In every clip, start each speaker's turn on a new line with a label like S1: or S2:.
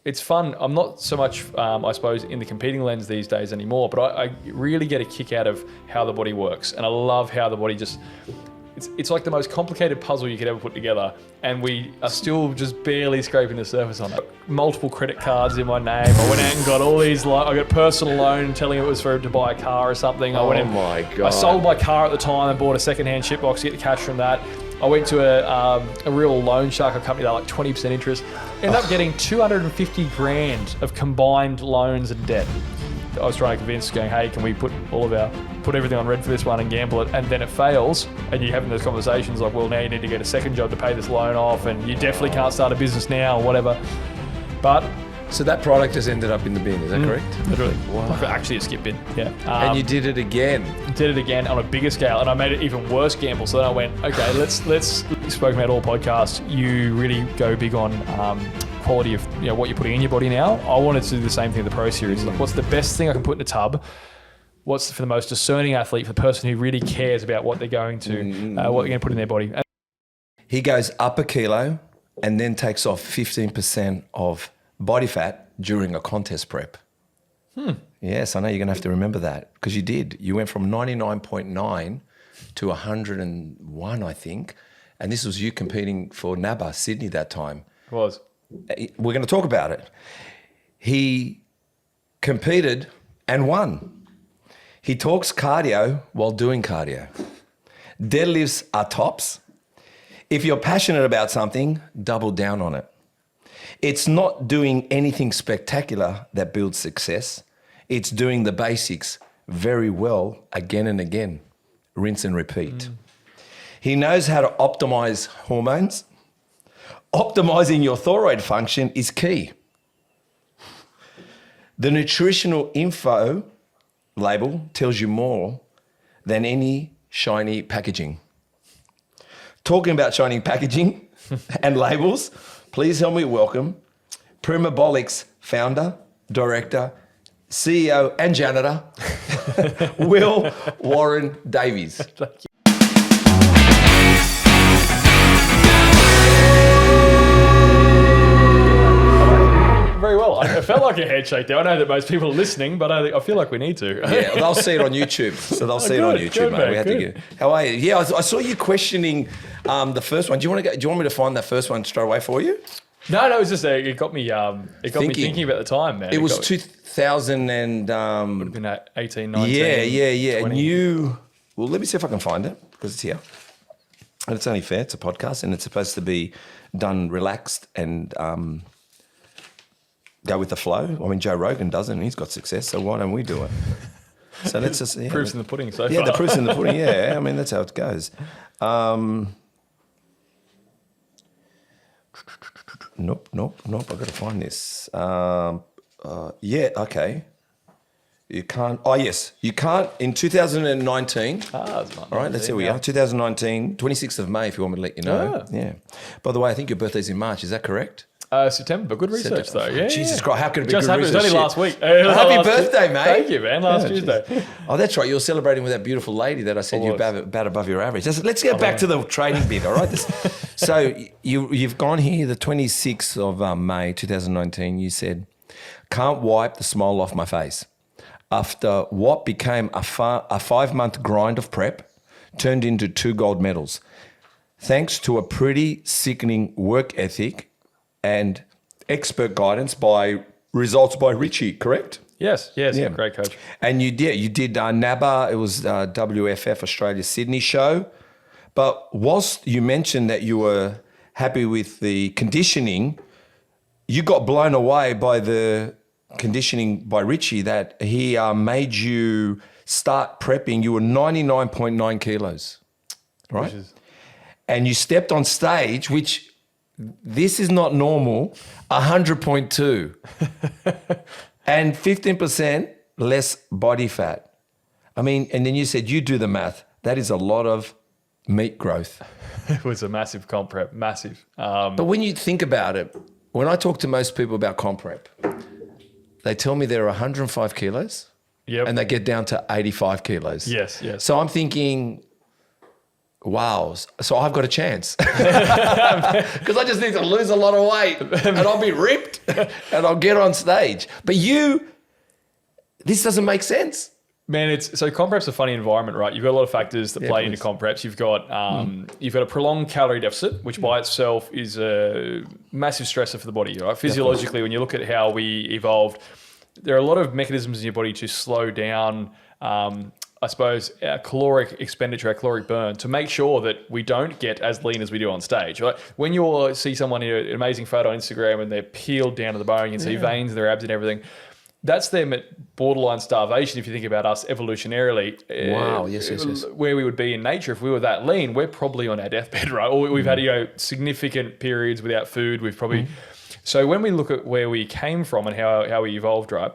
S1: it's fun. I'm not so much, I suppose, in the competing lens these days anymore, but I really get a kick out of how the body works. And I love how the body just, it's like the most complicated puzzle you could ever put together. And we are still just barely scraping the surface on it. Multiple credit cards in my name. I went out and got all these, I got a personal loan telling it was to buy a car or something.
S2: Oh my God.
S1: I sold my car at the time and bought a secondhand shitbox to get the cash from that. I went to a real loan shark company that like 20% interest. Ended up getting 250 grand of combined loans and debt. I was trying to convince, going, hey, can we put everything on red for this one and gamble it? And then it fails, and you're having those conversations like, well, now you need to get a second job to pay this loan off, and you definitely can't start a business now or whatever. But
S2: so that product has ended up in the bin, is that correct?
S1: Literally.
S2: Wow.
S1: Like, actually a skip bin, yeah.
S2: And you did it again.
S1: Did it again on a bigger scale, and I made it even worse gamble. So then I went, okay, let's spoke about all podcasts. You really go big on quality of what you're putting in your body now. I wanted to do the same thing with the Pro Series. Like, what's the best thing I can put in a tub? What's for the most discerning athlete, for the person who really cares about what they're going to, what they're going to put in their body.
S2: He goes up a kilo and then takes off 15% of body fat during a contest prep. Yes, I know you're going to have to remember that because you did. You went from 99.9 to 101, I think. And this was you competing for NABA, Sydney that time.
S1: It was.
S2: We're going to talk about it. He competed and won. He talks cardio while doing cardio. Deadlifts are tops. If you're passionate about something, double down on it. It's not doing anything spectacular that builds success. It's doing the basics very well again and again. Rinse and repeat. He knows how to optimize hormones. Optimizing your thyroid function is key. The nutritional info label tells you more than any shiny packaging. Talking about shiny packaging and labels, please help me welcome Primabolics founder, director, CEO and janitor, Will Warren Davies.
S1: Very well. I felt like a head shake there. I know that most people are listening, but I feel like we need to.
S2: Yeah, they'll see it on YouTube. So they'll see it on YouTube, mate. We had to get. How are you? Yeah, I saw you questioning the first one. Do you want me to find that first one straight away for you?
S1: No, it was just it got me thinking about the time, man.
S2: It was 2000 and
S1: would have been 18, 19.
S2: Yeah.
S1: 20.
S2: And you, well, let me see if I can find it because it's here. And it's only fair. It's a podcast, and it's supposed to be done relaxed and go with the flow. I mean, Joe Rogan does it, and he's got success. So why don't we do it? So let's just
S1: proof's in the pudding. So
S2: yeah,
S1: far.
S2: the proof's in the pudding. Yeah, I mean that's how it goes. Nope. I've got to find this. Yeah, okay. You can't. Oh, yes. You can't. In 2019. All right, let's see where we are. 2019, 26th of May, if you want me to let you know. Yeah. By the way, I think your birthday's in March. Is that correct?
S1: September, but good research though. Yeah,
S2: Jesus Christ, how could it be
S1: just
S2: good
S1: happened.
S2: research?
S1: It was only last week.
S2: Happy birthday, mate.
S1: Thank you, man. Last Tuesday.
S2: Geez. Oh, that's right. You were celebrating with that beautiful lady that I said you're about above your average. Let's get back to the training bit, all right? So you've gone here the 26th of May 2019. You said, can't wipe the smile off my face. After what became a 5-month grind of prep, turned into 2 gold medals. Thanks to a pretty sickening work ethic and expert guidance by results by Richie, correct?
S1: Yes, yeah. Great coach.
S2: And you did NABA, it was WFF Australia Sydney show. But whilst you mentioned that you were happy with the conditioning, you got blown away by the conditioning by Richie that he made you start prepping. You were 99.9 kilos, right? And you stepped on stage, which this is not normal, 100.2 and 15% less body fat. I mean, and then you said, you do the math. That is a lot of meat growth.
S1: It was a massive comp prep, massive.
S2: But when you think about it, when I talk to most people about comp prep, they tell me they're 105 kilos
S1: and
S2: they get down to 85 kilos.
S1: Yes.
S2: So I'm thinking, wow, so I've got a chance. Because I just need to lose a lot of weight and I'll be ripped and I'll get on stage. But this doesn't make sense.
S1: Man, so comp prep's a funny environment, right? You've got a lot of factors that play into comp preps. You've got a prolonged calorie deficit, which by itself is a massive stressor for the body, right? Physiologically, when you look at how we evolved, there are a lot of mechanisms in your body to slow down, I suppose, our caloric expenditure, our caloric burn, to make sure that we don't get as lean as we do on stage, right? When you see someone in an amazing photo on Instagram and they're peeled down to the bone, you can see veins in their abs and everything. That's them at borderline starvation if you think about us evolutionarily.
S2: Wow, yes.
S1: Where we would be in nature if we were that lean, we're probably on our deathbed, right? Or we've had significant periods without food. We've probably... So when we look at where we came from and how we evolved, right,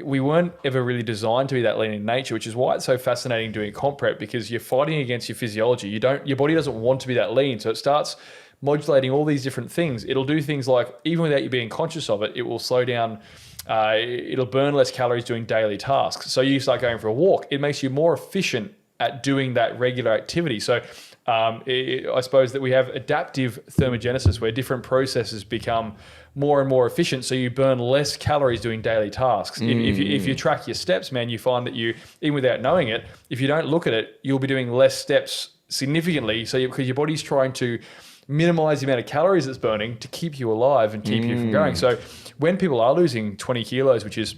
S1: we weren't ever really designed to be that lean in nature, which is why it's so fascinating doing comp prep, because you're fighting against your physiology. Your body doesn't want to be that lean, so it starts modulating all these different things. It'll do things like, even without you being conscious of it, it will slow down. It'll burn less calories doing daily tasks. So you start going for a walk. It makes you more efficient at doing that regular activity. So I suppose that we have adaptive thermogenesis where different processes become more and more efficient. So you burn less calories doing daily tasks. If you track your steps, man, you find that you, even without knowing it, if you don't look at it, you'll be doing less steps significantly. So because your body's trying to minimize the amount of calories it's burning to keep you alive and keep you from going. So when people are losing 20 kilos, which is,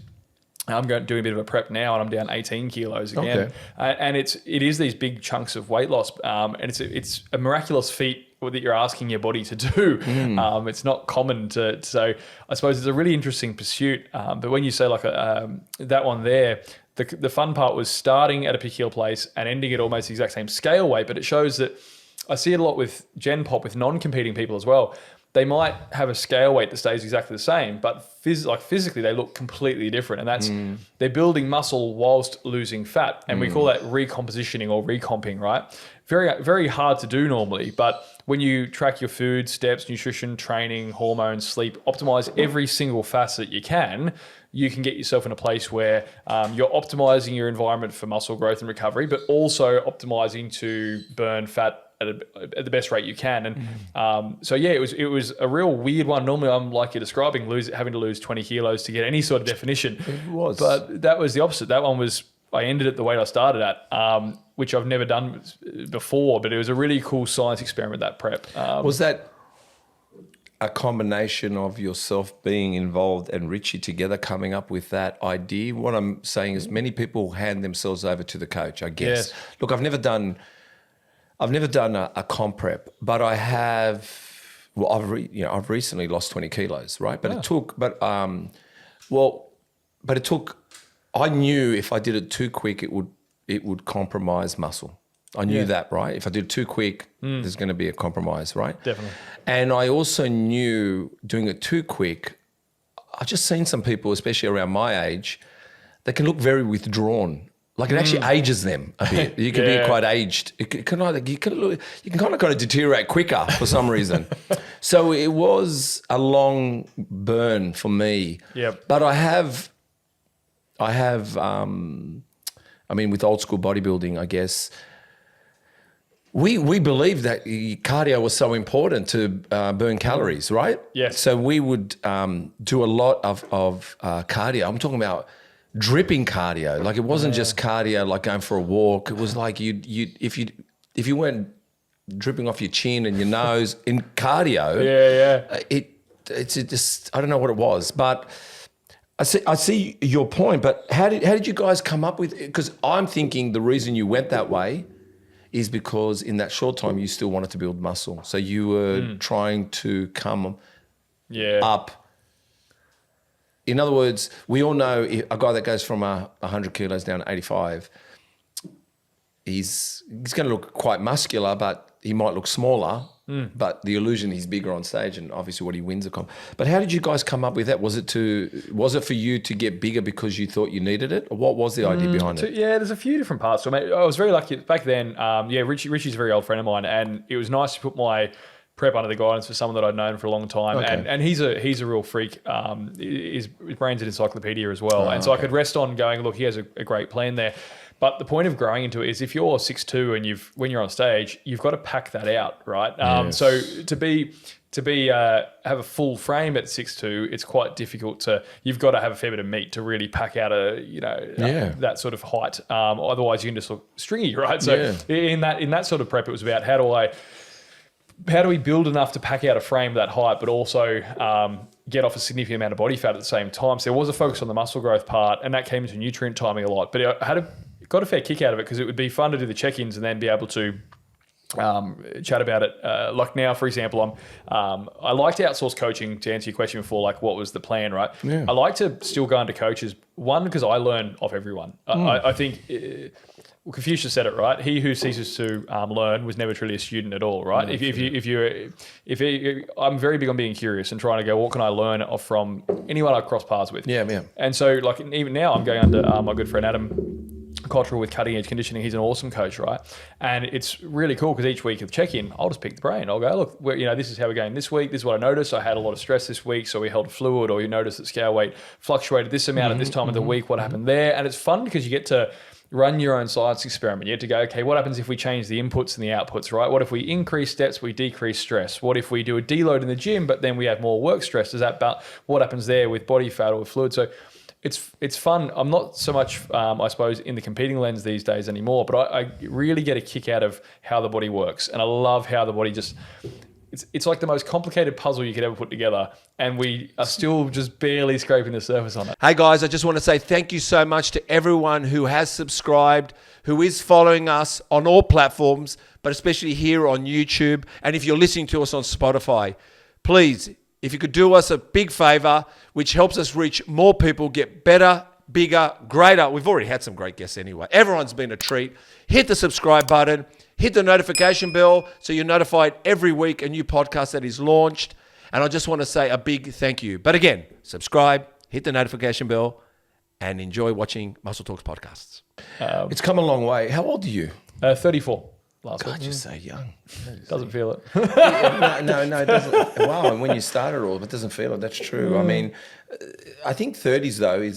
S1: I'm doing a bit of a prep now and I'm down 18 kilos again. Okay. And it is these big chunks of weight loss. And it's a miraculous feat that you're asking your body to do. It's not common so I suppose it's a really interesting pursuit. But when you say like that one there, the fun part was starting at a particular place and ending at almost the exact same scale weight. But it shows that I see it a lot with Gen Pop, with non-competing people as well. They might have a scale weight that stays exactly the same, but physically they look completely different. And that's they're building muscle whilst losing fat. And we call that recompositioning or recomping, right? Very, very hard to do normally. But when you track your food, steps, nutrition, training, hormones, sleep, optimize every single facet you can get yourself in a place where you're optimizing your environment for muscle growth and recovery, but also optimizing to burn fat at the best rate you can. And it was a real weird one. Normally I'm like you're describing, having to lose 20 kilos to get any sort of definition.
S2: It was.
S1: But that was the opposite. That one was, I ended at the weight I started at, which I've never done before, but it was a really cool science experiment, that prep.
S2: Was that a combination of yourself being involved and Richie together coming up with that idea? What I'm saying is many people hand themselves over to the coach, I guess. Yeah. Look, I've never done a comp prep, but I have. Well, I've recently lost 20 kilos, right? But it took. I knew if I did it too quick, it would compromise muscle. I knew that, right? If I did it too quick, there's going to be a compromise, right?
S1: Definitely.
S2: And I also knew doing it too quick. I've just seen some people, especially around my age, they can look very withdrawn. Like it actually ages them a bit. You can be quite aged. You can kind of deteriorate quicker for some reason. So it was a long burn for me.
S1: Yep.
S2: But I have. With old school bodybuilding, I guess we believed that cardio was so important to burn calories, right?
S1: Yes.
S2: So we would do a lot of cardio. I'm talking about dripping cardio. Like it wasn't just cardio like going for a walk. It was like if you weren't dripping off your chin and your nose in cardio, it's just, I don't know what it was, but I see your point. But how did you guys come up with it? Because I'm thinking the reason you went that way is because in that short time you still wanted to build muscle, so you were trying to come up. In other words, we all know a guy that goes from 100 kilos down to 85, he's going to look quite muscular, but he might look smaller. But the illusion he's bigger on stage, and obviously what he wins a comp. But how did you guys come up with that? Was it for you to get bigger because you thought you needed it, or what was the idea behind it?
S1: Yeah, there's a few different parts. So I was very lucky back then. Richie's a very old friend of mine, and it was nice to put my prep under the guidance for someone that I'd known for a long time. Okay. And he's a real freak. His brain's an encyclopedia as well. And so I could rest on going, look, he has a great plan there. But the point of growing into it is if you're 6'2" and when you're on stage, you've got to pack that out, right? So have a full frame at 6'2", it's quite difficult you've got to have a fair bit of meat to really pack out that sort of height. Otherwise you can just look stringy, right? So in that sort of prep, it was about how do we build enough to pack out a frame that height, but also get off a significant amount of body fat at the same time. So there was a focus on the muscle growth part, and that came into nutrient timing a lot. But I got a fair kick out of it because it would be fun to do the check-ins and then be able to chat about it. Like now, for example, I like to outsource coaching, to answer your question before, like what was the plan, right? Yeah. I like to still go into coaches, one, because I learn off everyone. I think Confucius said it, right? He who ceases to learn was never truly a student at all, right? No, I'm very big on being curious and trying to go, what can I learn from anyone I cross paths with?
S2: Yeah.
S1: And so, like, even now, I'm going under my good friend Adam Cottrell with Cutting Edge Conditioning. He's an awesome coach, right? And it's really cool because each week of check-in, I'll just pick the brain. I'll go, look, this is how we're going this week. This is what I noticed. I had a lot of stress this week, so we held fluid, or you noticed that scale weight fluctuated this amount at this time of the week. What happened there? And it's fun because you get to run your own science experiment. You have to go, okay, what happens if we change the inputs and the outputs, right? What if we increase steps, we decrease stress? What if we do a deload in the gym, but then we have more work stress? What happens there with body fat or with fluid? So it's fun. I'm not so much, I suppose, in the competing lens these days anymore, but I really get a kick out of how the body works. And I love how the body just... It's like the most complicated puzzle you could ever put together, and we are still just barely scraping the surface on it.
S3: Hey guys, I just want to say thank you so much to everyone who has subscribed, who is following us on all platforms, but especially here on YouTube. And if you're listening to us on Spotify, please, if you could do us a big favor, which helps us reach more people, get better, bigger, greater. We've already had some great guests anyway. Everyone's been a treat. Hit the subscribe button. Hit the notification bell so you're notified every week a new podcast that is launched. And I just want to say a big thank you. But again, subscribe, hit the notification bell, and enjoy watching Muscle Talks podcasts.
S2: It's come a long way. How old are you?
S1: 34. Last
S2: God, you're so young.
S1: Doesn't feel it.
S2: No, it doesn't. Wow, and when you started all, it doesn't feel it. That's true. I mean, I think 30s though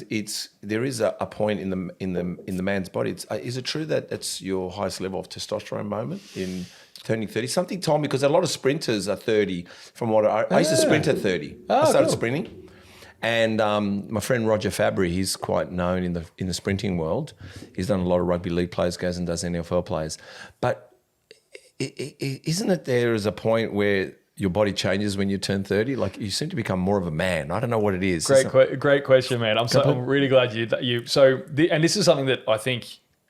S2: there is a point in the man's body. Is it true that that's your highest level of testosterone moment in turning 30? Something told me, because a lot of sprinters are 30. From what I used to sprint at 30. I started sprinting, and my friend Roger Fabry, he's quite known in the sprinting world. He's done a lot of rugby league players, goes and does NFL players, but. Isn't it there is a point where your body changes when you turn 30? Like, you seem to become more of a man. I don't know what it is.
S1: Great question, man. I'm really glad and this is something that I think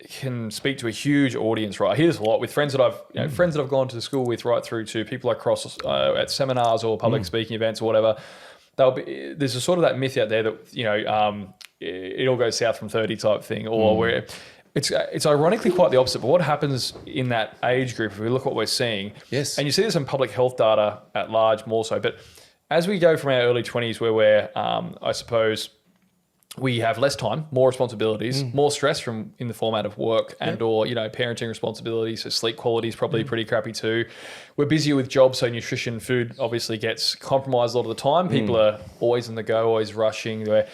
S1: can speak to a huge audience, right? I hear this a lot with friends that I've gone to school with, right through to people I cross at seminars or public speaking events or whatever. There's a sort of that myth out there that, it all goes south from 30 type thing, or where... It's ironically quite the opposite. But what happens in that age group, if we look at what we're seeing,
S2: yes,
S1: and you see this in public health data at large more so, but as we go from our early 20s where we're, I suppose, we have less time, more responsibilities, more stress in the format of work and or, parenting responsibilities. So sleep quality is probably pretty crappy too. We're busier with jobs, so nutrition, food obviously gets compromised a lot of the time. People are always on the go, always rushing. They're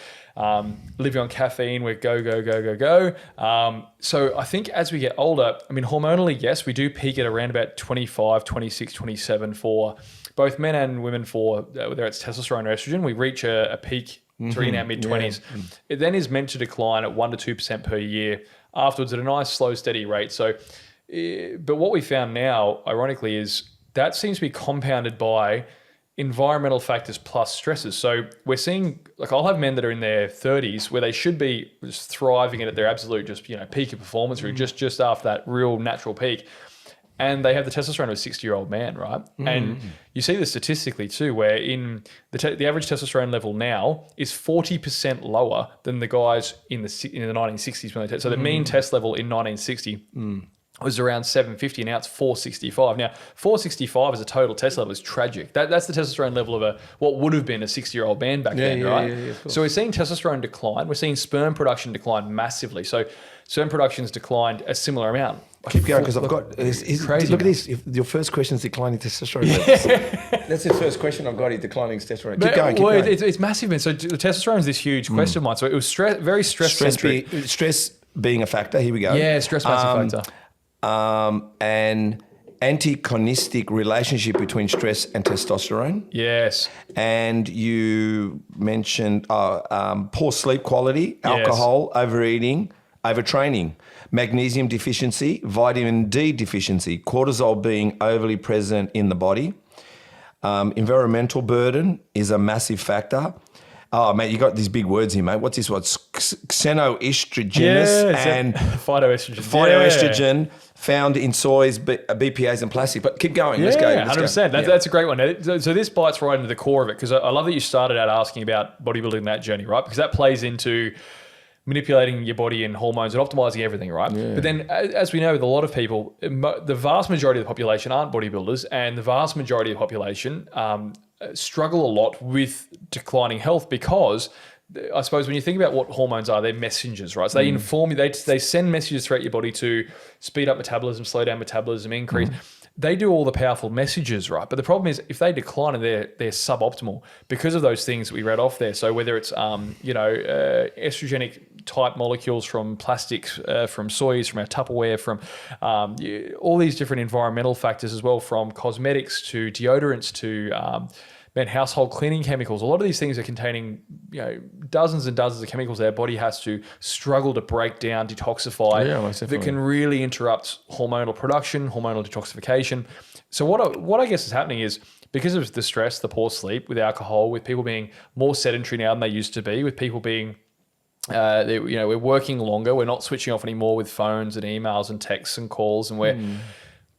S1: living on caffeine, we're go. So I think as we get older, I mean, hormonally, yes, we do peak at around about 25, 26, 27 for both men and women for whether it's testosterone or estrogen. We reach a peak in our mid-20s. Yeah. It then is meant to decline at 1 to 2% per year afterwards at a nice, slow, steady rate. So, but what we found now, ironically, is that seems to be compounded by environmental factors plus stresses. So we're seeing, like, I'll have men that are in their 30s where they should be just thriving and at their absolute peak of performance, just after that real natural peak. And they have the testosterone of a 60-year-old man, right? And you see this statistically too, where in the average testosterone level now is 40% lower than the guys in the 1960s when they so the mean test level in 1960 was around 750. Now it's 465. Now 465 as a total test level is tragic. That's the testosterone level of what would have been a 60-year-old man back then, right? Yeah, so we're seeing testosterone decline. We're seeing sperm production decline massively. So sperm production's declined a similar amount.
S2: Keep going, because I've got... crazy. Look at this. Your first question is declining testosterone levels. That's the first question I've got, is declining testosterone. Keep going.
S1: It's massive, man. So the testosterone is this huge question mark. So it was very stress-centric.
S2: Stress being a factor. Here we go.
S1: Yeah, stress massive factor.
S2: An antagonistic relationship between stress and testosterone.
S1: Yes.
S2: And you mentioned poor sleep quality, alcohol, overeating, overtraining, magnesium deficiency, vitamin D deficiency, cortisol being overly present in the body. Environmental burden is a massive factor. Oh, mate, you got these big words here, mate. What's this one? Xenoestrogenous and phytoestrogen found in soys, BPAs and plastic. But keep going. Let's go.
S1: 100%. That's a great one. So this bites right into the core of it, because I love that you started out asking about bodybuilding, that journey, right? Because that plays into manipulating your body and hormones and optimizing everything, right? Yeah. But then, as we know, with a lot of people, the vast majority of the population aren't bodybuilders, and the vast majority of the population struggle a lot with declining health, because I suppose when you think about what hormones are, they're messengers, right? So they inform you, they send messages throughout your body to speed up metabolism, slow down metabolism, increase. They do all the powerful messages, right? But the problem is if they decline and they're suboptimal because of those things that we read off there. So whether it's estrogenic type molecules from plastics, from soys, from our Tupperware, from all these different environmental factors as well, from cosmetics to deodorants to household cleaning chemicals. A lot of these things are containing, dozens and dozens of chemicals that our body has to struggle to break down, detoxify, that can really interrupt hormonal production, hormonal detoxification. So what I guess is happening is, because of the stress, the poor sleep, with alcohol, with people being more sedentary now than they used to be, with people being we're working longer, we're not switching off anymore with phones and emails and texts and calls, and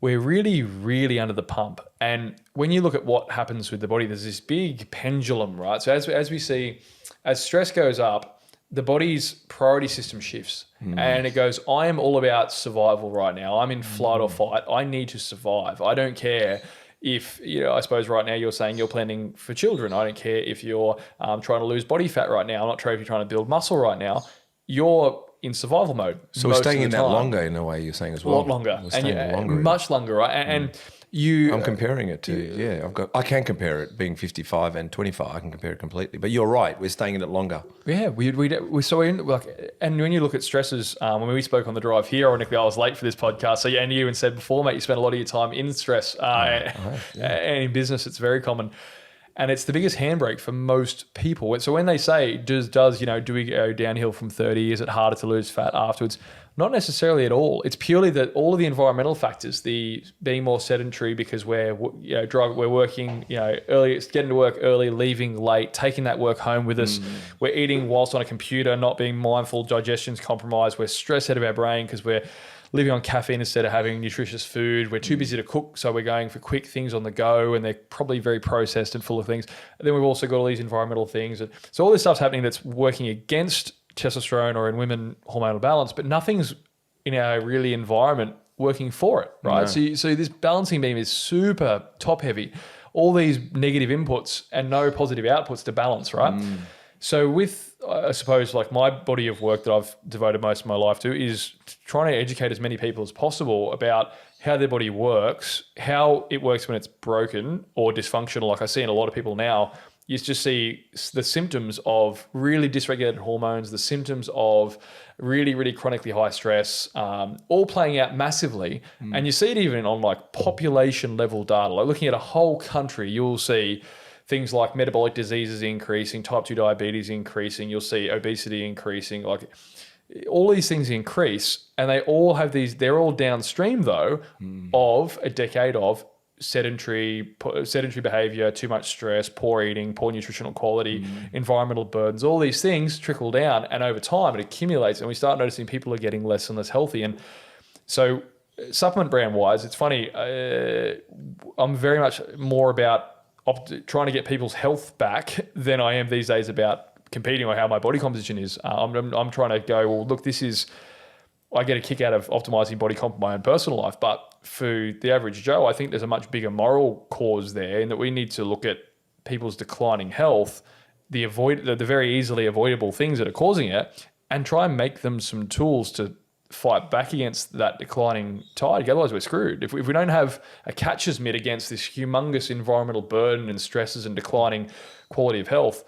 S1: we're really, really under the pump. And when you look at what happens with the body, there's this big pendulum, right? So as we see, as stress goes up, the body's priority system shifts, and it goes, I am all about survival right now. I'm in flight or fight. I need to survive. I don't care if, I suppose right now you're saying you're planning for children. I don't care if you're trying to lose body fat right now. I'm not sure if you're trying to build muscle right now. You're in survival mode.
S2: So we're staying in that longer, in a way, you're saying as well.
S1: A lot longer. Much longer, right? And I'm
S2: comparing it to, I can compare it being 55 and 25. I can compare it completely. But you're right, we're staying in it longer.
S1: Yeah, we saw and when you look at stresses, when we spoke on the drive here, ironically, I was late for this podcast. So and you even said before, mate, you spend a lot of your time in stress and in business, it's very common. And it's the biggest handbrake for most people. So when they say, do we go downhill from 30? Is it harder to lose fat afterwards? Not necessarily at all. It's purely that all of the environmental factors, the being more sedentary because we're working, early, it's getting to work early, leaving late, taking that work home with us. We're eating whilst on a computer, not being mindful, digestion's compromised. We're stressed out of our brain because we're living on caffeine instead of having nutritious food. We're too busy to cook, so we're going for quick things on the go, and they're probably very processed and full of things. And then we've also got all these environmental things. And so all this stuff's happening that's working against testosterone or in women hormonal balance, but nothing's in our really environment working for it, right? No. So this balancing beam is super top heavy. All these negative inputs and no positive outputs to balance, right? So with, I suppose, like my body of work that I've devoted most of my life to is trying to educate as many people as possible about how their body works, how it works when it's broken or dysfunctional. Like I see in a lot of people now, you just see the symptoms of really dysregulated hormones, the symptoms of really, really chronically high stress, all playing out massively. And you see it even on like population level data. Like looking at a whole country, you'll see things like metabolic diseases increasing, type 2 diabetes increasing, you'll see obesity increasing, like all these things increase, and they all have they're all downstream though of a decade of sedentary behavior, too much stress, poor eating, poor nutritional quality, environmental burdens, all these things trickle down, and over time it accumulates, and we start noticing people are getting less and less healthy. And so supplement brand wise, it's funny, I'm very much more about trying to get people's health back than I am these days about competing or how my body composition is. I'm trying to go, well, look, I get a kick out of optimizing body comp in my own personal life, but for the average Joe, I think there's a much bigger moral cause there, in that we need to look at people's declining health, the very easily avoidable things that are causing it, and try and make them some tools to fight back against that declining tide. Otherwise we're screwed. If we don't have a catcher's mitt against this humongous environmental burden and stresses and declining quality of health,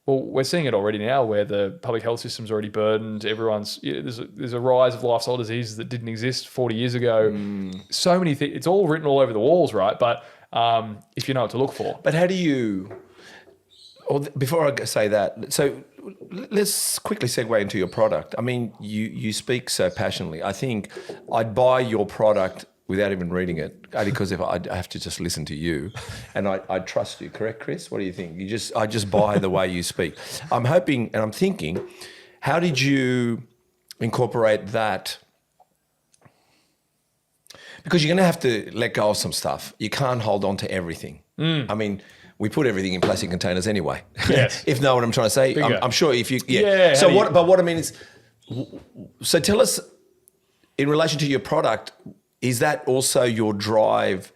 S1: Well, we're seeing it already now where the public health system's already burdened. There's a rise of lifestyle diseases that didn't exist 40 years ago. So many things. It's all written all over the walls, right? But if you know what to look for.
S2: But how do you, or before I say that, so let's quickly segue into your product. I mean, you speak so passionately. I think I'd buy your product without even reading it, only because if I have to just listen to you, and I trust you. Correct, Chris? What do you think? I just buy the way you speak. I'm hoping and I'm thinking, how did you incorporate that? Because you're going to have to let go of some stuff. You can't hold on to everything. I mean, we put everything in plastic containers anyway.
S1: Yes.
S2: If you know what I'm trying to say, I'm sure if you,
S1: So
S2: what I mean is, so tell us, in relation to your product, is that also your drive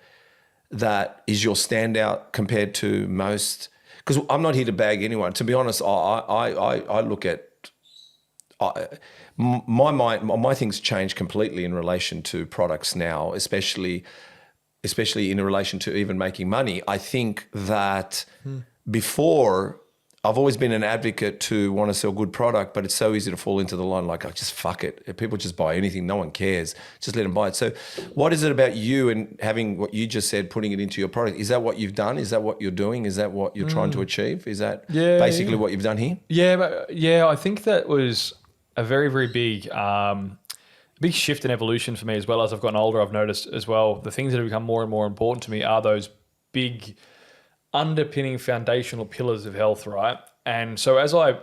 S2: that is your standout compared to most? Because I'm not here to bag anyone. To be honest, I look at my mind. My things change completely in relation to products now, especially in relation to even making money. I think that before, I've always been an advocate to want to sell good product, but it's so easy to fall into the line like, just fuck it. If people just buy anything, no one cares. Just let them buy it. So what is it about you and having what you just said, putting it into your product? Is that what you've done? Is that what you're doing? Is that what you're trying to achieve? Is that basically what you've done here?
S1: Yeah, I think that was a very, very big shift in evolution for me as well. As I've gotten older, I've noticed as well, the things that have become more and more important to me are those big underpinning foundational pillars of health, right? And so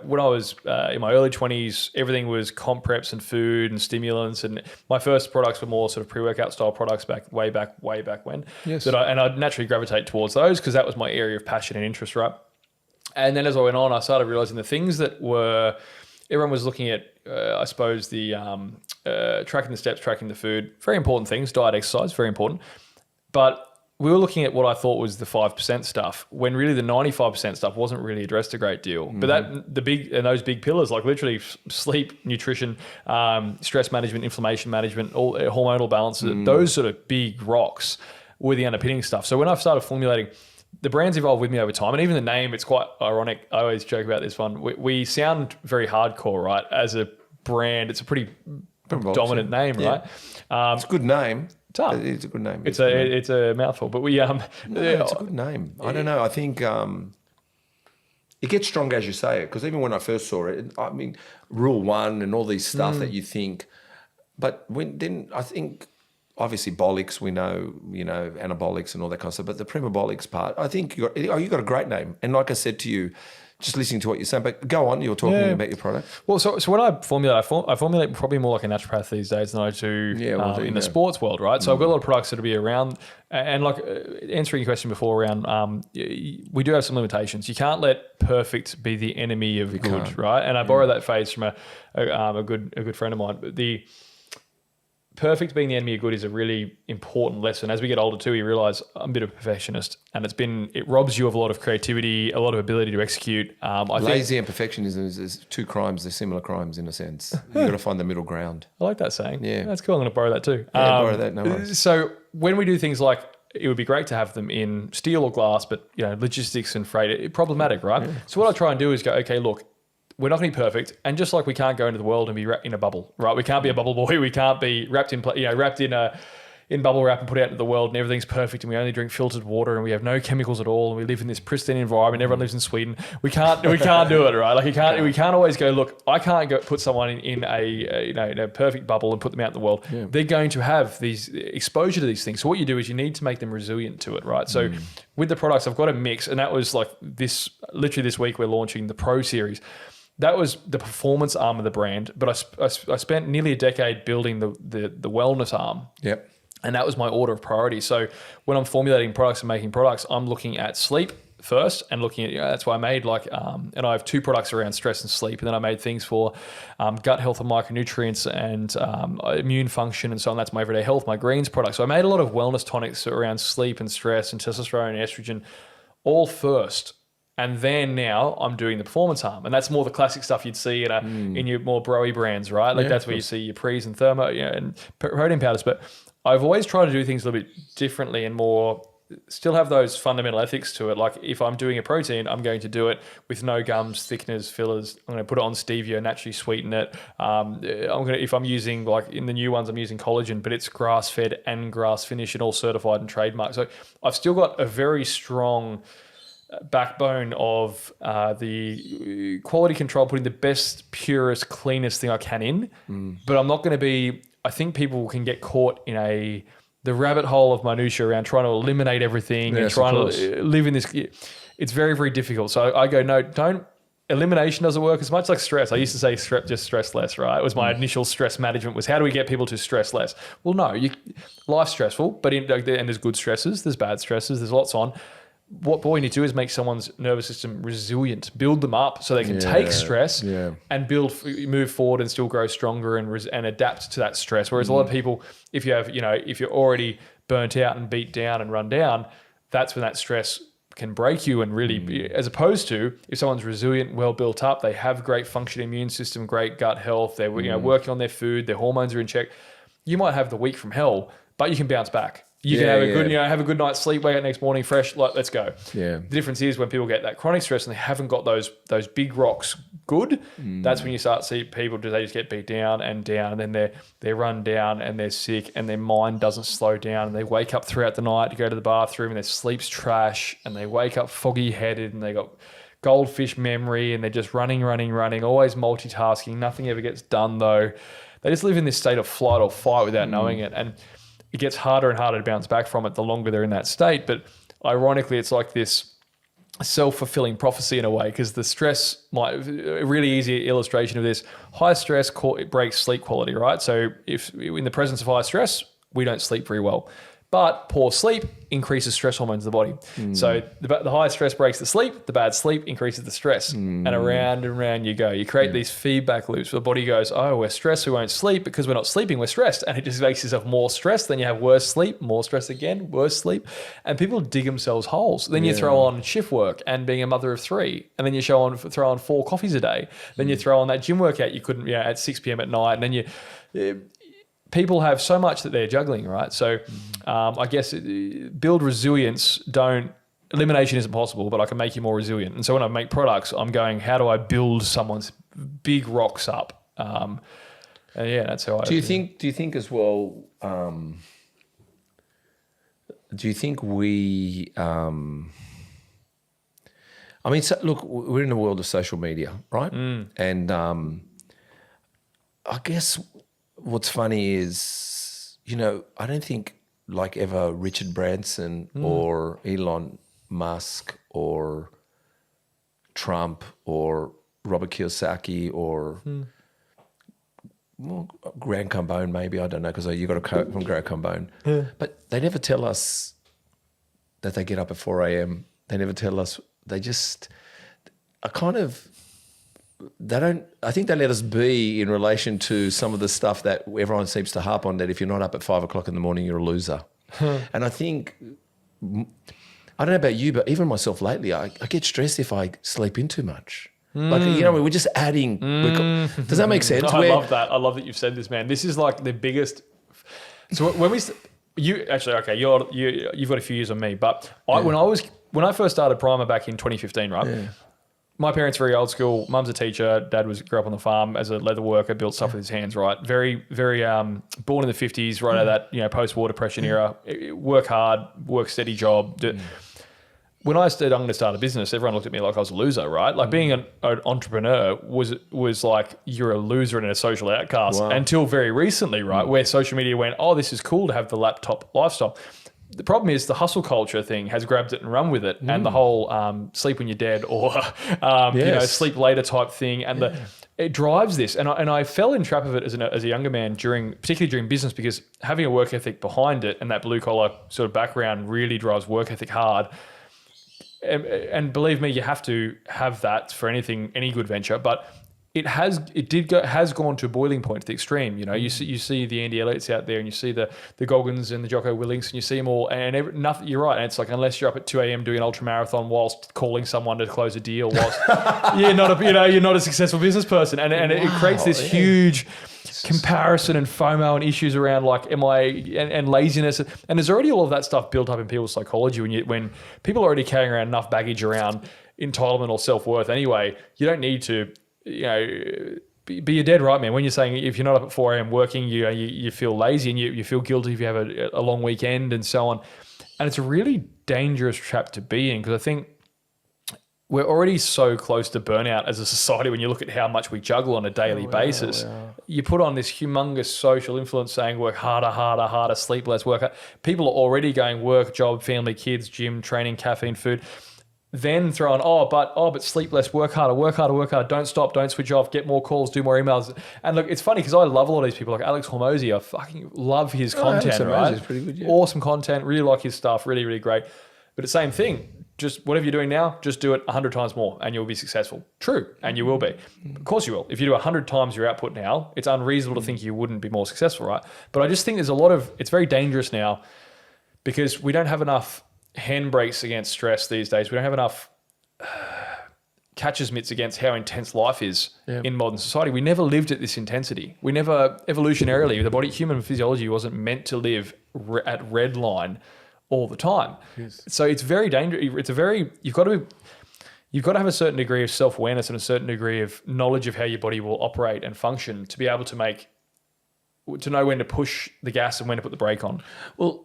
S1: when I was in my early 20s, everything was comp preps and food and stimulants, and my first products were more sort of pre-workout style products way back when.
S2: Yes.
S1: I'd naturally gravitate towards those because that was my area of passion and interest, right? And then as I went on, I started realizing the things that everyone was looking at, I suppose, the tracking the steps, tracking the food, very important things, diet, exercise, very important. But we were looking at what I thought was the 5% stuff, when really the 95% stuff wasn't really addressed a great deal. But those big pillars, like literally sleep, nutrition, stress management, inflammation management, all hormonal balance, those sort of big rocks were the underpinning stuff. So when I started formulating, the brand's evolved with me over time, and even the name, it's quite ironic. I always joke about this one. We sound very hardcore, right? As a brand, it's a pretty dominant name, right?
S2: It's a good name.
S1: It's
S2: a good name.
S1: It's a mouthful, but
S2: it's a good name. I don't know. I think it gets stronger as you say it, because even when I first saw it, I mean, Rule 1 and all these stuff that you think, but then I think obviously Bolics, we know, anabolics and all that kind of stuff, but the Primabolics part, I think you got a great name. And like I said to you, just listening to what you're saying, but go on, you're talking about your product.
S1: Well, so when I formulate, I formulate probably more like a naturopath these days than I do in the sports world, right? So I've got a lot of products that'll be around, and like answering your question before around, we do have some limitations. You can't let perfect be the enemy of good, right? And I borrow that phrase from a good friend of mine. The perfect being the enemy of good is a really important lesson. As we get older too, we realize I'm a bit of a perfectionist, and it robs you of a lot of creativity, a lot of ability to execute.
S2: Lazy and perfectionism is two crimes. They're similar crimes in a sense. You've got to find the middle ground.
S1: I like that saying.
S2: Yeah.
S1: That's cool. I'm going to borrow that too.
S2: Borrow that, no worries.
S1: So when we do things like, it would be great to have them in steel or glass, but logistics and freight, it's problematic, right? Yeah. So what I try and do is go, okay, look, we're not going to be perfect, and just like we can't go into the world and be wrapped in a bubble, right? We can't be a bubble boy. We can't be wrapped in bubble wrap and put out into the world, and everything's perfect, and we only drink filtered water, and we have no chemicals at all, and we live in this pristine environment. Everyone lives in Sweden. We can't do it, right? Like we can't always go, look, I can't go put someone in a perfect bubble and put them out in the world. Yeah. They're going to have these exposure to these things. So what you do is you need to make them resilient to it, right? So with the products, I've got a mix, and that was like literally this week we're launching the Pro Series. That was the performance arm of the brand, but I spent nearly a decade building the wellness arm.
S2: Yep.
S1: And that was my order of priority. So when I'm formulating products and making products, I'm looking at sleep first and looking at, that's why I made and I have 2 products around stress and sleep. And then I made things for gut health and micronutrients and immune function and so on. That's my everyday health, my greens product. So I made a lot of wellness tonics around sleep and stress and testosterone and estrogen all first. And then now I'm doing the performance arm, and that's more the classic stuff you'd see in your more broy brands, right? Like that's where you see your Pre's and Thermo and protein powders. But I've always tried to do things a little bit differently and more still have those fundamental ethics to it. Like if I'm doing a protein, I'm going to do it with no gums, thickeners, fillers. I'm going to put it on stevia, naturally sweeten it. If I'm using, like in the new ones, I'm using collagen, but it's grass fed and grass finished and all certified and trademarked. So I've still got a very strong backbone of the quality control, putting the best, purest, cleanest thing I can in. But I'm not going to be, I think people can get caught in the rabbit hole of minutia around trying to eliminate everything and trying to live in this. It's very, very difficult. So I go, no, elimination doesn't work as much like stress. I used to say just stress less, right? It was my initial stress management was how do we get people to stress less? Well, no, life's stressful, but and there's good stresses, there's bad stresses, there's lots on. What we need to do is make someone's nervous system resilient, build them up so they can take stress and move forward and still grow stronger and adapt to that stress. Whereas a lot of people, if you're already burnt out and beat down and run down, that's when that stress can break you and really be, as opposed to if someone's resilient, well built up, they have great functioning immune system, great gut health, they're working on their food, their hormones are in check. You might have the week from hell, but you can bounce back. You can have a good night's sleep, wake up next morning fresh, let's go. Yeah. The difference is when people get that chronic stress and they haven't got those big rocks good, that's when you start to see people, they just get beat down, and then they're run down and they're sick and their mind doesn't slow down and they wake up throughout the night to go to the bathroom and their sleep's trash and they wake up foggy headed and they got goldfish memory and they're just running, always multitasking. Nothing ever gets done though. They just live in this state of flight or fight without knowing it. And it gets harder and harder to bounce back from it the longer they're in that state. But ironically, it's like this self-fulfilling prophecy in a way, because the stress a really easy illustration of this, high stress it breaks sleep quality, right? So if in the presence of high stress, we don't sleep very well. But poor sleep increases stress hormones in the body. So the high stress breaks the sleep, the bad sleep increases the stress. And around and around you go. You create these feedback loops where the body goes, oh, we're stressed, we won't sleep because we're not sleeping, we're stressed. And it just makes yourself more stressed. Then you have worse sleep, more stress again, worse sleep. And people dig themselves holes. Then you throw on shift work and being a mother of 3. And then you throw on 4 coffees a day. Then you throw on that gym workout you couldn't at 6 p.m. at night. And then people have so much that they're juggling, right? So I guess build resilience. Elimination isn't possible, but I can make you more resilient. And so when I make products, I'm going, how do I build someone's big rocks up? And that's how I
S2: do. You think as well? Do you think we? I mean, look, we're in the world of social media, right? And I guess what's funny is, I don't think like ever Richard Branson or Elon Musk or Trump or Robert Kiyosaki or Grant Cambone, maybe, I don't know, because you got a quote from Grant Cambone. But they never tell us that they get up at 4 a.m. They never tell us, they just are kind of, I think they let us be in relation to some of the stuff that everyone seems to harp on, that if you're not up at 5 o'clock in the morning, you're a loser. And I think, I don't know about you, but even myself lately, I get stressed if I sleep in too much. Like, we're just adding. Does that make sense?
S1: I love that. I love that you've said this, man. This is like the biggest. So when you've got a few years on me, but when I first started Primer back in 2015, right? Yeah. My parents are very old school. Mum's a teacher. Dad grew up on the farm as a leather worker, built stuff with his hands, right? Very, very born in the 50s, right out of that, post-war depression era. Work hard, work steady job. When I said I'm going to start a business, everyone looked at me like I was a loser, right? Like being an entrepreneur was like you're a loser and a social outcast until very recently, right? Where social media went, oh, this is cool to have the laptop lifestyle. The problem is the hustle culture thing has grabbed it and run with it, and the whole sleep when you're dead or sleep later type thing, and it drives this. And I fell in trap of it as a younger man particularly during business, because having a work ethic behind it and that blue collar sort of background really drives work ethic hard. And believe me, you have to have that for any good venture. But has gone to a boiling point to the extreme. You know, you see the Andy Elliott's out there, and you see the Goggins and the Jocko Willings, and you see them all, and nothing. You're right. And it's like, unless you're up at 2 a.m. doing an ultra marathon whilst calling someone to close a deal, whilst you're not a successful business person, and it creates this huge comparison and FOMO and issues around like and laziness, and there's already all of that stuff built up in people's psychology when people are already carrying around enough baggage around entitlement or self-worth anyway. You don't need to, you know, but you're dead right, man. When you're saying if you're not up at 4 a.m. working, you feel lazy, and you feel guilty if you have a long weekend and so on. And it's a really dangerous trap to be in, because I think we're already so close to burnout as a society when you look at how much we juggle on a daily basis. You put on this humongous social influence saying work harder, sleep less, work hard. People are already going work, job, family, kids, gym, training, caffeine, food. Then throw on, but sleep less, work harder, don't stop, don't switch off, get more calls, do more emails. And look, it's funny because I love a lot of these people, like Alex Hormozy. I fucking love his content, right? It's pretty good, yeah. Awesome content, really like his stuff, really, really great. But the same thing, just whatever you're doing now, just do it 100 times more and you'll be successful. True, and you will be. Of course you will. If you do 100 times your output now, it's unreasonable to think you wouldn't be more successful, right? But I just think it's very dangerous now because we don't have enough handbrakes against stress these days. We don't have enough catcher's mitts against how intense life is in modern society. We never lived at this intensity. We never, evolutionarily, human physiology wasn't meant to live at red line all the time. Yes. So it's very dangerous. You've got to have a certain degree of self-awareness and a certain degree of knowledge of how your body will operate and function to be able to know when to push the gas and when to put the brake on.
S3: Well,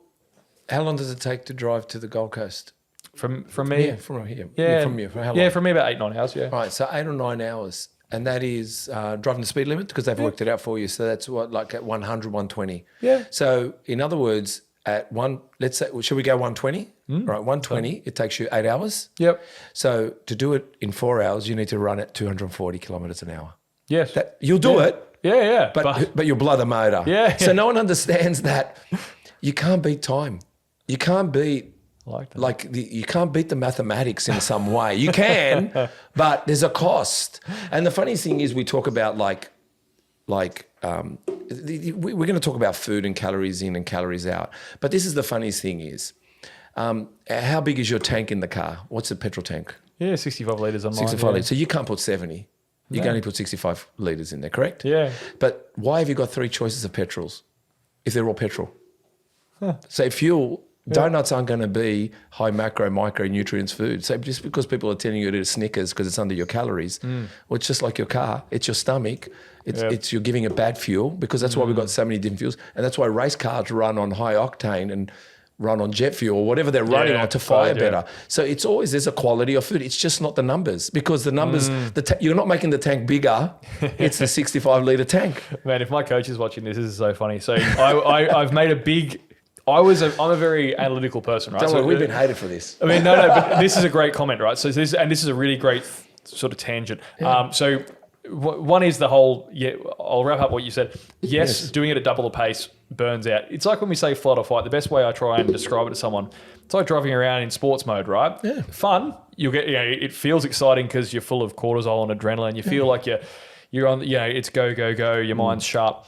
S3: how long does it take to drive to the Gold Coast?
S1: From me?
S3: Yeah, from here.
S1: Yeah.
S3: From you. For how long?
S1: Yeah, from me about 8-9 hours, yeah.
S3: Right, so 8 or 9 hours. And that is driving the speed limit because they've worked it out for you. So that's what, like at 100, 120.
S1: Yeah.
S3: So in other words, at let's say, should we go 120? Right, 120, it takes you 8 hours.
S1: Yep.
S3: So to do it in 4 hours, you need to run at 240 kilometres an hour.
S1: Yes.
S3: You'll do it.
S1: Yeah.
S3: But you'll blow the motor.
S1: Yeah.
S3: So no one understands that you can't beat time. You can't beat you can't beat the mathematics in some way. You can, but there's a cost. And the funny thing is, we talk about we're going to talk about food and calories in and calories out. But this is the funniest thing is, how big is your tank in the car? What's the petrol tank?
S1: Yeah, 65 litres on mine.
S3: 65 litres. So you can't put 70. You can only put 65 litres in there, correct?
S1: Yeah.
S3: But why have you got 3 choices of petrols if they're all petrol? So fuel, donuts aren't going to be high macro, micronutrients food. So just because people are telling you to eat Snickers because it's under your calories, well, it's just like your car. It's your stomach. It's you're giving it bad fuel because that's why we've got so many different fuels. And that's why race cars run on high octane and run on jet fuel or whatever they're running on to fire better. So it's always, there's a quality of food. It's just not the numbers because the numbers, you're not making the tank bigger. It's the 65 litre tank.
S1: Man, if my coach is watching this is so funny. So I've made a big... I'm a very analytical person, right?
S3: Don't worry, we've been hated for this.
S1: I mean, no, but this is a great comment, right? So this is a really great sort of tangent. Yeah. So one is the whole, I'll wrap up what you said. Yes, doing it at double the pace burns out. It's like when we say flight or fight, the best way I try and describe it to someone, it's like driving around in sports mode, right? Yeah. Fun. You'll get, it feels exciting because you're full of cortisol and adrenaline. You feel like you're on, it's go, your mind's sharp.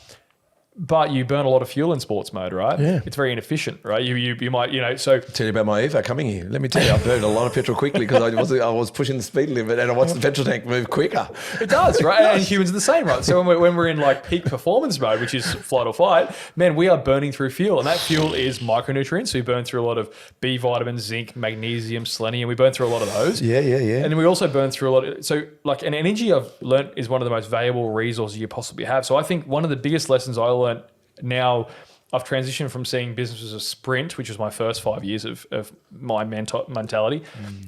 S1: But you burn a lot of fuel in sports mode, right? Yeah. It's very inefficient, right? You might, so...
S3: Tell you about my Evo coming here. Let me tell you, I burned a lot of petrol quickly because I was pushing the speed limit and I watched the petrol tank move quicker.
S1: It does, right? And humans are the same, right? So when we're in like peak performance mode, which is flight or fight, man, we are burning through fuel. And that fuel is micronutrients. So we burn through a lot of B vitamins, zinc, magnesium, selenium. We burn through a lot of those.
S3: Yeah.
S1: And then we also burn through a lot of... So like an energy I've learned is one of the most valuable resources you possibly have. So I think one of the biggest lessons I learned now, I've transitioned from seeing business as a sprint, which was my first 5 years of my mentality.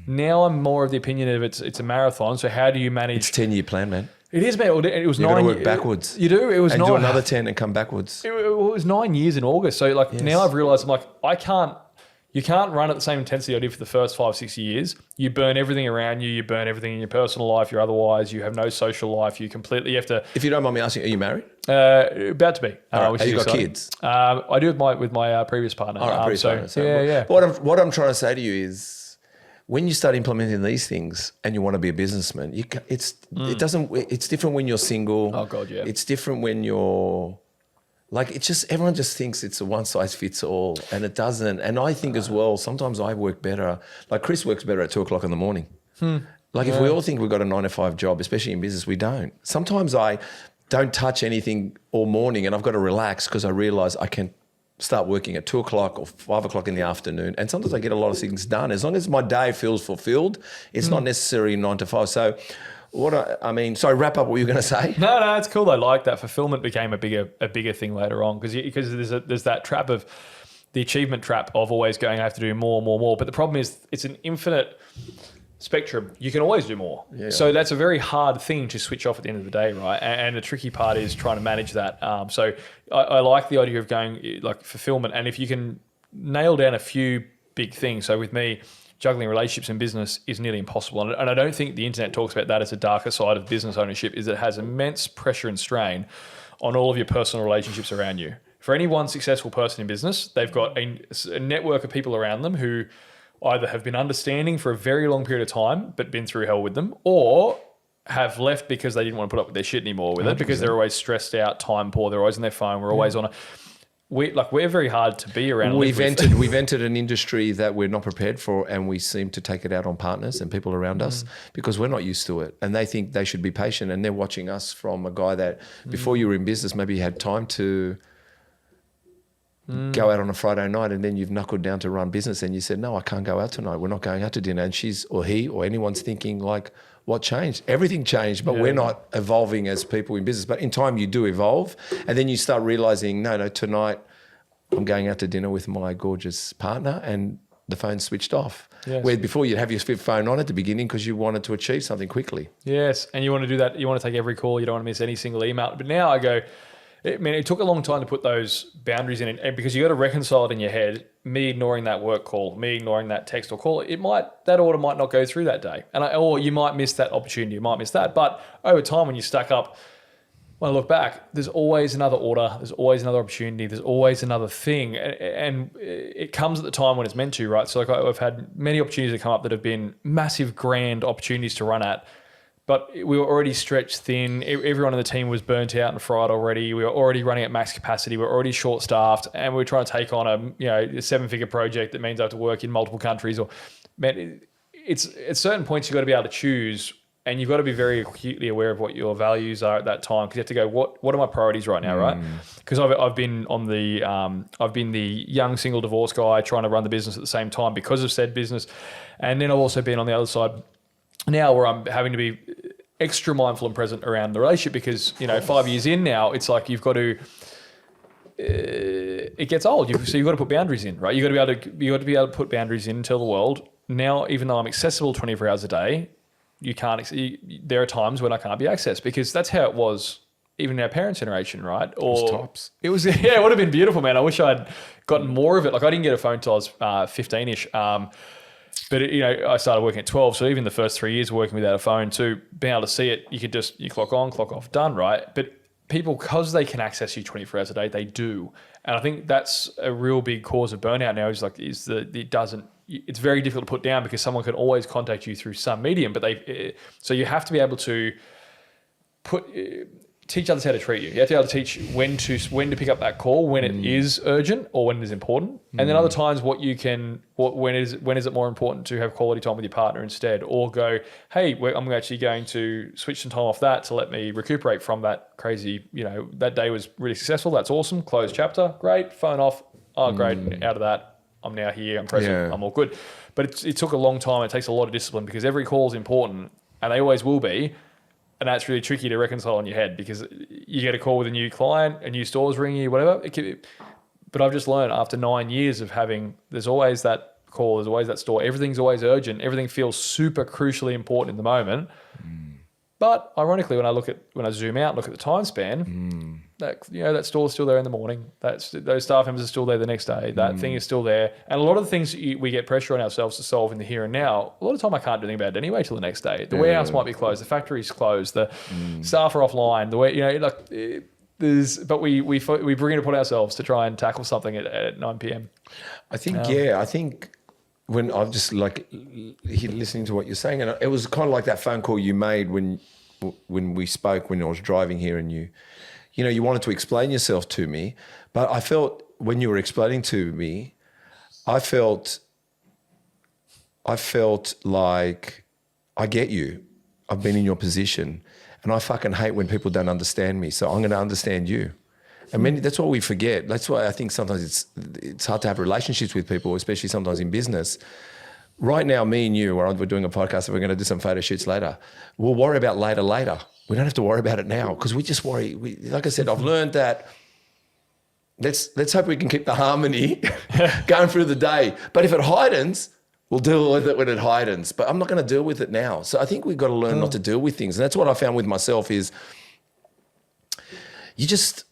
S1: Now I'm more of the opinion of it's a marathon. So how do you manage?
S3: It's a 10-year plan, man.
S1: It is, man. It was 9 years.
S3: You've got to work backwards.
S1: You do. It was 9.
S3: And do another 10 and come backwards.
S1: It was 9 years in August. So now I've realized I'm like, you can't run at the same intensity I did for the first 5-6 years. You burn everything around you. You burn everything in your personal life. You have no social life. You have to...
S3: If you don't mind me asking, are you married?
S1: About to be.
S3: Right. Have you got kids?
S1: I do with my previous partner.
S3: All right, previous partner.
S1: So, yeah.
S3: What I'm trying to say to you is
S2: when you start implementing these things and you want to be a businessman, it's different when you're single.
S1: Oh God, yeah.
S2: It's different when you're like, it's just, everyone just thinks it's a one size fits all, and it doesn't. And I think as well, sometimes I work better. Like Chris works better at 2:00 in the morning. Like if we all think we've got a 9 to 5 job, especially in business, we don't. Sometimes I don't touch anything all morning and I've got to relax because I realise I can start working at 2:00 or 5:00 in the afternoon. And sometimes I get a lot of things done. As long as my day feels fulfilled, it's not necessarily 9 to 5. So so wrap up what you were going to say.
S1: No, it's cool. I like that. Fulfillment became a bigger thing later on because there's that trap of the achievement trap of always going, I have to do more. But the problem is it's an infinite spectrum. You can always do more. Yeah. So that's a very hard thing to switch off at the end of the day, right? And the tricky part is trying to manage that. So I like the idea of going like fulfillment. And if you can nail down a few big things. So with me, juggling relationships and business is nearly impossible. And I don't think the internet talks about that as a darker side of business ownership, is it has immense pressure and strain on all of your personal relationships around you. For any one successful person in business, they've got a network of people around them who either have been understanding for a very long period of time, but been through hell with them, or have left because they didn't want to put up with their shit anymore with 100%. It, because they're always stressed out, time poor, they're always on their phone, we're always on we're very hard to be around.
S2: We've entered an industry that we're not prepared for, and we seem to take it out on partners and people around us because we're not used to it, and they think they should be patient, and they're watching us from a guy that before you were in business, maybe you had time to go out on a Friday night, and then you've knuckled down to run business, and you said, no, I can't go out tonight. We're not going out to dinner. And she's or he or anyone's thinking like, what changed? Everything changed, but we're not evolving as people in business. But in time you do evolve, and then you start realizing, no, tonight I'm going out to dinner with my gorgeous partner, and the phone's switched off. Yes. Where before you'd have your phone on at the beginning because you wanted to achieve something quickly. Yes,
S1: and you want to do that. You want to take every call. You don't want to miss any single email. But now I go, it took a long time to put those boundaries in, and because you got to reconcile it in your head. Me ignoring that work call, me ignoring that text or call, that order might not go through that day, or you might miss that opportunity, you might miss that. But over time, when you stack up, when I look back, there's always another order, there's always another opportunity, there's always another thing, and it comes at the time when it's meant to, right? So like I've had many opportunities that come up that have been massive, grand opportunities to run at. But we were already stretched thin. Everyone on the team was burnt out and fried already. We were already running at max capacity. We were already short-staffed, and we were trying to take on a 7-figure project that means I have to work in multiple countries. It's at certain points you've got to be able to choose, and you've got to be very acutely aware of what your values are at that time, because you have to go, what are my priorities right now, right? Because I've been the young single divorce guy trying to run the business at the same time because of said business, and then I've also been on the other side now where I'm having to be extra mindful and present around the relationship because, 5 years in now, it's like you've got to, it gets old. So you've got to put boundaries in, right? You've got to be able to put boundaries in and tell the world, now, even though I'm accessible 24 hours a day, there are times when I can't be accessed, because that's how it was even in our parents' generation, right? Or
S2: it was tops.
S1: It was, it would have been beautiful, man. I wish I'd gotten more of it. Like I didn't get a phone till I was 15-ish. But I started working at 12, so even the first 3 years working without a phone, to being able to see it, you clock on, clock off, done, right? But people, because they can access you 24 hours a day, they do, and I think that's a real big cause of burnout now. It's very difficult to put down because someone can always contact you through some medium, but so you have to be able to teach others how to treat you. You have to be able to teach when to pick up that call, when it is urgent or when it is important. And then other times when is it more important to have quality time with your partner instead, or go, hey, I'm actually going to switch some time off that to let me recuperate from that crazy, that day was really successful. That's awesome. Close chapter. Great. Phone off. Oh, great. Out of that. I'm now here. I'm present. Yeah. I'm all good. But it took a long time. It takes a lot of discipline because every call is important, and they always will be. And that's really tricky to reconcile in your head, because you get a call with a new client, a new store's ringing you, whatever. But I've just learned after 9 years of there's always that call, there's always that store. Everything's always urgent. Everything feels super crucially important in the moment. But ironically, when I zoom out and look at the time span, that store's still there in the morning. Those staff members are still there the next day. That thing is still there. And a lot of the things we get pressure on ourselves to solve in the here and now, a lot of the time I can't do anything about it anyway till the next day. The warehouse might be closed, the factory's closed, the staff are offline. But we bring it upon ourselves to try and tackle something at 9 p.m.
S2: I think when I'm just like listening to what you're saying, and it was kind of like that phone call you made when we spoke when I was driving here, and you wanted to explain yourself to me, but I felt when you were explaining to me, I felt like I get you. I've been in your position, and I fucking hate when people don't understand me. So I'm going to understand you. And that's what we forget. That's why I think sometimes it's hard to have relationships with people, especially sometimes in business. Right now, me and you, we're doing a podcast, and we're going to do some photo shoots later. We'll worry about later. We don't have to worry about it now because we just worry. Like I said, I've learned that let's hope we can keep the harmony going through the day. But if it heightens, we'll deal with it when it heightens. But I'm not going to deal with it now. So I think we've got to learn not to deal with things. And that's what I found with myself is you just...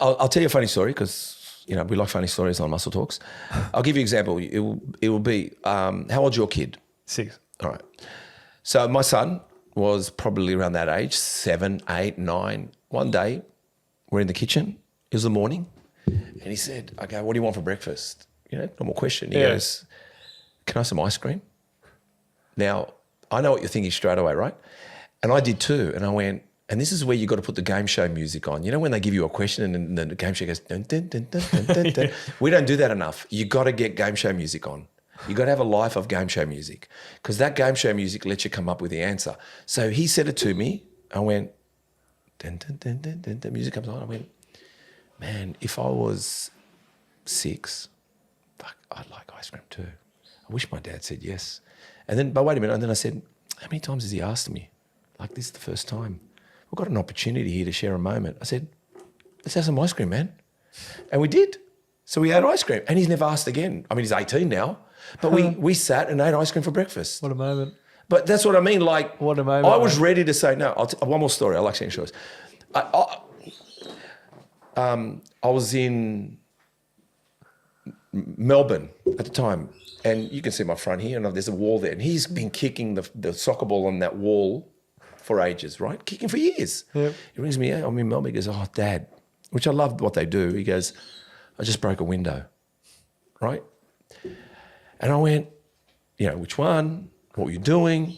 S2: I'll tell you a funny story because, we like funny stories on Muscle Talks. I'll give you an example. It will be, how old's your kid?
S1: 6.
S2: All right. So my son was probably around that age, 7, 8, 9. One day, we're in the kitchen. It was the morning. And he said, okay, what do you want for breakfast? Normal question. He goes, can I have some ice cream? Now, I know what you're thinking straight away, right? And I did too. And I went, and this is where you got to put the game show music on. When they give you a question and the game show goes, dun, dun, dun, dun, dun, dun, dun. We don't do that enough. You got to get game show music on. You got to have a life of game show music because that game show music lets you come up with the answer. So he said it to me. I went, dun, dun, dun, dun, dun, dun. Music comes on. I went, man, if I was 6, fuck, I'd like ice cream too. I wish my dad said yes. And then, but wait a minute. And then I said, how many times has he asked me? Like, this is the first time. We've got an opportunity here to share a moment. I said, let's have some ice cream, man. And we did. So we had ice cream. And he's never asked again. I mean, he's 18 now. But we sat and ate ice cream for breakfast.
S1: What a moment.
S2: But that's what I mean. Like,
S1: what a moment.
S2: I was ready to say, no, one more story. I like sharing stories. I was in Melbourne at the time. And you can see my front here. And there's a wall there. And he's been kicking the soccer ball on that wall for ages, right? Kicking for years.
S1: Yep.
S2: He rings me, I'm in Melbourne. He goes, oh, Dad, which I love what they do. He goes, I just broke a window, right? And I went, which one? What were you doing?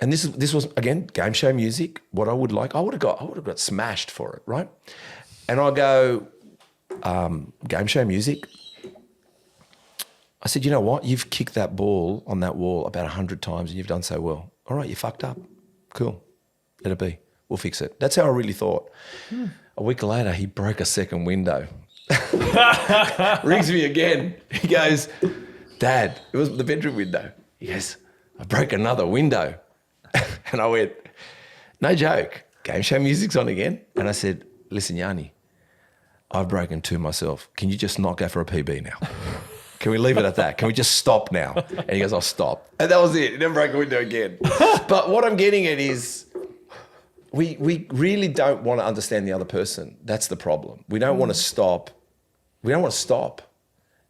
S2: And this was, again, game show music. What I would have got smashed for it, right? And I go, game show music. I said, you know what? You've kicked that ball on that wall about 100 times and you've done so well. All right, you fucked up. Cool. Let it be. We'll fix it. That's how I really thought. A week later, he broke a second window. Rings me again. He goes, Dad, it was the bedroom window. He goes, I broke another window. And I went, no joke. Game show music's on again. And I said, listen, Yanni, I've broken 2 myself. Can you just not go for a PB now? Can we leave it at that? Can we just stop now? And he goes, I'll stop. And that was it. He never broke a window again. But what I'm getting at is we really don't want to understand the other person. That's the problem. We don't want to stop. We don't want to stop.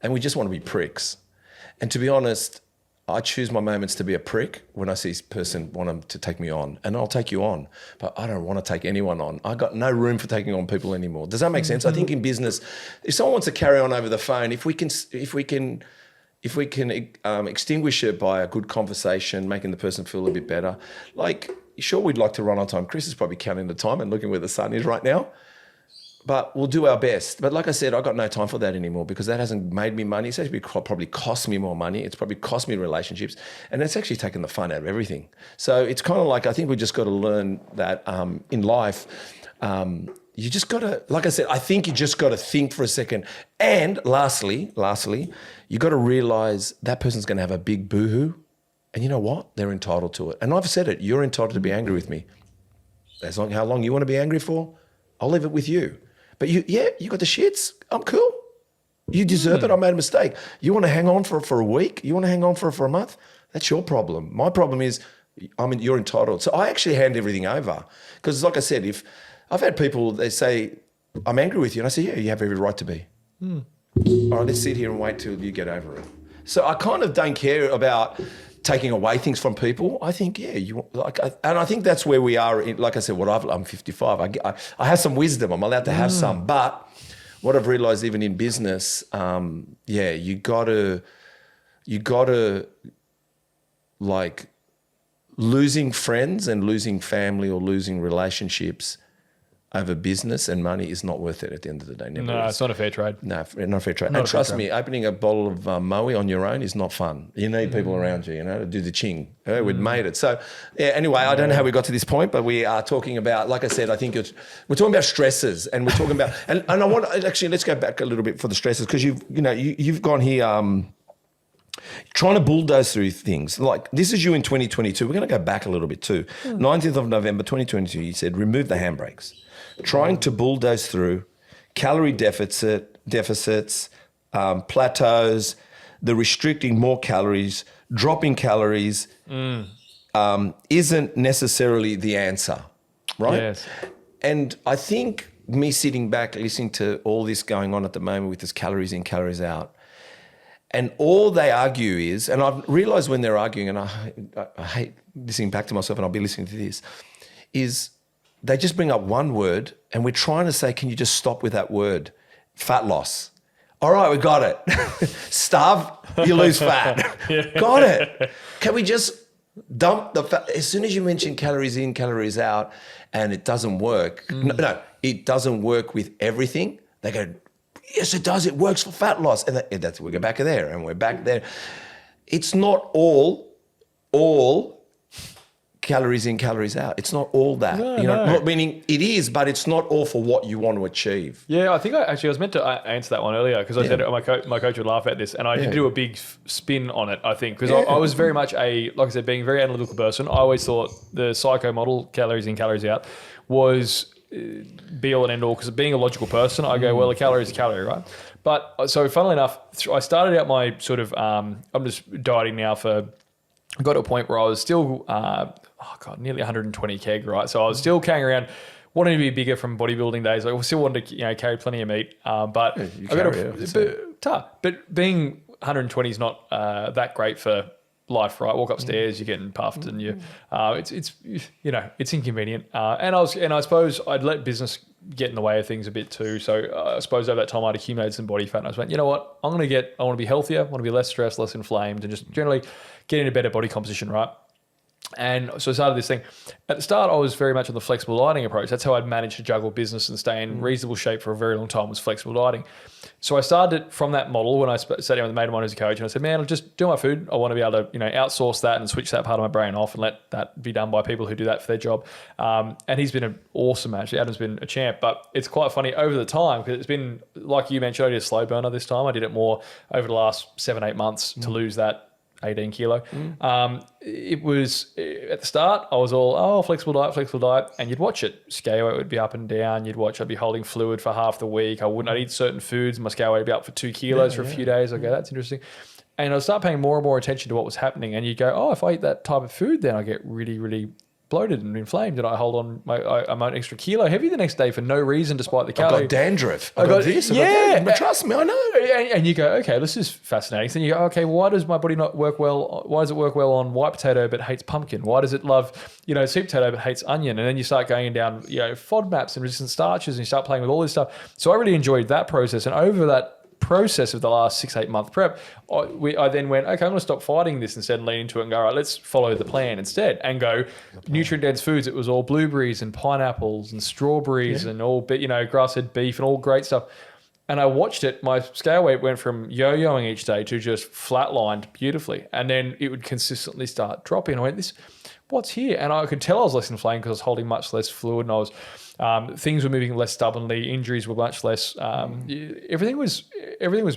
S2: And we just want to be pricks. And to be honest, I choose my moments to be a prick when I see a person want them to take me on. And I'll take you on. But I don't want to take anyone on. I got no room for taking on people anymore. Does that make sense? I think in business, if someone wants to carry on over the phone, if we can extinguish it by a good conversation, making the person feel a bit better, like, sure, we'd like to run on time. Chris is probably counting the time and looking where the sun is right now. But we'll do our best. But like I said, I got no time for that anymore because that hasn't made me money. It's actually probably cost me more money. It's probably cost me relationships. And it's actually taken the fun out of everything. So it's kind of like, I think we just got to learn that in life, you just got to, like I said, I think you just got to think for a second. And lastly, you got to realize that person's going to have a big boohoo. And you know what? They're entitled to it. And I've said it, you're entitled to be angry with me. How long you want to be angry for, I'll leave it with you. But you got the shits. I'm cool. You deserve it. I made a mistake. You want to hang on for a week? You want to hang on for a month? That's your problem. My problem is you're entitled. So I actually hand everything over. Because like I said, if I've had people, they say, I'm angry with you. And I say, yeah, you have every right to be. All right, let's sit here and wait till you get over it. So I kind of don't care about taking away things from people. I think, and I think that's where we are. Like I said, I'm 55. I have some wisdom. I'm allowed to have some. But what I've realised, even in business, you got to you got to, like, losing friends and losing family or losing relationships over business and money is not worth it at the end of the day. Never
S1: No,
S2: is.
S1: it's not a fair trade.
S2: No, not a fair trade.
S1: Not
S2: And
S1: a fair
S2: trust
S1: trade.
S2: me, opening a bottle of Moe on your own is not fun. You need people around you, to do the ching. We'd made it. So, yeah, anyway, I don't know how we got to this point, but we are talking about, like I said, I think we're talking about stresses, and we're talking about, and I want, actually, let's go back a little bit for the stresses, because you've gone here trying to bulldoze through things. Like, this is you in 2022. We're going to go back a little bit too. 19th of November, 2022, you said, remove the handbrakes. Trying to bulldoze through calorie deficits, plateaus, the restricting more calories, dropping calories isn't necessarily the answer, right?
S1: Yes.
S2: And I think me sitting back, listening to all this going on at the moment with this calories in, calories out, and all they argue is, and I've realised when they're arguing, and I hate listening back to myself, and I'll be listening to this, is they just bring up one word, and we're trying to say, can you just stop with that word? Fat loss. All right, we got it. Starve, you lose fat. Got it. Can we just dump the fat? As soon as you mention calories in, calories out, and it doesn't work. No, it doesn't work with everything. They go, yes, it does. It works for fat loss. And that's we go back there, and we're back there. It's not all calories in, calories out. It's not all that.
S1: No.
S2: Not meaning it is, but it's not all for what you want to achieve.
S1: Yeah, I think I was meant to answer that one earlier, because I said my coach would laugh at this, and I did do a big spin on it, I think, because I was very much like I said, being a very analytical person. I always thought the psycho model, calories in, calories out, was be all and end all, because being a logical person, I go, well, a calorie is a calorie, right? But so funnily enough, I started out my sort of, I'm just dieting now I got to a point where I was still, nearly 120 keg, right? So I was still carrying around, wanting to be bigger from bodybuilding days. I still wanted to, carry plenty of meat, but but being 120 is not that great for life, right? Walk upstairs, you're getting puffed, and it's inconvenient. And I suppose I'd let business get in the way of things a bit too. So I suppose over that time I'd accumulated some body fat, and I went, you know what? I want to be healthier, I want to be less stressed, less inflamed, and just generally get into better body composition, right? And so I started this thing. At the start, I was very much on the flexible dieting approach. That's how I'd managed to juggle business and stay in reasonable shape for a very long time, was flexible dieting. So I started from that model when I sat down with a mate of mine who's a coach, and I said, man, I'll just do my food. I want to be able to, outsource that and switch that part of my brain off and let that be done by people who do that for their job. And he's been awesome, actually. Adam's been a champ. But it's quite funny over the time, because it's been, like you mentioned, I did a slow burner this time. I did it more over the last 7-8 months to lose that 18 kilo. It was, at the start, I was all, flexible diet. And you'd watch it. Scale weight would be up and down. I'd be holding fluid for half the week. I'd eat certain foods. My scale weight would be up for 2 kilos for a few days. Okay, that's interesting. And I'd start paying more and more attention to what was happening. And you go, if I eat that type of food, then I get really, really bloated and inflamed, and I hold on, I'm an extra kilo heavy the next day for no reason, despite the calorie.
S2: I've got dandruff. I've got this. But trust me, I know.
S1: And you go, okay, this is fascinating. So you go, okay, why does my body not work well? Why does it work well on white potato but hates pumpkin? Why does it love, sweet potato but hates onion? And then you start going down, FODMAPs and resistant starches, and you start playing with all this stuff. So I really enjoyed that process. And over that process of the last 6-8 month prep, I then went, okay, I'm going to stop fighting this instead and lean into it and go, all right, let's follow the plan instead and go nutrient dense foods. It was all blueberries and pineapples and strawberries and all, grass-fed beef and all great stuff. And I watched it. My scale weight went from yo-yoing each day to just flatlined beautifully. And then it would consistently start dropping. I went, what's here? And I could tell I was less inflamed because I was holding much less fluid, and I was things were moving less stubbornly. Injuries were much less. Everything was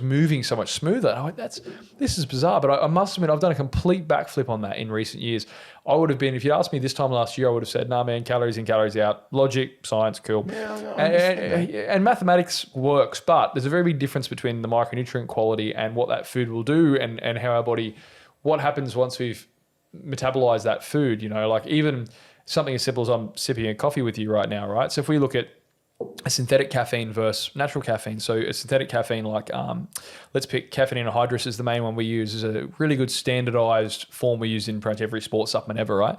S1: moving so much smoother. And I went, this is bizarre. But I must admit, I've done a complete backflip on that in recent years. I would have been, if you'd asked me this time last year, I would have said, nah, man, calories in, calories out. Logic, science, cool. And mathematics works, but there's a very big difference between the micronutrient quality and what that food will do, and how our body, what happens once we've metabolized that food. Like even something as simple as I'm sipping a coffee with you right now, right? So if we look at a synthetic caffeine versus natural caffeine. So a synthetic caffeine, like let's pick caffeine anhydrous is the main one we use. Is a really good standardized form we use in pretty much every sports supplement ever, right?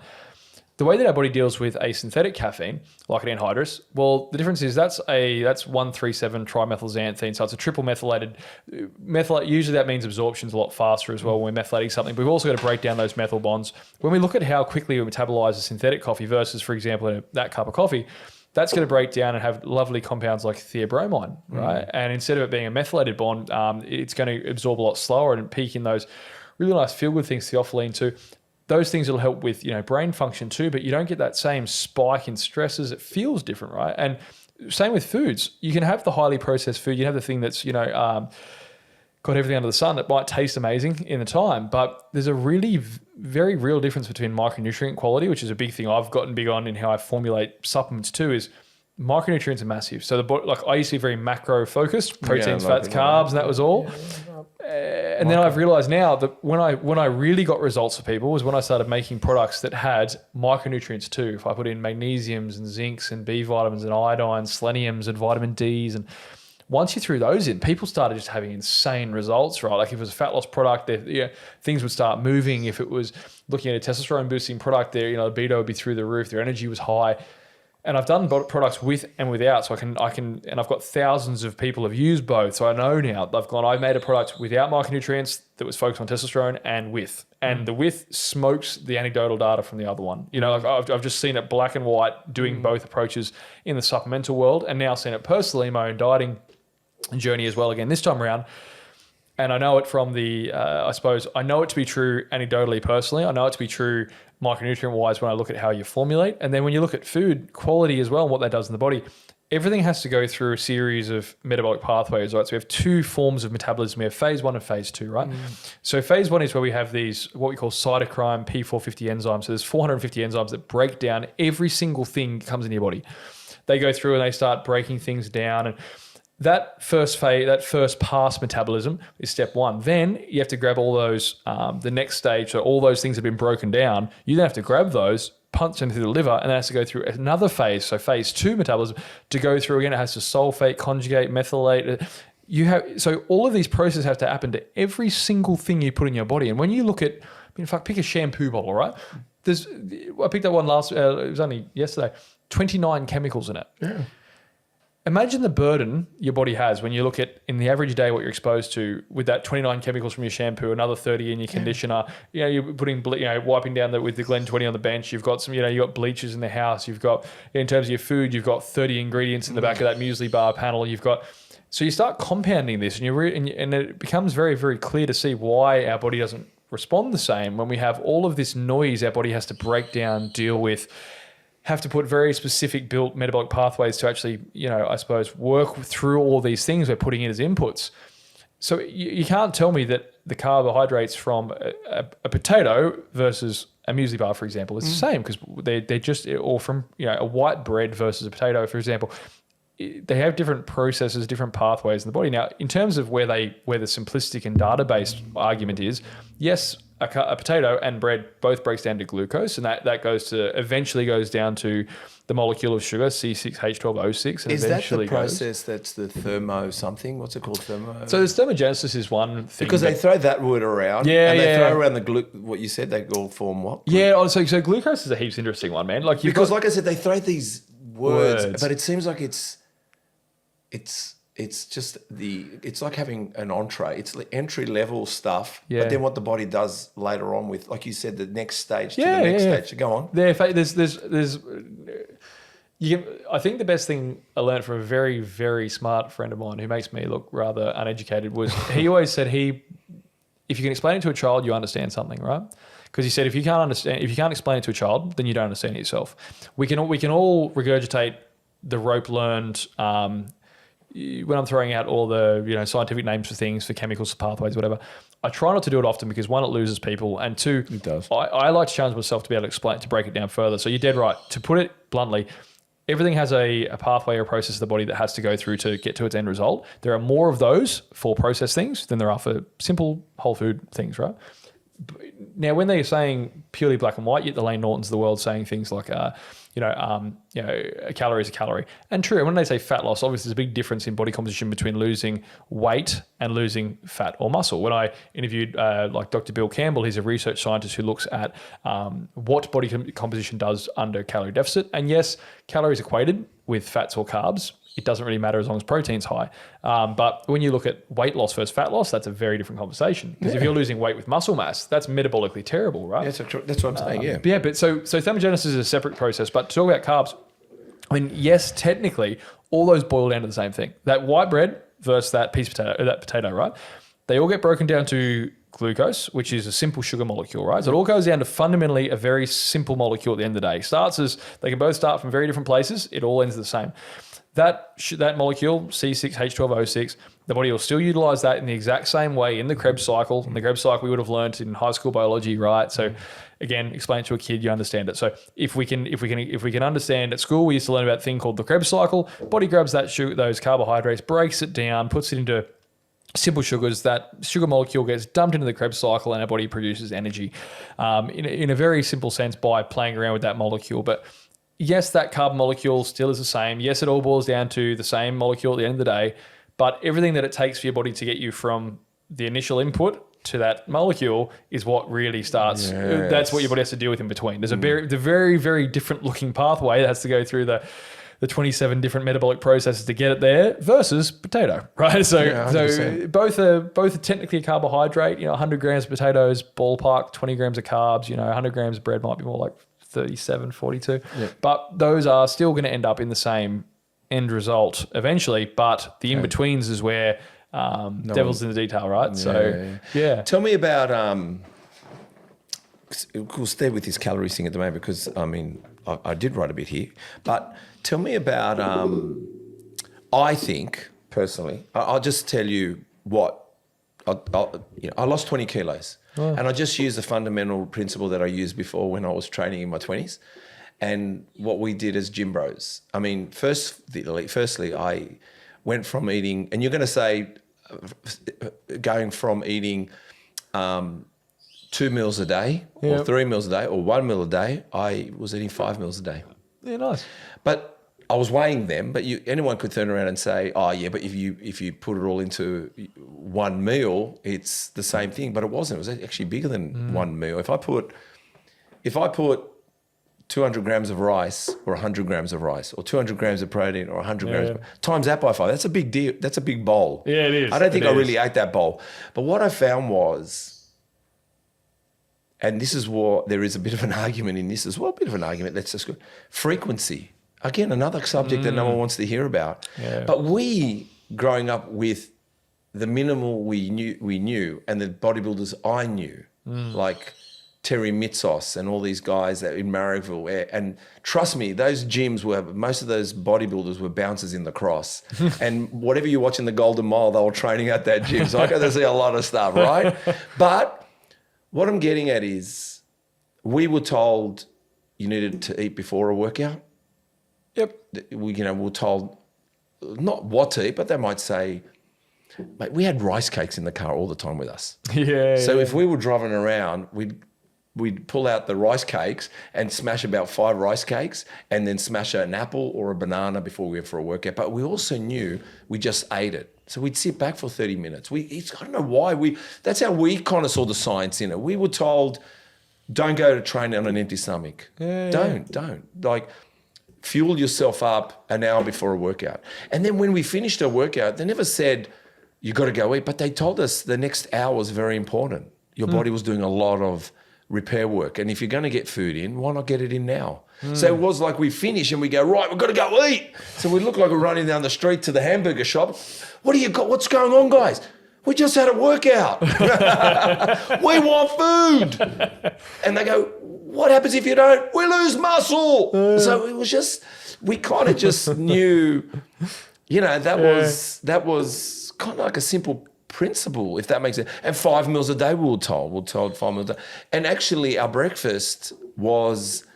S1: the way that our body deals with a synthetic caffeine, like an anhydrous, well, the difference is that's 1,3,7-trimethylxanthine, so it's a triple methylated. Usually that means absorption's a lot faster as well when we're methylating something, but we've also got to break down those methyl bonds. When we look at how quickly we metabolize a synthetic coffee versus, for example, that cup of coffee, that's going to break down and have lovely compounds like theobromine, right? And instead of it being a methylated bond, it's going to absorb a lot slower and peak in those really nice feel-good things, theophylline too. Those things will help with, brain function too, but you don't get that same spike in stresses. It feels different, right? And same with foods. You can have the highly processed food. You have the thing that's, got everything under the sun that might taste amazing in the time, but there's a really very real difference between micronutrient quality, which is a big thing I've gotten big on in how I formulate supplements too, is micronutrients are massive. So I used to be very macro focused, proteins, fats, carbs, and that was all. And then I've realized now that when I really got results for people was when I started making products that had micronutrients too. If I put in magnesiums and zincs and B vitamins and iodines, seleniums and vitamin Ds, and once you threw those in, people started just having insane results, right? Like if it was a fat loss product, things would start moving. If it was looking at a testosterone boosting product, their libido would be through the roof, their energy was high. And I've done products with and without, so I can, and I've got thousands of people have used both. So I know now I've made a product without micronutrients that was focused on testosterone and with, and the with smokes the anecdotal data from the other one. I've just seen it black and white doing both approaches in the supplemental world, and now seen it personally in my own dieting journey as well. Again, this time around. And I know it from I know it to be true anecdotally personally. I know it to be true micronutrient-wise when I look at how you formulate. And then when you look at food quality as well and what that does in the body, everything has to go through a series of metabolic pathways, right? So we have two forms of metabolism. We have phase 1 and phase 2, right? So phase 1 is where we have these, what we call cytochrome P450 enzymes. So there's 450 enzymes that break down every single thing that comes in your body. They go through and they start breaking things down, and that first phase, that first pass metabolism is step 1. Then you have to grab all those, the next stage, so all those things have been broken down. You then have to grab those, punch them through the liver, and then it has to go through another phase, so phase 2 metabolism, to go through again. It has to sulfate, conjugate, methylate. So all of these processes have to happen to every single thing you put in your body. And when you look at, pick a shampoo bottle, right? I picked up one it was only yesterday, 29 chemicals in it. Yeah. Imagine the burden your body has when you look at, in the average day, what you're exposed to with that 29 chemicals from your shampoo, another 30 in your conditioner. You're putting, wiping down with the Glen 20 on the bench. You've got you've got bleachers in the house. You've got, in terms of your food, you've got 30 ingredients in the back of that muesli bar panel. So you start compounding this, and it becomes very, very clear to see why our body doesn't respond the same when we have all of this noise our body has to break down, deal with, have to put very specific built metabolic pathways to actually, work through all these things we're putting in as inputs. So you can't tell me that the carbohydrates from a potato versus a muesli bar, for example, is the same, because they're just, or from a white bread versus a potato, for example. They have different processes, different pathways in the body. Now, in terms of where the simplistic and data-based argument is, yes, a potato and bread both breaks down to glucose, and that eventually goes down to the molecule of sugar, C6H12O6. And
S2: is that the process that's the thermo something? What's it called?
S1: So there's thermogenesis is one thing.
S2: Because they throw that word around.
S1: Yeah,
S2: and they throw around what you said, they all form what?
S1: Yeah, so glucose is a heaps interesting one, man. Like
S2: I said, they throw these words, but it seems like it's just it's like having an entree. It's the entry level stuff, but then what the body does later on with, like you said, the next stage to the next stage. So go on.
S1: I think the best thing I learned from a very, very smart friend of mine who makes me look rather uneducated was he always said if you can explain it to a child, you understand something, right? Because he said if you can't explain it to a child, then you don't understand it yourself. We can all regurgitate the rope learned. When I'm throwing out all the scientific names for things, for chemicals, pathways, whatever, I try not to do it often because one, it loses people, and two,
S2: it does.
S1: I like to challenge myself to be able to explain, to break it down further. So you're dead right. To put it bluntly, everything has a pathway or process of the body that has to go through to get to its end result. There are more of those for processed things than there are for simple whole food things, right? Now, when they're saying purely black and white, yet the Lane Nortons of the world saying things like, a calorie is a calorie. And true, and when they say fat loss, obviously there's a big difference in body composition between losing weight and losing fat or muscle. When I interviewed like Dr. Bill Campbell, he's a research scientist who looks at what body composition does under calorie deficit. And yes, calories equated with fats or carbs. It doesn't really matter as long as protein's high. But when you look at weight loss versus fat loss, that's a very different conversation. Because if you're losing weight with muscle mass, that's metabolically terrible, right?
S2: Yeah, that's what I'm saying, yeah.
S1: Yeah, but so thermogenesis is a separate process. But to talk about carbs, I mean, yes, technically, all those boil down to the same thing. That white bread versus that potato, right? They all get broken down to glucose, which is a simple sugar molecule, right? So it all goes down to fundamentally a very simple molecule at the end of the day. They can both start from very different places. It all ends the same. That molecule, C6H12O6, the body will still utilize that in the exact same way in the Krebs cycle. In the Krebs cycle, we would have learned in high school biology, right? So again, explain it to a kid, you understand it. So if we can understand at school, we used to learn about a thing called the Krebs cycle. Body grabs those carbohydrates, breaks it down, puts it into simple sugars. That sugar molecule gets dumped into the Krebs cycle and our body produces energy in a very simple sense by playing around with that molecule. But yes, that carb molecule still is the same. Yes, it all boils down to the same molecule at the end of the day, but everything that it takes for your body to get you from the initial input to that molecule is what really starts. Yes. That's what your body has to deal with in between. There's a very, very different looking pathway that has to go through the 27 different metabolic processes to get it there versus potato, right? So both are technically a carbohydrate, 100 grams of potatoes, ballpark, 20 grams of carbs, 100 grams of bread might be more like 37, 42. Yeah. But those are still going to end up in the same end result eventually. But the in-betweens is where devil's in the detail, right?
S2: Yeah.
S1: So, yeah.
S2: Tell me about, we'll stay with this calories thing at the moment because, I mean, I did write a bit here. But tell me about, I think, personally, I'll just tell you what, I lost 20 kilos. Oh. And I just used the fundamental principle that I used before when I was training in my 20s and what we did as gym bros. I mean, firstly, I went from eating, and you're going to say going from eating 2 meals a day or 3 meals a day or 1 meal a day, I was eating 5 meals a day.
S1: Yeah, nice.
S2: But I was weighing them, but anyone could turn around and say, oh yeah, but if you put it all into one meal, it's the same thing. But it wasn't. It was actually bigger than one meal. If I put 200 grams of rice or 100 grams of rice or 200 grams of protein or 100 grams, times that by 5, that's a big deal. That's a big bowl.
S1: Yeah, it is.
S2: I don't think I really ate that bowl. But what I found was, and this is what, there is a bit of an argument in this as well, let's just go, frequency. Again, another subject that no one wants to hear about. Yeah. But we, growing up with the minimal we knew, and the bodybuilders I knew, like Terry Mitsos and all these guys that in Marrickville, and trust me, those gyms most of those bodybuilders were bouncers in the cross. And whatever you watch in the Golden Mile, they were training at that gym. So I got to see a lot of stuff, right? But what I'm getting at is we were told you needed to eat before a workout. Yep. We're told not what to eat, but they might say, mate, we had rice cakes in the car all the time with us.
S1: Yeah.
S2: So if we were driving around, we'd pull out the rice cakes and smash about 5 rice cakes and then smash an apple or a banana before we went for a workout. But we also knew we just ate it. So we'd sit back for 30 minutes. I don't know why. That's how we kind of saw the science in it. We were told, don't go to train on an empty stomach. Yeah, don't. Like, fuel yourself up an hour before a workout. And then when we finished a workout, they never said, you got to go eat, but they told us the next hour was very important. Your body was doing a lot of repair work. And if you're going to get food in, why not get it in now? So it was like we finish and we go, right, we've got to go eat. So we look like we're running down the street to the hamburger shop. What do you got? What's going on, guys? We just had a workout. We want food. And they go, what happens if you don't? We lose muscle. So it was just, we kind of just knew, that was kind of like a simple principle, if that makes sense. And 5 meals a day we were told 5 meals a day. And actually our breakfast was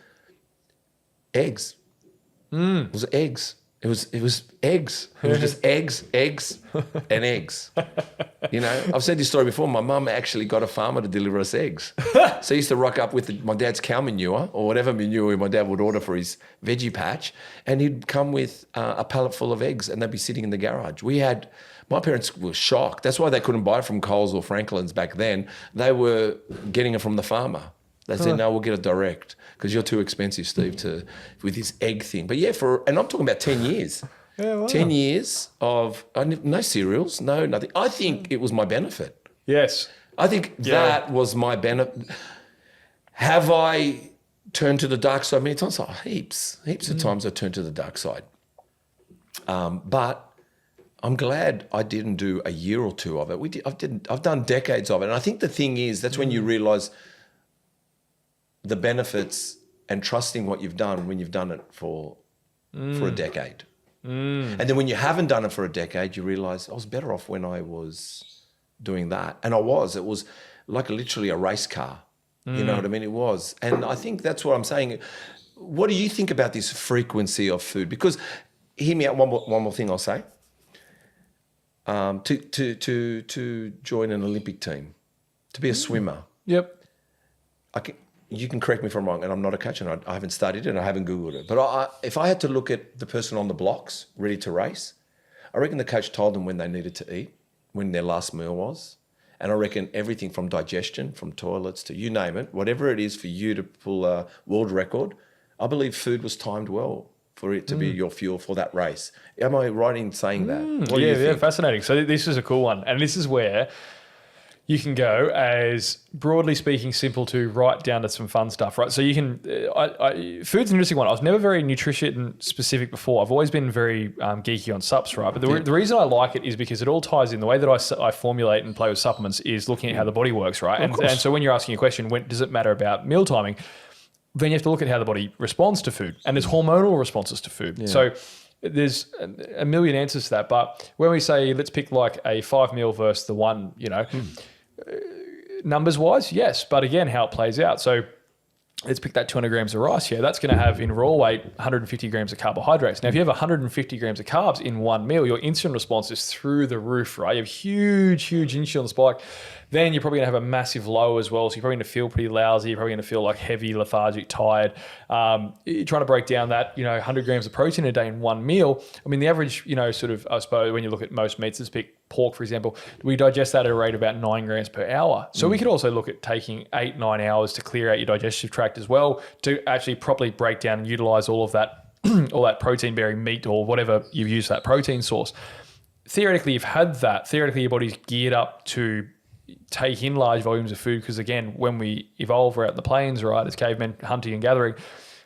S2: eggs. It was eggs. It was eggs. It was just eggs, and eggs. You know, I've said this story before. My mum actually got a farmer to deliver us eggs. So I used to rock up with my dad's cow manure or whatever manure my dad would order for his veggie patch, and he'd come with a pallet full of eggs, and they'd be sitting in the garage. My parents were shocked. That's why they couldn't buy it from Coles or Franklin's back then. They were getting it from the farmer. They said, no, we'll get it direct because you're too expensive, Steve, with this egg thing. But yeah, and I'm talking about 10 years.
S1: Yeah, wow.
S2: 10 years of no cereals, no nothing. I think it was my benefit.
S1: Yes.
S2: I think that was my benefit. Have I turned to the dark side many times? Oh, heaps of times I turned to the dark side. But I'm glad I didn't do a year or two of it. I've done decades of it. And I think the thing is, that's when you realise the benefits and trusting what you've done when you've done it for a decade. And then when you haven't done it for a decade, you realise I was better off when I was doing that. And it was like literally a race car. You know what I mean? It was. And I think that's what I'm saying. What do you think about this frequency of food? Because, hear me out, one more thing I'll say. To join an Olympic team, to be a swimmer.
S1: Yep.
S2: You can correct me if I'm wrong, and I'm not a coach, and I haven't studied it, and I haven't Googled it. But if I had to look at the person on the blocks ready to race, I reckon the coach told them when they needed to eat, when their last meal was. And I reckon everything from digestion, from toilets to you name it, whatever it is for you to pull a world record, I believe food was timed well for it to be your fuel for that race. Am I right in saying that? What do you think?
S1: Yeah, fascinating. So this is a cool one. And this is where you can go as, broadly speaking, simple to right down to some fun stuff, right? So you can, food's an interesting one. I was never very nutrition specific before. I've always been very geeky on sups, right? But the reason I like it is because it all ties in. The way that I formulate and play with supplements is looking at how the body works, right? And so when you're asking a question, when does it matter about meal timing? Then you have to look at how the body responds to food. And there's hormonal responses to food. Yeah. So there's a million answers to that. But when we say, let's pick like a 5 meal versus the one, numbers wise, yes. But again, how it plays out. So let's pick that 200 grams of rice here. That's going to have in raw weight 150 grams of carbohydrates. Now, if you have 150 grams of carbs in one meal, your insulin response is through the roof, right? You have huge insulin spike. Then you're probably going to have a massive low as well. So you're probably going to feel pretty lousy. You're probably going to feel like heavy, lethargic, tired. You're trying to break down that, 100 grams of protein a day in one meal. I mean, the average, sort of, I suppose, when you look at most meats, let's pick pork, for example, we digest that at a rate of about 9 grams per hour. So we could also look at taking 8-9 hours to clear out your digestive tract as well to actually properly break down and utilize all of that, all that protein-bearing meat or whatever you've used for that protein source. Theoretically, you've had that. Theoretically, your body's geared up to take in large volumes of food because, again, when we evolved, we're out in the plains, right, as cavemen hunting and gathering,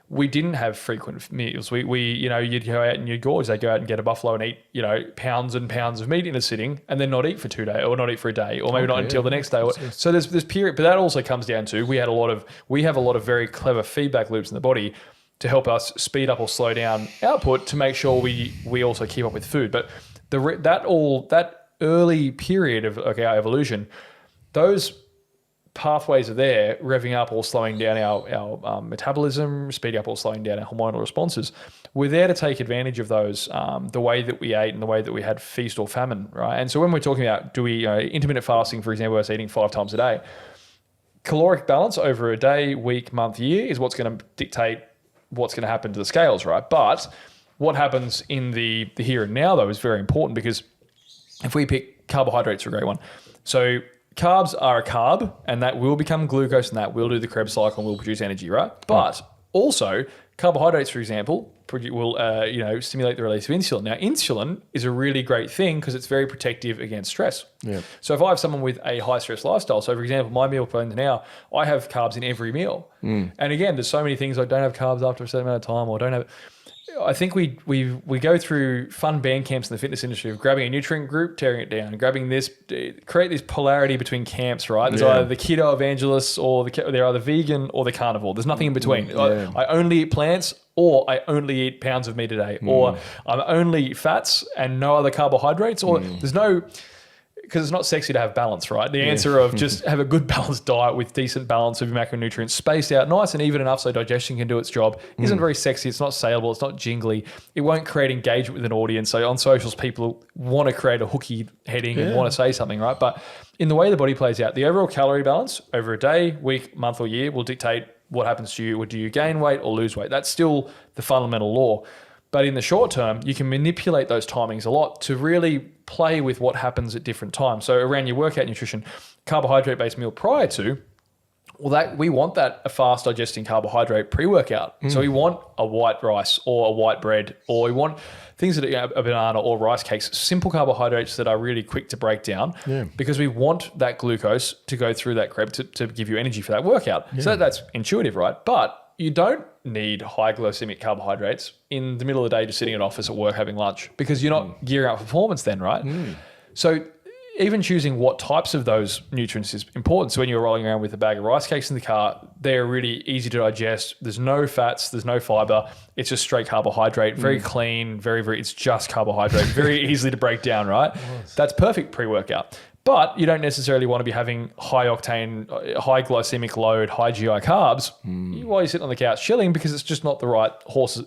S1: we didn't have frequent meals. You'd go out and you'd gorge. They'd go out and get a buffalo and eat, pounds and pounds of meat in a sitting and then not eat for 2 days or not eat for a day or maybe not until the next day. So there's this period, but that also comes down to we have a lot of very clever feedback loops in the body to help us speed up or slow down output to make sure we also keep up with food. But that early period of our evolution, those pathways are there, revving up or slowing down our metabolism, speeding up or slowing down our hormonal responses. We're there to take advantage of those, the way that we ate and the way that we had feast or famine, right? And so when we're talking about intermittent fasting, for example, us eating 5 times a day, caloric balance over a day, week, month, year is what's going to dictate what's going to happen to the scales, right? But what happens in the here and now, though, is very important because if we pick carbohydrates are a great one. So carbs are a carb and that will become glucose and that will do the Krebs cycle and will produce energy, right? But also carbohydrates, for example, will stimulate the release of insulin. Now, insulin is a really great thing because it's very protective against stress. Yeah. So if I have someone with a high stress lifestyle, so for example, my meal plan now, I have carbs in every meal. And again, there's so many things I don't have carbs after a certain amount of time or don't have. I think we go through fun band camps in the fitness industry of grabbing a nutrient group, tearing it down, grabbing this, create this polarity between camps, right? There's either the keto evangelists or they're either vegan or the carnivore. There's nothing in between. Yeah. I only eat plants or I only eat pounds of meat a day or I'm only fats and no other carbohydrates or there's no... because it's not sexy to have balance, right? The answer of just have a good balanced diet with decent balance of macronutrients spaced out nice and even enough so digestion can do its job isn't very sexy. It's not saleable. It's not jingly. It won't create engagement with an audience. So on socials, people want to create a hooky heading and want to say something, right? But in the way the body plays out, the overall calorie balance over a day, week, month, or year will dictate what happens to you. Do you gain weight or lose weight? That's still the fundamental law. But in the short term, you can manipulate those timings a lot to really play with what happens at different times. So around your workout nutrition, carbohydrate-based meal prior to, we want that a fast digesting carbohydrate pre-workout. So we want a white rice or a white bread, or we want things that are a banana or rice cakes, simple carbohydrates that are really quick to break down because we want that glucose to go through that crepe to give you energy for that workout. So that's intuitive, right? But you don't need high glycemic carbohydrates in the middle of the day just sitting in an office at work having lunch because you're not gearing up for performance then, right? So even choosing what types of those nutrients is important. So when you're rolling around with a bag of rice cakes in the car, they're really easy to digest. There's no fats, there's no fiber. It's just straight carbohydrate, very clean, very, it's just carbohydrate, very easily to break down, right? That's perfect pre-workout. But you don't necessarily want to be having high octane, high glycemic load, high GI carbs while you're sitting on the couch chilling because it's just not the right horses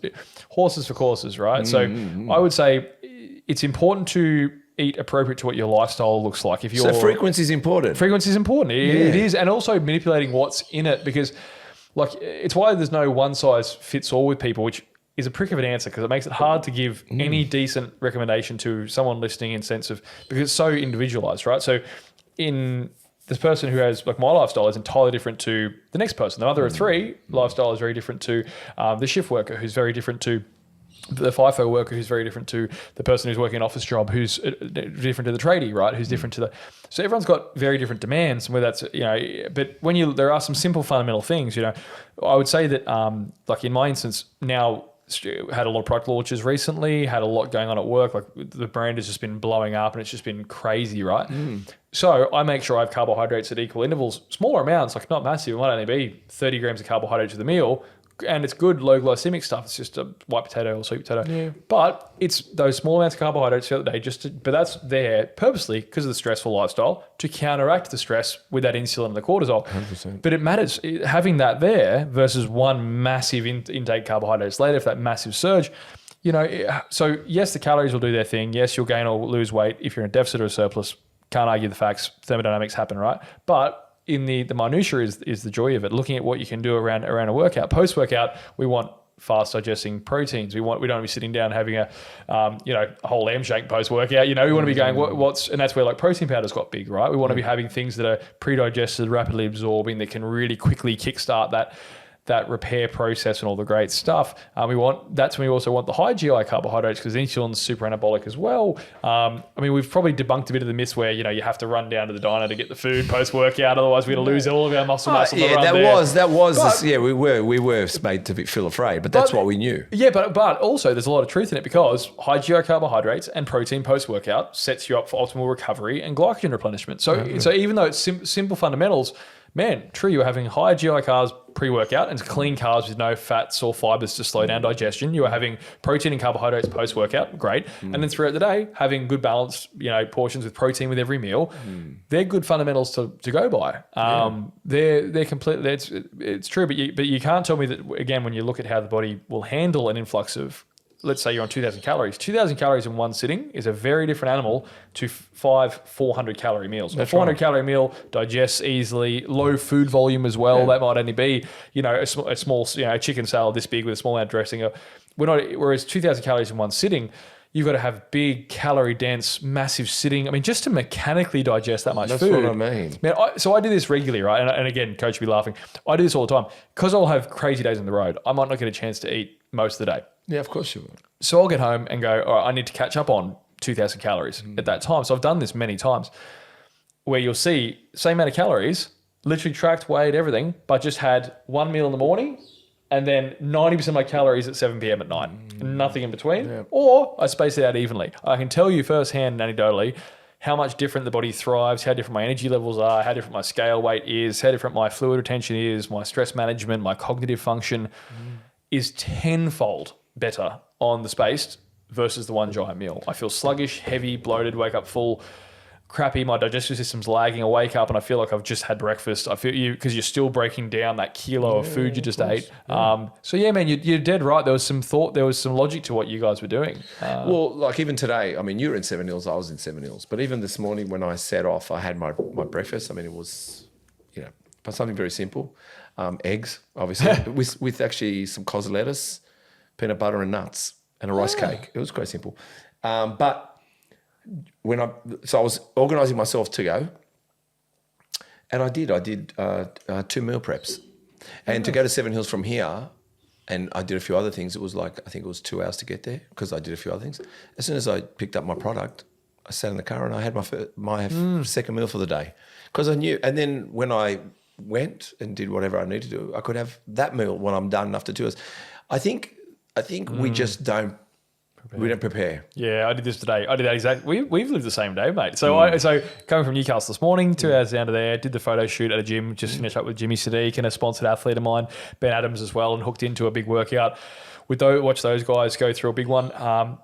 S1: for courses, right? So I would say it's important to eat appropriate to what your lifestyle looks like.
S2: So frequency is important.
S1: Frequency is important. It is. And also manipulating what's in it because like it's why there's no one size fits all with people, which is a prick of an answer because it makes it hard to give any decent recommendation to someone listening in sense of, because it's so individualized, right? So in this person who has, like my lifestyle is entirely different to the next person. The mother of three lifestyle is very different to the shift worker who's very different to the FIFO worker who's very different to the person who's working an office job who's different to the tradie, right? Who's different to so everyone's got very different demands, whether that's, but there are some simple fundamental things, I would say that like in my instance now, had a lot of product launches recently, had a lot going on at work. Like the brand has just been blowing up and it's just been crazy, right? So I make sure I have carbohydrates at equal intervals, smaller amounts, like not massive. It might only be 30 grams of carbohydrates with a meal. And it's good low glycemic stuff. It's just a white potato or sweet potato. Yeah. But it's those small amounts of carbohydrates throughout the day, but that's there purposely because of the stressful lifestyle to counteract the stress with that insulin and the cortisol. 100%. But it matters having that there versus one massive intake carbohydrates later, if that massive surge, so yes, the calories will do their thing. Yes, you'll gain or lose weight if you're in a deficit or a surplus. Can't argue the facts. Thermodynamics happen, right? But in the minutiae is the joy of it. Looking at what you can do around a workout. Post workout, we want fast digesting proteins. We don't want to be sitting down having a whole lamb shake post workout. We want to be going and that's where like protein powder's got big, right? We want to be having things that are pre-digested, rapidly absorbing, that can really quickly kickstart that repair process and all the great stuff. That's when we also want the high GI carbohydrates because insulin's super anabolic as well. We've probably debunked a bit of the myths where, you have to run down to the diner to get the food post-workout. Otherwise we're going to lose all of our muscle mass on the run there.
S2: We were made to feel afraid, but that's what we knew.
S1: Yeah, but also there's a lot of truth in it because high GI carbohydrates and protein post-workout sets you up for optimal recovery and glycogen replenishment. So even though it's simple fundamentals, man, true, you're having high GI carbs pre-workout and clean carbs with no fats or fibers to slow down digestion. You are having protein and carbohydrates post-workout, great. And then throughout the day, having good balanced, portions with protein with every meal. They're good fundamentals to go by. They're completely, it's true, but you can't tell me that, again, when you look at how the body will handle an influx of, let's say you're on 2,000 calories. 2,000 calories in one sitting is a very different animal to 400 calorie meals. A 400 calorie meal digests easily, low food volume as well. Yeah. That might only be, a small chicken salad this big with a small amount of dressing. Whereas 2,000 calories in one sitting, you've got to have big, calorie dense, massive sitting. Just to mechanically digest that much food.
S2: That's what I mean.
S1: Man, so I do this regularly, right? And again, coach will be laughing. I do this all the time because I'll have crazy days on the road. I might not get a chance to eat most of the day.
S2: Yeah, of course you will.
S1: So I'll get home and go, all right, I need to catch up on 2,000 calories at that time. So I've done this many times where you'll see same amount of calories, literally tracked, weighed, everything, but just had one meal in the morning and then 90% of my calories at 7 p.m. at night. Nothing in between. Yeah. Or I space it out evenly. I can tell you firsthand and anecdotally how much different the body thrives, how different my energy levels are, how different my scale weight is, how different my fluid retention is, my stress management, my cognitive function is tenfold better on the spaced versus the one giant meal. I feel sluggish, heavy, bloated, wake up full. crappy, my digestive system's lagging, I wake up and I feel like I've just had breakfast. I feel you, because you're still breaking down that kilo of food you just ate. So yeah, man, you're dead right. There was some thought, there was some logic to what you guys were doing.
S2: Well, like even today, I mean, you were in 7 Hills, I was in 7 Hills. But even this morning when I set off, I had my breakfast. I mean, it was, something very simple. Eggs, obviously, with actually some cos lettuce, peanut butter and nuts, and a rice cake. It was quite simple. But I was organising myself to go, and I did 2 meal preps, and to go to 7 Hills from here, and I did a few other things. It was like, I think it was 2 hours to get there because I did a few other things. As soon as I picked up my product, I sat in the car and I had my second meal for the day, because I knew. And then when I went and did whatever I needed to do, I could have that meal when I'm done after 2 hours. I think we just don't. We don't prepare.
S1: Yeah, I did this today. I did that exactly. We've lived the same day, mate. So so coming from Newcastle this morning, 2 hours down to there, did the photo shoot at a gym, just finished up with Jimmy Sadiq and a sponsored athlete of mine, Ben Adams as well, and hooked into a big workout. Watch those guys go through a big one.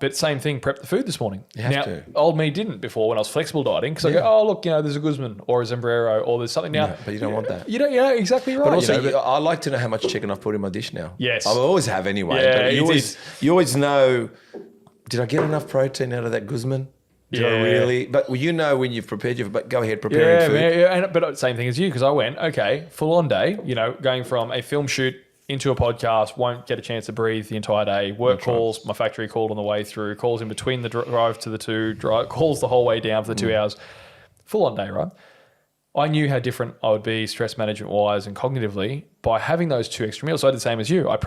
S1: But same thing, prep the food this morning.
S2: You have to.
S1: Old me didn't before when I was flexible dieting, because I go, oh, look, there's a Guzman or a Sombrero or there's something now.
S2: No, but you don't want that.
S1: You don't, exactly right.
S2: But also, I like to know how much chicken I've put in my dish now.
S1: Yes.
S2: I always have anyway.
S1: Yeah,
S2: but you always know, did I get enough protein out of that Guzman? Did I really? But when you've prepared but go ahead, preparing food.
S1: But same thing as you, because I went, okay, full on day, going from a film shoot into a podcast, won't get a chance to breathe the entire day, work calls, my factory called on the way through, calls in between the drive to the 2, calls the whole way down for the 2 hours, full on day, right? I knew how different I would be stress management wise and cognitively by having those 2 extra meals. So I did the same as you. I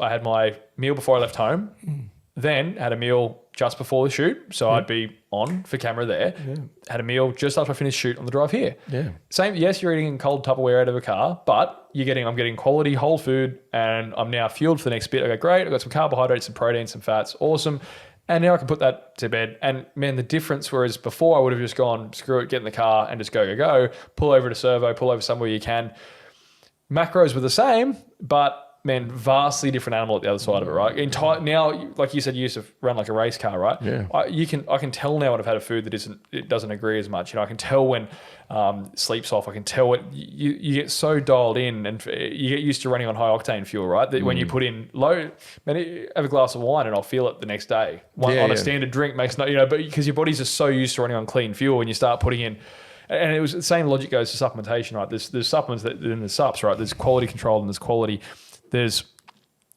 S1: had my meal before I left home, then had a meal just before the shoot. So I'd be on for camera there. Yeah. Had a meal just after I finished shoot on the drive here.
S2: Yeah.
S1: Same. Yes, you're eating in cold Tupperware out of a car, but I'm getting quality whole food, and I'm now fueled for the next bit. I go, great. I've got some carbohydrates, some protein, some fats. Awesome. And now I can put that to bed. And man, the difference, whereas before I would have just gone, screw it, get in the car and just go, pull over to Servo, pull over somewhere you can. Macros were the same, but man, vastly different animal at the other side of it, right? Now, like you said, you used to run like a race car, right?
S2: Yeah.
S1: I can tell now when I've had a food that it doesn't agree as much. I can tell when sleep's off. I can tell what you get so dialed in, and you get used to running on high octane fuel, right? That when you put in low, man, have a glass of wine and I'll feel it the next day. A standard drink makes no, but because your body's just so used to running on clean fuel, when you start putting in. And it was the same logic goes to supplementation, right? There's supplements that in the sups, right? There's quality control and there's quality. There's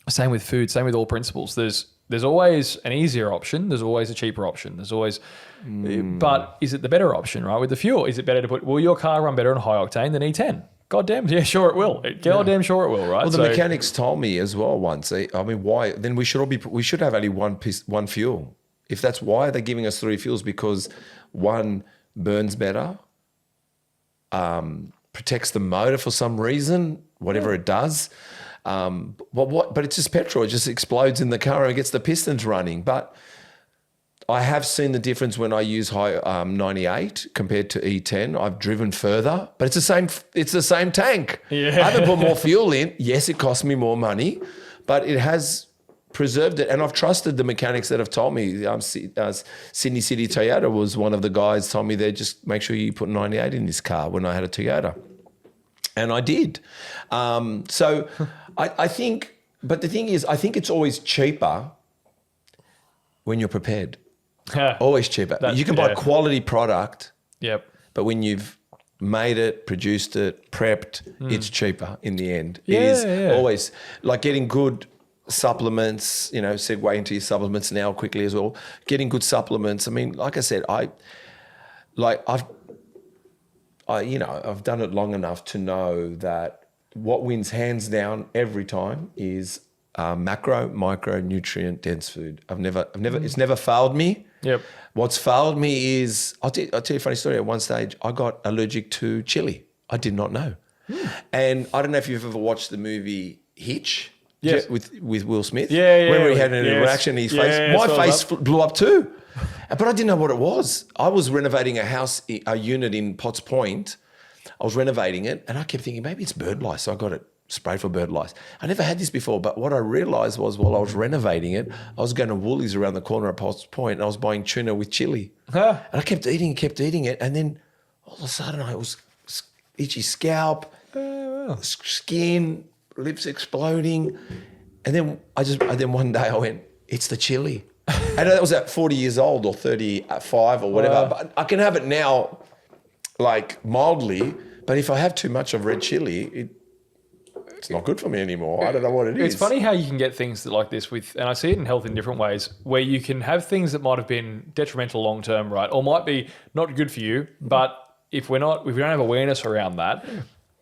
S1: same with food, same with all principles. There's always an easier option. There's always a cheaper option. There's always, but is it the better option, right? With the fuel, is it better will your car run better on high octane than E10? Goddamn, yeah, sure it will. Goddamn, sure it will, right?
S2: Well, the mechanics told me as well once. I mean, why? Then we should have only one fuel. If that's why they're giving us 3 fuels, because one burns better, protects the motor for some reason, whatever it does. But it's just petrol. It just explodes in the car and it gets the pistons running. But I have seen the difference when I use high 98 compared to E10. I've driven further, but it's the same. It's the same tank. Yeah. I haven't put more fuel in. Yes, it cost me more money, but it has preserved it. And I've trusted the mechanics that have told me. Sydney City Toyota was one of the guys told me, they just make sure you put 98 in this car when I had a Toyota. And I did. So I think, but the thing is, I think it's always cheaper when you're prepared. Always cheaper. You can buy quality product.
S1: Yep.
S2: But when you've made it, produced it, prepped, it's cheaper in the end. It is always like getting good supplements, segue into your supplements now quickly as well. Getting good supplements. I mean, like I said, I've done it long enough to know that what wins hands down every time is macro, micro, nutrient dense food. It's never failed me.
S1: Yep.
S2: What's failed me is, I'll tell you a funny story. At one stage, I got allergic to chili. I did not know. And I don't know if you've ever watched the movie Hitch.
S1: Yes.
S2: With Will Smith.
S1: Yeah.
S2: When he had an interaction in his face. My face blew up too. But I didn't know what it was. I was renovating a unit in Potts Point. I was renovating it and I kept thinking, maybe it's bird lice. So I got it spray for bird lice. I never had this before, but what I realised was while I was renovating it, I was going to Woolies around the corner at Potts Point, and I was buying tuna with chili. And I kept eating it, and then all of a sudden I was itchy scalp, skin, lips exploding, and then one day I went, it's the chili. And that was at 40 years old or 35 or whatever. But I can have it now, like mildly. But if I have too much of red chili, it's not good for me anymore. I don't know what it is.
S1: It's funny how you can get things like this with, and I see it in health in different ways, where you can have things that might have been detrimental long term, right, or might be not good for you. But if we don't have awareness around that,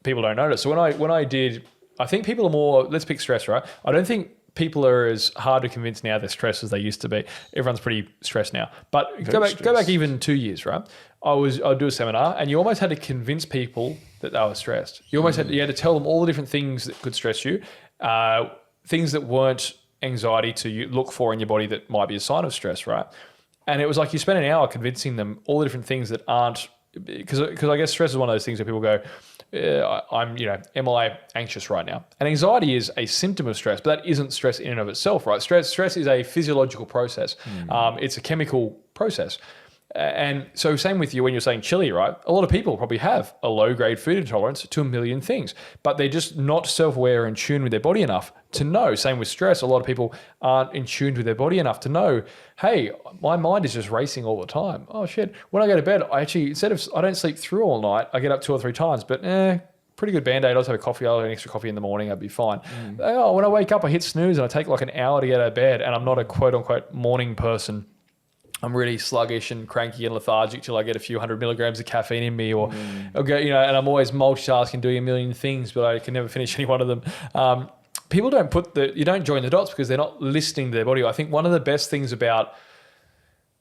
S1: people don't notice. So I think people are more. Let's pick stress, right? I don't think people are as hard to convince now they're stressed as they used to be. Everyone's pretty stressed now. But go back even 2 years, right? I'd do a seminar, and you almost had to convince people that they were stressed. You had to tell them all the different things that could stress you, things that weren't anxiety to look for in your body that might be a sign of stress, right? And it was like you spent an hour convincing them all the different things that aren't, because I guess stress is one of those things where people go, am I anxious right now? And anxiety is a symptom of stress, but that isn't stress in and of itself, right? Stress is a physiological process. It's a chemical process. And so same with you when you're saying chili, right? A lot of people probably have a low-grade food intolerance to a million things, but they're just not self-aware and in tune with their body enough to know. Same with stress. A lot of people aren't in tune with their body enough to know, hey, my mind is just racing all the time. Oh, shit. When I go to bed, I don't sleep through all night. I get up 2 or 3 times, but pretty good Band-Aid. I'll just have a coffee. I'll have an extra coffee in the morning. I'd be fine. When I wake up, I hit snooze and I take like an hour to get out of bed, and I'm not a quote-unquote morning person. I'm really sluggish and cranky and lethargic till I get a few 100 milligrams of caffeine in me, or I'll go, and I'm always multitasking, doing a million things, but I can never finish any one of them. People you don't join the dots because they're not listening to their body. I think one of the best things about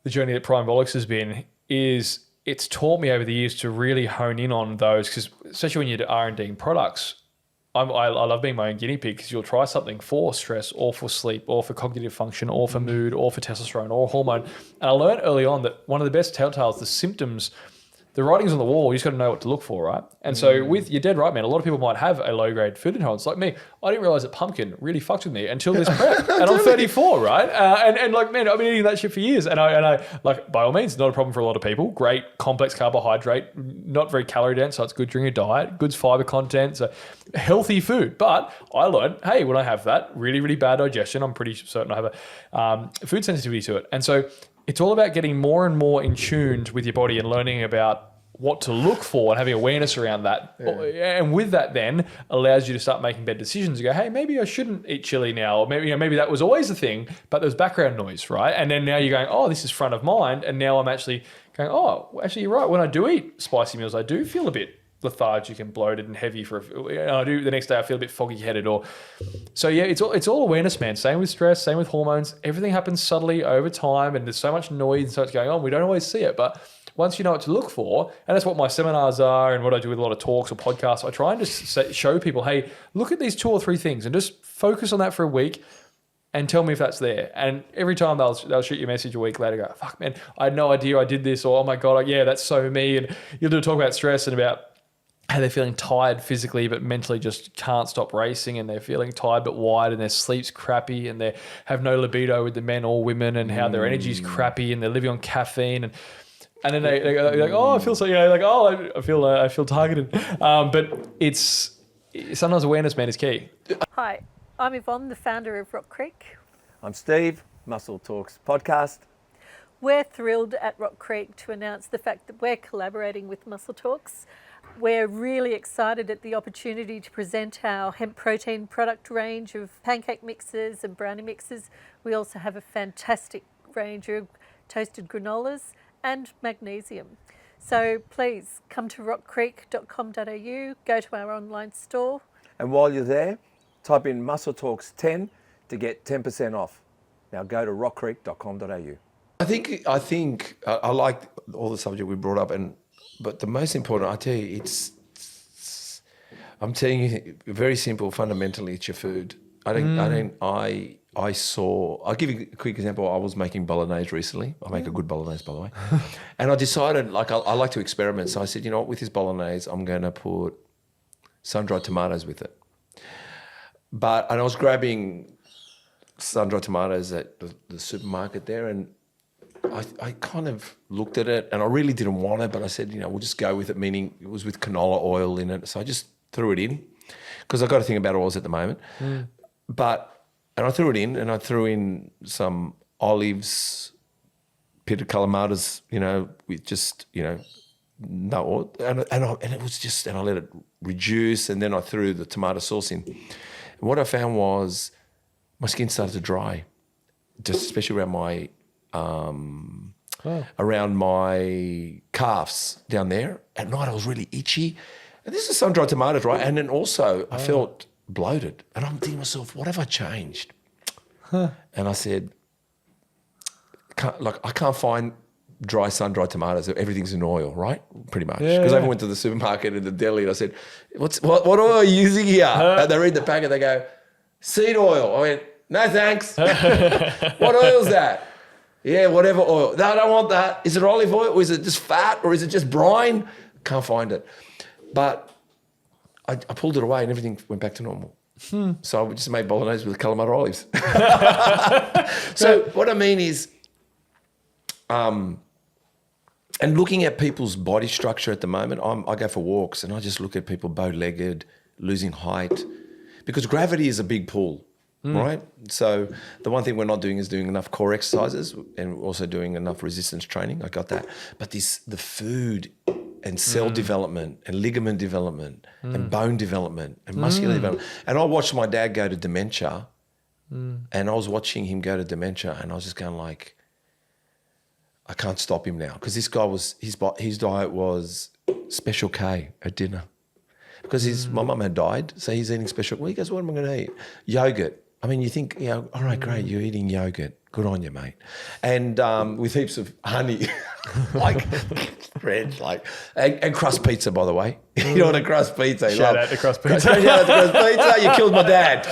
S1: the journey that Primabolics has been is it's taught me over the years to really hone in on those, because especially when you're R&Ding products, I love being my own guinea pig, because you'll try something for stress or for sleep or for cognitive function or for mood or for testosterone or hormone. And I learned early on that one of the best telltales, the symptoms, the writing's on the wall, you just got to know what to look for, right? And so you're dead right, man. A lot of people might have a low-grade food intolerance. Like me, I didn't realize that pumpkin really fucked with me until this prep. And I'm 34, right? And like, man, I've been eating that shit for years. And I like, by all means, not a problem for a lot of people. Great complex carbohydrate, not very calorie dense, so it's good during your diet, good fiber content, so healthy food. But I learned, hey, when I have that, really, really bad digestion, I'm pretty certain I have a food sensitivity to it. And so it's all about getting more and more in tune with your body and learning about what to look for and having awareness around that. Yeah. And with that then allows you to start making better decisions. You go, hey, maybe I shouldn't eat chili now. Or maybe that was always the thing, but there's background noise, right? And then now you're going, oh, this is front of mind. And now I'm actually going, oh, actually you're right. When I do eat spicy meals, I do feel a bit lethargic and bloated and heavy the next day I feel a bit foggy headed, so yeah, it's all awareness, man. Same with stress, same with hormones. Everything happens subtly over time, and there's so much noise and so much going on, we don't always see it. But once you know what to look for, and that's what my seminars are and what I do with a lot of talks or podcasts, I try and just show people, hey, look at these 2 or 3 things and just focus on that for a week and tell me if that's there. And every time they'll shoot you a message a week later, go, fuck man, I had no idea I did this, or oh my God, yeah, that's so me. And you'll do a talk about stress and about how they're feeling tired physically but mentally just can't stop racing, and they're feeling tired but wired, and their sleep's crappy, and they have no libido with the men or women, and how their energy's crappy, and they're living on caffeine, and then they're like, oh, I feel so, like, oh, I feel targeted. But it's sometimes awareness, man, is key.
S4: Hi, I'm Yvonne, the founder of Rock Creek.
S5: I'm Steve, Muscle Talks podcast.
S4: We're thrilled at Rock Creek to announce the fact that we're collaborating with Muscle Talks. We're really excited at the opportunity to present our hemp protein product range of pancake mixes and brownie mixes. We also have a fantastic range of toasted granolas and magnesium. So please come to rockcreek.com.au, go to our online store.
S5: And while you're there, type in Muscle Talks 10 to get 10% off. Now go to rockcreek.com.au.
S2: I think I like all the subject we brought up, but the most important, I tell you, I'm telling you, very simple. Fundamentally, it's your food. I'll give you a quick example. I was making bolognese recently. I make a good bolognese, by the way. And I decided, I like to experiment. So I said, you know what, with this bolognese, I'm going to put sun-dried tomatoes with it. and I was grabbing sun-dried tomatoes at the supermarket there, and I kind of looked at it, and I really didn't want it, but I said, we'll just go with it, meaning it was with canola oil in it. So I just threw it in because I've got to think about oils at the moment. And I threw it in, and I threw in some olives, pitted calamatas, with just, no oil. And it was just, and I let it reduce, and then I threw the tomato sauce in. And what I found was my skin started to dry, just especially around my calves down there. At night I was really itchy. And this is sun-dried tomatoes, right? And then also I felt bloated. And I'm thinking to myself, what have I changed? And I said, I can't find dry sun-dried tomatoes. Everything's in oil, right? Pretty much. Because I even went to the supermarket in the deli and I said, what oil are you using here? And they read the packet, they go, seed oil. I went, no thanks. What oil is that? Yeah, whatever oil. No, I don't want that. Is it olive oil, or is it just fat, or is it just brine? Can't find it. But I pulled it away and everything went back to normal. So I just made bolognese with Kalamata olives. So what I mean is, and looking at people's body structure at the moment, I go for walks and I just look at people bow-legged, losing height, because gravity is a big pull. Right? So the one thing we're not doing is doing enough core exercises and also doing enough resistance training. I got that. But the food and cell development and ligament development and bone development and muscular development. And I watched my dad go to dementia and I was watching him go to dementia and I was just going like, I can't stop him now, because this guy his diet was Special K at dinner. Because my mum had died, so he's eating special. Well, he goes, what am I going to eat? Yogurt. I mean, you think, all right, great, you're eating yogurt. Good on you, mate. And with heaps of honey, like bread, and crust pizza, by the way. You know what a crust pizza?
S1: Shout out to crust pizza.
S2: Shout out to crust pizza. You killed my dad.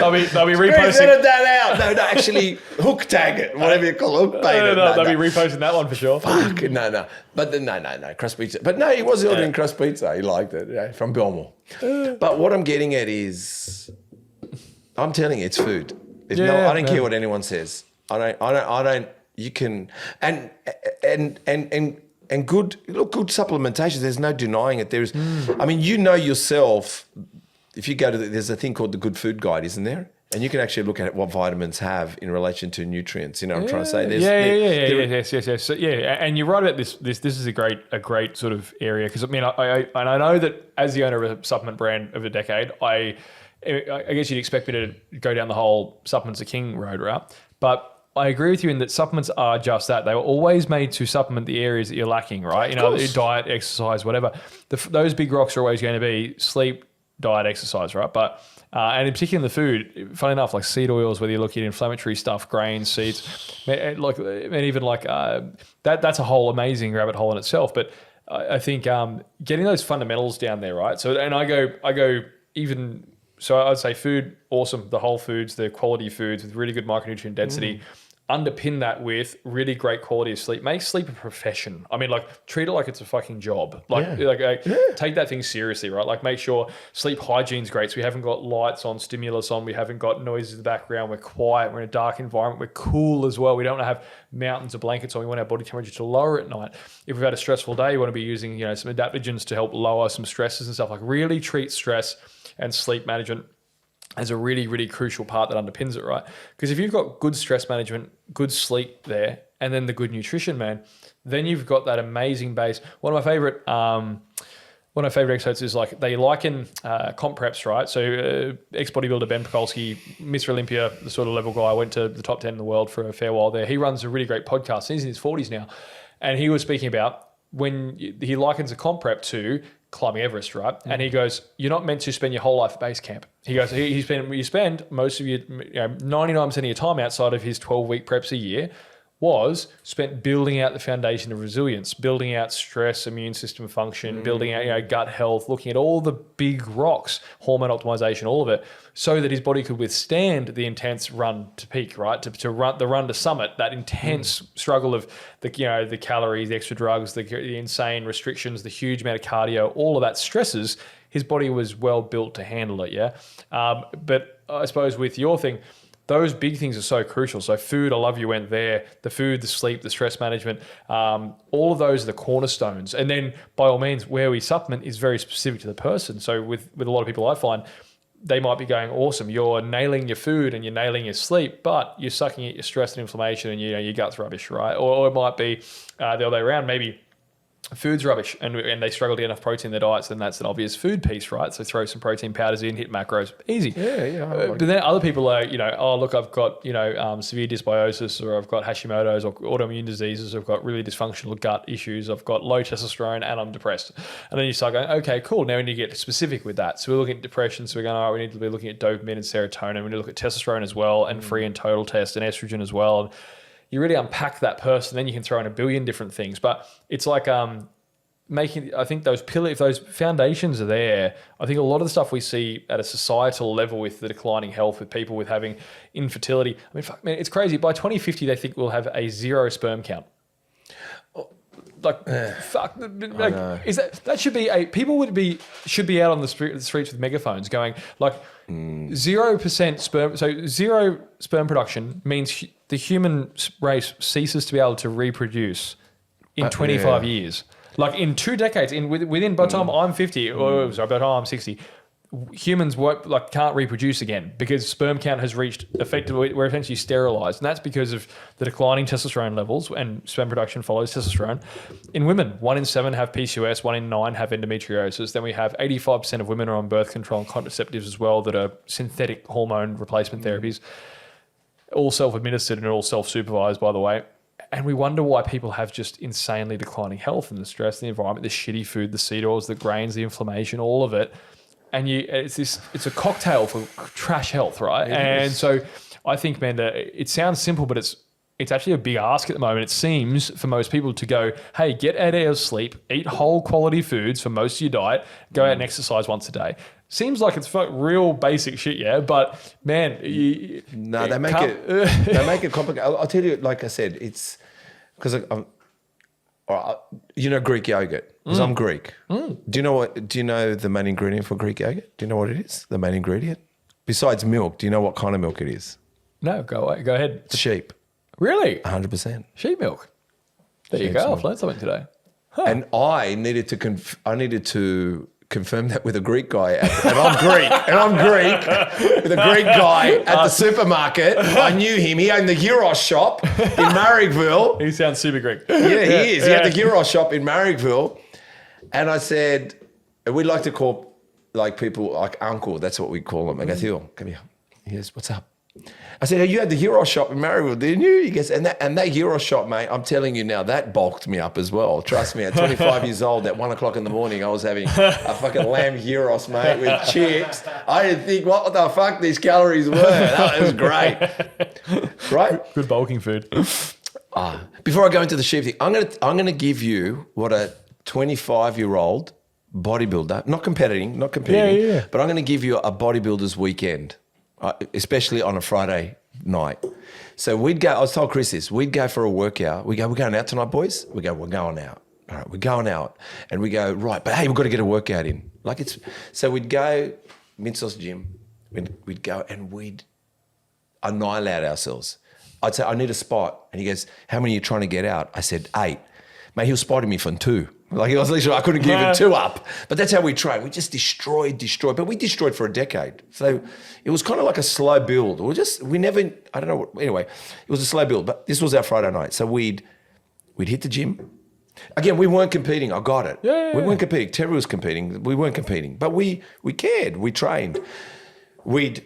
S1: They'll be reposting.
S2: Edit that out. No, actually, hook tag it, whatever you call it. Hook bait it.
S1: They'll be reposting that one for sure.
S2: Fuck, no. But no, crust pizza. But no, he was ordering crust pizza. He liked it, from Belmore. But what I'm getting at is, I'm telling you, it's food. I don't care what anyone says. I don't. You can and good supplementation. There's no denying it. There's, I mean, yourself. If you go to there's a thing called the Good Food Guide, isn't there? And you can actually look at what vitamins have in relation to nutrients. You know what I'm trying to say?
S1: Yes. So, and you're right about this. This is a great sort of area, because I mean, I know that as the owner of a supplement brand of a decade, I guess you'd expect me to go down the whole supplements are king road route, but I agree with you in that supplements are just that. They were always made to supplement the areas that you're lacking, right? Diet, exercise, whatever. Those big rocks are always going to be sleep, diet, exercise, right? But and in particular in the food, funny enough, like seed oils, whether you're looking at inflammatory stuff, grains, seeds, that's a whole amazing rabbit hole in itself. But I think getting those fundamentals down there, right? So, and I go even. So I'd say food, awesome. The whole foods, the quality foods with really good micronutrient density. Underpin that with really great quality of sleep. Make sleep a profession. I mean, treat it like it's a fucking job. Take that thing seriously, right? Like, make sure sleep hygiene's great. So we haven't got lights on, stimulus on. We haven't got noises in the background. We're quiet. We're in a dark environment. We're cool as well. We don't want to have mountains of blankets on. We want our body temperature to lower at night. If we've had a stressful day, you want to be using, some adaptogens to help lower some stresses and stuff. Like, really treat stress and sleep management as a really, really crucial part that underpins it, right? Because if you've got good stress management, good sleep there, and then the good nutrition, man, then you've got that amazing base. One of my favorite episodes is they liken comp preps, right? So ex-bodybuilder Ben Pekulski, Mr. Olympia, the sort of level guy, went to the top 10 in the world for a fair while there. He runs a really great podcast. He's in his 40s now. And he was speaking about when he likens a comp prep to climbing Everest, right? And he goes, you're not meant to spend your whole life at base camp. He goes, you spend most of your, 99% of your time outside of his 12-week preps a year was spent building out the foundation of resilience, building out stress, immune system function, building out gut health, looking at all the big rocks, hormone optimization, all of it, so that his body could withstand the intense run to peak, right? To run the run to summit, that intense struggle of the calories, the extra drugs, the insane restrictions, the huge amount of cardio, all of that stresses. His body was well built to handle it, yeah. But I suppose with your thing, those big things are so crucial. So food, I love you went there. The food, the sleep, the stress management, all of those are the cornerstones. And then by all means, where we supplement is very specific to the person. So with a lot of people I find, they might be going, awesome, you're nailing your food and you're nailing your sleep, but you're sucking at your stress and inflammation and your gut's rubbish, right? Or it might be the other way around, maybe food's rubbish and they struggle to get enough protein in their diets, then that's an obvious food piece, right? So throw some protein powders in, hit macros, easy. But then other people are, oh, look, I've got, severe dysbiosis, or I've got Hashimoto's or autoimmune diseases, or I've got really dysfunctional gut issues, I've got low testosterone and I'm depressed. And then you start going, okay, cool, now we need to get specific with that. So we're looking at depression, so we're going, we need to be looking at dopamine and serotonin, we need to look at testosterone as well, and free and total test, and estrogen as well. And you really unpack that person, then you can throw in a billion different things. But it's like I think if those foundations are there, I think a lot of the stuff we see at a societal level with the declining health, with people with having infertility, I mean, fuck, man, it's crazy. By 2050, they think we'll have a 0 sperm count. Fuck, is that should be people should be out on the streets with megaphones going like 0% sperm. So 0 sperm production means the human race ceases to be able to reproduce in 25 years. Like in 2 decades, within by the time I'm 50, by the time I'm 60, humans can't reproduce again because sperm count has reached effectively, we're essentially sterilized. And that's because of the declining testosterone levels, and sperm production follows testosterone. In women, 1 in 7 have PCOS, 1 in 9 have endometriosis. Then we have 85% of women are on birth control and contraceptives as well that are synthetic hormone replacement therapies, all self-administered and all self-supervised, by the way. And we wonder why people have just insanely declining health, and the stress, the environment, the shitty food, the seed oils, the grains, the inflammation, all of it. And it's a cocktail for trash health, right? And so I think, man, it sounds simple, but it's actually a big ask at the moment. It seems for most people to go, hey, get 8 hours sleep, eat whole quality foods for most of your diet, go out and exercise once a day. Seems like it's real basic shit, yeah. But man,
S2: they make it complicated. I'll tell you, like I said, it's because Greek yogurt. Because I'm Greek. Do you know the main ingredient for Greek yogurt? Do you know what it is? The main ingredient, besides milk. Do you know what kind of milk it is?
S1: No, go ahead.
S2: It's sheep.
S1: Really?
S2: 100%.
S1: Sheep milk. There you go. I've learned something today. Huh.
S2: And I needed to confirm that with a Greek guy, and I'm Greek, with a Greek guy at the supermarket. I knew him. He owned the Giourgis shop in Marrickville.
S1: He sounds super Greek.
S2: Yeah, he is. He had the Giourgis shop in Marrickville, and I said, we like to call people like uncle. That's what we call him. I go, Theo, come here. He goes, what's up? I said, hey, you had the Giourgis shop in Marrickville, didn't you? He goes, and that Giourgis shop, mate, I'm telling you now, that bulked me up as well. Trust me, at 25 years old, at 1 o'clock in the morning, I was having a fucking lamb Giourgis, mate, with chips. I didn't think what the fuck these calories were. That was great. Right?
S1: Good bulking food.
S2: Before I go into the sheep thing, I'm gonna give you what a 25-year-old bodybuilder, not competing, but I'm gonna give you a bodybuilder's weekend. Especially on a Friday night. So we'd go, I was told Chris this, we'd go for a workout. We go, we're going out tonight, boys? We go, we're going out. All right, we're going out. And we go, right, but hey, we've got to get a workout in. So we'd go, Minsos gym, we'd go and we'd annihilate ourselves. I'd say, I need a spot. And he goes, how many are you trying to get out? I said, 8. Mate, he was spotting me for 2. He was literally, I couldn't give him 2 up. But that's how we trained. We just destroyed. But we destroyed for a decade. So it was kind of like a slow build. Anyway, it was a slow build. But this was our Friday night. So we'd hit the gym. Again, we weren't competing. I got it. We weren't competing. Terry was competing. We weren't competing. But we cared. We trained. We'd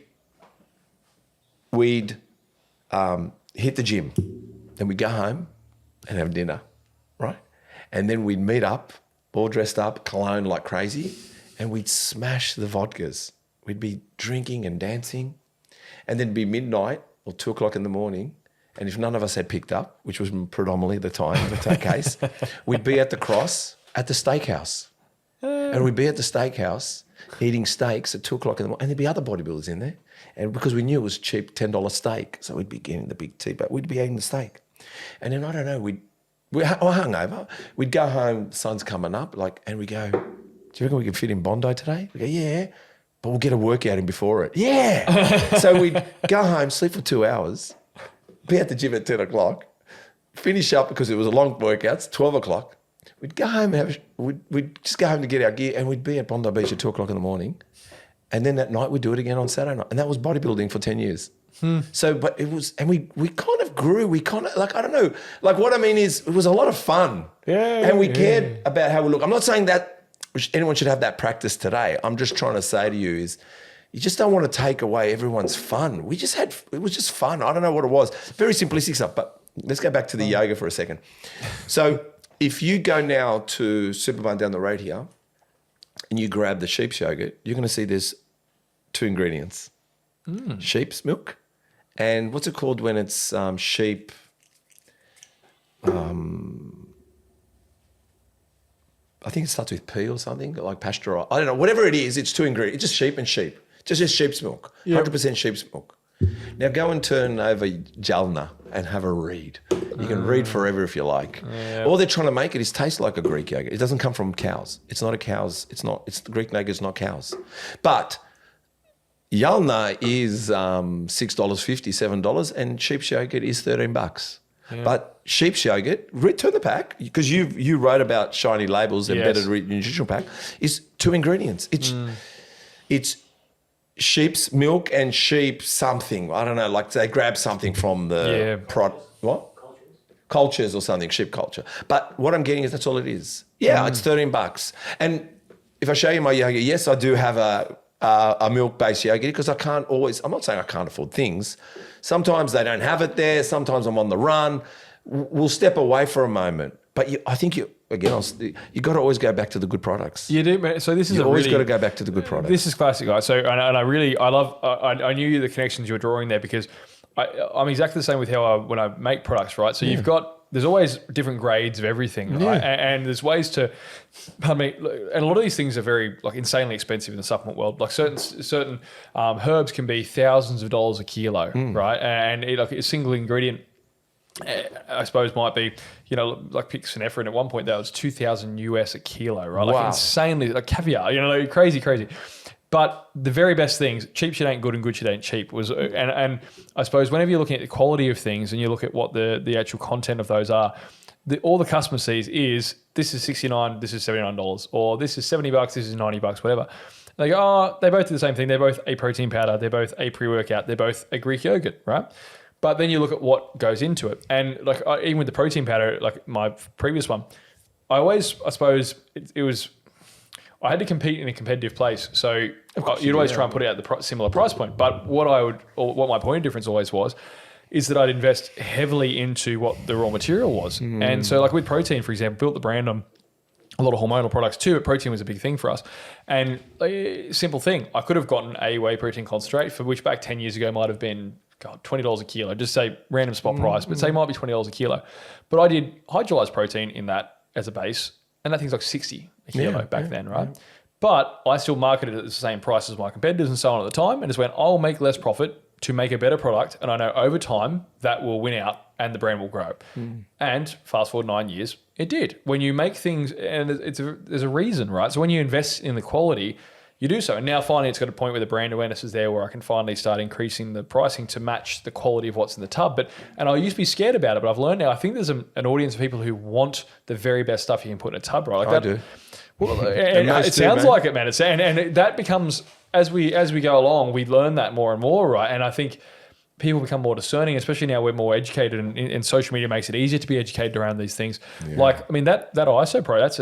S2: hit the gym. Then we'd go home and have dinner, right? And then we'd meet up, all dressed up, cologne like crazy, and we'd smash the vodkas. We'd be drinking and dancing, and then it'd be midnight or 2 o'clock in the morning, and if none of us had picked up, which was predominantly the time, the case, we'd be at the cross at the steakhouse. And we'd be at the steakhouse eating steaks at 2 o'clock in the morning, and there'd be other bodybuilders in there. And because we knew it was cheap, $10 steak, so we'd be getting the big tea, but we'd be eating the steak. And then, I don't know, we're hungover. We'd go home, sun's coming up, and we go, do you reckon we can fit in Bondi today? We go, yeah, but we'll get a workout in before it. Yeah. So we'd go home, sleep for 2 hours, be at the gym at 10 o'clock, finish up because it was a long workout, 12 o'clock. We'd go home and we'd just go home to get our gear, and we'd be at Bondi Beach at 2 o'clock in the morning. And then that night we'd do it again on Saturday night. And that was bodybuilding for 10 years. So, but it was, and we kind of grew. We kind of, I don't know, what I mean is it was a lot of fun.
S1: Yeah.
S2: And we cared about how we look. I'm not saying that anyone should have that practice today. I'm just trying to say to you is you just don't want to take away everyone's fun. It was just fun. I don't know what it was. Very simplistic stuff, but let's go back to the yoga for a second. So if you go now to Superbarn down the road here and you grab the sheep's yogurt, you're going to see there's 2 ingredients. Sheep's milk and what's it called when it's sheep? I think it starts with P or something, like pasture. I don't know. Whatever it is, it's 2 ingredients. It's just sheep and sheep. Just sheep's milk. 100% sheep's milk. Now go and turn over Jalna and have a read. You can read forever if you like. All they're trying to make it is taste like a Greek yogurt. It doesn't come from cows. It's not a cow's. It's Greek yogurt is not cows. But Jalna is $6.50, $7, and sheep's yogurt is $13. Yeah. But sheep's yogurt, turn the pack, because you wrote about shiny labels and better nutritional pack, is 2 ingredients. It's sheep's milk and sheep something. I don't know, like they grab something from the what? Cultures or something, sheep culture. But what I'm getting is that's all it is. Yeah, it's $13. And if I show you my yogurt, yes, I do have a milk-based yogurt because I'm not saying I can't afford things. Sometimes they don't have it there. Sometimes I'm on the run. We'll step away for a moment. But I think you got to always go back to the good products.
S1: You do. So this is
S2: always got to go back to the good products.
S1: This is classic, guys. So I knew the connections you were drawing there because I'm exactly the same with how when I make products, right? So there's always different grades of everything, right? And there's ways to, and a lot of these things are very insanely expensive in the supplement world. Like certain herbs can be thousands of dollars a kilo, right? And a single ingredient, I suppose, might be, like pixinephrine at one point that was $2,000 a kilo, right? Like insanely, like caviar, crazy. But the very best things, cheap shit ain't good and good shit ain't cheap, and I suppose whenever you're looking at the quality of things and you look at what the actual content of those are, all the customer sees is this is $69, this is $79, or this is $70, this is $90, whatever. They go, oh, they both do the same thing. They're both a protein powder. They're both a pre-workout. They're both a Greek yogurt, right? But then you look at what goes into it. And even with the protein powder, like my previous one, I suppose it was, I had to compete in a competitive place. So you'd always try and put it at the similar price point. But what my point of difference always was, is that I'd invest heavily into what the raw material was. And so with protein, for example, built the brand on a lot of hormonal products too, but protein was a big thing for us. And a simple thing, I could have gotten a whey protein concentrate, for which back 10 years ago might have been, $20 a kilo. Just say random spot price, but say it might be $20 a kilo. But I did hydrolyzed protein in that as a base, and that thing's like $60 a kilo back then, right? Yeah. But I still marketed it at the same price as my competitors and so on at the time, and just went, I'll make less profit to make a better product, and I know over time that will win out and the brand will grow. And fast forward 9 years, it did. When you make things, and there's a reason, right? So when you invest in the quality, you do so. And now finally it's got a point where the brand awareness is there where I can finally start increasing the pricing to match the quality of what's in the tub. And I used to be scared about it, but I've learned now, I think there's an audience of people who want the very best stuff you can put in a tub, right?
S2: I do.
S1: Well, it sounds like it, man. And that becomes, as we go along, we learn that more and more, right? And I think people become more discerning, especially now we're more educated, and social media makes it easier to be educated around these things. Yeah. That ISO Pro, that's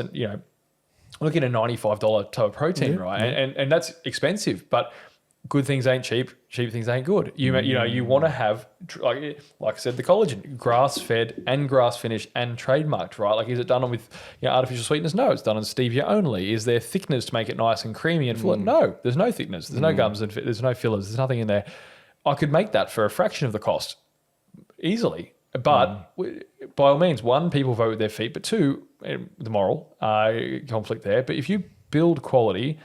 S1: looking at a $95 tub of protein, right? And that's expensive, but good things ain't cheap. Cheap things ain't good. You want to have, like I said, the collagen, grass-fed and grass-finished and trademarked, right? Like, is it done with artificial sweeteners? No, it's done on stevia only. Is there thickeners to make it nice and creamy and full? No, there's no thickeners. There's no gums and there's no fillers. There's nothing in there. I could make that for a fraction of the cost easily. But by all means, one, people vote with their feet, but two, the moral conflict there. But if you build quality,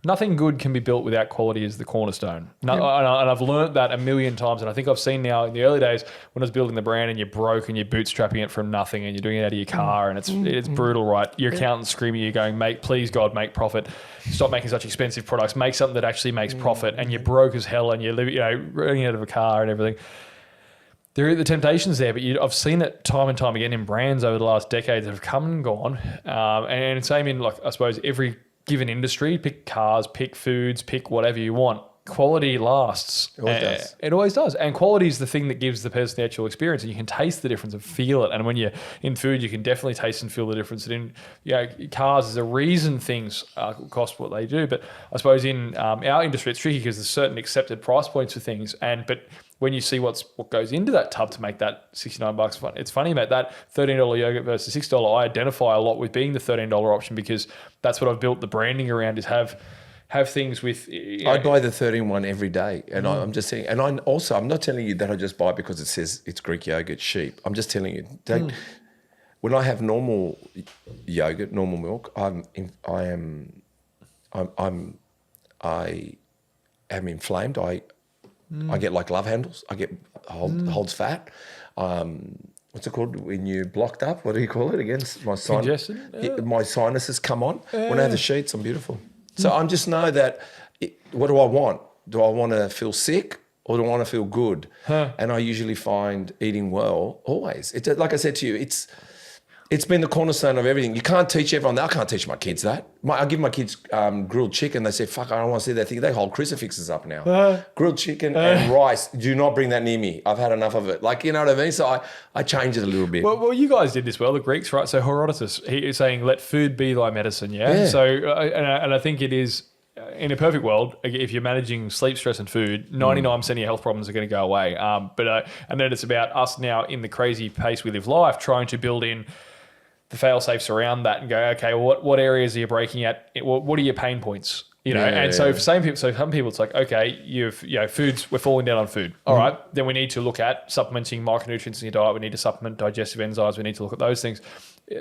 S1: nothing good can be built without quality as the cornerstone. And I've learned that a million times. And I think I've seen now in the early days when I was building the brand and you're broke and you're bootstrapping it from nothing and you're doing it out of your car and it's brutal, right? Your accountant's screaming at you going, mate, please God, make profit. Stop making such expensive products. Make something that actually makes profit. And you're broke as hell and you're running out of a car and everything. There are the temptations there, but I've seen it time and time again in brands over the last decades that have come and gone. And same in, like, I suppose, every given industry, pick cars, pick foods, pick whatever you want. Quality lasts.
S5: It always does.
S1: It always does. And quality is the thing that gives the person the actual experience. And you can taste the difference and feel it. And when you're in food, you can definitely taste and feel the difference. And in cars, there's a reason things cost what they do. But I suppose in our industry, it's tricky because there's certain accepted price points for things. But when you see what goes into that tub to make that $69 fun, it's funny, mate, that $13 yogurt versus $6, I identify a lot with being the $13 option because that's what I've built the branding around is have things with...
S2: I buy the 13 one every day. And I'm just saying, and I'm not telling you that I just buy it because it says it's Greek yogurt cheap. I'm just telling you, when I have normal yogurt, normal milk, I am inflamed. I get like love handles. I get holds fat. What's it called when you blocked up? What do you call it again?
S1: Congestion?
S2: My sinuses come on. When I have the sheets, I'm beautiful. So I just know that, what do I want? Do I want to feel sick or do I want to feel good? And I usually find eating well always. Like I said to you, it's been the cornerstone of everything. You can't teach everyone that. I can't teach my kids that. I give my kids grilled chicken. They say, fuck, I don't want to see that thing. They hold crucifixes up now. Grilled chicken and rice. Do not bring that near me. I've had enough of it. Like, you know what I mean? So I change it a little bit.
S1: Well, you guys did this well, the Greeks, right? So Herodotus, he is saying, let food be thy medicine, yeah? So, and I think it is, in a perfect world, if you're managing sleep, stress and food, 99% of your health problems are going to go away. And then it's about us now in the crazy pace we live life, trying to build in the fail-safes around that and go, okay, well, what areas are you breaking at? What are your pain points? So for some people, it's like, okay, foods, we're falling down on food. All right, then we need to look at supplementing micronutrients in your diet. We need to supplement digestive enzymes. We need to look at those things.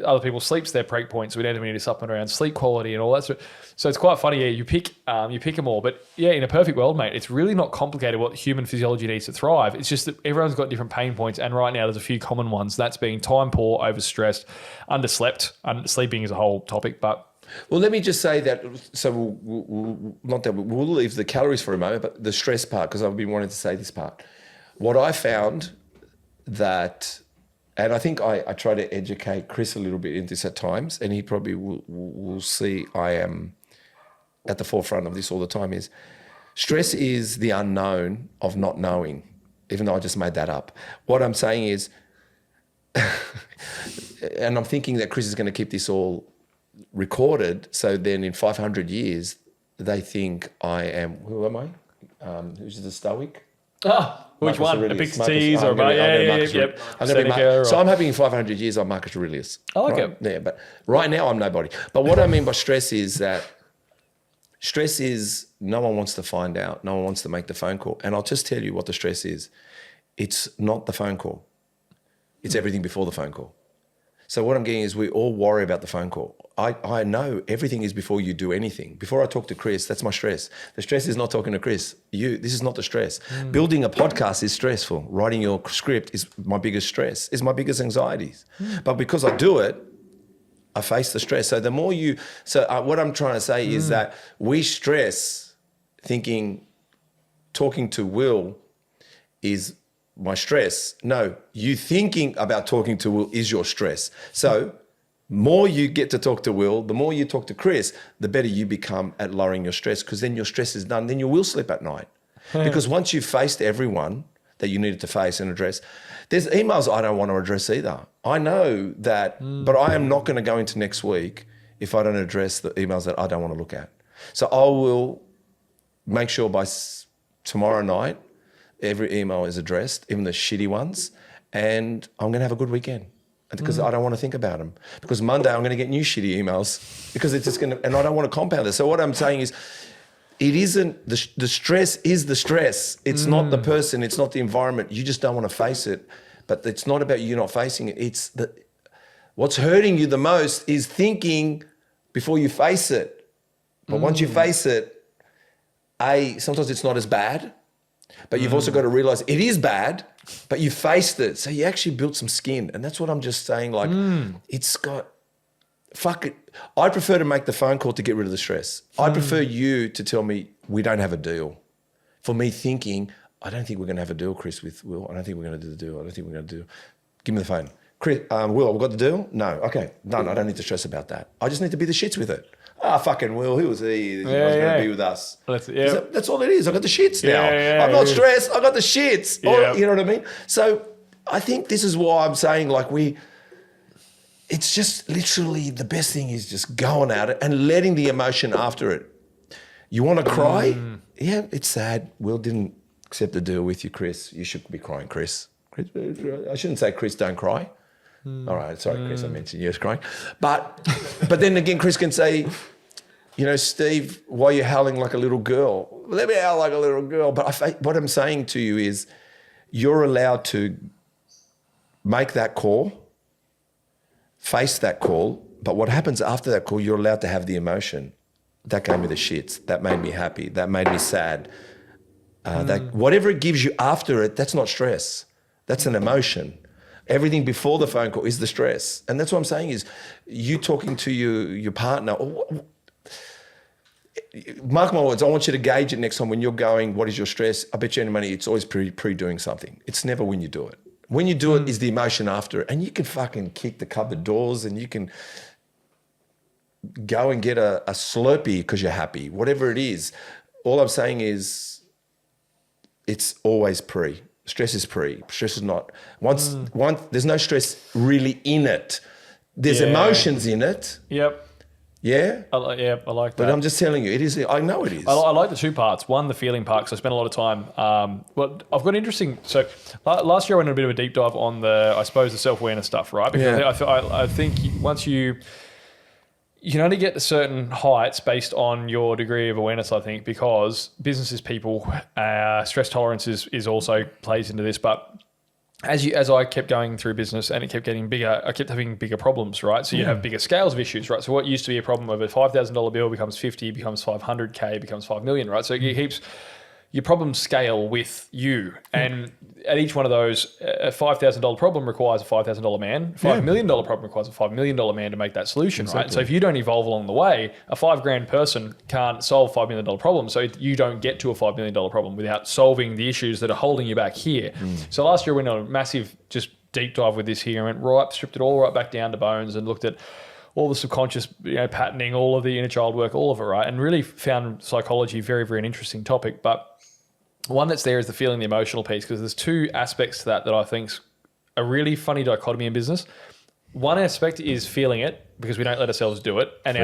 S1: Other people, sleep's their break point, so we need to supplement around sleep quality and all that. So it's quite funny. Yeah, you pick them all, but yeah, in a perfect world, mate, it's really not complicated what human physiology needs to thrive. It's just that everyone's got different pain points, and right now there's a few common ones. That's being time poor, overstressed, underslept. Sleeping is a whole topic, but.
S2: Well, let me just say that, so we'll leave the calories for a moment, but the stress part, because I've been wanting to say this part. What I found that, and I think I try to educate Chris a little bit in this at times, and he probably will see I am at the forefront of this all the time, is stress is the unknown of not knowing, even though I just made that up. What I'm saying is, and I'm thinking that Chris is going to keep this all recorded, so then in 500 years they think I am, who am I? Who's the Stoic?
S1: Which
S2: Marcus
S1: one?
S2: Aurelius.
S1: Epictetus
S2: Marcus,
S1: or
S2: I'm gonna be
S1: yep.
S2: Seneca, so I'm hoping in 500 years I'm Marcus Aurelius.
S1: I like
S2: right?
S1: it.
S2: Yeah, but right now I'm nobody. But what I mean by stress is that stress is no one wants to find out. No one wants to make the phone call. And I'll just tell you what the stress is. It's not the phone call. It's everything before the phone call. So what I'm getting is we all worry about the phone call. I know everything is before you do anything. Before I talk to Chris, that's my stress. The stress is not talking to Chris. This is not the stress. Building a podcast is stressful. Writing your script is my biggest stress. It's my biggest anxieties. But because I do it, I face the stress. So the more what I'm trying to say is that we stress thinking talking to Will is my stress. No, you thinking about talking to Will is your stress. So more you get to talk to Will, the more you talk to Chris, the better you become at lowering your stress, because then your stress is done. Then you will sleep at night. Because once you've faced everyone that you needed to face and address, there's emails I don't want to address either. I know that, but I am not going to go into next week if I don't address the emails that I don't want to look at. So I will make sure by tomorrow night, every email is addressed, even the shitty ones, and I'm going to have a good weekend because I don't want to think about them. Because Monday I'm going to get new shitty emails because it's just going to, and I don't want to compound this. So what I'm saying is it isn't, the stress is the stress. It's not the person, it's not the environment. You just don't want to face it. But it's not about you not facing it. It's what's hurting you the most is thinking before you face it. But once you face it, sometimes it's not as bad, but you've also got to realize it is bad, but you faced it. So you actually built some skin. And that's what I'm just saying. Like, it's got, fuck it. I prefer to make the phone call to get rid of the stress. I prefer you to tell me we don't have a deal. For me thinking, I don't think we're going to have a deal, Chris, with Will. I don't think we're going to do the deal. I don't think we're going to do. Give me the phone. Chris, Will, we've got the deal? No. Okay, done. I don't need to stress about that. I just need to be the shits with it. Fucking Will, who was he? He was going to be with us. That's all it is. I got the shits now. I'm not stressed. I got the shits. You know what I mean? So I think this is why I'm saying, like, it's just literally the best thing is just going at it and letting the emotion after it. You want to cry? Yeah, it's sad. Will didn't accept the deal with you, Chris. You should be crying, Chris. I shouldn't say, Chris, don't cry. All right, sorry, Chris, I mentioned you was crying. But then again, Chris can say, you know, Steve, why are you howling like a little girl? Let me howl like a little girl. But what I'm saying to you is you're allowed to make that call, face that call, but what happens after that call, you're allowed to have the emotion. That gave me the shits. That made me happy. That made me sad. That whatever it gives you after it, that's not stress. That's an emotion. Everything before the phone call is the stress. And that's what I'm saying is you talking to your partner, mark my words, I want you to gauge it next time when you're going, what is your stress? I bet you any money it's always pre-doing something. It's never when you do it. When you do it is the emotion after it. And you can fucking kick the cupboard doors and you can go and get a Slurpee because you're happy, whatever it is. All I'm saying is it's always pre. Stress is pre. Stress is not. Once there's no stress really in it. There's emotions in it.
S1: Yep.
S2: Yeah?
S1: I like that.
S2: But I'm just telling you, it is. I know it is.
S1: I like the two parts. One, the feeling part, because I spent a lot of time. Well, I've got interesting. So last year I went on a bit of a deep dive on the self-awareness stuff, right? Because I think once you can only get to certain heights based on your degree of awareness, I think, because business is people, stress tolerance is also plays into this. But as I kept going through business and it kept getting bigger, I kept having bigger problems, right? So you have bigger scales of issues, right? So what used to be a problem of a $5,000 bill becomes 50, becomes 500K, becomes 5 million, right? So it keeps your problems scale with you. And at each one of those, a $5,000 problem requires a $5,000 man. $5 million problem requires a $5 million man to make that solution, right? So if you don't evolve along the way, a $5,000 person can't solve $5 million problem. So you don't get to a $5 million problem without solving the issues that are holding you back here. So last year we went on a massive just deep dive with this here and stripped it all right back down to bones and looked at all the subconscious, patterning, all of the inner child work, all of it, right? And really found psychology very, very an interesting topic. But one that's there is the feeling, the emotional piece, because there's two aspects to that I think's a really funny dichotomy in business. One aspect is feeling it because we don't let ourselves do it, and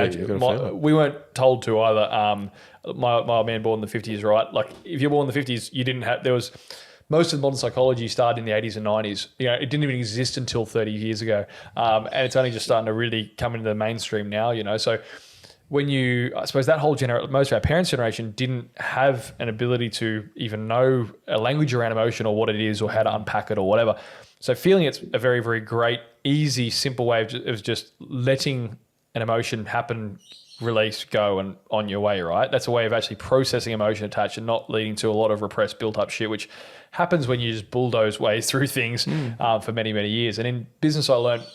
S1: we weren't told to either. My man born in the 50s, right? Like if you're born in the 50s, you didn't have. There was most of the modern psychology started in the 80s and 90s. It didn't even exist until 30 years ago, and it's only just starting to really come into the mainstream now. So. I suppose that whole most of our parents' generation didn't have an ability to even know a language around emotion or what it is or how to unpack it or whatever. So feeling it's a very, very great, easy, simple way of just letting an emotion happen, release, go and on your way, right? That's a way of actually processing emotion attached and not leading to a lot of repressed, built up shit, which happens when you just bulldoze ways through things for many, many years. And in business, I learned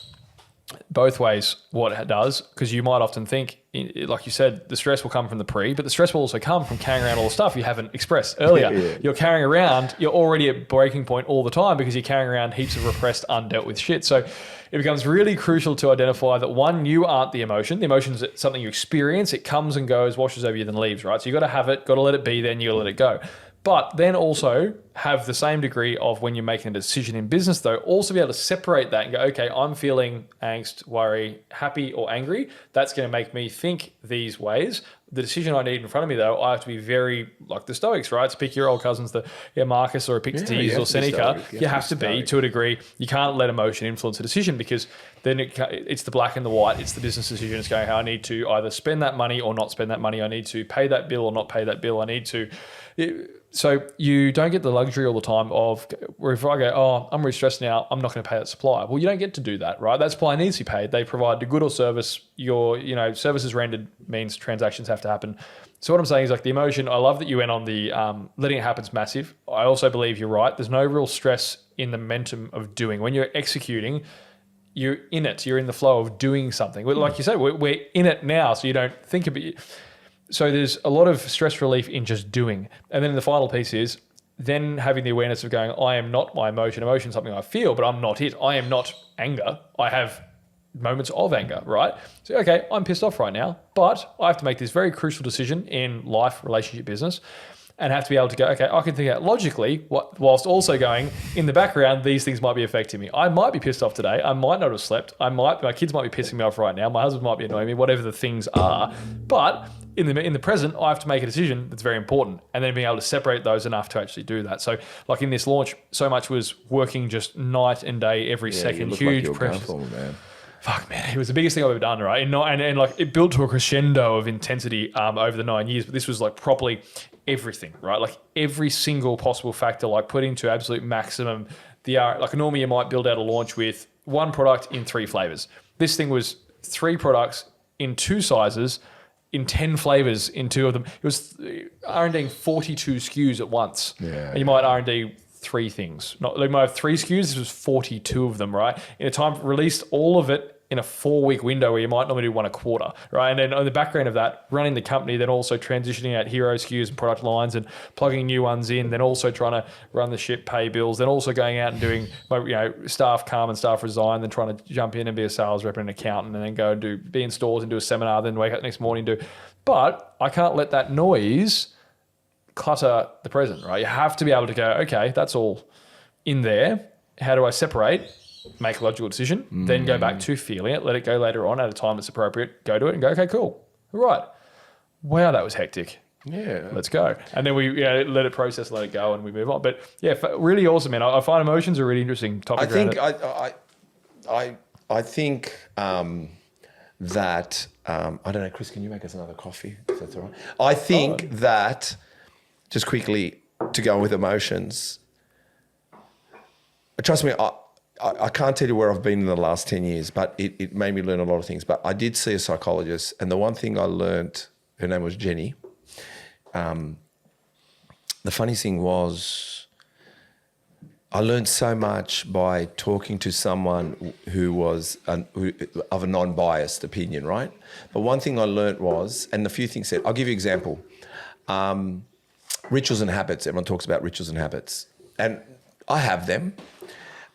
S1: both ways what it does, because you might often think, like you said, the stress will come from the pre, but the stress will also come from carrying around all the stuff you haven't expressed earlier. You're carrying around, you're already at breaking point all the time because you're carrying around heaps of repressed, undealt with shit. So it becomes really crucial to identify that one, you aren't the emotion. The emotion is something you experience. It comes and goes, washes over you, then leaves, right? So you got to have it, got to let it be, then you got to let it go. But then also have the same degree of when you're making a decision in business, though, also be able to separate that and go, okay, I'm feeling angst, worry, happy, or angry. That's going to make me think these ways. The decision I need in front of me, though, I have to be very like the Stoics, right? To pick your old cousins, Marcus or Epictetus or Seneca. You have to be to a degree. You can't let emotion influence a decision, because then it's the black and the white. It's the business decision. It's going, I need to either spend that money or not spend that money. I need to pay that bill or not pay that bill. I need to. So you don't get the luxury all the time of where if I go, oh, I'm really stressed now, I'm not going to pay that supplier. Well, you don't get to do that, right? That supplier needs to be paid. They provide a good or service. Your, services rendered means transactions have to happen. So what I'm saying is like the emotion, I love that you went on the letting it happen is massive. I also believe you're right. There's no real stress in the momentum of doing. When you're executing, you're in it. You're in the flow of doing something. Like you said, we're in it now, so you don't think about it. So there's a lot of stress relief in just doing. And then the final piece is then having the awareness of going, I am not my emotion. Emotion is something I feel, but I'm not it. I am not anger. I have moments of anger, right? So, okay, I'm pissed off right now, but I have to make this very crucial decision in life, relationship, business, and have to be able to go, okay, I can think out logically, whilst also going, in the background, these things might be affecting me. I might be pissed off today. I might not have slept. My kids might be pissing me off right now. My husband might be annoying me, whatever the things are. But in the present, I have to make a decision that's very important, and then being able to separate those enough to actually do that. So like in this launch, so much was working just night and day, every second, huge pressure. Fuck, man, it was the biggest thing I've ever done, right? And like it built to a crescendo of intensity over the 9 years, but this was like properly everything, right? Like every single possible factor, like putting to absolute maximum. Like normally you might build out a launch with one product in 3 flavors. This thing was 3 products in 2 sizes, in 10 flavors in 2 of them. It was R&Ding 42 SKUs at once. Yeah. And you might R&D 3 things. They might have 3 SKUs. This was 42 of them, right? In a time, released all of it in a 4-week window where you might normally do 1 a quarter, right? And then on the background of that, running the company, then also transitioning out hero SKUs and product lines and plugging new ones in, then also trying to run the ship, pay bills, then also going out and doing, staff come and staff resign, then trying to jump in and be a sales rep and an accountant, and then go and be in stores and do a seminar, then wake up the next morning and do. But I can't let that noise clutter the present, right? You have to be able to go, okay, that's all in there. How do I separate? Make a logical decision, then go back to feeling it, let it go later on at a time that's appropriate, go to it and go, okay, cool. All right. Wow, that was hectic. Yeah. Let's go. And then we let it process, let it go, and we move on. But yeah, really awesome, man. I find emotions a really interesting topic.
S2: I think that, I don't know, Chris, can you make us another coffee, if that's all right? I think that, just quickly to go with emotions, trust me, I can't tell you where I've been in the last 10 years, but it made me learn a lot of things. But I did see a psychologist, and the one thing I learned, her name was Jenny. The funny thing was, I learned so much by talking to someone who was of a non-biased opinion, right? But one thing I learned was, and a few things said, I'll give you an example. Rituals and habits. Everyone talks about rituals and habits. And I have them.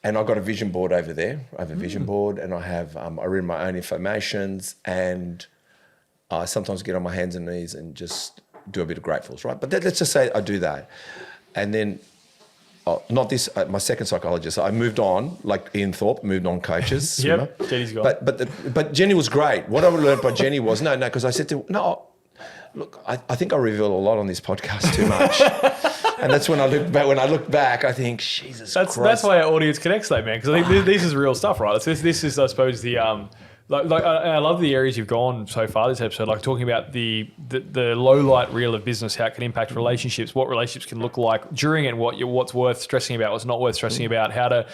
S2: And I've got a vision board over there. I have a vision board, and I have, I read my own affirmations, and I sometimes get on my hands and knees and just do a bit of gratefuls, right? But let's just say I do that. And then, not this, my second psychologist, I moved on, like Ian Thorpe, moved on coaches.
S1: Yep, Jenny's gone.
S2: But Jenny was great. What I learned by Jenny was, because I said to her, look, I think I reveal a lot on this podcast too much. And that's when I look back, I think, Jesus Christ.
S1: That's why our audience connects, though, man. Because I think this is real stuff, right? This is, I suppose, the I love the areas you've gone so far this episode, like talking about the low light reel of business, how it can impact relationships, what relationships can look like during it, and what's worth stressing about, what's not worth stressing about, how to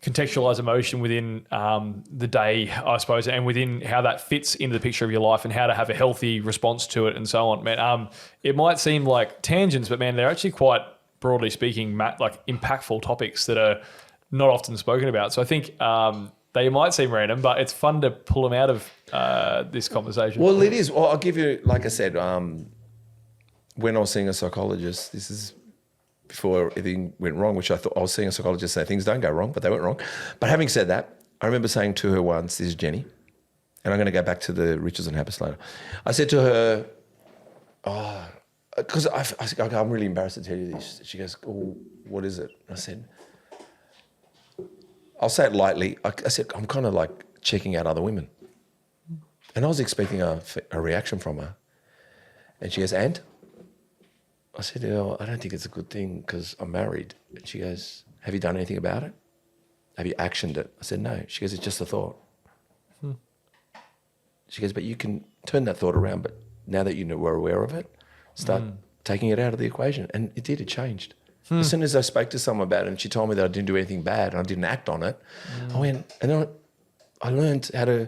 S1: contextualize emotion within the day, I suppose, and within how that fits into the picture of your life and how to have a healthy response to it and so on, man. It might seem like tangents, but man, they're actually quite, broadly speaking, like impactful topics that are not often spoken about. So I think they might seem random, but it's fun to pull them out of this conversation.
S2: Well, it is. Well, I'll give you, like I said, when I was seeing a psychologist, this is before everything went wrong, which I thought I was seeing a psychologist say things don't go wrong, but they went wrong. But having said that, I remember saying to her once, this is Jenny, and I'm going to go back to the rituals and habits later. I said to her, because I said, okay, I'm really embarrassed to tell you this. She goes, oh, what is it? I said, I'll say it lightly. I said, I'm kind of like checking out other women. And I was expecting a reaction from her. And she goes, and? I said, I don't think it's a good thing because I'm married. And she goes, have you done anything about it? Have you actioned it? I said, no. She goes, it's just a thought. She goes, but you can turn that thought around, but now that you were aware of it, start taking it out of the equation. And it did, it changed. As soon as I spoke to someone about it and she told me that I didn't do anything bad and I didn't act on it, I went, and then I learned how to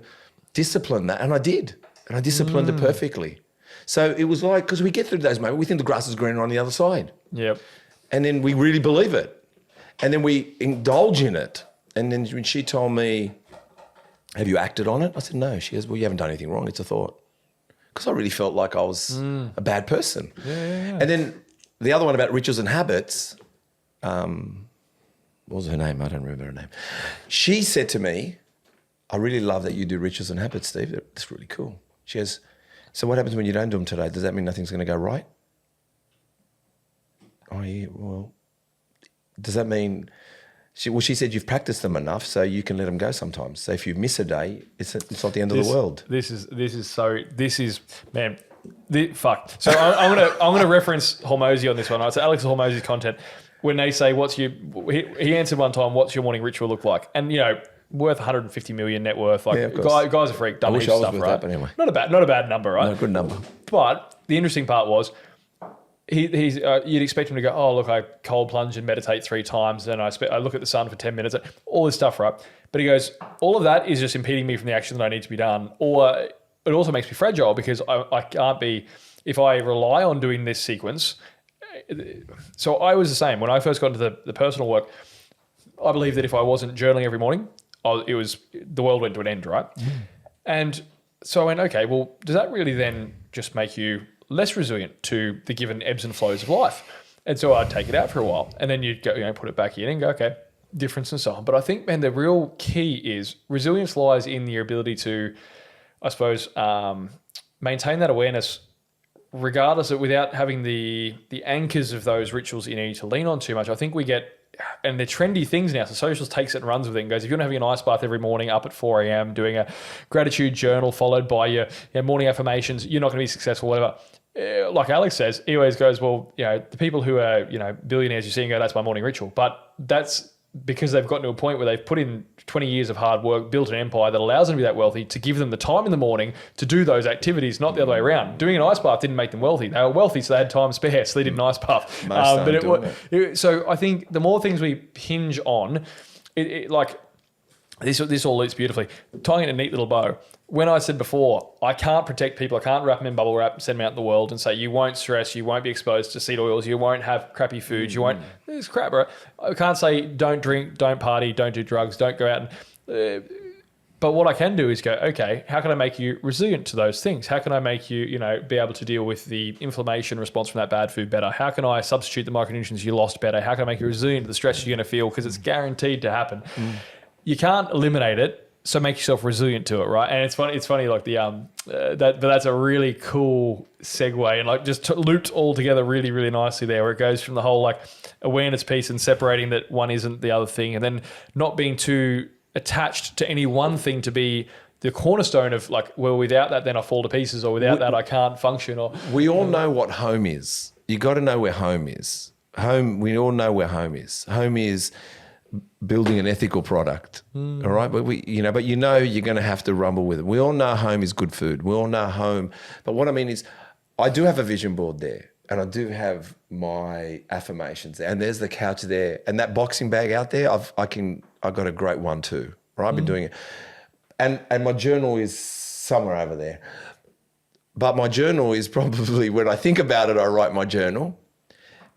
S2: discipline that, and I did. And I disciplined it perfectly. So it was like, because we get through those moments, we think the grass is greener on the other side.
S1: Yep.
S2: And then we really believe it. And then we indulge in it. And then when she told me, have you acted on it? I said, no. She goes, well, you haven't done anything wrong. It's a thought. Because I really felt like I was a bad person.
S1: Yeah.
S2: And then the other one about rituals and habits, what was her name? I don't remember her name. She said to me, I really love that you do rituals and habits, Steve. That's really cool. She goes, so what happens when you don't do them today? Does that mean nothing's going to go right? Oh, yeah, well, does that mean... She said you've practiced them enough, so you can let them go sometimes. So if you miss a day, it's not the end of the world.
S1: Fuck. So I'm gonna reference Hormozy on this one. Right? So Alex Hormozy's content, when they say he answered one time, what's your morning ritual look like? And worth 150 million net worth. Like guy's a freak, done heaps of stuff, right?
S2: That, anyway.
S1: Not a bad number, right?
S2: No, good number.
S1: But the interesting part was, he's you'd expect him to go, oh, look, I cold plunge and meditate 3 times, and I look at the sun for 10 minutes, all this stuff, right? But he goes, all of that is just impeding me from the action that I need to be done. Or it also makes me fragile because I can't be, if I rely on doing this sequence. So I was the same. When I first got into the personal work, I believed that if I wasn't journaling every morning, the world went to an end, right? And so I went, okay, well, does that really then just make you less resilient to the given ebbs and flows of life? And so I'd take it out for a while, and then you'd go, put it back in and go, okay, difference and so on. But I think, man, the real key is resilience lies in your ability to, I suppose, maintain that awareness, regardless of, without having the anchors of those rituals that you need to lean on too much. I think we get, and they're trendy things now. So socials takes it and runs with it and goes, if you're not having an ice bath every morning up at 4 a.m, doing a gratitude journal followed by your morning affirmations, you're not going to be successful, whatever. Like Alex says, he always goes, well, the people who are, billionaires you see and go, that's my morning ritual. But that's because they've gotten to a point where they've put in 20 years of hard work, built an empire that allows them to be that wealthy, to give them the time in the morning to do those activities, not the other way around. Doing an ice bath didn't make them wealthy. They were wealthy, so they had time spare, so they did an ice bath. So I think the more things we hinge on, like this all loops beautifully. Tying in a neat little bow. When I said before, I can't protect people, I can't wrap them in bubble wrap, send them out in the world and say, you won't stress, you won't be exposed to seed oils, you won't have crappy foods, you won't, it's crap, right? I can't say, don't drink, don't party, don't do drugs, don't go out and, but what I can do is go, okay, how can I make you resilient to those things? How can I make you, be able to deal with the inflammation response from that bad food better? How can I substitute the micronutrients you lost better? How can I make you resilient to the stress you're going to feel? Because it's guaranteed to happen. You can't eliminate it. So make yourself resilient to it, right? And it's funny, like but that's a really cool segue, and like just looped all together really, really nicely there, where it goes from the whole like awareness piece and separating that one isn't the other thing, and then not being too attached to any one thing to be the cornerstone of like, well, without that, then I fall to pieces, or without that, I can't function. Or
S2: we all know what home is. You got to know where home is. Home. We all know where home is. Home is building an ethical product, all right? But you're going to have to rumble with it. We all know home is good food. We all know home. But what I mean is, I do have a vision board there, and I do have my affirmations there, and there's the couch there, and that boxing bag out there. I've got a great one too. Right? I've been doing it, and my journal is somewhere over there. But my journal is probably, when I think about it, I write my journal.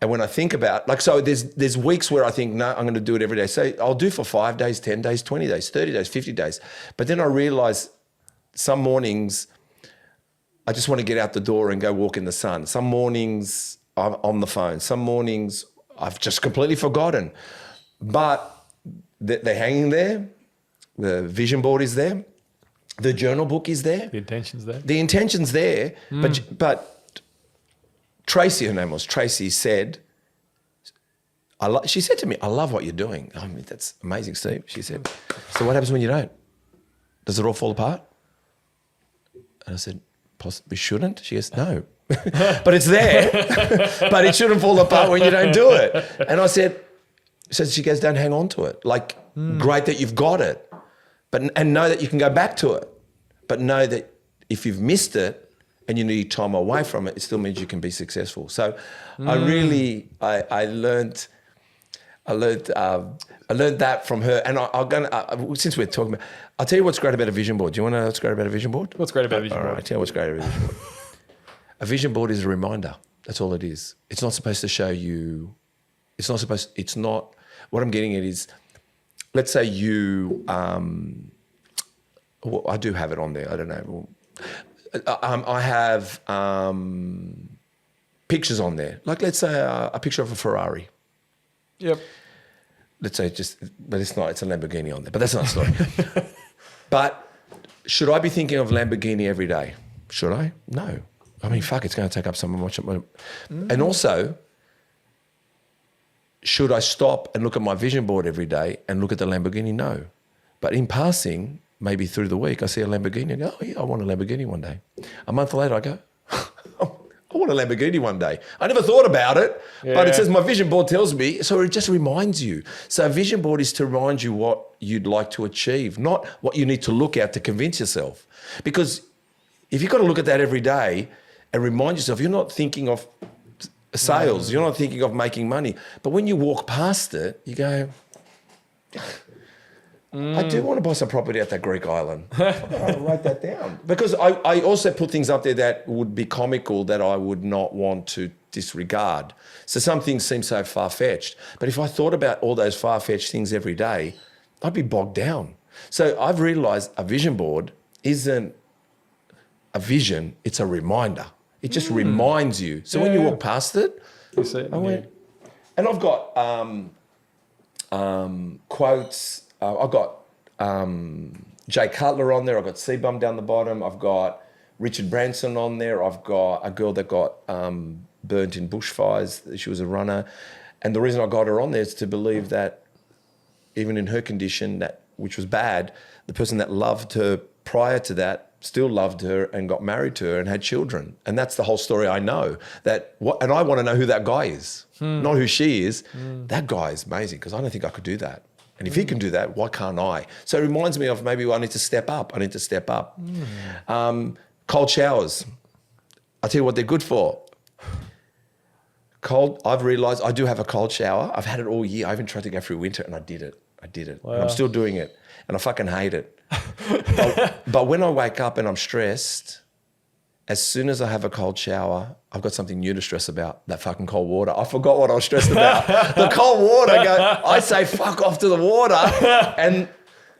S2: And when I think about, there's weeks where I think, no, I'm going to do it every day. So I'll do for 5 days, 10 days, 20 days, 30 days, 50 days. But then I realize some mornings I just want to get out the door and go walk in the sun. Some mornings I'm on the phone. Some mornings I've just completely forgotten. But they're hanging there. The vision board is there. The journal book is there.
S1: The intention's there.
S2: The intention's there. But Tracy, her name was, Tracy said, she said to me, I love what you're doing. I mean, that's amazing, Steve. She said, so what happens when you don't? Does it all fall apart? And I said, possibly shouldn't. She goes, no. But it's there. But it shouldn't fall apart when you don't do it. And I said, so she goes, don't hang on to it. Like, great that you've got it, and know that you can go back to it. But know that if you've missed it and you need time away from it, it still means you can be successful. So I learned that from her. And since we're talking about, I'll tell you what's great about a vision board. Do you want to know what's great about a vision board?
S1: What's great about a vision board?
S2: All right, I'll tell you what's great about a vision board. A vision board is a reminder. That's all it is. It's not supposed to show you, what I'm getting at is, let's say you, well, I do have it on there, I don't know. I have pictures on there. Like, let's say a picture of a Ferrari.
S1: Yep.
S2: Let's say but it's not, it's a Lamborghini on there, but that's not a story. But should I be thinking of Lamborghini every day? Should I? No. I mean, fuck, it's going to take up some of my... And also, should I stop and look at my vision board every day and look at the Lamborghini? No. But in passing, maybe through the week, I see a Lamborghini and go, oh yeah, I want a Lamborghini one day. A month later, I go, I want a Lamborghini one day. I never thought about it, but it says my vision board tells me, so it just reminds you. So a vision board is to remind you what you'd like to achieve, not what you need to look at to convince yourself. Because if you've got to look at that every day and remind yourself, you're not thinking of sales, you're not thinking of making money. But when you walk past it, you go, I do want to buy some property at that Greek island. I'll write that down. Because I also put things up there that would be comical that I would not want to disregard. So some things seem so far-fetched. But if I thought about all those far-fetched things every day, I'd be bogged down. So I've realised a vision board isn't a vision, it's a reminder. It just reminds you. So when you walk past it,
S1: you see it,
S2: I went, and I've got quotes. I've got Jay Cutler on there. I've got C-Bum down the bottom. I've got Richard Branson on there. I've got a girl that got burnt in bushfires. She was a runner. And the reason I got her on there is to believe that even in her condition, which was bad, the person that loved her prior to that still loved her and got married to her and had children. And that's the whole story I know. And I want to know who that guy is, not who she is. That guy is amazing because I don't think I could do that. And if he can do that, why can't I? So it reminds me of maybe I need to step up. Cold showers. I'll tell you what they're good for. I've realised I do have a cold shower. I've had it all year. I even tried to go through winter and I did it. Wow. And I'm still doing it. And I fucking hate it. But when I wake up and I'm stressed, as soon as I have a cold shower, I've got something new to stress about, that fucking cold water. I forgot what I was stressed about. The cold water, I say fuck off to the water and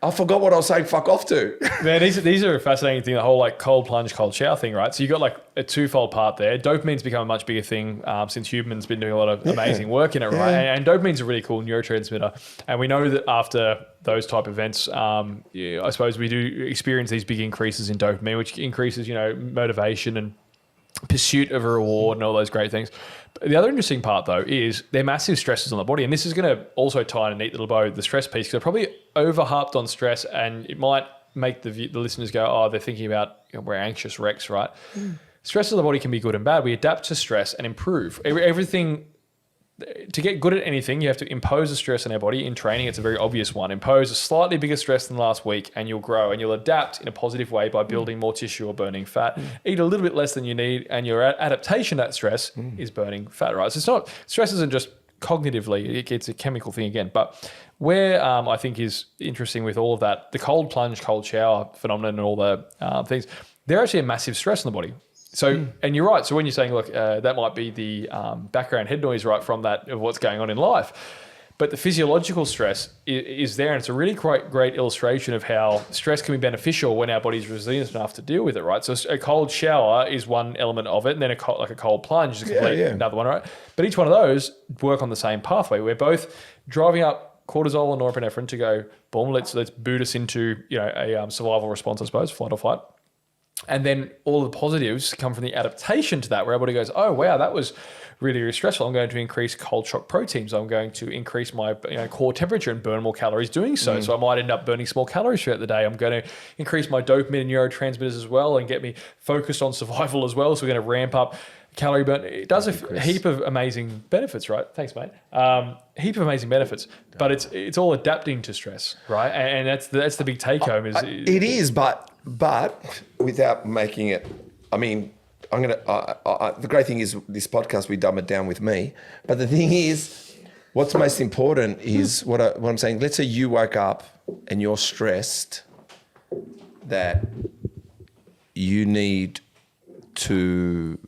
S2: I forgot what I was saying fuck off to.
S1: Man, these are a fascinating thing, the whole like cold plunge, cold shower thing, right? So you've got like a twofold part there. Dopamine's become a much bigger thing since humans been doing a lot of amazing work in it, right? And dopamine's a really cool neurotransmitter. And we know that after those type events, I suppose we do experience these big increases in dopamine, which increases, motivation and pursuit of a reward and all those great things. But the other interesting part though is they're massive stresses on the body, and this is going to also tie in a neat little bow the stress piece, because they're probably over-harped on stress, and it might make the listeners go, oh, they're thinking about we're anxious wrecks, right? Stress on the body can be good and bad. We adapt to stress and improve. Everything, to get good at anything, you have to impose a stress on our body. In training, it's a very obvious one. Impose a slightly bigger stress than last week and you'll grow, and you'll adapt in a positive way by building more tissue or burning fat. Eat a little bit less than you need, and your adaptation to that stress is burning fat, right? So stress isn't just cognitively, it's a chemical thing again. But where I think is interesting with all of that, the cold plunge, cold shower phenomenon and all the things, they're actually a massive stress on the body. So, and you're right. So when you're saying, look, that might be the background head noise, right, from that of what's going on in life. But the physiological stress is there. And it's a really great illustration of how stress can be beneficial when our body's resilient enough to deal with it, right? So a cold shower is one element of it. And then a cold plunge is another one, right? But each one of those work on the same pathway. We're both driving up cortisol and norepinephrine to go, boom, let's boot us into, a survival response, I suppose, flight or fight. And then all of the positives come from the adaptation to that, where everybody goes, oh, wow, that was really, really stressful. I'm going to increase cold shock proteins. I'm going to increase my core temperature and burn more calories doing so. So I might end up burning small calories throughout the day. I'm going to increase my dopamine and neurotransmitters as well and get me focused on survival as well. So we're going to ramp up calorie burn. It does a heap of amazing benefits, right? Thanks, mate. Heap of amazing benefits, but it's all adapting to stress, right? And that's the big take home.
S2: It is, but without making it, I mean, the great thing is this podcast, we dumb it down with me. But the thing is, what's most important is what I'm saying. Let's say you woke up and you're stressed that you need to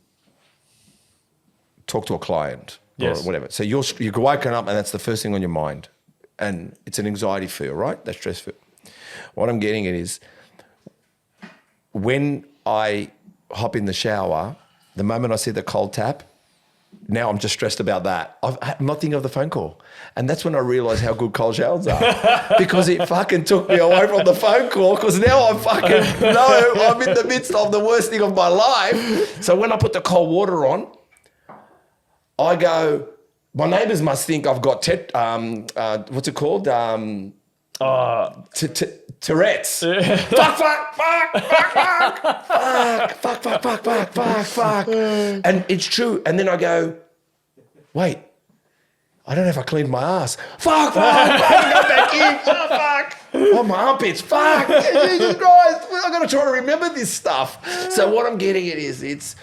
S2: talk to a client or whatever. So you're woken up and that's the first thing on your mind. And it's an anxiety feel, right? That's stress feel. What I'm getting at is when I hop in the shower, the moment I see the cold tap, now I'm just stressed about that. I'm not thinking of the phone call. And that's when I realised how good cold showers are. Because it fucking took me away from the phone call, because now I'm fucking know I'm in the midst of the worst thing of my life. So when I put the cold water on, I go, my neighbours must think I've got what's it called? Tourette's. Fuck. And it's true. And then I go, wait, I don't know if I cleaned my ass. Fuck. Go back in. Fuck. Oh, my armpits. Fuck. Jesus Christ. I've got to try to remember this stuff. So what I'm getting at is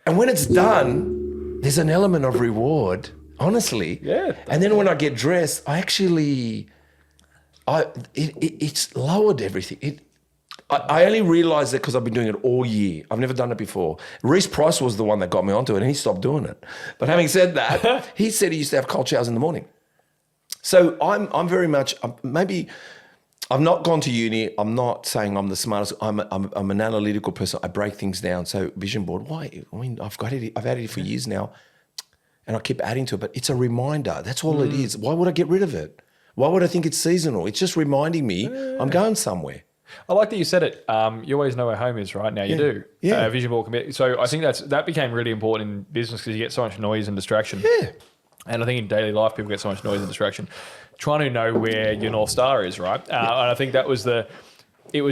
S2: and when it's done, there's an element of reward, honestly.
S1: Yeah.
S2: And then when I get dressed, it's lowered everything. I only realised that because I've been doing it all year. I've never done it before. Reece Price was the one that got me onto it, and he stopped doing it. But having said that, he said he used to have cold showers in the morning. So I'm very much maybe. I've not gone to uni. I'm not saying I'm the smartest. I'm an analytical person. I break things down. So vision board, why? I mean, I've had it for years now, and I keep adding to it. But it's a reminder. That's all it is. Why would I get rid of it? Why would I think it's seasonal? It's just reminding me I'm going somewhere.
S1: I like that you said it. You always know where home is, right? Now you do.
S2: Yeah.
S1: Vision board commit. So I think that became really important in business because you get so much noise and distraction.
S2: Yeah.
S1: And I think in daily life, people get so much noise and distraction. Trying to know where your North Star is, right? And I think it was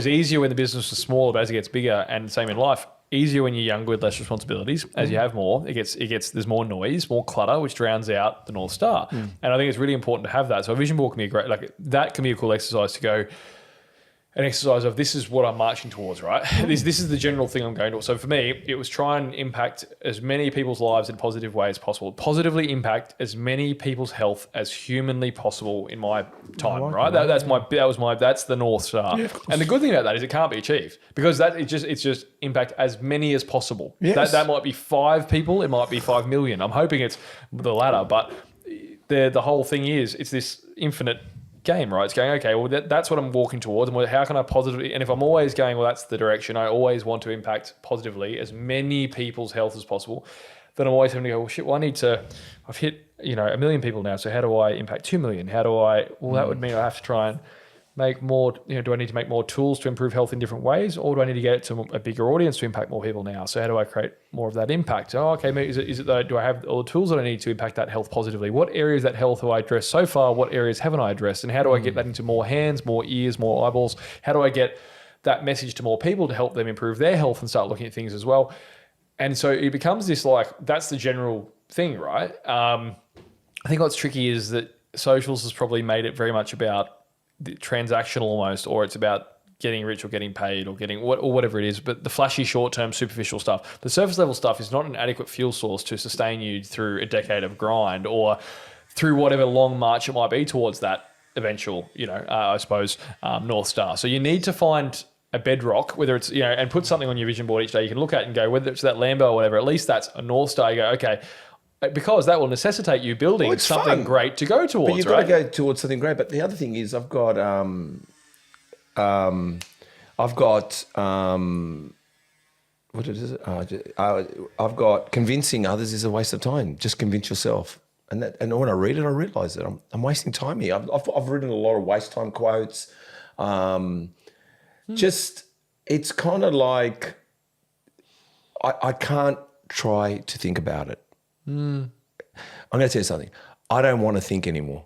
S1: easier when the business was smaller, but as it gets bigger, and same in life, easier when you're younger with less responsibilities. As you have more, there's more noise, more clutter, which drowns out the North Star. And I think it's really important to have that. So a vision board can be that can be a cool exercise to go, an exercise of this is what I'm marching towards, right? This is the general thing I'm going towards. So for me, it was try and impact as many people's lives in a positive way as possible. Positively impact as many people's health as humanly possible in my time, right? That's the North Star. Yeah, and the good thing about that is it can't be achieved because it's just impact as many as possible.
S2: Yes.
S1: That might be 5 people, it might be 5 million. I'm hoping it's the latter, but the whole thing is it's this infinite game, right? It's going, okay, well, that's what I'm walking towards. And how can I positively, and if I'm always going, well, that's the direction, I always want to impact positively as many people's health as possible, then I'm always having to go, well, shit, well, I've hit, 1 million people now. So how do I impact 2 million? That would mean I have to try and make more, do I need to make more tools to improve health in different ways? Or do I need to get it to a bigger audience to impact more people now? So how do I create more of that impact? Oh, okay, is it that, do I have all the tools that I need to impact that health positively? What areas of that health have I addressed so far? What areas haven't I addressed? And how do I get that into more hands, more ears, more eyeballs? How do I get that message to more people to help them improve their health and start looking at things as well? And so it becomes this that's the general thing, right? I think what's tricky is that socials has probably made it very much about transactional almost, or it's about getting rich or getting paid or getting whatever it is, but the flashy short-term superficial stuff, the surface level stuff is not an adequate fuel source to sustain you through a decade of grind or through whatever long march it might be towards that eventual, I suppose, North Star. So you need to find a bedrock, whether it's, and put something on your vision board each day you can look at and go, whether it's that Lambo or whatever, at least that's a North Star. You go, okay, because that will necessitate you building something great to go towards,
S2: but you've got to go towards something great. But the other thing is I've got what is it? I've got convincing others is a waste of time. Just convince yourself. And when I read it, I realise that I'm wasting time here. I've written a lot of waste time quotes. it's kind of like I can't try to think about it. I'm going to tell you something. I don't want to think anymore.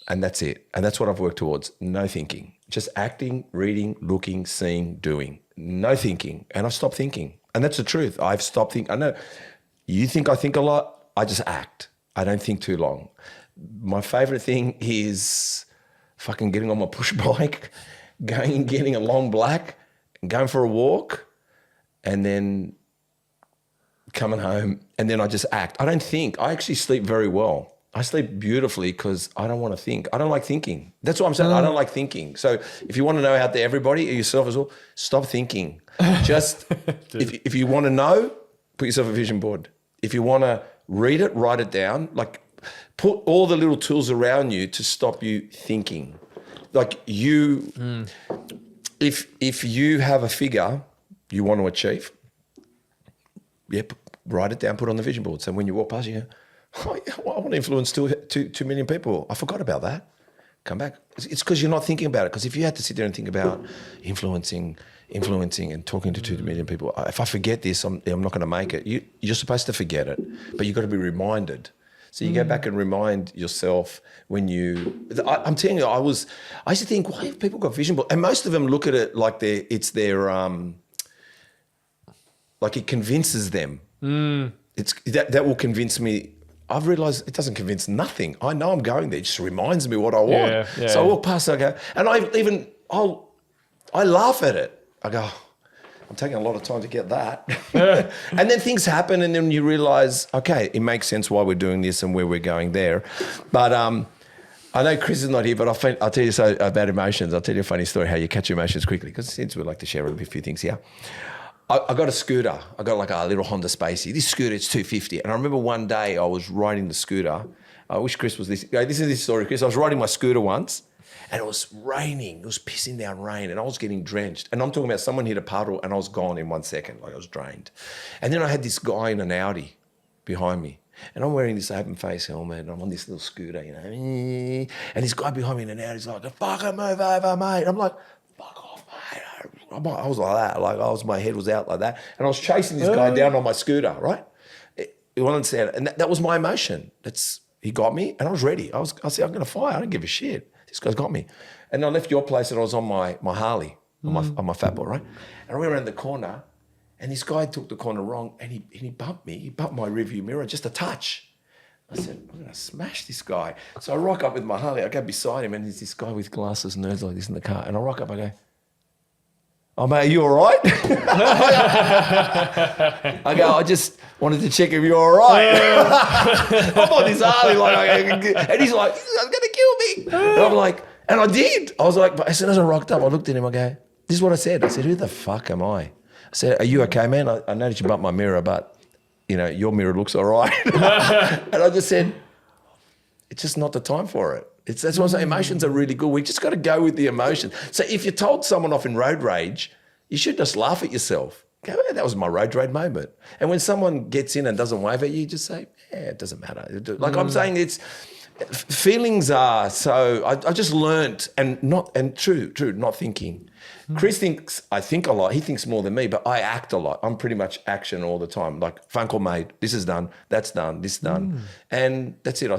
S2: And that's it. And that's what I've worked towards. No thinking. Just acting, reading, looking, seeing, doing. No thinking. And I've stopped thinking. And that's the truth. I've stopped thinking. I know you think I think a lot. I just act. I don't think too long. My favourite thing is fucking getting on my push bike, going and getting a long black, and going for a walk, and then coming home, and then I just act. I don't think. I actually sleep very well. I sleep beautifully because I don't want to think. I don't like thinking. That's what I'm saying. I don't like thinking. So if you want to know out there, everybody, yourself as well, stop thinking. Just if you want to know, put yourself a vision board. If you want to read it, write it down. Like put all the little tools around you to stop you thinking. Like you, if you have a figure you want to achieve, write it down, put it on the vision board. So when you walk past, you go, oh, yeah, well, I want to influence 2 million people. I forgot about that. Come back. It's because you're not thinking about it. Because if you had to sit there and think about influencing and talking to 2 million people, if I forget this, I'm not going to make it. You're supposed to forget it, but you've got to be reminded. So you go back and remind yourself when you. I'm telling you, I used to think, why have people got vision board? And most of them look at it like it's their like it convinces them. It's that will convince me. I've realised it doesn't convince nothing. I know I'm going there. It just reminds me what I want.
S1: Yeah.
S2: So I walk past and I go, and I laugh at it. I go, I'm taking a lot of time to get that. And then things happen, and then you realise, okay, it makes sense why we're doing this and where we're going there. But I know Chris is not here, but I'll tell you so about emotions. I'll tell you a funny story how you catch your emotions quickly, because since we like to share a few things here. I got a scooter. I got like a little Honda Spacey. This scooter, it's $250. And I remember one day I was riding the scooter. I wish Chris was this. This is this story, Chris. I was riding my scooter once, and it was raining. It was pissing down rain, and I was getting drenched. And I'm talking about someone hit a puddle, and I was gone in 1 second. Like I was drained. And then I had this guy in an Audi behind me. And I'm wearing this open face helmet, and I'm on this little scooter, you know. And this guy behind me in an Audi is like, fucking move over, mate. I'm like, fuck off, mate. I was like that, my head was out like that. And I was chasing this guy down on my scooter, right? You understand? And that was my emotion. He got me, and I was ready. I said, I'm going to fight. I don't give a shit. This guy's got me. And I left your place, and I was on my Harley, on my fat boy, right? And I went around the corner, and this guy took the corner wrong, and he bumped me. He bumped my rearview mirror, just a touch. I said, I'm going to smash this guy. So I rock up with my Harley. I go beside him, and there's this guy with glasses, nerds like this in the car. And I rock up, I go, oh, mate, are you all right? I go, I just wanted to check if you're all right. I'm on this Harley, and he's like, he's going to kill me. And I'm like, and I did. I was like, but as soon as I rocked up, I looked at him, I go, this is what I said. I said, who the fuck am I? I said, are you okay, man? I noticed you bumped my mirror, but, you know, your mirror looks all right. And I just said, it's just not the time for it. That's what I'm saying. Emotions are really good. We just got to go with the emotion. So if you told someone off in road rage, you should just laugh at yourself. Go, that was my road rage moment. And when someone gets in and doesn't wave at you, just say, yeah, it doesn't matter. Like I'm saying, feelings are so. I just learnt true, not thinking. Chris thinks I think a lot. He thinks more than me, but I act a lot. I'm pretty much action all the time. Like phone call made, this is done, that's done, this done, and that's it.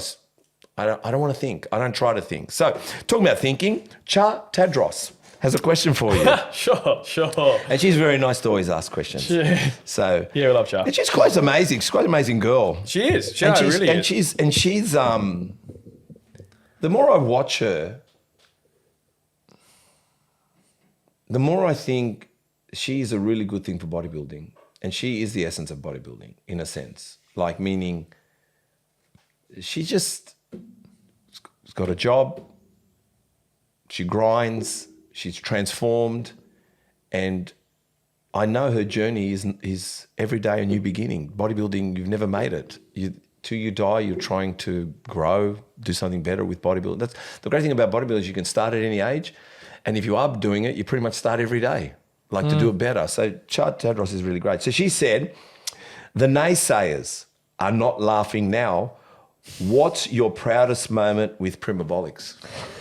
S2: I don't want to think. I don't try to think. So, talking about thinking, Tadros has a question for you.
S1: Sure.
S2: And she's very nice to always ask questions.
S1: Yeah.
S2: So
S1: yeah, we love Char.
S2: And she's quite amazing. She's quite an amazing girl.
S1: She is. She
S2: and
S1: really is.
S2: She's the more I watch her, the more I think she is a really good thing for bodybuilding. And she is the essence of bodybuilding, in a sense. Like, meaning she's got a job, she grinds, she's transformed, and I know her journey is every day a new beginning. Bodybuilding, you've never made it. Till you die, you're trying to grow, do something better with bodybuilding. That's the great thing about bodybuilding is you can start at any age, and if you are doing it, you pretty much start every day, like to do it better. So Tadros is really great. So she said, the naysayers are not laughing now What's your proudest moment with Primabolics?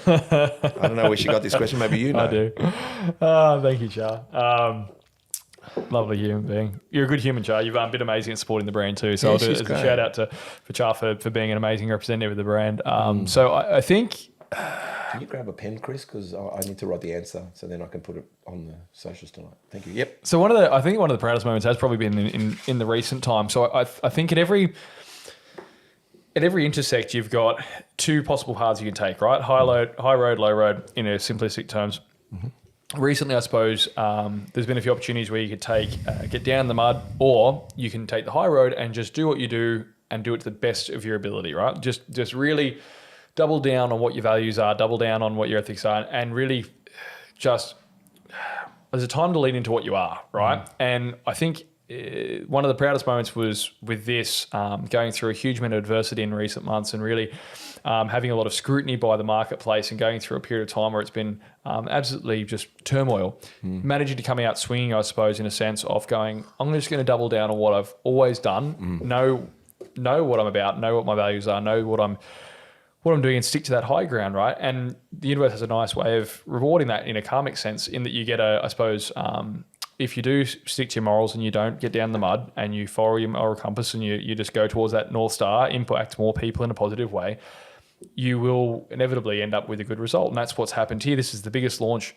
S2: I don't know where she got this question. Maybe you know.
S1: I do. Thank you, Char. Lovely human being. You're a good human, Char. You've been amazing at supporting the brand too. So
S2: Yeah,
S1: I'll do
S2: she's
S1: it as a
S2: great.
S1: shout out for Char for being an amazing representative of the brand. So I think
S2: Can you grab a pen, Chris? Because I need to write the answer so then I can put it on the socials tonight. Thank you. Yep.
S1: so. I think one of the proudest moments has probably been in the recent time. So I think at every intersect, you've got two possible paths you can take, right? High road, low road, in a simplistic terms. Recently, I suppose, there's been a few opportunities where you could get down in the mud, or you can take the high road and just do what you do and do it to the best of your ability, right? Just really double down on what your values are, double down on what your ethics are, and really just, there's a time to lean into what you are, right? And I think one of the proudest moments was with this, going through a huge amount of adversity in recent months and really having a lot of scrutiny by the marketplace and going through a period of time where it's been absolutely just turmoil. Managing to come out swinging, I suppose, in a sense of going, I'm just going to double down on what I've always done, know what I'm about, know what my values are, know what I'm doing, and stick to that high ground, right? And the universe has a nice way of rewarding that in a karmic sense, in that you get I suppose, if you do stick to your morals and you don't get down the mud and you follow your moral compass and you just go towards that North Star, impact more people in a positive way, you will inevitably end up with a good result. And that's what's happened here. This is the biggest launch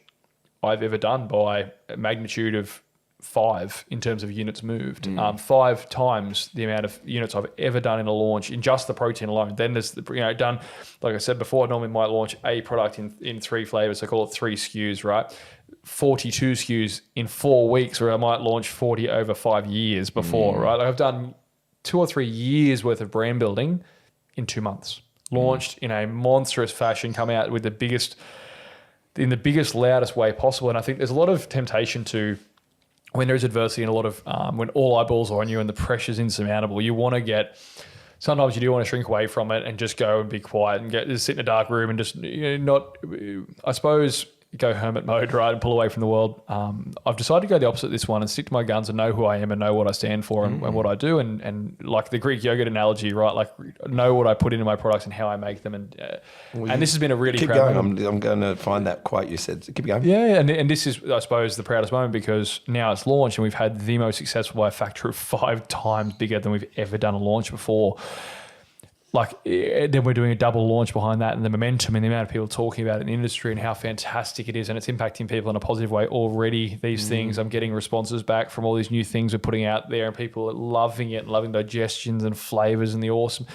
S1: I've ever done by a magnitude of 5 in terms of units moved. 5 times the amount of units I've ever done in a launch in just the protein alone. Then there's done, like I said before, I normally might launch a product in 3 flavors. I call it 3 SKUs, right? 42 SKUs in 4 weeks, where I might launch 40 over 5 years before, right? Like I've done 2 or 3 years worth of brand building in 2 months. Launched in a monstrous fashion, come out with in the biggest, loudest way possible. And I think there's a lot of temptation to, when there's adversity and a lot of, when all eyeballs are on you and the pressure's insurmountable, sometimes you do want to shrink away from it and just go and be quiet and just sit in a dark room and just I suppose, go hermit mode, right, and pull away from the world. I've decided to go the opposite of this one and stick to my guns and know who I am and know what I stand for and what I do. And like the Greek yogurt analogy, right, like know what I put into my products and how I make them. And this has been a really
S2: Keep
S1: proud
S2: going.
S1: moment.
S2: I'm going to find that quote you said. Keep going.
S1: Yeah, and this is, I suppose, the proudest moment because now it's launched and we've had the most successful by a factor of 5 times bigger than we've ever done a launch before. Like, then we're doing a double launch behind that, and the momentum and the amount of people talking about it in the industry and how fantastic it is, and it's impacting people in a positive way already. These things, I'm getting responses back from all these new things we're putting out there, and people are loving it, loving digestions and flavors and the awesome.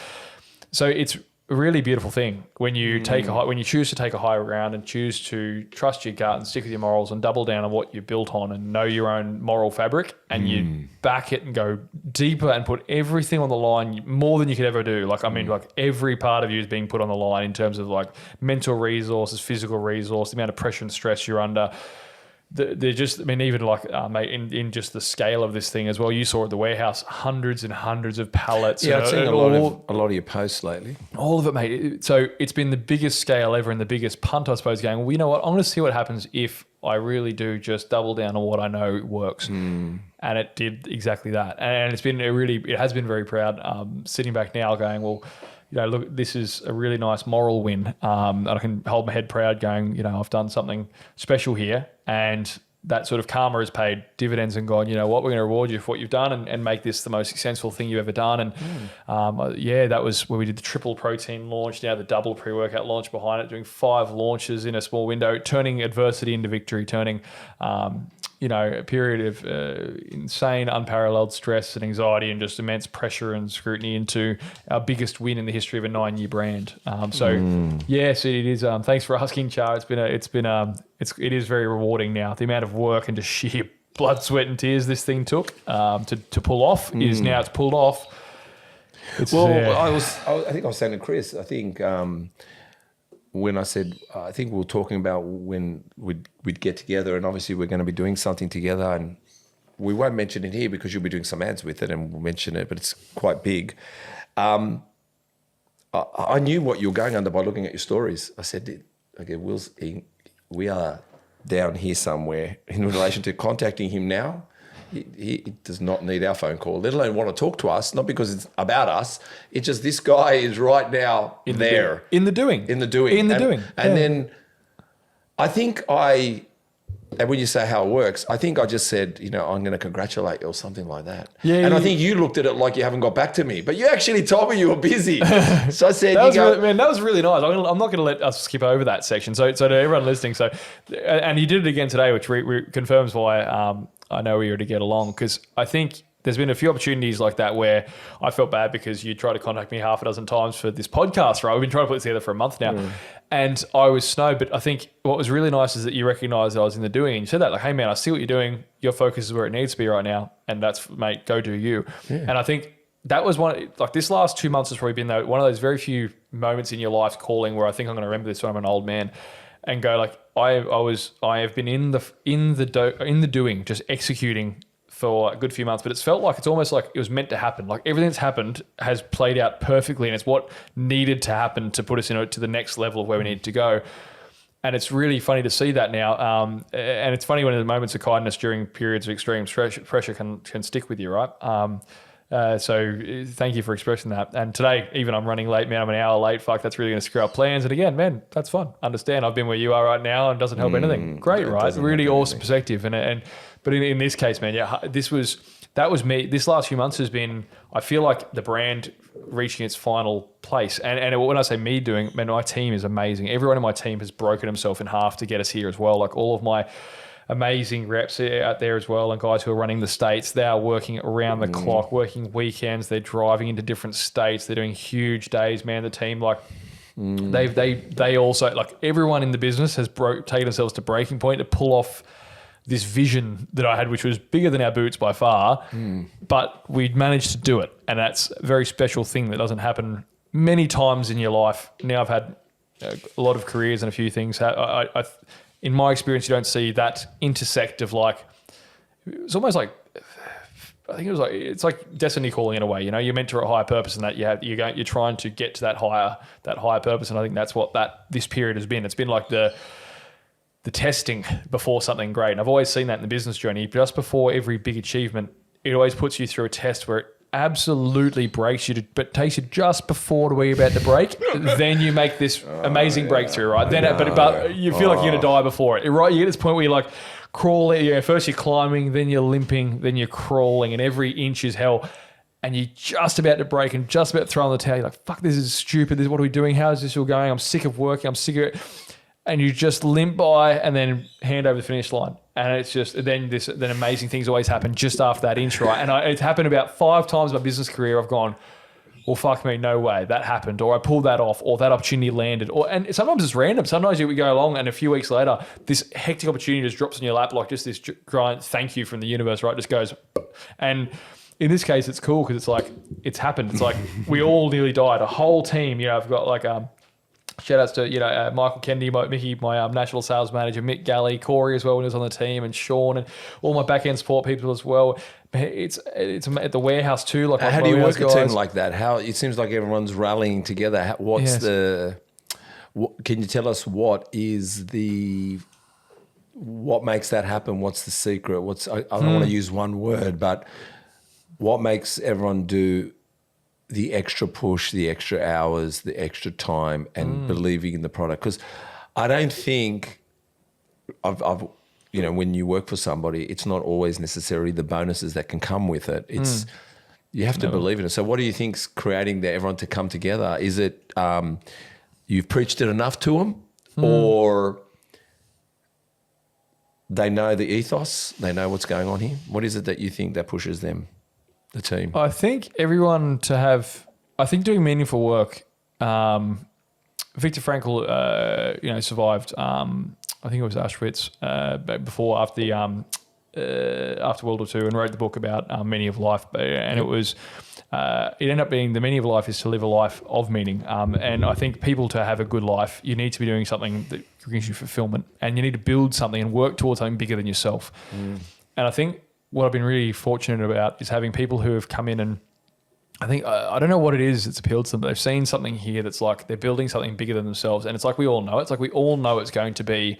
S1: So it's a really beautiful thing when you when you choose to take a higher ground and choose to trust your gut and stick with your morals and double down on what you're built on and know your own moral fabric, and you back it and go deeper and put everything on the line more than you could ever do. Like, I mean, like every part of you is being put on the line in terms of like mental resources, physical resource, the amount of pressure and stress you're under. They're just, I mean, even like, mate, in just the scale of this thing as well, you saw at the warehouse, hundreds and hundreds of pallets.
S2: Yeah, I've seen a lot of your posts lately.
S1: All of it, mate. So it's been the biggest scale ever and the biggest punt, I suppose, going, well, you know what? I'm going to see what happens if I really do just double down on what I know works. And it did exactly that. And it has been very proud, sitting back now going, well, you know, look, this is a really nice moral win. And I can hold my head proud going, you know, I've done something special here. And that sort of karma has paid dividends and gone, you know what, we're going to reward you for what you've done and make this the most successful thing you've ever done. And that was where we did the triple protein launch, now the double pre-workout launch behind it, doing 5 launches in a small window, turning adversity into victory, turning, a period of insane, unparalleled stress and anxiety and just immense pressure and scrutiny into our biggest win in the history of a 9-year brand. Yes, it is. Thanks for asking, Char. It is very rewarding now. The amount of work and just sheer blood, sweat, and tears this thing took to pull off is now it's pulled off.
S2: I think I was saying to Chris, I think when I said, I think we were talking about when we'd get together, and obviously we're going to be doing something together, and we won't mention it here because you'll be doing some ads with it, and we'll mention it, but it's quite big. I knew what you were going under by looking at your stories. I said, okay, we are down here somewhere in relation to contacting him now. he does not need our phone call, let alone want to talk to us, not because it's about us. It's just this guy is right now
S1: In
S2: there.
S1: the doing.
S2: In the doing. And
S1: Yeah.
S2: then I think and when you say how it works, I think I just said, I'm going to congratulate you or something like that.
S1: Yeah,
S2: and I think you looked at it like you haven't got back to me, but you actually told me you were busy. So I said,
S1: that was really nice. I'm not going to let us skip over that section. So to everyone listening, and you did it again today, which confirms why I know we already get along, because I think there's been a few opportunities like that where I felt bad because you tried to contact me half a dozen times for this podcast, right? We've been trying to put this together for a month now. And I was snowed, but I think what was really nice is that you recognized that I was in the doing, and you said that, like, hey man, I see what you're doing. Your focus is where it needs to be right now. And that's, mate, go do you. Yeah. And I think that was this last 2 months has probably been one of those very few moments in your life calling where I think I'm going to remember this when I'm an old man and go like, I have been in the doing, just executing for a good few months, but it's felt like it's almost like it was meant to happen. Like everything that's happened has played out perfectly, and it's what needed to happen to put us to the next level of where we need to go. And it's really funny to see that now. And it's funny when the moments of kindness during periods of extreme pressure can stick with you, right? So thank you for expressing that. And today, even I'm running late, man. I'm an hour late. Fuck, that's really going to screw up plans. And again, man, that's fun. Understand, I've been where you are right now, and it doesn't help anything. Great, right? Really awesome perspective. But in this case, man, yeah, that was me. This last few months has been, I feel like the brand reaching its final place. And when I say me doing, man, my team is amazing. Everyone in my team has broken himself in half to get us here as well. Like all of my amazing reps out there as well, and guys who are running the states, they are working around the clock, working weekends. They're driving into different states. They're doing huge days, man. The team, like, they also, like, everyone in the business has taken themselves to breaking point to pull off this vision that I had, which was bigger than our boots by far, but we'd managed to do it. And that's a very special thing that doesn't happen many times in your life. Now I've had a lot of careers and a few things. In my experience, you don't see that intersect of, like, it's almost like, I think it's like destiny calling in a way. You're meant to a higher purpose, and that you're trying to get to that higher purpose. And I think that's what this period has been. It's been like the testing before something great. And I've always seen that in the business journey. Just before every big achievement, it always puts you through a test where it absolutely breaks you, but takes you just before to where you're about to break. Then you make this amazing breakthrough, right? Then, but you feel like you're going to die before it, right? You get to this point where you're like crawling. First you're climbing, then you're limping, then you're crawling, and every inch is hell. And you're just about to break and just about throwing the towel. You're like, fuck, this is stupid. What are we doing? How is this all going? I'm sick of working. I'm sick of it. And you just limp by and then hand over the finish line. And it's just, then amazing things always happen just after that inch, right? And it's happened about 5 times in my business career. I've gone, well, fuck me, no way, that happened. Or I pulled that off, or that opportunity landed. And sometimes it's random. Sometimes we go along and a few weeks later, this hectic opportunity just drops in your lap, like just this giant thank you from the universe, right? Just goes, and in this case, it's cool because it's like, it's happened. It's like we all nearly died. A whole team, I've got like, shout outs to Michael Kennedy, Mickey, my national sales manager, Mick Galley, Corey as well when he was on the team, and Sean, and all my back end support people as well. It's at the warehouse too. Like,
S2: how do you work a team like that? How it seems like everyone's rallying together. Can you tell us what makes that happen? What's the secret? I don't want to use one word, but what makes everyone do the extra push, the extra hours, the extra time, and believing in the product? Because I don't think when you work for somebody, it's not always necessarily the bonuses that can come with it. It's you have to believe in it. So what do you think's creating everyone to come together? Is it you've preached it enough to them, or they know the ethos, they know what's going on here? What is it that you think that pushes them? The team.
S1: I think everyone doing meaningful work. Viktor Frankl, survived. I think it was Auschwitz after World War II, and wrote the book about meaning of life. And it was, it ended up being the meaning of life is to live a life of meaning. And I think people, to have a good life, you need to be doing something that brings you fulfillment, and you need to build something and work towards something bigger than yourself. And I think what I've been really fortunate about is having people who have come in, and I think, I don't know what it is that's appealed to them, but they've seen something here that's like they're building something bigger than themselves. And it's like we all know. It's like we all know it's going to be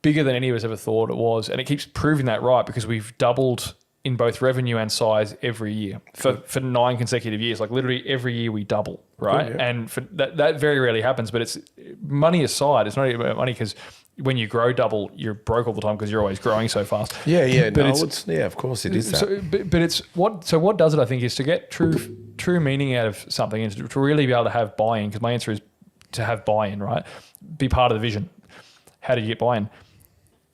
S1: bigger than any of us ever thought it was. And it keeps proving that right, because we've doubled in both revenue and size every year for 9 consecutive years. Like literally every year we double, right?
S2: Cool, yeah.
S1: And for that very rarely happens, but it's money aside. It's not even about money because when you grow double, you're broke all the time because you're always growing so fast.
S2: Yeah.
S1: But
S2: Of course it is that.
S1: So, but it's what does it, I think, is to get true meaning out of something and to really be able to have buy-in, because my answer is to have buy-in, right? Be part of the vision. How do you get buy-in?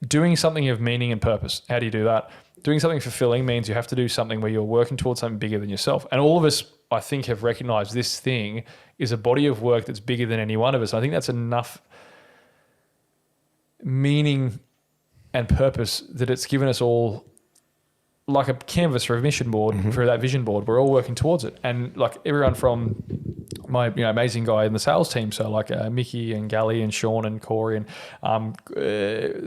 S1: Doing something of meaning and purpose. How do you do that? Doing something fulfilling means you have to do something where you're working towards something bigger than yourself. And all of us, I think, have recognized this thing is a body of work that's bigger than any one of us. I think that's enough meaning and purpose that it's given us all like a canvas or a mission board for that vision board. We're all working towards it. And like everyone from my amazing guy in the sales team, so like Mickey and Gally and Sean and Corey and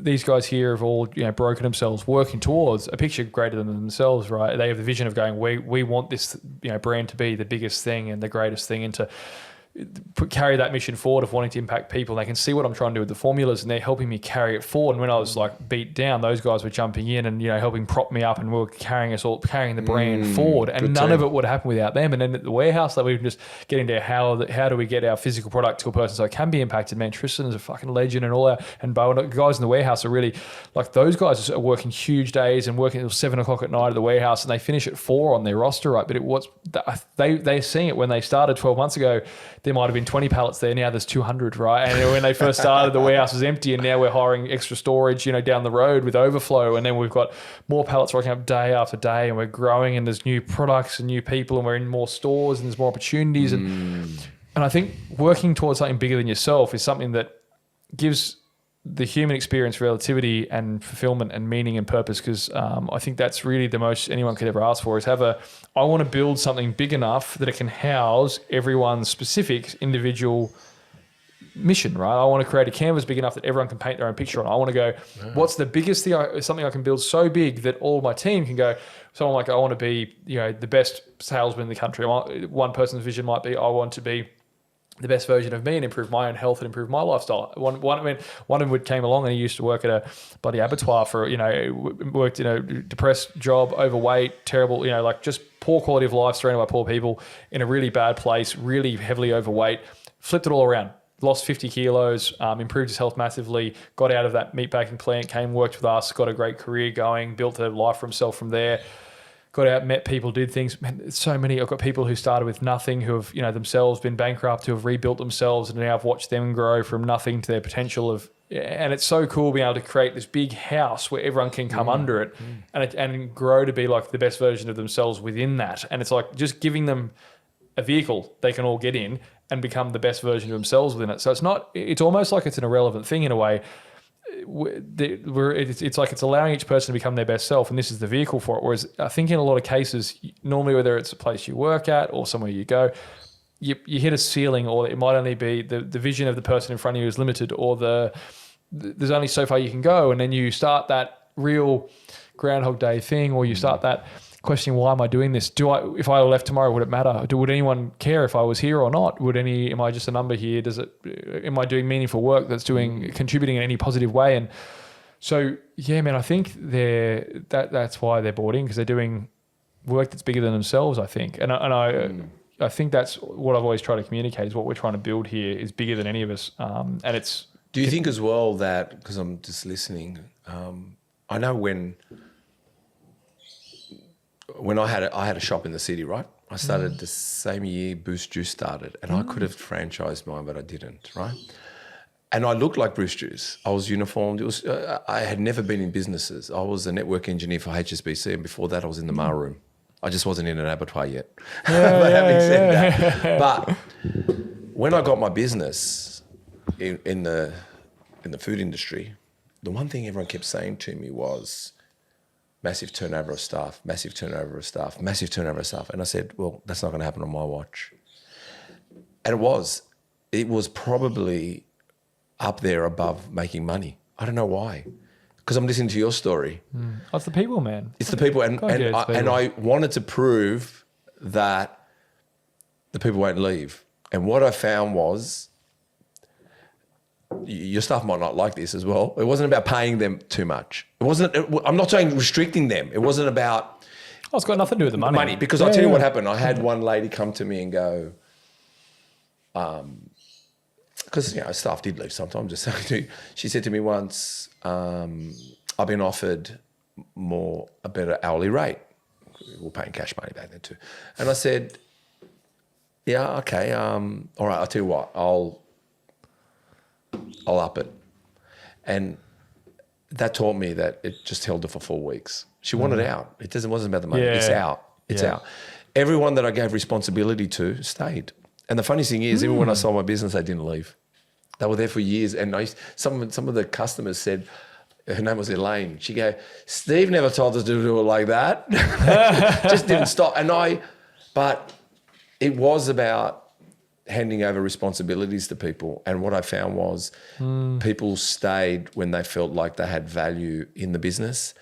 S1: these guys here have all broken themselves working towards a picture greater than themselves, right? They have the vision of going, we want this brand to be the biggest thing and the greatest thing, and to carry that mission forward of wanting to impact people. They can see what I'm trying to do with the formulas, and they're helping me carry it forward. And when I was like beat down, those guys were jumping in and helping prop me up, and we were carrying the brand forward. And none of it would happen without them. And then at the warehouse, like we were just getting to how do we get our physical product to a person so it can be impacted. Man, Tristan is a fucking legend, and all our and Bo and the guys in the warehouse are really like, those guys are working huge days and working until 7 o'clock at night at the warehouse, and they finish at 4 on their roster, right? But it was they're seeing it when they started 12 months ago. There might have been 20 pallets there. Now there's 200, right? And when they first started, the warehouse was empty, and now we're hiring extra storage, down the road with overflow. And then we've got more pallets rocking up day after day, and we're growing, and there's new products and new people, and we're in more stores, and there's more opportunities. And I think working towards something bigger than yourself is something that gives the human experience relativity and fulfillment and meaning and purpose, because I think that's really the most anyone could ever ask for, is I want to build something big enough that it can house everyone's specific individual mission, right? I want to create a canvas big enough that everyone can paint their own picture on. I want to go, what's the biggest thing, something I can build so big that all my team can go, someone like, I want to be the best salesman in the country. One person's vision might be, I want to be the best version of me and improve my own health and improve my lifestyle. One of them came along, and he used to work at a bloody abattoir for, worked in a depressed job, overweight, terrible, like just poor quality of life, surrounded by poor people in a really bad place, really heavily overweight, flipped it all around. Lost 50 kilos, improved his health massively, got out of that meatpacking plant, came, worked with us, got a great career going, built a life for himself from there. Got out, met people, did things. Man, so many. I've got people who started with nothing, who have themselves been bankrupt, who have rebuilt themselves, and now I've watched them grow from nothing to their potential of. And it's so cool being able to create this big house where everyone can come under it, and grow to be like the best version of themselves within that. And it's like just giving them a vehicle they can all get in and become the best version of themselves within it. So it's not. It's almost like it's an irrelevant thing in a way. It's like it's allowing each person to become their best self, and this is the vehicle for it. Whereas I think in a lot of cases, normally whether it's a place you work at or somewhere you go, you hit a ceiling, or it might only be the vision of the person in front of you is limited, or there's only so far you can go, and then you start that real Groundhog Day thing, or you start that questioning, why am I doing this? If I left tomorrow, would it matter? Would anyone care if I was here or not? Am I just a number here? Am I doing meaningful work that's contributing in any positive way? And so, yeah, man, I think that's why they're bought in, because they're doing work that's bigger than themselves, I think. And I think that's what I've always tried to communicate, is what we're trying to build here is bigger than any of us. And it's...
S2: Do you think as well that, because I'm just listening, I know when I had a shop in the city, right? I started the same year Boost Juice started, and I could have franchised mine, but I didn't, right? And I looked like Bruce Juice. I was uniformed. I had never been in businesses. I was a network engineer for HSBC, and before that I was in the mailroom. I just wasn't in an abattoir yet. But having said that, but when I got my business in the food industry, the one thing everyone kept saying to me was, massive turnover of staff, massive turnover of staff, massive turnover of staff. And I said, well, that's not going to happen on my watch. And it was probably up there above making money. I don't know why. Because I'm listening to your story.
S1: It's the people, man.
S2: It's the people. And I wanted to prove that the people won't leave. And what I found was, your staff might not like this as well. It wasn't about paying them too much. I'm not saying restricting them. It wasn't about,
S1: Oh, it's got nothing to do with the money.
S2: Because I'll tell you what happened. I had one lady come to me and go, because staff did leave sometimes. She said to me once, I've been offered a better hourly rate. We were paying cash money back then too. And I said, yeah, okay. All right, I'll tell you what, I'll up it. And that taught me that it just held her for 4 weeks. She wanted out. It wasn't about the money. It's out. It's out. Everyone that I gave responsibility to stayed. And the funny thing is, even when I sold my business, they didn't leave. They were there for years. And some of the customers said, her name was Elaine. She go, Steve never told us to do it like that. Just didn't stop. But it was about handing over responsibilities to people. And what I found was people stayed when they felt like they had value in the business.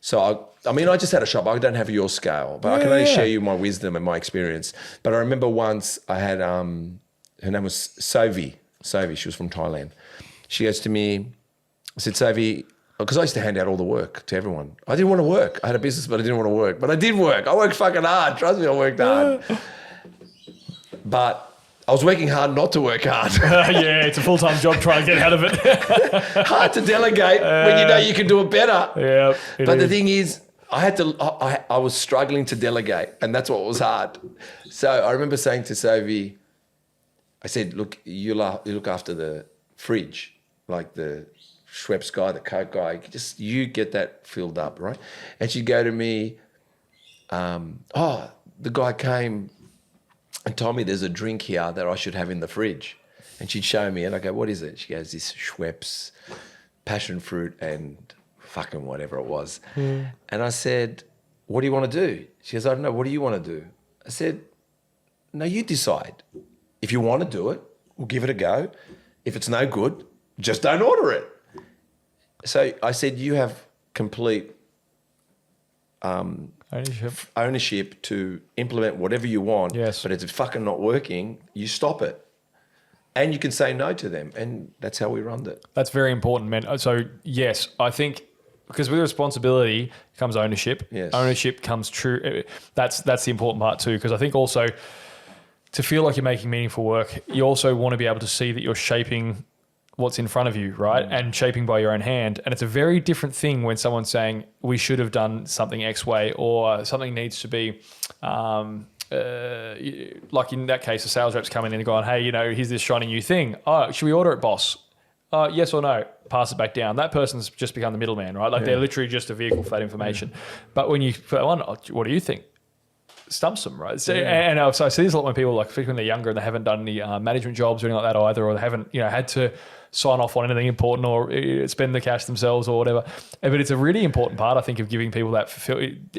S2: So, I just had a shop. I don't have your scale, but I can only share you my wisdom and my experience. But I remember once I had, her name was Sovi. She was from Thailand. She goes to me, I said, Sovi, because I used to hand out all the work to everyone. I didn't want to work. I had a business, but I didn't want to work. But I did work. I worked fucking hard. Trust me, I worked hard. But I was working hard not to work hard.
S1: It's a full-time job trying to get out of it.
S2: Hard to delegate when you know you can do it better.
S1: Yeah.
S2: But the thing is, I was struggling to delegate, and that's what was hard. So I remember saying to Sovi, I said, look, you look after the fridge, like the Schweppes guy, the Coke guy, just you get that filled up, right? And she'd go to me, the guy came and told me there's a drink here that I should have in the fridge. And she'd show me, and I go, what is it? She goes, this Schweppes, passion fruit and fucking whatever it was. And I said, what do you want to do? She goes, I don't know, what do you want to do? I said, no, you decide. If you want to do it, we'll give it a go. If it's no good, just don't order it. So I said, you have complete ownership to implement whatever you want.
S1: Yes.
S2: But if it's fucking not working, you stop it. And you can say no to them. And that's how we run it.
S1: That's very important, man. So, yes, I think because with responsibility comes ownership.
S2: Yes.
S1: Ownership comes true. That's the important part too, because I think also to feel like you're making meaningful work, you also want to be able to see that you're shaping what's in front of you, right? And shaping by your own hand. And it's a very different thing when someone's saying, we should have done something X way, or something needs to be, like in that case, a sales rep's coming in and going, hey, here's this shiny new thing. Oh, should we order it, boss? Yes or no? Pass it back down. That person's just become the middleman, right? Like they're literally just a vehicle for that information. But when you put on, what do you think? Stumps them, right? So, and so I see this a lot when people, like, particularly when they're younger and they haven't done any management jobs or anything like that either, or they haven't, had to sign off on anything important or spend the cash themselves or whatever. But it's a really important part, I think, of giving people that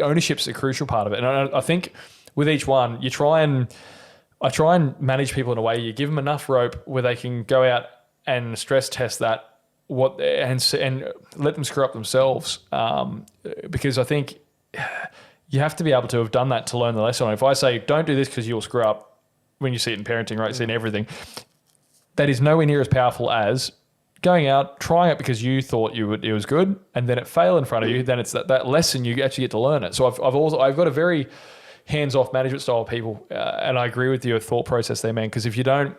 S1: ownership's a crucial part of it. And I think with each one, I try and manage people in a way you give them enough rope where they can go out and stress test that and let them screw up themselves, because I think you have to be able to have done that to learn the lesson. If I say, don't do this because you'll screw up, when you see it in parenting, right, you see it in everything, that is nowhere near as powerful as going out, trying it because you thought it was good, and then it failed in front of you. Then it's that lesson you actually get to learn it. So I've got a very hands-off management style of people, and I agree with your thought process there, man, because if you don't,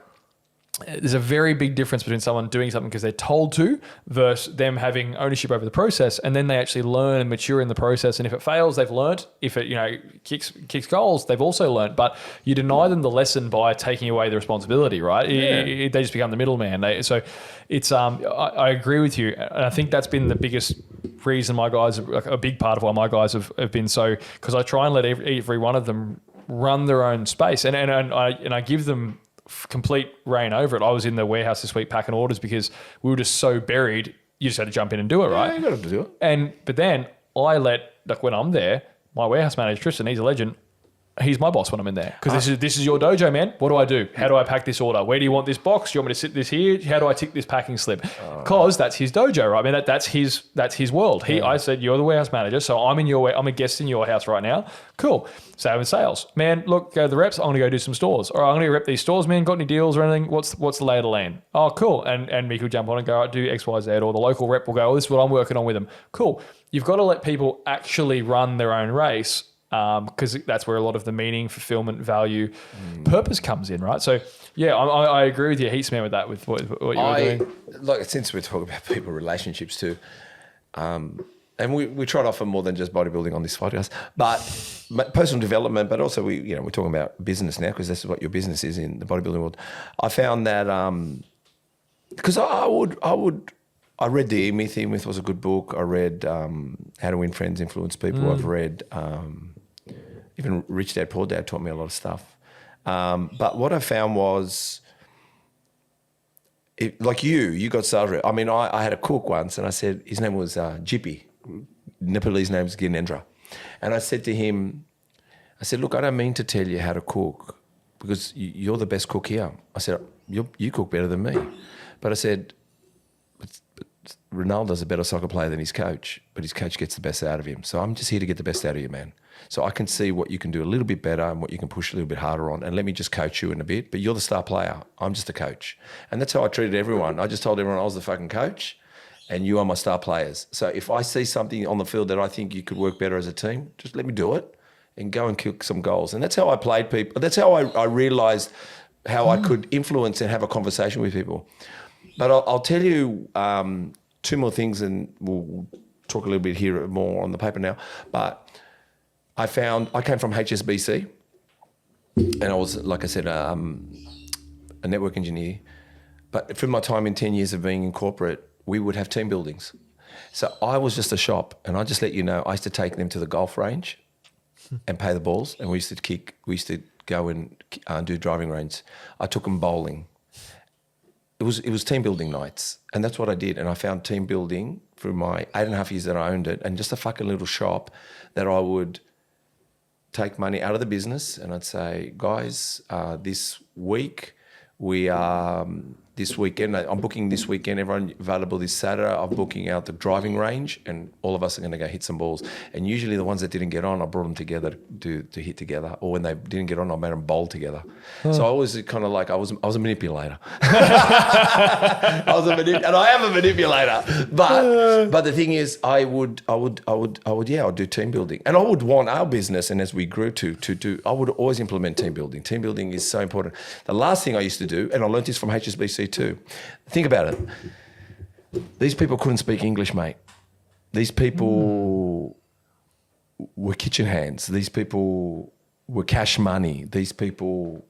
S1: there's a very big difference between someone doing something because they're told to versus them having ownership over the process, and then they actually learn and mature in the process. And if it fails, they've learnt. If it kicks goals, they've also learnt. But you deny them the lesson by taking away the responsibility, right? They just become the middleman. So it's I agree with you, and I think that's been the biggest reason my guys, a big part of why my guys have been so, because I try and let every one of them run their own space, and I give them complete reign over it. I was in the warehouse this week packing orders because we were just so buried. You just had to jump in and do it, right?
S2: Yeah, you got to do it.
S1: But then I let, like, when I'm there, my warehouse manager, Tristan, he's a legend. He's my boss when I'm in there because this is your dojo, man. What do I do? How do I pack this order? Where do you want this box? Do you want me to sit this here? How do I tick this packing slip? Because that's his dojo, right? I mean, that's his world. I said, you're the warehouse manager, so I'm a guest in your house right now. Cool. Same with sales, man. Look, go to the reps. I'm gonna go do some stores. Or I'm gonna rep these stores, man. Got any deals or anything? What's the lay of the land? Oh, cool. And Mick will jump on and go, do X, Y, Z. Or the local rep will go, this is what I'm working on with them. Cool. You've got to let people actually run their own race because that's where a lot of the meaning, fulfillment, value, purpose comes in, right? So, yeah, I agree with you heaps, man, with that, with what you're doing.
S2: Like, since we're talking about people relationships too, and we try to offer more than just bodybuilding on this podcast, but personal development, but also we're talking about business now because this is what your business is in the bodybuilding world. I found that because I read The E-Myth. E-Myth was a good book. I read How to Win Friends, Influence People. I've read even Rich Dad, Poor Dad taught me a lot of stuff. But what I found was, like you got started. I mean, I had a cook once, and I said his name was Jippy. Nepalese name is Ginendra. And I said to him, look, I don't mean to tell you how to cook because you're the best cook here. I said, you cook better than me. But I said, but Ronaldo's a better soccer player than his coach, but his coach gets the best out of him. So I'm just here to get the best out of you, man. So I can see what you can do a little bit better and what you can push a little bit harder on, and let me just coach you in a bit. But you're the star player. I'm just a coach. And that's how I treated everyone. I just told everyone I was the fucking coach and you are my star players. So if I see something on the field that I think you could work better as a team, just let me do it and go and kick some goals. And that's how I played people. That's how I realised how I could influence and have a conversation with people. But I'll tell you two more things, and we'll talk a little bit here more on the paper now. But I came from HSBC, and I was, like I said, a network engineer. But from my time in 10 years of being in corporate, we would have team buildings. So I was just a shop, and I just let you know, I used to take them to the golf range and pay the balls, and we used to go and do driving range. I took them bowling. It was team building nights, and that's what I did. And I found team building through my 8.5 years that I owned it, and just a fucking little shop that I would take money out of the business, and I'd say, guys, this weekend, I'm booking this weekend, everyone available this Saturday, I'm booking out the driving range, and all of us are going to go hit some balls. And usually the ones that didn't get on, I brought them together to hit together, or when they didn't get on, I made them bowl together. So I was kind of like, I was a manipulator. And I am a manipulator. But the thing is, I would do team building, and I would want our business, and as we grew to do, I would always implement team building. Team building is so important. The last thing I used to do, and I learned this from HSBC too. Think about it. These people couldn't speak English, mate. These people were kitchen hands. These people were cash money. These people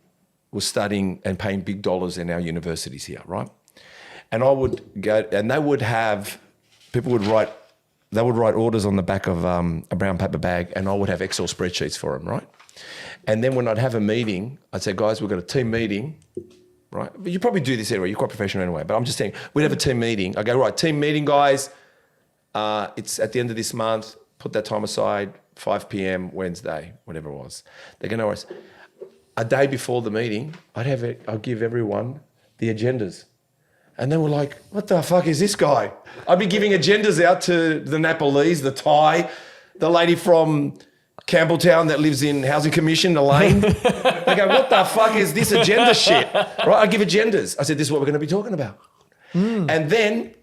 S2: were studying and paying big dollars in our universities here, right? And I would go, and they would write orders on the back of a brown paper bag, and I would have Excel spreadsheets for them, right? And then when I'd have a meeting, I'd say, guys, we've got a team meeting. Right, but you probably do this anyway. You're quite professional anyway. But I'm just saying, we'd have a team meeting. I go, right, team meeting, guys. It's at the end of this month. Put that time aside. 5 p.m. Wednesday, whatever it was. They go, no worries. A day before the meeting, I'd give everyone the agendas, and they were like, "What the fuck is this guy?" I'd be giving agendas out to the Nepalese, the Thai, the lady from Campbelltown that lives in Housing Commission, Elaine. They go, what the fuck is this agenda shit? Right, I give agendas. I said, this is what we're going to be talking about. And then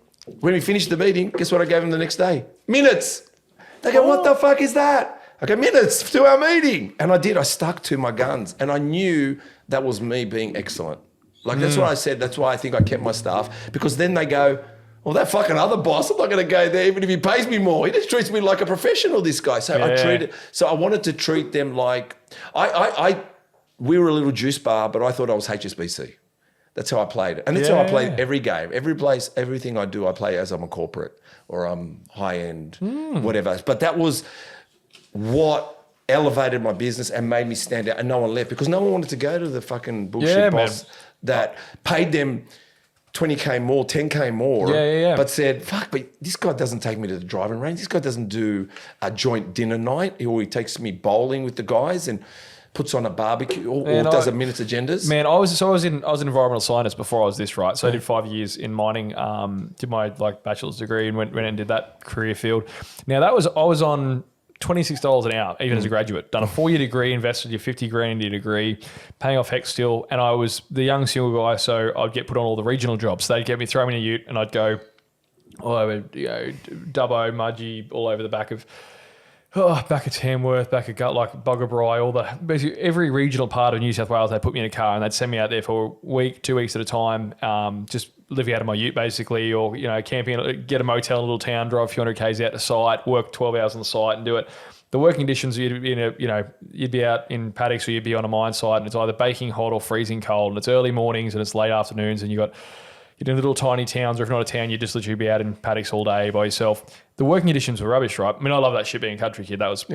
S2: when we finished the meeting, guess what I gave them the next day? Minutes. They go, what the fuck is that? I go, minutes to our meeting. And I did. I stuck to my guns, and I knew that was me being excellent. Like, that's what I said. That's why I think I kept my staff, because then they go, well, that fucking other boss, I'm not going to go there even if he pays me more. He just treats me like a professional, this guy. So I wanted to treat them like, we were a little juice bar, but I thought I was HSBC. That's how I played it. And that's how I played every game. Every place, everything I do, I play as I'm a corporate or I'm high-end, whatever. But that was what elevated my business and made me stand out, and no one left, because no one wanted to go to the fucking bullshit boss that paid them 20K more, 10K more, but said, fuck, but this guy doesn't take me to the driving range. This guy doesn't do a joint dinner night, or he takes me bowling with the guys and puts on a barbecue, or does a minute's agendas. Man, I was an environmental scientist before I was this, right? So I did 5 years in mining, did my bachelor's degree, and went and did that career field. Now I was on $26 an hour, even as a graduate. Done a 4-year degree, invested your 50 grand in your degree, paying off heck still. And I was the young single guy, so I'd get put on all the regional jobs. They'd get me, throw me in a ute, and I'd go all over, Dubbo, Mudgee, all over the back of
S1: Back at Tamworth, back at Buggerbry, basically every regional part of New South Wales, they put me in a car and they'd send me out there for a week, 2 weeks at a time, just living out of my ute basically, or, camping, get a motel in a little town, drive a few hundred Ks out to site, work 12 hours on the site and do it. The working conditions, you'd be out in paddocks or you'd be on a mine site and it's either baking hot or freezing cold and it's early mornings and it's late afternoons and you're in little tiny towns, or if not a town, you just literally be out in paddocks all day by yourself. The working conditions were rubbish, right? I mean, I love that shit being a country kid. I was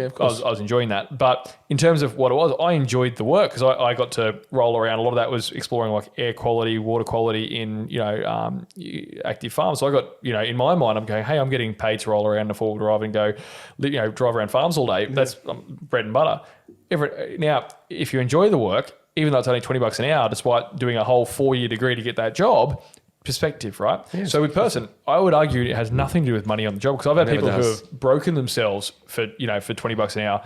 S1: enjoying that. But in terms of what it was, I enjoyed the work because I got to roll around. A lot of that was exploring like air quality, water quality in, active farms. So I got, in my mind, I'm going, hey, I'm getting paid to roll around in a four-wheel drive and go, drive around farms all day. That's bread and butter. Now, if you enjoy the work, even though it's only $20 an hour, despite doing a whole 4-year degree to get that job, perspective, right? Yes. So with person, I would argue it has nothing to do with money on the job because I've had people who have broken themselves for $20 an hour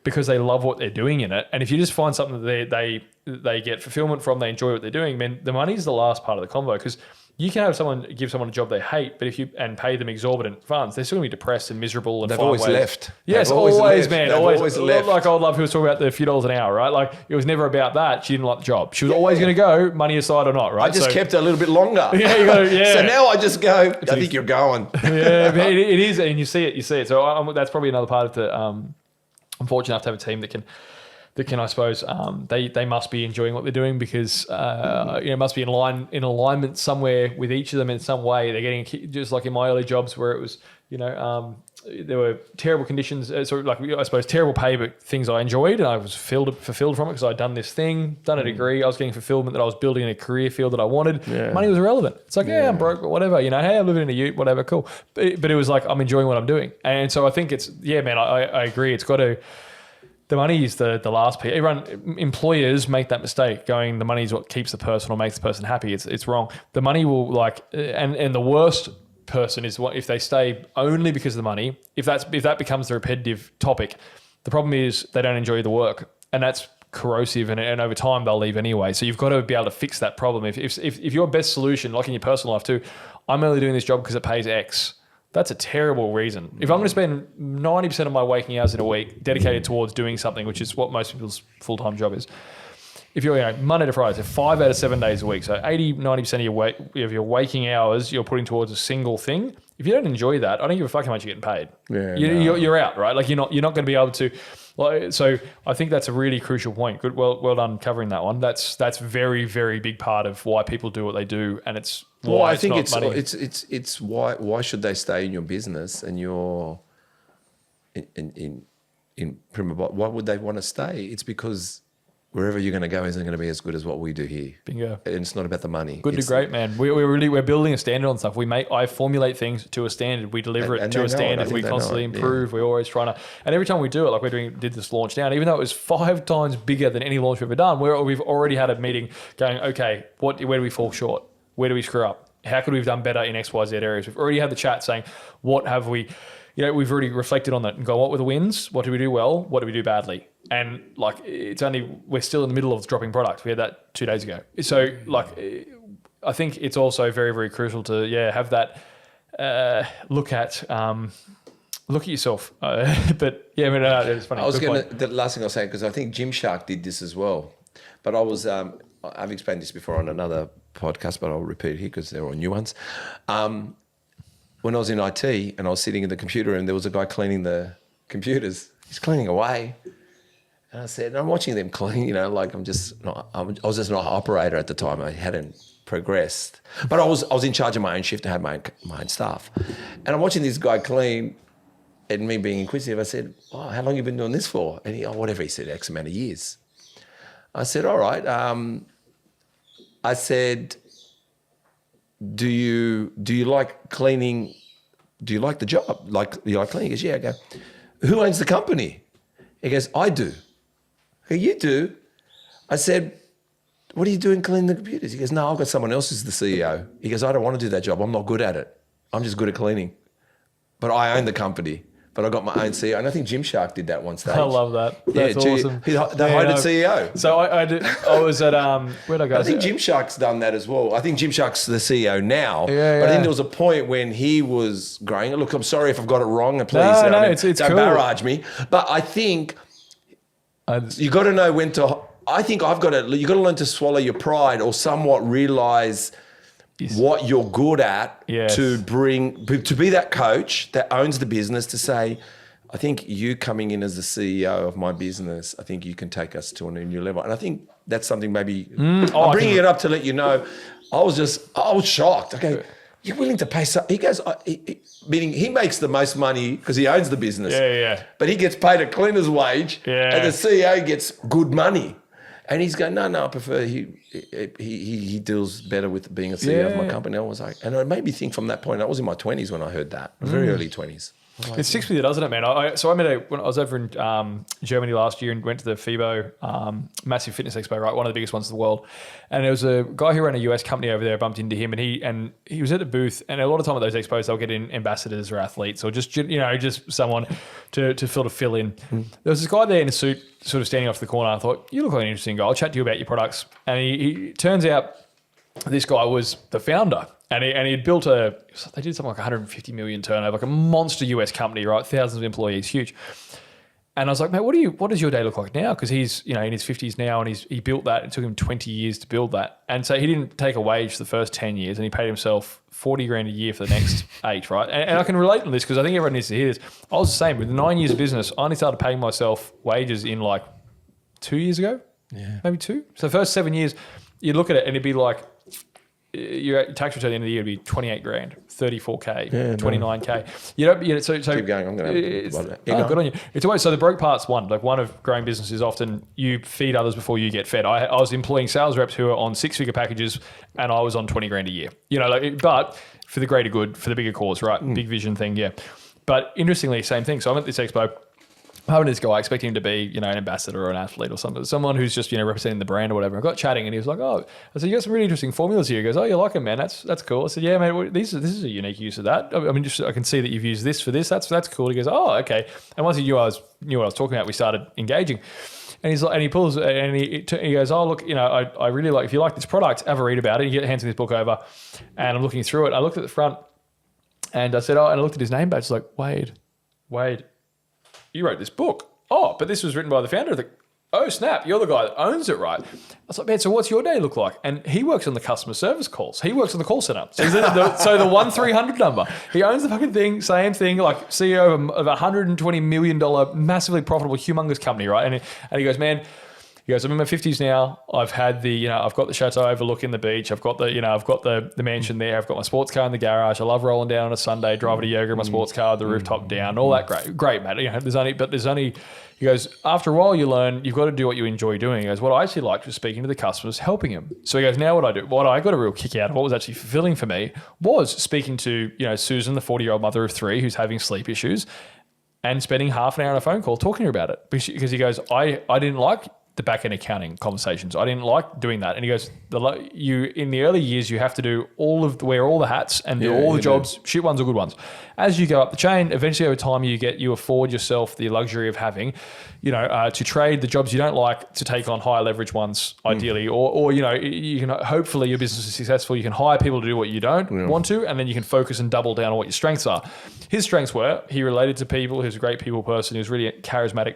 S1: because they love what they're doing in it. And if you just find something that they get fulfillment from, they enjoy what they're doing, man, the money is the last part of the convo because you can have give someone a job they hate, but and pay them exorbitant funds, they're still going to be depressed and miserable. And
S2: they've always left.
S1: Yes, always, man.
S2: They've always left.
S1: Like old love who was talking about the few dollars an hour, right? Like it was never about that. She didn't like the job. She was always going to go, money aside or not, right?
S2: I just kept it a little bit longer.
S1: Yeah, you got to, yeah.
S2: So now I just go, I think you're going.
S1: Yeah, it is, and you see it. So that's probably another part of the. I'm fortunate enough to have a team that can, I suppose, they must be enjoying what they're doing because must be in alignment somewhere with each of them in some way. They're getting, just like in my early jobs where it was, there were terrible conditions, I suppose terrible pay, but things I enjoyed and I was fulfilled from it because I'd done this thing, done a degree. I was getting fulfillment that I was building in a career field that I wanted. Yeah. Money was irrelevant. It's like, I'm broke, but whatever, hey, I'm living in a ute, whatever, cool. But it was like, I'm enjoying what I'm doing. And so I think it's, I agree. It's got to, the money is the last piece. Employers make that mistake going, the money is what keeps the person or makes the person happy. It's wrong. The money will and the worst person is what if they stay only because of the money. If that becomes the repetitive topic, the problem is they don't enjoy the work and that's corrosive and over time they'll leave anyway. So you've got to be able to fix that problem. If your best solution, like in your personal life too, I'm only doing this job because it pays X. That's a terrible reason. If I'm going to spend 90% of my waking hours in a week dedicated towards doing something, which is what most people's full-time job is, if you're Monday to Friday, so 5 out of 7 days a week, so 80, 90% of your waking hours you're putting towards a single thing. If you don't enjoy that, I don't give a fuck how much you're getting paid. Yeah, you're out, right? Like you're not going to be able to. So I think that's a really crucial point. Good, well done covering that one. That's very, very big part of why people do what they do, and it's.
S2: Well, I think it's why should they stay in your business and you're in Primabolics? Why would they want to stay? It's because wherever you're going to go isn't going to be as good as what we do here. Bingo. And it's not about the money.
S1: Good to great, man. We're building a standard on stuff. I formulate things to a standard. We deliver it to a standard. We constantly improve. We're always trying to, and every time we do it, like did this launch now, and even though it was 5 times bigger than any launch we've ever done, we've already had a meeting going, okay, where do we fall short? Where do we screw up? How could we have done better in X, Y, Z areas? We've already had the chat saying, what have we, we've already reflected on that and go, what were the wins? What did we do well? What did we do badly? And we're still in the middle of dropping product. We had that 2 days ago. So I think it's also very, very crucial to, have that look at yourself. But it's funny.
S2: The last thing I'll say, because I think Gymshark did this as well. But I was, I've explained this before on another podcast, but I'll repeat it here because they're all new ones. When I was in IT and I was sitting in the computer room, there was a guy cleaning the computers. He's cleaning away. And I said, I'm watching them clean, I was just not an operator at the time. I hadn't progressed. But I was in charge of my own shift and had my own staff. And I'm watching this guy clean and me being inquisitive. I said, how long have you been doing this for? And whatever he said, X amount of years. I said, all right. I said, do you like cleaning? Do you like the job? Do you like cleaning? He goes, yeah. I go, who owns the company? He goes, I do. I go, you do? I said, what are you doing cleaning the computers? He goes, no, I've got someone else who's the CEO. He goes, I don't want to do that job. I'm not good at it. I'm just good at cleaning. But I own the company. but I got my own CEO. And I think Gymshark did that one stage.
S1: I love that. That's awesome.
S2: They hired a CEO.
S1: So I was at where'd I go?
S2: I think Gymshark's done that as well. I think Gymshark's the CEO now.
S1: Yeah,
S2: but I think there was a point when he was growing. Look, I'm sorry if I've got it wrong. And please,
S1: it's
S2: don't
S1: cool.
S2: barrage me. But I think you got to know when to. I think you got to learn to swallow your pride or somewhat realize what you're good at to be that coach that owns the business to say, I think you coming in as the CEO of my business, I think you can take us to a new level. And I think that's something maybe I'm bringing it up to let you know. I was shocked. Okay, you're willing to pay he goes, meaning he makes the most money because he owns the business.
S1: Yeah.
S2: But he gets paid a cleaner's wage and the CEO gets good money. And he's going, no, I prefer he deals better with being a CEO of my company. I was like, and it made me think from that point. I was in my 20s when I heard that, very early 20s.
S1: It sticks with you, doesn't it, man? When I was over in Germany last year and went to the FIBO massive fitness expo, right, one of the biggest ones in the world. And there was a guy who ran a US company over there. I bumped into him, and he was at the booth. And a lot of time at those expos, they'll get in ambassadors or athletes or just someone to sort of fill in. There was this guy there in a suit, sort of standing off to the corner. I thought, you look like an interesting guy. I'll chat to you about your products. And he turns out this guy was the founder. And he had built they did something like 150 million turnover, like a monster US company, right? Thousands of employees, huge. And I was like, mate, what does your day look like now? Because he's, in his 50s now, and he built that. It took him 20 years to build that. And so he didn't take a wage for the first 10 years, and he paid himself 40 grand a year for the next 8, right? And I can relate to this because I think everyone needs to hear this. I was the same. With 9 years of business, I only started paying myself wages in like 2 years ago, maybe 2. So the first 7 years, you'd look at it and it'd be like, your tax return at the end of the year would be 28 grand, 34K, 29K. So
S2: keep going. I'm going to.
S1: Good on you. It's always so the broke part's one. Like one of growing business is often you feed others before you get fed. I was employing sales reps who are on 6-figure packages, and I was on 20 grand a year. But for the greater good, for the bigger cause, right? Big vision thing, yeah. But interestingly, same thing. So I'm at this expo. Having this guy, expecting him to be, an ambassador or an athlete or something, someone who's just, representing the brand or whatever. I got chatting and he was like, I said, you got some really interesting formulas here. He goes, you like them, man? That's cool. I said, yeah, mate, this is a unique use of that. I mean, I can see that you've used this for this. That's cool. He goes, oh, okay. And once he knew what I was talking about, we started engaging. And he's like, and he pulls, and he goes, oh, look, I really like, if you like this product, have a read about it. He hands me this book over and I'm looking through it. I looked at the front and I said, and I looked at his name badge. It's like, Wade, you wrote this book. Oh, but this was written by the founder of the... Oh, snap, you're the guy that owns it, right? I was like, man, so what's your day look like? And he works on the customer service calls. He works on the call center. So the 1-300 number. He owns the fucking thing, same thing, like CEO of a $120 million, massively profitable, humongous company, right? And he goes, man... He goes, I'm in my 50s now. I've had I've got the chateau overlooking the beach. I've got the mansion there. I've got my sports car in the garage. I love rolling down on a Sunday, driving to yoga in my sports car, the rooftop down, all that great, mate. There's only, he goes, after a while you learn, you've got to do what you enjoy doing. He goes, what I actually liked was speaking to the customers, helping them. So he goes, now what I got a real kick out of, what was actually fulfilling for me was speaking to, Susan, the 40-year-old mother of 3 who's having sleep issues and spending half an hour on a phone call talking to her about it. Because he goes, I didn't like the back-end accounting conversations. I didn't like doing that. And he goes, in the early years, you have to do wear all the hats and do all the jobs, shit ones or good ones. As you go up the chain, eventually over time, you afford yourself the luxury of having, to trade the jobs you don't like to take on higher leverage ones, ideally, or you can, hopefully your business is successful. You can hire people to do what you don't want to, and then you can focus and double down on what your strengths are. His strengths were, he related to people. He was a great people person. He was really charismatic.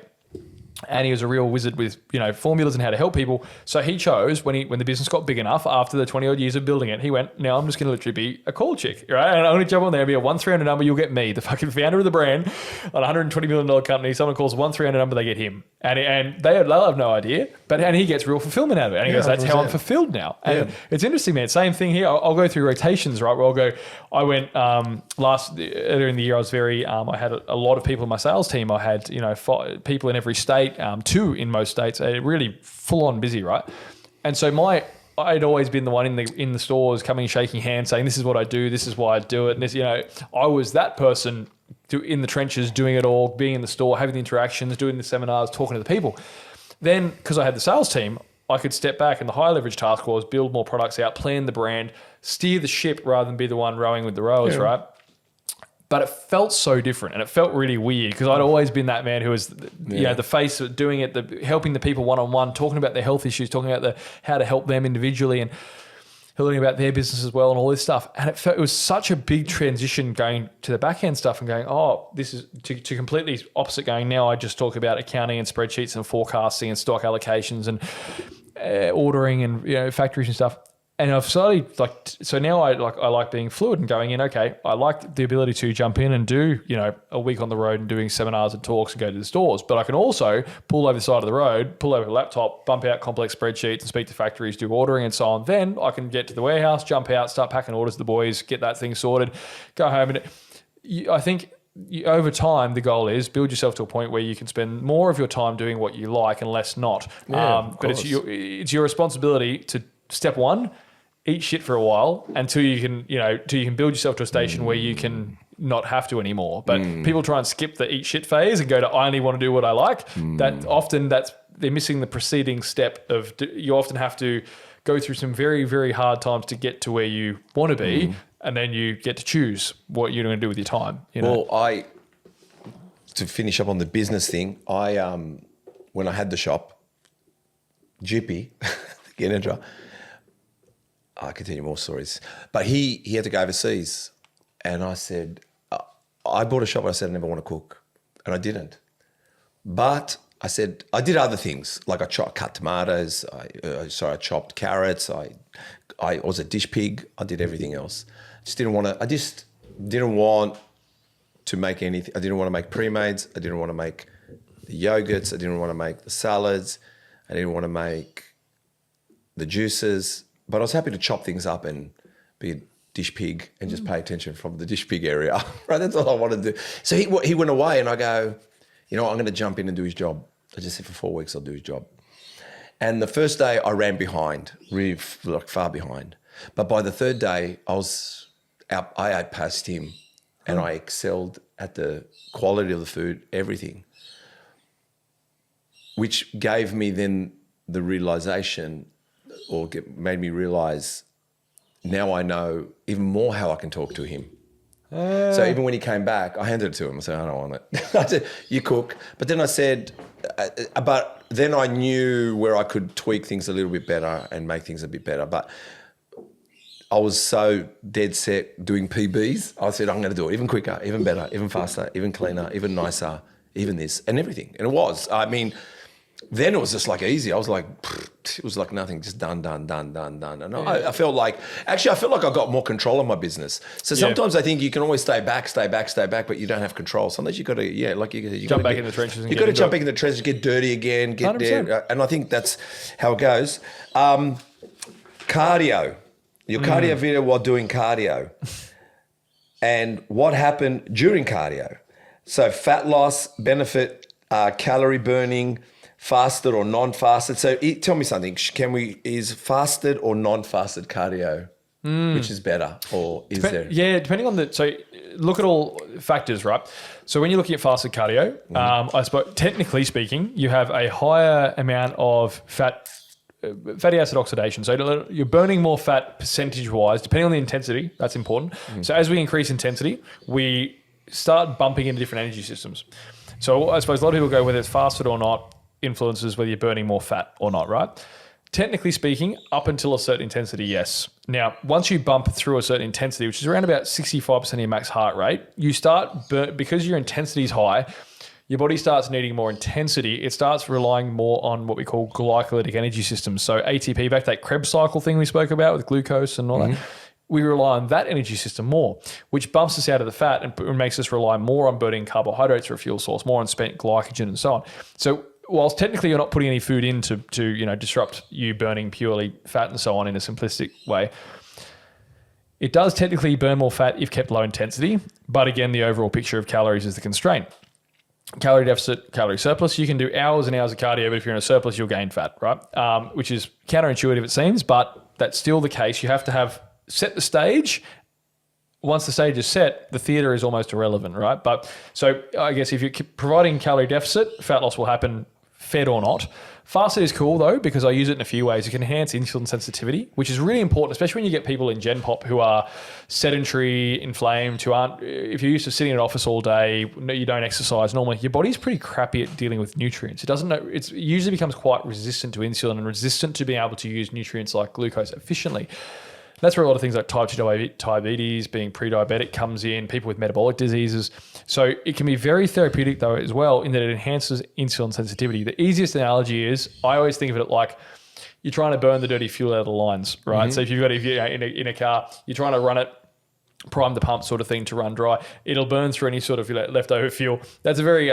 S1: And he was a real wizard with, formulas and how to help people. So he chose, when the business got big enough, after the 20 odd years of building it, he went, now I'm just going to literally be a call chick, right? And I'm going to jump on there and be a 1-300 number. You'll get me, the fucking founder of the brand, on a $120 million company. Someone calls a 1-300 number, they get him. And they'll have no idea, and he gets real fulfillment out of it. And he goes, that's how I'm fulfilled now. And it's interesting, man. Same thing here. I'll go through rotations, right? Where I went earlier in the year, I was I had a lot of people in my sales team. I had, 5 people in every state, 2 in most states, really full on busy, right? And so I'd always been the one in the stores coming, shaking hands, saying, this is what I do, this is why I do it. And this, I was that person in the trenches, doing it all, being in the store, having the interactions, doing the seminars, talking to the people. Then, because I had the sales team, I could step back, and the high leverage task was build more products out, plan the brand, steer the ship rather than be the one rowing with the rowers, right? But it felt so different, and it felt really weird because I'd always been that man who was, the face of doing it, helping the people one-on-one, talking about their health issues, talking about how to help them individually, and learning about their business as well, and all this stuff. And it was such a big transition going to the back end stuff and going, this is to completely opposite going now. I just talk about accounting and spreadsheets and forecasting and stock allocations and ordering and factories and stuff. And I've slowly so now I like being fluid and going in, okay, I like the ability to jump in and do, a week on the road and doing seminars and talks and go to the stores. But I can also pull over the side of the road, pull over a laptop, bump out complex spreadsheets and speak to factories, do ordering and so on. Then I can get to the warehouse, jump out, start packing orders to the boys, get that thing sorted, go home. And I think over time, the goal is build yourself to a point where you can spend more of your time doing what you like and less not. But it's your responsibility to, step one, eat shit for a while until you can build yourself to a station where you can not have to anymore. But people try and skip the eat shit phase and go to I only want to do what I like. They're missing the preceding step of you often have to go through some very, very hard times to get to where you want to be, and then you get to choose what you're going to do with your time.
S2: Well, to finish up on the business thing, when I had the shop, Jippy, the Genedra, I could tell you more stories, but he had to go overseas, and I said, I bought a shop. And I said I never want to cook, and I didn't. But I said I did other things, like I cut tomatoes. I chopped carrots. I was a dish pig. I did everything else. I just didn't want to make anything. I didn't want to make pre-mades. I didn't want to make the yogurts. I didn't want to make the salads. I didn't want to make the juices. But I was happy to chop things up and be a dish pig and just pay attention from the dish pig area. Right, that's all I wanted to do. So he went away, and I go, I'm going to jump in and do his job. I just said for 4 weeks I'll do his job. And the first day I ran behind, really far behind. But by the third day I was out. I ate past him, and I excelled at the quality of the food, everything, which gave me then the realisation, or made me realise now I know even more how I can talk to him. So even when he came back, I handed it to him. I said, I don't want it. I said, you cook. But then I said, but then I knew where I could tweak things a little bit better and make things a bit better. But I was so dead set doing PBs. I said, I'm going to do it even quicker, even better, even faster, even cleaner, even nicer, even this and everything. And it was. I mean, then it was just like easy. I was like, it was like nothing, just done. And I felt like I got more control of my business. So sometimes I think you can always stay back, but you don't have control. Sometimes you got to, you
S1: jump back in the trenches.
S2: You got to jump back in the trenches, get dirty again, get 100%. There. And I think that's how it goes. Cardio. Your cardio video while doing cardio. And what happened during cardio. So fat loss, benefit, calorie burning, fasted or non-fasted. So tell me something. Is fasted or non-fasted cardio, which is better, or is there?
S1: Yeah, depending on so look at all factors, right? So when you're looking at fasted cardio, I suppose technically speaking, you have a higher amount of fatty acid oxidation. So you're burning more fat percentage-wise, depending on the intensity. That's important. So as we increase intensity, we start bumping into different energy systems. So I suppose a lot of people go, whether it's fasted or not, influences whether you're burning more fat or not, right? Technically speaking, up until a certain intensity, yes. Now, once you bump through a certain intensity, which is around about 65% of your max heart rate, you start, because your intensity is high, your body starts needing more intensity. It starts relying more on what we call glycolytic energy systems. So ATP, back to that Krebs cycle thing we spoke about with glucose and all that. We rely on that energy system more, which bumps us out of the fat and makes us rely more on burning carbohydrates for a fuel source, more on spent glycogen and so on. So whilst technically you're not putting any food in to disrupt you burning purely fat and so on in a simplistic way, it does technically burn more fat if kept low intensity. But again, the overall picture of calories is the constraint. Calorie deficit, calorie surplus, you can do hours and hours of cardio, but if you're in a surplus, you'll gain fat, right? Which is counterintuitive, it seems, but that's still the case. You have to set the stage. Once the stage is set, the theatre is almost irrelevant, right? But so I guess if you're providing calorie deficit, fat loss will happen fed or not. Fasted is cool though, because I use it in a few ways. It can enhance insulin sensitivity, which is really important, especially when you get people in Gen Pop who are sedentary, inflamed, who aren't, if you're used to sitting in an office all day, you don't exercise normally, your body's pretty crappy at dealing with nutrients. It usually becomes quite resistant to insulin and resistant to being able to use nutrients like glucose efficiently. That's where a lot of things like type 2 diabetes, being pre-diabetic comes in, people with metabolic diseases. So it can be very therapeutic though as well, in that it enhances insulin sensitivity. The easiest analogy is, I always think of it like you're trying to burn the dirty fuel out of the lines, right? So if you're in a car, you're trying to run it, prime the pump sort of thing to run dry, it'll burn through any sort of leftover fuel. That's a very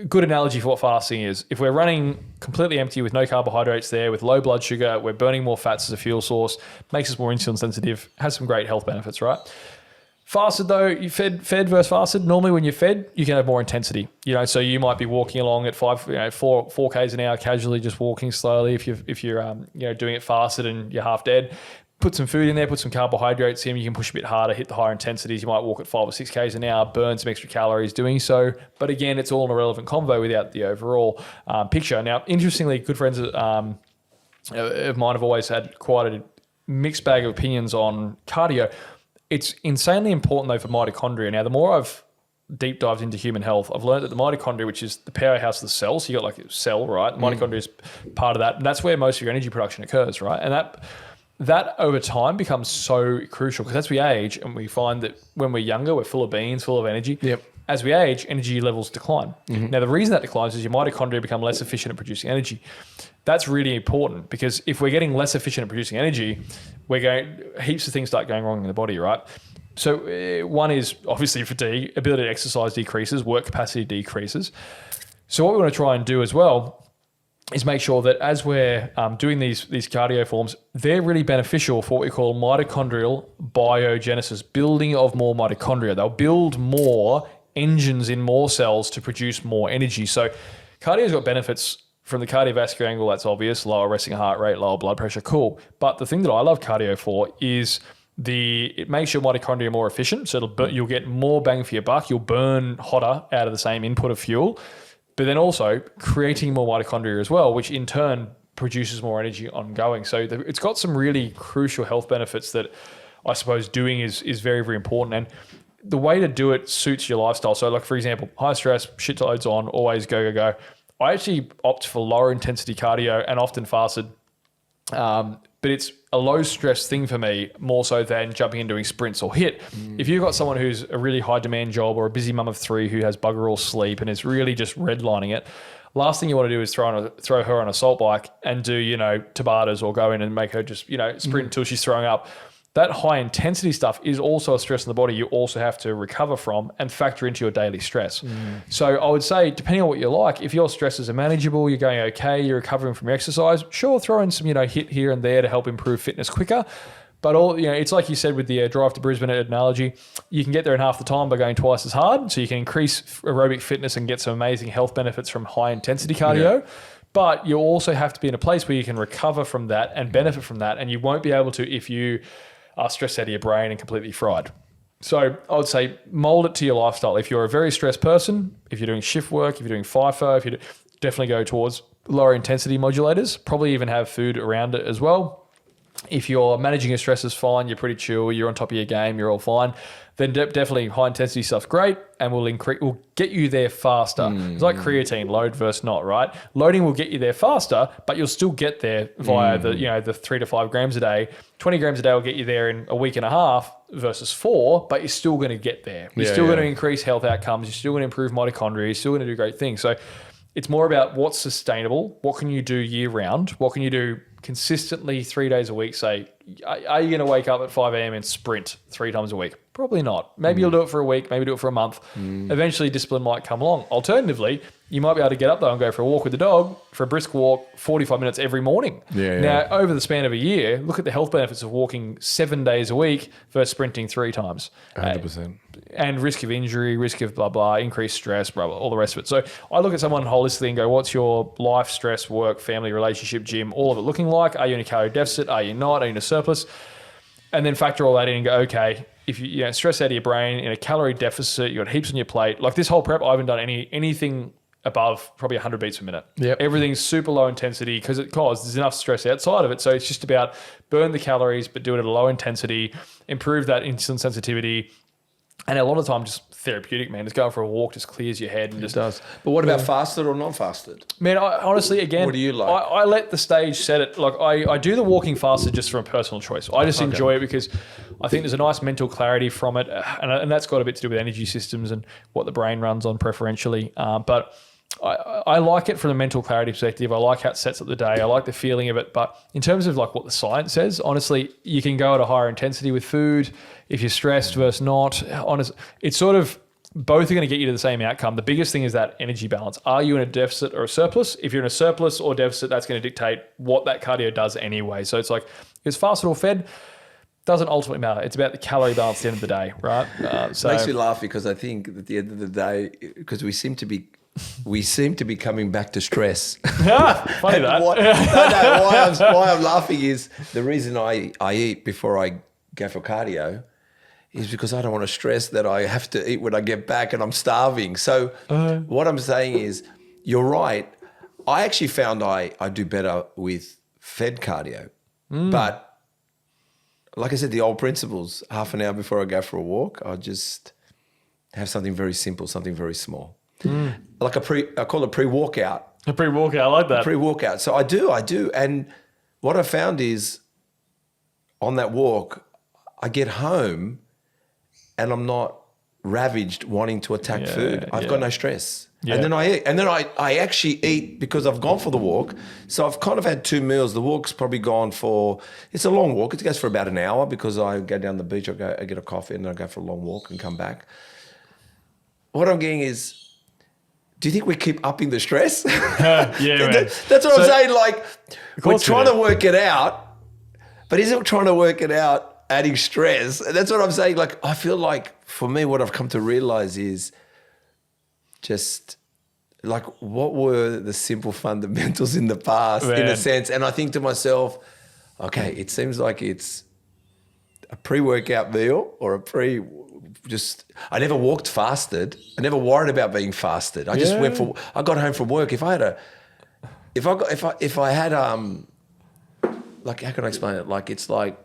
S1: good analogy for what fasting is. If we're running completely empty with no carbohydrates there, with low blood sugar, we're burning more fats as a fuel source, makes us more insulin sensitive, has some great health benefits, right? Fasted though, you fed versus fasted. Normally when you're fed, you can have more intensity. So you might be walking along at 4 k's an hour, casually just walking slowly. If you're doing it fasted and you're half dead, put some food in there, put some carbohydrates in, you can push a bit harder, hit the higher intensities. You might walk at 5 or 6 k's an hour, burn some extra calories doing so. But again, it's all an irrelevant convo without the overall picture. Now, interestingly, good friends of mine have always had quite a mixed bag of opinions on cardio. It's insanely important though for mitochondria. Now, the more I've deep dived into human health, I've learned that the mitochondria, which is the powerhouse of the cell, so you got like a cell, right? Mitochondria is part of that. And that's where most of your energy production occurs, right? And that over time becomes so crucial, because as we age, and we find that when we're younger, we're full of beans, full of energy.
S2: Yep.
S1: As we age, energy levels decline. Now, the reason that declines is your mitochondria become less efficient at producing energy. That's really important, because if we're getting less efficient at producing energy, heaps of things start going wrong in the body, right? So one is obviously fatigue, ability to exercise decreases, work capacity decreases. So what we want to try and do as well is make sure that as we're doing these cardio forms, they're really beneficial for what we call mitochondrial biogenesis, building of more mitochondria. They'll build more engines in more cells to produce more energy. So cardio's got benefits from the cardiovascular angle, that's obvious, lower resting heart rate, lower blood pressure, cool. But the thing that I love cardio for is it makes your mitochondria more efficient, so you'll get more bang for your buck, you'll burn hotter out of the same input of fuel, but then also creating more mitochondria as well, which in turn produces more energy ongoing. So it's got some really crucial health benefits that I suppose doing is very, very important. And the way to do it suits your lifestyle. So like, for example, high stress, shit loads on, always go. I actually opt for lower intensity cardio and often fasted. But it's a low stress thing for me, more so than jumping and doing sprints or HIIT. If you've got someone who's a really high demand job or a busy mum of 3 who has bugger all sleep and is really just redlining it, last thing you want to do is throw her on a salt bike and do, Tabatas, or go in and make her just, sprint until she's throwing up. That high intensity stuff is also a stress in the body you also have to recover from and factor into your daily stress. So I would say, depending on what you like, if your stresses are manageable, you're going okay, you're recovering from your exercise, sure, throw in some, HIIT here and there to help improve fitness quicker. But it's like you said with the drive to Brisbane analogy, you can get there in half the time by going twice as hard. So you can increase aerobic fitness and get some amazing health benefits from high intensity cardio. Yeah. But you also have to be in a place where you can recover from that and benefit from that. And you won't be able to if you are stressed out of your brain and completely fried. So I would say mold it to your lifestyle. If you're a very stressed person, if you're doing shift work, if you're doing FIFO, definitely go towards lower intensity modulators, probably even have food around it as well. If you're managing your stresses fine, you're pretty chill, you're on top of your game, you're all fine, then definitely high intensity stuff's great and will get you there faster. It's like creatine, load versus not, right? Loading will get you there faster, but you'll still get there via the 3 to 5 grams a day. 20 grams a day will get you there in a week and a half versus 4, but you're still going to get there. You're still going to increase health outcomes. You're still going to improve mitochondria. You're still going to do great things. So it's more about what's sustainable. What can you do year round? What can you do consistently 3 days a week? Say, are you going to wake up at 5 a.m. and sprint 3 times a week? Probably not. Maybe you'll do it for a week, maybe do it for a month. Eventually discipline might come along. Alternatively, you might be able to get up though and go for a walk with the dog, for a brisk walk, 45 minutes every morning. Now, over the span of a year, look at the health benefits of walking 7 days a week versus sprinting 3 times.
S2: 100%.
S1: And risk of injury, risk of blah, blah, increased stress, blah, blah, all the rest of it. So I look at someone holistically and go, what's your life, stress, work, family, relationship, gym, all of it looking like? Are you in a calorie deficit? Are you not? Are you in a surplus? And then factor all that in and go, okay, if you stress out of your brain in a calorie deficit, you got heaps on your plate. Like this whole prep, I haven't done anything above probably 100 beats per minute.
S2: Yep.
S1: Everything's super low intensity because there's enough stress outside of it. So it's just about burn the calories, but do it at a low intensity, improve that insulin sensitivity. And a lot of the time, just therapeutic, man. Just going for a walk just clears your head. And just
S2: does. But what about fasted or non-fasted?
S1: Man, I, honestly, again,
S2: What do you like?
S1: I let the stage set it. Like I do the walking fasted just from a personal choice. I just enjoy it because I think there's a nice mental clarity from it, and that's got a bit to do with energy systems and what the brain runs on preferentially. But I like it from a mental clarity perspective. I like how it sets up the day. I like the feeling of it. But in terms of like what the science says, honestly, you can go at a higher intensity with food if you're stressed versus not. It's sort of both are going to get you to the same outcome. The biggest thing is that energy balance. Are you in a deficit or a surplus? If you're in a surplus or deficit, that's going to dictate what that cardio does anyway. So it's like, it's fasted or fed, doesn't ultimately matter. It's about the calorie balance at the end of the day, right? So
S2: Makes me laugh because I think at the end of the day, because we seem to be coming back to stress.
S1: funny that.
S2: Why I'm laughing is the reason I eat before I go for cardio is because I don't want to stress that I have to eat when I get back and I'm starving. So what I'm saying is, you're right. I actually found I do better with fed cardio. But like I said, the old principles, half an hour before I go for a walk, I just have something very simple, something very small. Like I call it pre-workout.
S1: A pre-workout, I like that.
S2: Pre-workout. So I do. And what I found is on that walk, I get home and I'm not ravaged wanting to attack food. I've got no stress.
S1: Yeah.
S2: And then I eat. And then I actually eat because I've gone for the walk. So I've kind of had 2 meals. The walk's probably gone for, it's a long walk. It goes for about an hour because I go down the beach, I get a coffee and then I go for a long walk and come back. What I'm getting is, do you think we keep upping the stress?
S1: Man.
S2: That's what I'm saying. Like, we're trying to work it out, but isn't trying to work it out adding stress? And that's what I'm saying. Like, I feel like for me, what I've come to realize is just like, what were the simple fundamentals in the past, in a sense? And I think to myself, okay, it seems like it's a pre-workout meal or I never walked fasted. I never worried about being fasted. I just I got home from work. If I had like, how can I explain it? Like, it's like,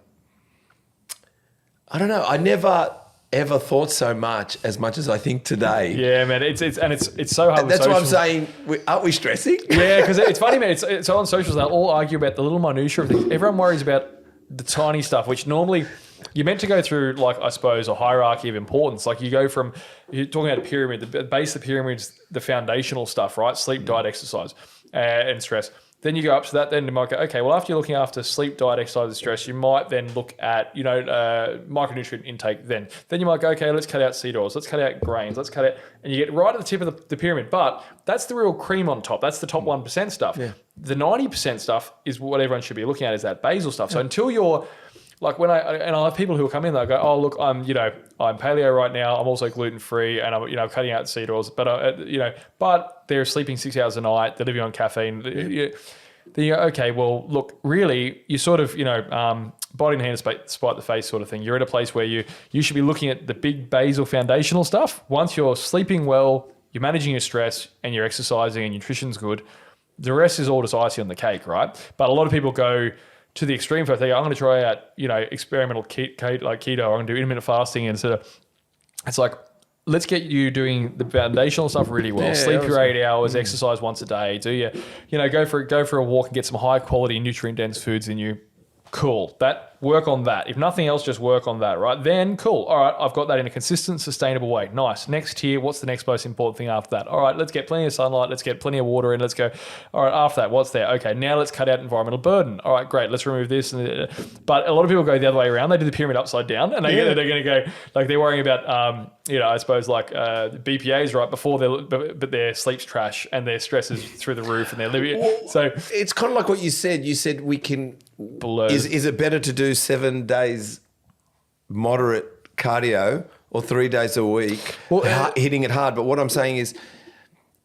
S2: I don't know. I never ever thought so much as I think today.
S1: Yeah, man. It's so hard.
S2: That's what I'm saying. Aren't we stressing?
S1: Yeah, because it's funny, man. It's on socials. They'll all argue about the little minutiae of things. Everyone worries about the tiny stuff, which normally you're meant to go through, like, I suppose, a hierarchy of importance. Like, you're talking about a pyramid. The base of the pyramid is the foundational stuff, right? Sleep, diet, exercise, and stress. Then you go up to that. Then you might go, okay, well, after you're looking after sleep, diet, exercise, and stress, you might then look at, micronutrient intake. Then you might go, okay, let's cut out seed oils, let's cut out grains, let's cut out, and you get right at the tip of the pyramid. But that's the real cream on top. That's the top 1% stuff. Yeah. The 90% stuff is what everyone should be looking at, is that basal stuff. So until you're, like, I have people who will come in, they'll go, oh, look, I'm paleo right now. I'm also gluten free, and I'm cutting out seed oils. But but they're sleeping 6 hours a night. They're living on caffeine. Then you go, okay, well, look, really, you sort of, body in hand, despite the face sort of thing. You're at a place where you should be looking at the big basal foundational stuff. Once you're sleeping well, you're managing your stress, and you're exercising, and nutrition's good, the rest is all just icing on the cake, right? But a lot of people go to the extreme first. They go, I'm going to try out, experimental keto, I'm going to do intermittent fasting, and sort of, it's like, let's get you doing the foundational stuff really well. Sleep your 8 hours, exercise once a day. Go for a walk and get some high quality nutrient dense foods in you. Cool. Work on that. If nothing else, just work on that, right? Then cool. All right, I've got that in a consistent, sustainable way. Nice. Next tier, what's the next most important thing after that? All right, let's get plenty of sunlight. Let's get plenty of water in. Let's go. All right, after that, what's there? Okay, now let's cut out environmental burden. All right, great. Let's remove this. But a lot of people go the other way around. They do the pyramid upside down, and they're going to go, like, they're worrying about, I suppose, like BPAs right before but their sleep's trash and their stress is through the roof, and they're living. So
S2: it's kind of like what you said. You said we can. Is it better to do 7 days moderate cardio or 3 days a week hitting it hard? But what I'm saying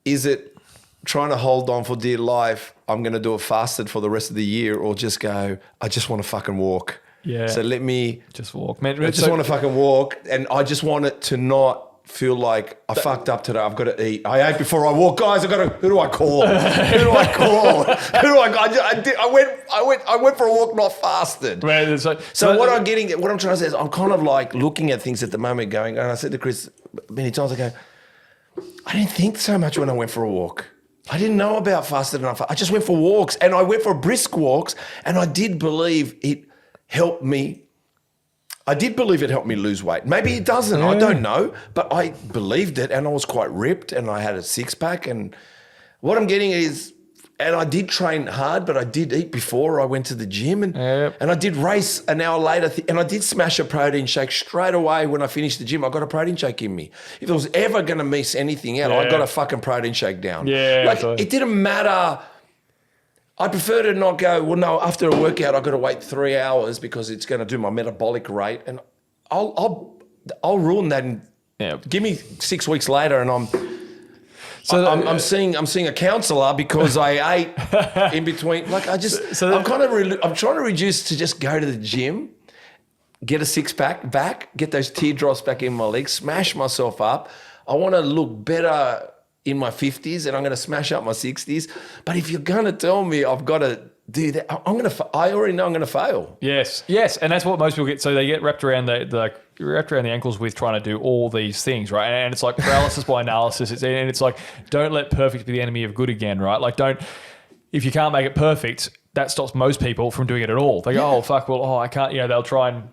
S2: is it trying to hold on for dear life, I'm going to do it fasted for the rest of the year, or just go, I just want to fucking walk.
S1: Yeah.
S2: So let me
S1: just walk, man.
S2: I just want to fucking walk, and I just want it to not feel like I fucked up today. I've got to eat. I ate before I walk, guys. Who do I call? Who do I call? Who do I went for a walk, not fasted.
S1: Man,
S2: So what I'm trying to say is I'm kind of like looking at things at the moment going, and I said to Chris many times, I go, I didn't think so much when I went for a walk. I didn't know about fasted enough. I just went for walks, and I went for brisk walks, and I did believe it helped me. I did believe it helped me lose weight. Maybe it doesn't. I don't know, but I believed it, and I was quite ripped, and I had a six-pack. And what I'm getting is, and I did train hard, but I did eat before I went to the gym, and I did race an hour later, and I did smash a protein shake straight away when I finished the gym. I got a protein shake in me. If I was ever going to miss anything out, I got a fucking protein shake down. It didn't matter. I prefer to not go, well, no, after a workout, I've got to wait 3 hours because it's going to do my metabolic rate, and I'll ruin that. Give me 6 weeks later, and I'm seeing a counsellor because I ate in between. Like I'm trying to reduce to just go to the gym, get a six-pack back, get those teardrops back in my legs, smash myself up. I want to look better in my 50s, and I'm going to smash up my 60s. But if you're going to tell me I've got to do that, I already know I'm going to fail.
S1: Yes, and that's what most people get. So they get wrapped around the ankles with trying to do all these things, right? And it's like paralysis by analysis. It's like, don't let perfect be the enemy of good again, right? Like, if you can't make it perfect, that stops most people from doing it at all. They go, oh fuck, I can't. They'll try and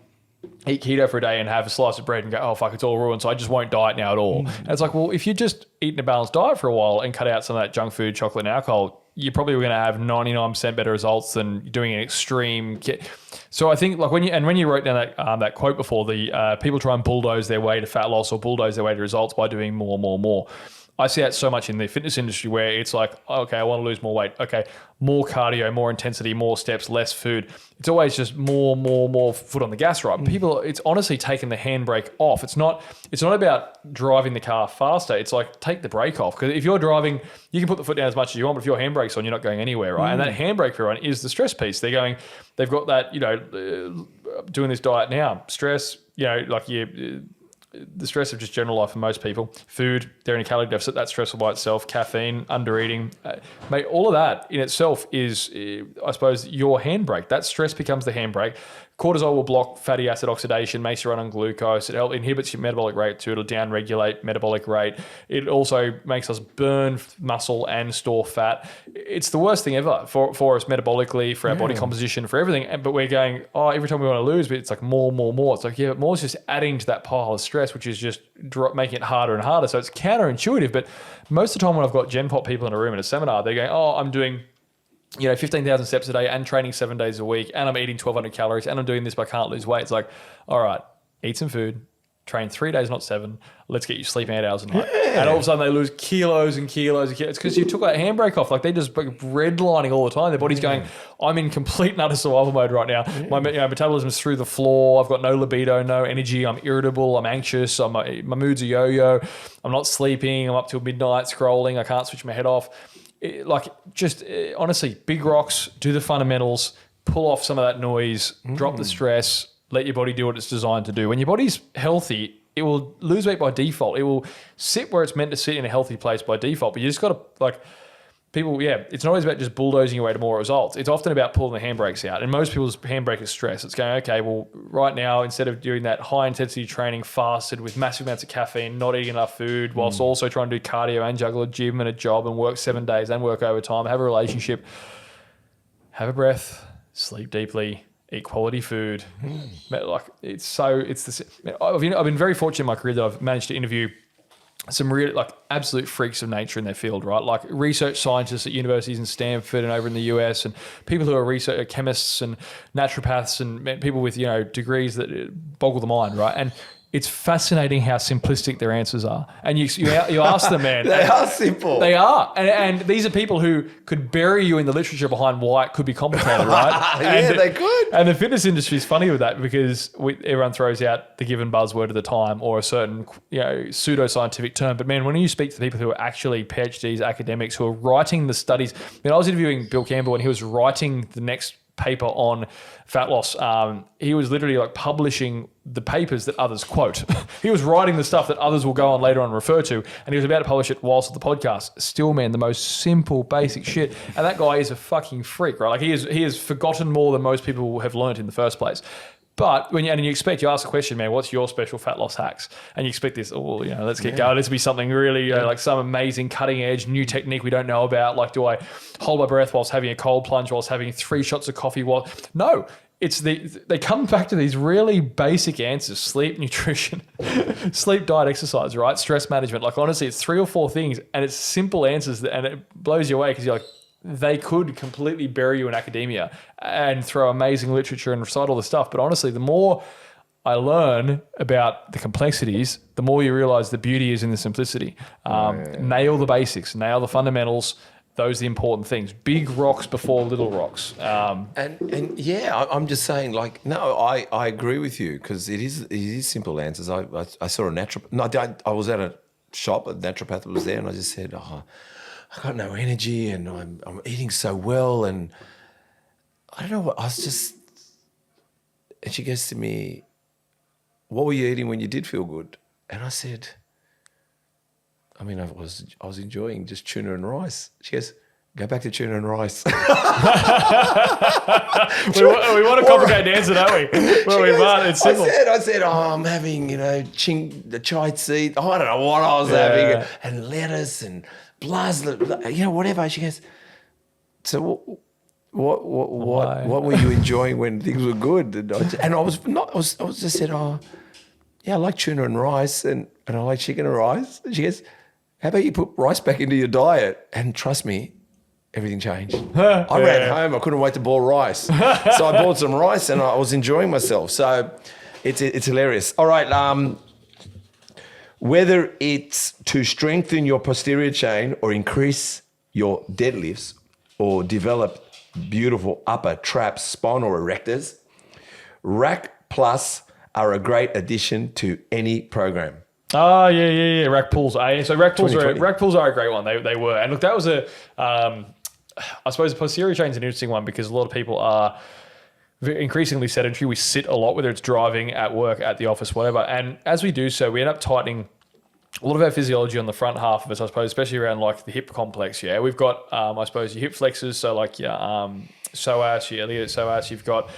S1: eat keto for a day and have a slice of bread and go, oh fuck, it's all ruined, so I just won't diet now at all. And it's like, well, if you just eating a balanced diet for a while and cut out some of that junk food, chocolate, and alcohol, you're probably going to have 99% better results than doing an extreme. So I think, like, when you wrote down that quote before, the people try and bulldoze their way to fat loss or bulldoze their way to results by doing more. I see that so much in the fitness industry where it's like, okay, I want to lose more weight. Okay, more cardio, more intensity, more steps, less food. It's always just more foot on the gas, right? People, it's honestly taking the handbrake off. It's not about driving the car faster. It's like, take the brake off. Because if you're driving, you can put the foot down as much as you want, but if your handbrake's on, you're not going anywhere, right? And that handbrake for everyone is the stress piece. They've got that, doing this diet now, stress, like the stress of just general life for most people, food, they're in a calorie deficit, that's stressful by itself, caffeine, under-eating, mate, all of that in itself is, I suppose, your handbrake. That stress becomes the handbrake. Cortisol will block fatty acid oxidation, makes you run on glucose. It inhibits your metabolic rate too. It'll down-regulate metabolic rate. It also makes us burn muscle and store fat. It's the worst thing ever for us metabolically, for our body composition, for everything. But we're going, every time we want to lose, but it's like more. It's like, but more is just adding to that pile of stress, which is just making it harder and harder. So it's counterintuitive. But most of the time when I've got Gen Pop people in a room at a seminar, they're going, I'm doing 15,000 steps a day and training 7 days a week, and I'm eating 1,200 calories, and I'm doing this, but I can't lose weight. It's like, all right, eat some food, train 3 days, not 7. Let's get you sleeping 8 hours a night. And all of a sudden they lose kilos and kilos and kilos. It's because you took that handbrake off. Like, they just redlining all the time. Their body's going, I'm in complete and utter survival mode right now. My metabolism's through the floor. I've got no libido, no energy. I'm irritable. I'm anxious. My mood's a yo-yo. I'm not sleeping. I'm up till midnight scrolling. I can't switch my head off. Honestly, big rocks, do the fundamentals, pull off some of that noise, drop the stress, let your body do what it's designed to do. When your body's healthy, it will lose weight by default. It will sit where it's meant to sit in a healthy place by default. But you just got to, it's not always about just bulldozing your way to more results. It's often about pulling the handbrakes out. And most people's handbrake is stress. It's going, okay, well, right now, instead of doing that high intensity training fasted with massive amounts of caffeine, not eating enough food, whilst also trying to do cardio and juggle a gym and a job and work 7 days and work overtime, have a relationship, have a breath, sleep deeply, eat quality food. I've been very fortunate in my career that I've managed to interview some really absolute freaks of nature in their field, right? Like research scientists at universities in Stanford and over in the US, and people who are chemists and naturopaths and people with degrees that boggle the mind, right? And it's fascinating how simplistic their answers are. And you ask them, man.
S2: They are simple.
S1: They are. And these are people who could bury you in the literature behind why it could be complicated, right?
S2: They could.
S1: And the fitness industry is funny with that because everyone throws out the given buzzword at the time or a certain pseudo-scientific term. But man, when you speak to people who are actually PhDs, academics, who are writing the studies. I was interviewing Bill Campbell and he was writing the next paper on fat loss, he was literally like publishing the papers that others quote. He was writing the stuff that others will go on later on and refer to, and he was about to publish it whilst at the podcast. Still, man, the most simple, basic shit. And that guy is a fucking freak, right? Like he has forgotten more than most people have learned in the first place. But when you ask the question, man, what's your special fat loss hacks? And you expect this, let's get going. Let's be something really like some amazing cutting edge new technique we don't know about. Like, do I hold my breath whilst having a cold plunge, whilst having 3 shots of coffee? No, they come back to these really basic answers: sleep, nutrition, sleep, diet, exercise, right? Stress management. Like honestly, it's 3 or 4 things, and it's simple answers, and it blows you away because you're like, they could completely bury you in academia and throw amazing literature and recite all this stuff. But honestly, the more I learn about the complexities, the more you realize the beauty is in the simplicity. Nail the basics, nail the fundamentals. Those are the important things. Big rocks before little rocks.
S2: And yeah, I'm just saying, like, no, I agree with you because it is simple answers. I saw a naturopath. No, I was at a shop, a naturopath was there, and I just said, I got no energy and I'm eating so well, and I don't know what, and she goes to me, what were you eating when you did feel good? And I said, I was enjoying just tuna and rice. She goes, go back to tuna and rice.
S1: we want a complicated answer, don't we? It's simple.
S2: I said, I'm having, the chai seed. I don't know what I was having, and lettuce and whatever. She goes, so what were you enjoying when things were good? And I was just said, I like tuna and rice, and I like chicken and rice. And she goes, how about you put rice back into your diet? And trust me, everything changed. I ran home. I couldn't wait to boil rice. So I bought some rice and I was enjoying myself. So it's hilarious. All right. Whether it's to strengthen your posterior chain or increase your deadlifts or develop beautiful upper traps, spinal erectors, Rack Plus are a great addition to any program.
S1: Oh, yeah. Rack pulls. So rack pulls are a great one. They were. And look, that was I suppose the posterior chain is an interesting one because a lot of people are increasingly sedentary. We sit a lot, whether it's driving, at work, at the office, whatever. And as we do so, we end up tightening a lot of our physiology on the front half of us, I suppose, especially around like the hip complex. Yeah, we've got, I suppose, your hip flexors. So like your psoas, your iliac psoas. You've got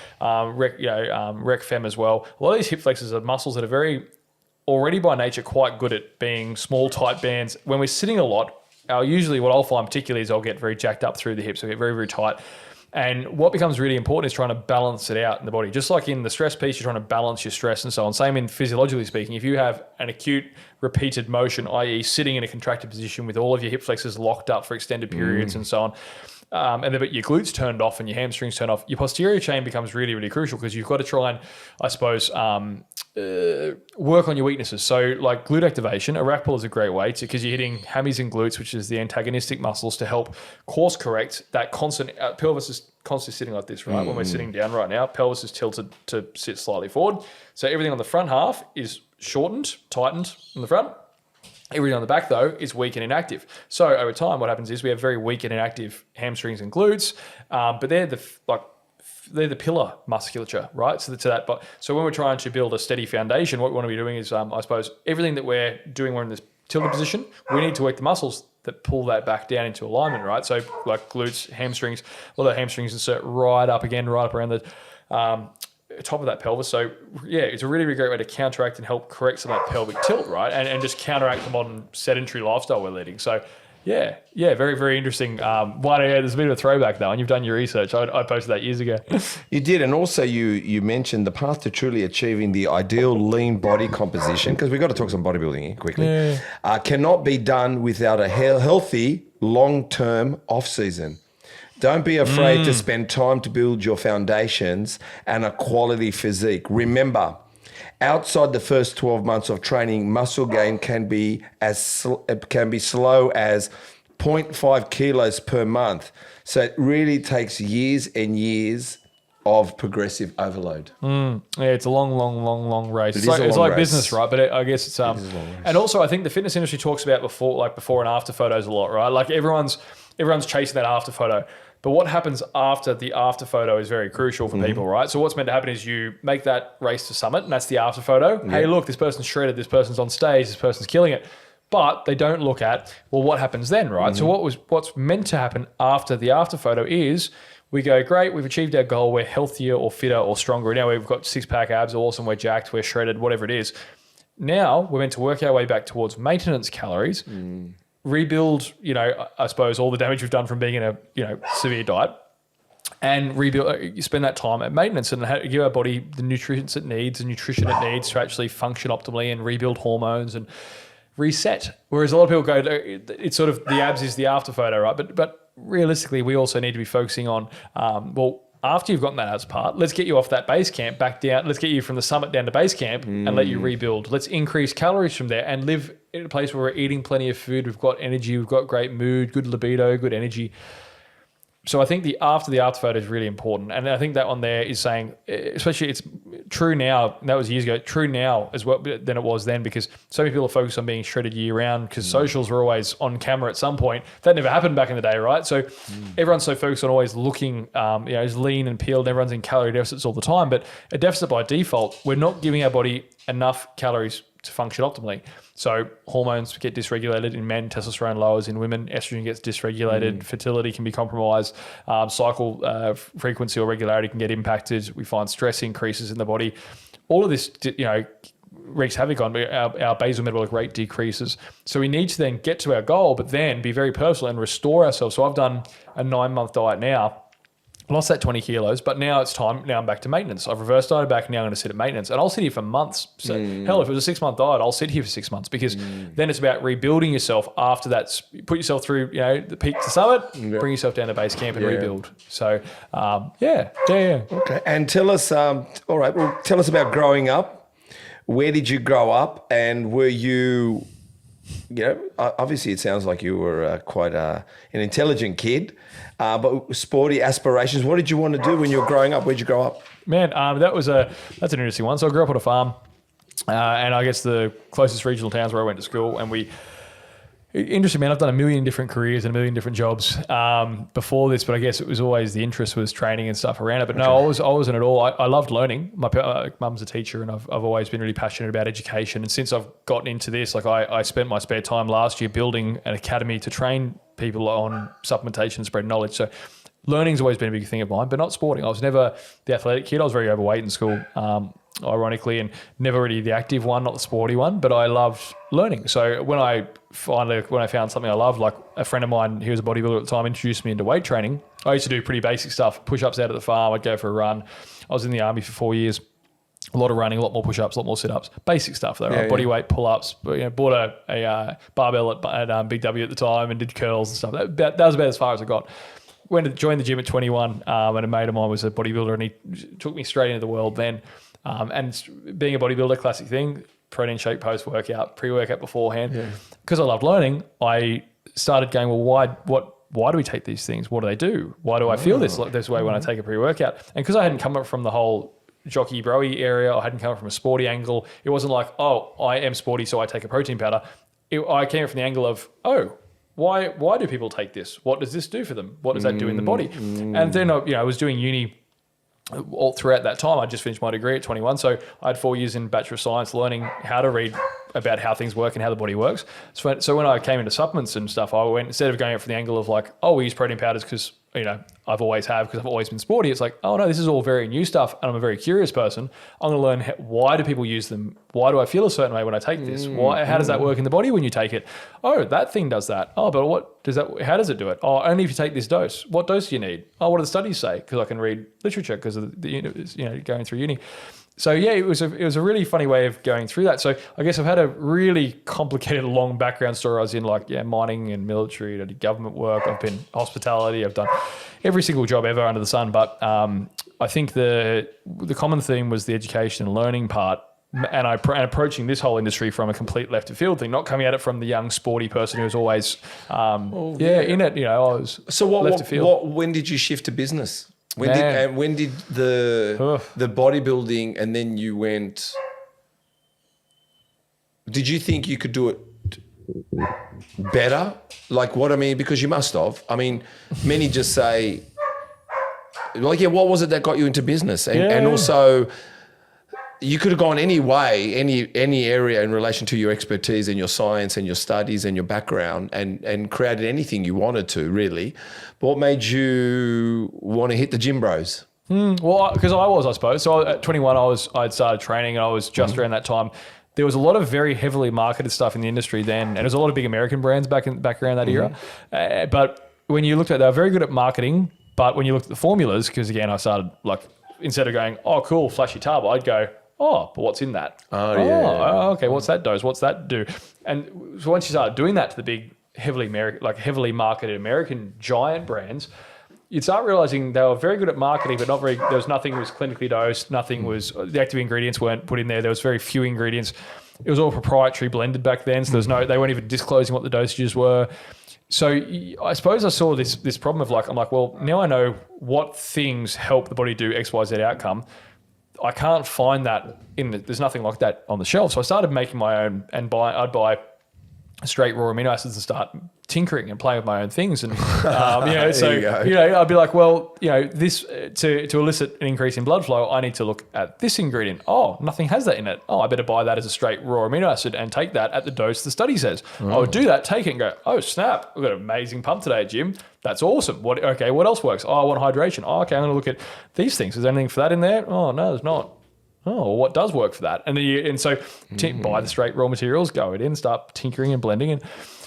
S1: rec fem as well. A lot of these hip flexors are muscles that are very, already by nature, quite good at being small, tight bands. When we're sitting a lot, usually what I'll find particularly is I'll get very jacked up through the hips. I'll get very, very tight. And what becomes really important is trying to balance it out in the body. Just like in the stress piece, you're trying to balance your stress and so on. Same in physiologically speaking. If you have an acute repeated motion, i.e. sitting in a contracted position with all of your hip flexors locked up for extended periods and so on, but your glutes turned off and your hamstrings turned off, your posterior chain becomes really, really crucial because you've got to try and, I suppose, work on your weaknesses. So like glute activation, a rack pull is a great way because you're hitting hammies and glutes, which is the antagonistic muscles, to help course correct that constant, pelvis is constantly sitting like this, right? When we're sitting down right now, pelvis is tilted to sit slightly forward. So everything on the front half is shortened, tightened in the front. Everything on the back, though, is weak and inactive. So over time, what happens is we have very weak and inactive hamstrings and glutes, but they're the pillar musculature, right? So when we're trying to build a steady foundation, what we want to be doing is, I suppose, everything that we're doing, we're in this tilted position. We need to work the muscles that pull that back down into alignment, right? So like glutes, hamstrings, a lot of hamstrings insert right up around the top of that pelvis. So yeah, it's a really, really great way to counteract and help correct some of that pelvic tilt, right? And just counteract the modern sedentary lifestyle we're leading. So yeah, very, very interesting. There's a bit of a throwback though, and you've done your research. I posted that years ago.
S2: You did, and also you mentioned the path to truly achieving the ideal lean body composition, because we've got to talk some bodybuilding here quickly, cannot be done without a healthy long-term off-season. Don't be afraid to spend time to build your foundations and a quality physique. Remember, outside the first 12 months of training, muscle gain can be slow as 0.5 kilos per month. So it really takes years and years of progressive overload.
S1: Yeah, it's a long race. It's like
S2: race.
S1: Business, right? But I guess it's and also I think the fitness industry talks about before and after photos a lot, right? Like everyone's chasing that after photo. But what happens after the after photo is very crucial for people, right? So what's meant to happen is you make that race to summit, and that's the after photo. Hey, look, this person's shredded, this person's on stage, this person's killing it. But they don't look at, well, what happens then, right? So what's meant to happen after the after photo is we go, great, we've achieved our goal, we're healthier or fitter or stronger. Now we've got 6-pack abs, awesome, we're jacked, we're shredded, whatever it is. Now we're meant to work our way back towards maintenance calories, rebuild, I suppose all the damage we've done from being in a, severe diet, and rebuild. You spend that time at maintenance and give our body the nutrients it needs, the nutrition it needs to actually function optimally and rebuild hormones and reset. Whereas a lot of people go, it's sort of the abs is the after photo, right? But realistically, we also need to be focusing on, after you've gotten that abs part, let's get you off that base camp back down. Let's get you from the summit down to base camp and let you rebuild. Let's increase calories from there and live in a place where we're eating plenty of food. We've got energy. We've got great mood, good libido, good energy. So I think the after photo is really important. And I think that one there is saying, especially it's true now, that was years ago, true now as well than it was then, because so many people are focused on being shredded year round because socials were always on camera at some point. That never happened back in the day, right? So everyone's so focused on always looking as lean and peeled. Everyone's in calorie deficits all the time. But a deficit by default, we're not giving our body enough calories to function optimally. So hormones get dysregulated in men, testosterone lowers in women, estrogen gets dysregulated, fertility can be compromised, cycle frequency or regularity can get impacted. We find stress increases in the body. All of this, wreaks havoc on our basal metabolic rate decreases. So we need to then get to our goal, but then be very personal and restore ourselves. So I've done a 9-month diet now. I lost that 20 kilos, but now it's time. Now I'm back to maintenance. I've reversed dieted back. Now I'm going to sit at maintenance, and I'll sit here for months. So hell, if it was a 6-month diet, I'll sit here for 6 months because then it's about rebuilding yourself after that. Put yourself through, the peak to summit, bring yourself down to base camp and rebuild. So, yeah.
S2: Okay. And tell us, tell us about growing up. Where did you grow up, and were you, obviously it sounds like you were quite an intelligent kid. But sporty aspirations. What did you want to do when you were growing up? Where'd you grow up?
S1: Man, that's an interesting one. So I grew up on a farm, and I guess the closest regional towns where I went to school. And interesting, man, I've done a million different careers and a million different jobs before this, but I guess it was always the interest was training and stuff around it. But no, I wasn't at all. I loved learning. My mum's a teacher, and I've always been really passionate about education. And since I've gotten into this, I spent my spare time last year building an academy to train people on supplementation and spread knowledge. So learning's always been a big thing of mine, but not sporting. I was never the athletic kid. I was very overweight in school, ironically, and never really the active one, not the sporty one, but I loved learning. So when I found something I loved, like a friend of mine who was a bodybuilder at the time introduced me into weight training. I used to do pretty basic stuff, push-ups out at the farm. I'd go for a run. I was in the army for 4 years. A lot of running, a lot more push-ups, a lot more sit-ups. Basic stuff though, right? Body weight, pull-ups. Bought a barbell at Big W at the time and did curls and stuff. That was about as far as I got. Went to join the gym at 21 and a mate of mine was a bodybuilder and he took me straight into the world then. And being a bodybuilder, classic thing, protein shake post-workout, pre-workout beforehand. Because I loved learning, I started going, well, why do we take these things? What do they do? Why do I feel this way when I take a pre-workout? And because I hadn't come up from the whole jockey broy area, I hadn't come up from a sporty angle. It wasn't like, oh, I am sporty, so I take a protein powder. I came from the angle of, why do people take this? What does this do for them? What does that do in the body? And then I was doing uni all throughout that time. I just finished my degree at 21, so I had 4 years in Bachelor of Science learning how to read about how things work and how the body works. So when I came into supplements and stuff, I went, instead of going up from the angle of like, we use protein powders because I've always been sporty. It's like, oh no, this is all very new stuff, and I'm a very curious person. I'm going to learn why do people use them? Why do I feel a certain way when I take this? How does that work in the body when you take it? Oh, that thing does that. Oh, but how does it do it? Oh, only if you take this dose. What dose do you need? Oh, what do the studies say? Because I can read literature because of the going through uni. So yeah, it was a really funny way of going through that. So I guess I've had a really complicated, long background story. I was in mining and military. I did government work. I've been hospitality. I've done every single job ever under the sun. But I think the common theme was the education and learning part. And approaching this whole industry from a complete left of field thing, not coming at it from the young sporty person who was always in it. I was left of field.
S2: When did you shift to business? When did the bodybuilding, and then you went? Did you think you could do it better? Like what I mean, because you must have. I mean, many just say, what was it that got you into business? And also, you could have gone any way, any area in relation to your expertise and your science and your studies and your background and created anything you wanted to, really. But what made you want to hit the gym bros?
S1: Well, because I suppose. So at 21, I'd started training, and I was just around that time. There was a lot of very heavily marketed stuff in the industry then, and there was a lot of big American brands back around that era. But when you looked at, they were very good at marketing. But when you looked at the formulas, because again, I started like, instead of going, oh, cool, flashy tub, I'd go, oh, but what's in that? Okay, what's that dose? What's that do? And so once you started doing that to the big, heavily marketed American giant brands, you'd start realizing they were very good at marketing, but nothing was clinically dosed. Nothing was, the active ingredients weren't put in there. There was very few ingredients. It was all proprietary blended back then. So they weren't even disclosing what the dosages were. So I suppose I saw this problem of like, I'm like, well, now I know what things help the body do X, Y, Z outcome. I can't find that there's nothing like that on the shelf. So I started making my own and I'd buy straight raw amino acids and start tinkering and playing with my own things. And, I'd be like, well, this, to elicit an increase in blood flow, I need to look at this ingredient. Oh, nothing has that in it. Oh, I better buy that as a straight raw amino acid and take that at the dose the study says. I would do that, take it and go, oh, snap, we've got an amazing pump today at gym. That's awesome. What else works? Oh, I want hydration. Oh, okay, I'm going to look at these things. Is there anything for that in there? Oh, no, there's not. Oh, well, what does work for that? And so buy the straight raw materials, go it in, start tinkering and blending. And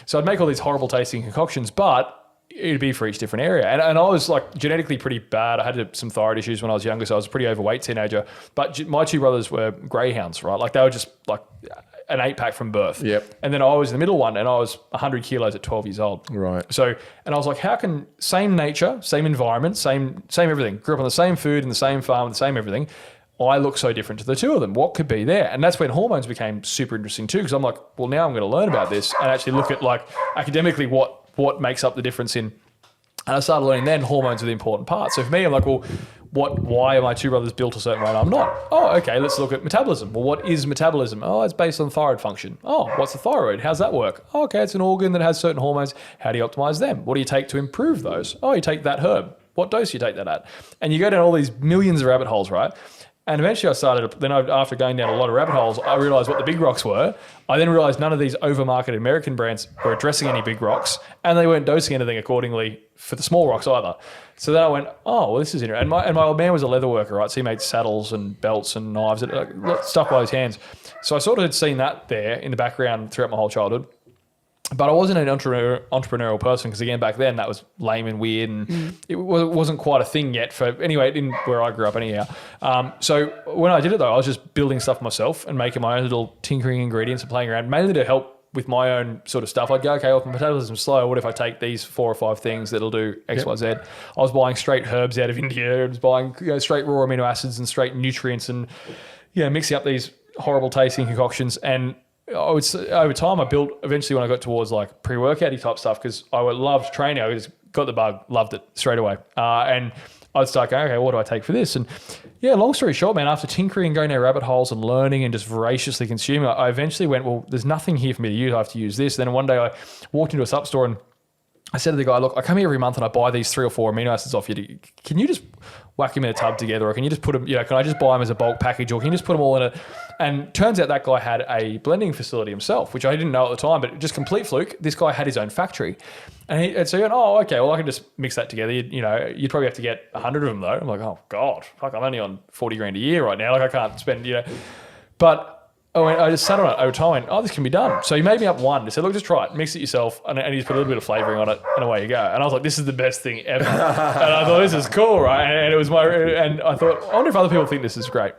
S1: so I'd make all these horrible tasting concoctions, but it'd be for each different area. And I was like genetically pretty bad. I had some thyroid issues when I was younger, so I was a pretty overweight teenager. But my two brothers were greyhounds, right? Like they were just like an 8-pack from birth.
S2: Yep.
S1: And then I was the middle one, and I was 100 kilos at 12 years old.
S2: Right.
S1: So, and I was like, how can same nature, same environment, same everything, grew up on the same food in the same farm, the same everything, I look so different to the two of them. What could be there? And that's when hormones became super interesting too, because I'm like, well, now I'm going to learn about this and actually look at like academically what makes up the difference in. And I started learning then hormones are the important part. So for me, I'm like, well, why are my two brothers built a certain way and I'm not? Oh, okay, let's look at metabolism. Well, what is metabolism? Oh, it's based on thyroid function. Oh, what's the thyroid? How's that work? Oh, okay, it's an organ that has certain hormones. How do you optimize them? What do you take to improve those? Oh, you take that herb. What dose do you take that at? And you go down all these millions of rabbit holes, right? And eventually after going down a lot of rabbit holes, I realized what the big rocks were. I then realized none of these over-marketed American brands were addressing any big rocks, and they weren't dosing anything accordingly for the small rocks either. So then I went, oh, well, this is interesting. And my old man was a leather worker, right? So he made saddles and belts and knives, and stuff by his hands. So I sort of had seen that there in the background throughout my whole childhood. But I wasn't an entrepreneurial person because, again, back then that was lame and weird and it wasn't quite a thing yet in where I grew up anyhow. So when I did it, though, I was just building stuff myself and making my own little tinkering ingredients and playing around, mainly to help with my own sort of stuff. I'd go, okay, well, if my metabolism's slow, what if I take these 4 or 5 things that'll do X, Y, Z? I was buying straight herbs out of India. I was buying straight raw amino acids and straight nutrients and mixing up these horrible tasting concoctions. And I would say, over time, I built eventually when I got towards like pre-workout-y type stuff because I loved training. I just got the bug, loved it straight away. And I'd start going, okay, what do I take for this? And long story short, man, after tinkering and going down rabbit holes and learning and just voraciously consuming, I eventually went, well, there's nothing here for me to use. I have to use this. Then one day I walked into a sup store and I said to the guy, look, I come here every month and I buy these 3 or 4 amino acids off you. Can you just whack them in a tub together, or can you just put them, can I just buy them as a bulk package, or can you just put them all in it? And turns out that guy had a blending facility himself, which I didn't know at the time, but just complete fluke. This guy had his own factory. And so he went, oh, okay, well, I can just mix that together. You'd probably have to get 100 of them though. I'm like, oh God, fuck, I'm only on 40 grand a year right now. Like I can't spend, but I just sat on it over time and went, oh, this can be done. So he made me up one. He said, look, just try it. Mix it yourself. And he just put a little bit of flavouring on it and away you go. And I was like, this is the best thing ever. And I thought, this is cool, right? And it was and I thought, I wonder if other people think this is great.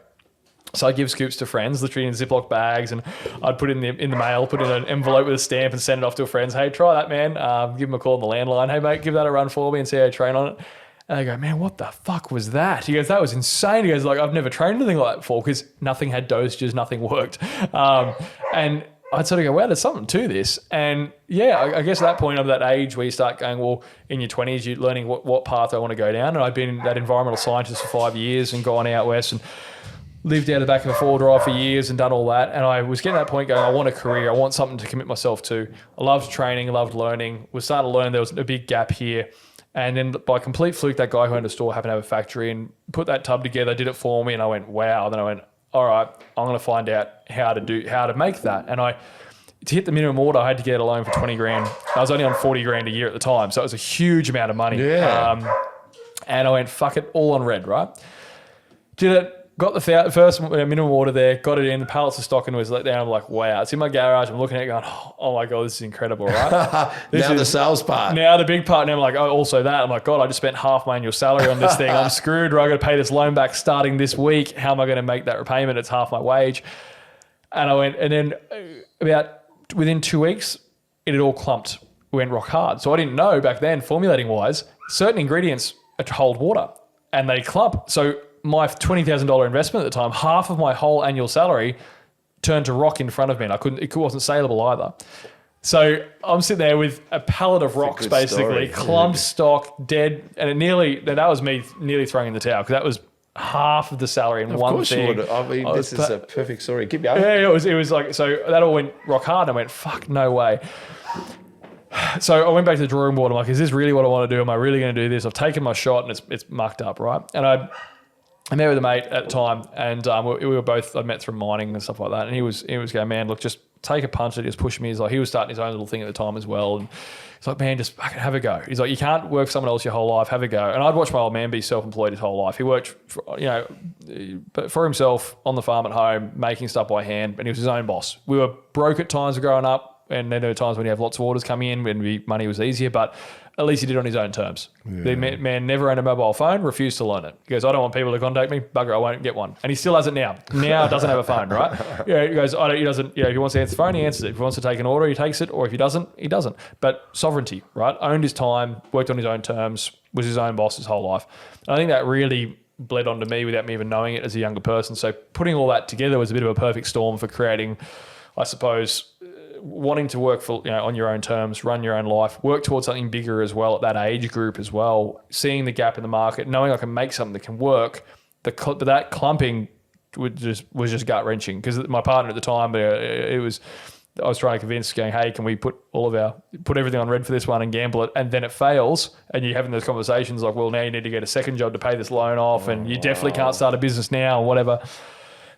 S1: So I'd give scoops to friends, literally in Ziploc bags, and I'd put it in the mail, put it in an envelope with a stamp and send it off to a friend. Hey, try that, man. Give him a call on the landline. Hey, mate, give that a run for me and see how you train on it. And they go, man, what the fuck was that? He goes, that was insane. He goes, like, I've never trained anything like that before because nothing had dosages, nothing worked. And I'd sort of go, wow, there's something to this. And I guess at that point of that age where you start going, well, in your 20s, you're learning what path I want to go down. And I'd been that environmental scientist for 5 years and gone out west and lived out the back of a 4-drive for years and done all that. And I was getting to that point going, I want a career. I want something to commit myself to. I loved training, loved learning. Was starting to learn there was a big gap here. And then by complete fluke, that guy who owned a store happened to have a factory and put that tub together, did it for me. And I went, wow. And then I went, all right, I'm going to find out how to make that. And to hit the minimum order, I had to get a loan for 20 grand. I was only on 40 grand a year at the time. So it was a huge amount of money.
S2: Yeah.
S1: And I went, fuck it, all on red, right? Did it. Got the first minimum order there, got it in, the pallets of stock and was let down. I'm like, wow, it's in my garage. I'm looking at it going, oh my God, this is incredible, right?
S2: The sales part.
S1: Now the big part, and I'm like, oh, also that. I'm like, God, I just spent half my annual salary on this thing. I'm screwed, right? I got to pay this loan back starting this week. How am I going to make that repayment? It's half my wage. And I went, and then about within 2 weeks, it had all clumped. Went rock hard. So I didn't know back then, formulating wise, certain ingredients hold water and they clump. So my $20,000 investment at the time, half of my whole annual salary turned to rock in front of me, and it wasn't saleable either. So I'm sitting there with a pallet of rocks, basically, clumped stock, dead, and that was me nearly throwing in the towel because that was half of the salary in one thing.
S2: Of course you would. I mean, this is a perfect story. Keep going.
S1: Yeah, it was like, so that all went rock hard, and I went, fuck, no way. So I went back to the drawing board. I'm like, is this really what I want to do? Am I really going to do this? I've taken my shot, and it's mucked up, right? And I met with a mate at the time, and we were both, I met through mining and stuff like that. And he was going, man, look, just take a punch at it. He was pushing me. He's like, he was starting his own little thing at the time as well. And he's like, man, just fucking have a go. He's like, you can't work for someone else your whole life. Have a go. And I'd watched my old man be self-employed his whole life. He worked, for himself on the farm at home, making stuff by hand, and he was his own boss. We were broke at times growing up. And then there were times when you have lots of orders coming in when money was easier, but at least he did it on his own terms. Yeah. The man never owned a mobile phone, refused to learn it. He goes, I don't want people to contact me. Bugger, I won't get one. And he still has it now. Now doesn't have a phone, right? He goes, he doesn't, if he wants to answer the phone, he answers it. If he wants to take an order, he takes it. Or if he doesn't, he doesn't. But sovereignty, right? Owned his time, worked on his own terms, was his own boss his whole life. And I think that really bled onto me without me even knowing it as a younger person. So putting all that together was a bit of a perfect storm for creating, I suppose, wanting to work for on your own terms, run your own life, work towards something bigger as well at that age group as well, seeing the gap in the market, knowing I can make something that can work. But that clumping was just gut wrenching because my partner at the time, I was trying to convince, going, hey, can we put everything on red for this one and gamble it, and then it fails, and you're having those conversations like, well, now you need to get a second job to pay this loan off, and you definitely can't start a business now or whatever.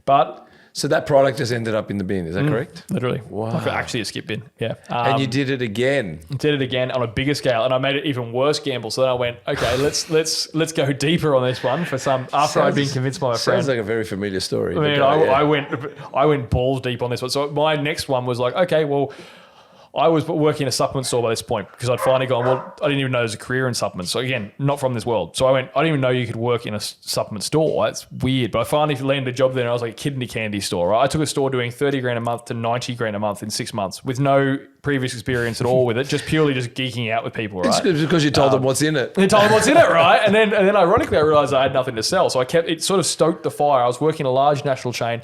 S1: But
S2: so that product just ended up in the bin, is that correct?
S1: Literally.
S2: Wow.
S1: Like actually a skip bin, yeah.
S2: And you did it again.
S1: Did it again on a bigger scale, and I made it even worse gamble. So then I went, okay, let's go deeper on this one after I'd been convinced by my friend.
S2: Sounds like a very familiar story.
S1: I mean, I went balls deep on this one. So my next one was like, okay, well, I was working in a supplement store by this point because I'd finally gone, well, I didn't even know there was a career in supplements. So again, not from this world. So I didn't even know you could work in a supplement store. That's weird. But I finally landed a job there and I was like a kidney candy store. Right? I took a store doing 30 grand a month to 90 grand a month in 6 months with no previous experience at all with it, just purely just geeking out with people, right?
S2: It's because you told them what's in it.
S1: You told them what's in it, right? And then ironically, I realized I had nothing to sell. So it sort of stoked the fire. I was working in a large national chain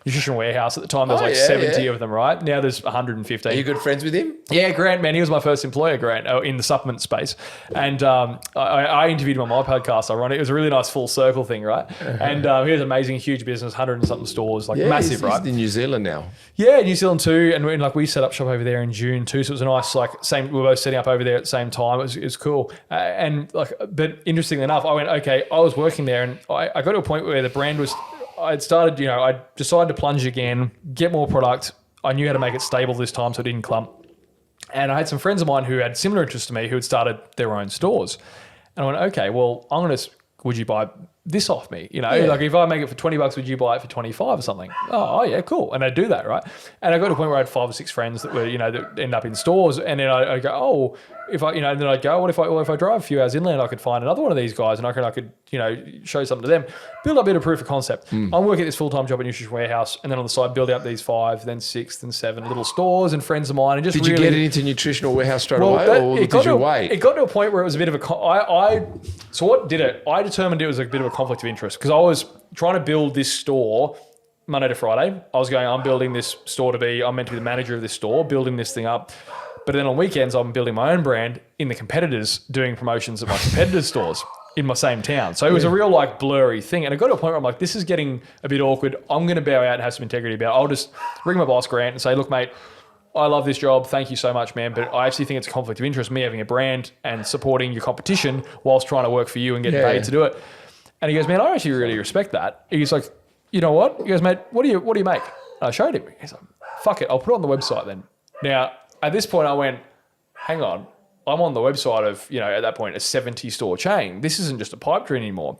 S1: nutrition warehouse at the time. There was 70 of them, right? Now there's 115.
S2: Are you good friends with him?
S1: Yeah, Grant, man. He was my first employer, Grant, in the supplement space. And I interviewed him on my podcast. It was a really nice full circle thing, right? And he was amazing, huge business, 100 and something stores, massive, right?
S2: He's in New Zealand now.
S1: Yeah, New Zealand too. And we set up shop over there in June too. So it was a nice, we were both setting up over there at the same time. It was cool. But interestingly enough, I went, okay, I was working there and I got to a point where the brand was, I decided to plunge again, get more product. I knew how to make it stable this time so it didn't clump. And I had some friends of mine who had similar interests to me who had started their own stores. And I went, okay, well, would you buy this off me? Like if I make it for $20, would you buy it for 25 or something? Oh yeah, cool. And I'd do that, right? And I got to a point where I had 5 or 6 friends that were, that end up in stores. And then I go, oh, if I, then I'd go, what if I drive a few hours inland, I could find another one of these guys and I could show something to them, build up a bit of proof of concept. I'm working at this full-time job at Nutrition Warehouse, and then on the side, building up these 5, then 6, then 7 little stores and friends of mine. And just
S2: did you get it into Nutritional Warehouse straight away, or did you wait?
S1: It got to a point where it was a bit of so what did it? I determined it was a bit of a conflict of interest because I was trying to build this store Monday to Friday. I was going, I'm building this store I'm meant to be the manager of this store, building this thing up. But then on weekends, I'm building my own brand in the competitors, doing promotions at my competitors' stores in my same town. So it was a real blurry thing. And it got to a point where I'm like, this is getting a bit awkward. I'm going to bow out and have some integrity about it. I'll just ring my boss, Grant, and say, look, mate, I love this job. Thank you so much, man. But I actually think it's a conflict of interest, me having a brand and supporting your competition whilst trying to work for you and getting paid to do it. And he goes, man, I actually really respect that. He's like, you know what? He goes, mate, what do you make? And I showed him. He's like, fuck it, I'll put it on the website then. Now, at this point, I went, hang on. I'm on the website of, at that point, a 70-store chain. This isn't just a pipe dream anymore.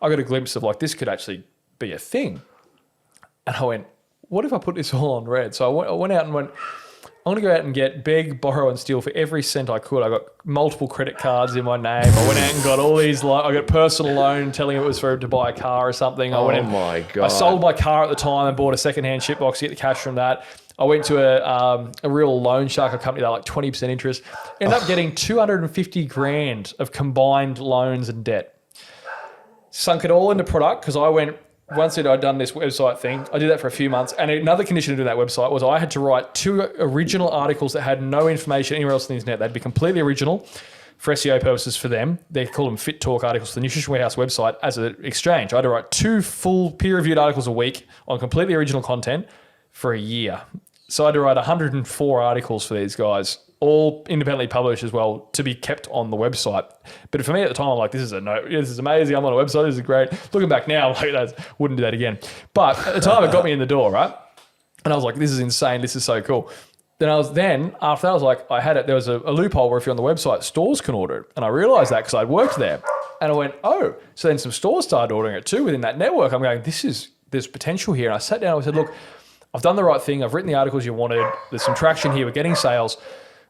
S1: I got a glimpse of like, this could actually be a thing. And I went, what if I put this all on red? So I went out and went, I'm going to go out and beg, borrow and steal for every cent I could. I got multiple credit cards in my name. I went out and got all these, I got personal loan telling it was for to buy a car or something.
S2: My God.
S1: I sold my car at the time and bought a secondhand shipbox to get the cash from that. I went to a real loan shark company that like 20% interest. Ended up getting 250 grand of combined loans and debt. Sunk it all into product because I went, once that I'd done this website thing, I did that for a few months. And another condition to do that website was I had to write 2 original articles that had no information anywhere else on the internet. They'd be completely original for SEO purposes for them. They call them Fit Talk articles for the Nutrition Warehouse website as an exchange. I had to write 2 full peer-reviewed articles a week on completely original content for a year. So I had to write 104 articles for these guys, all independently published as well, to be kept on the website. But for me at the time, I'm like, this is amazing. I'm on a website. This is great. Looking back now, I'm like, wouldn't do that again. But at the time, it got me in the door, right? And I was like, this is insane. This is so cool. After that, I was like, there was a loophole where if you're on the website, stores can order it. And I realized that because I'd worked there. And I went, oh, so then some stores started ordering it too within that network. I'm going, there's potential here. And I sat down and I said, look, I've done the right thing. I've written the articles you wanted. There's some traction here. We're getting sales.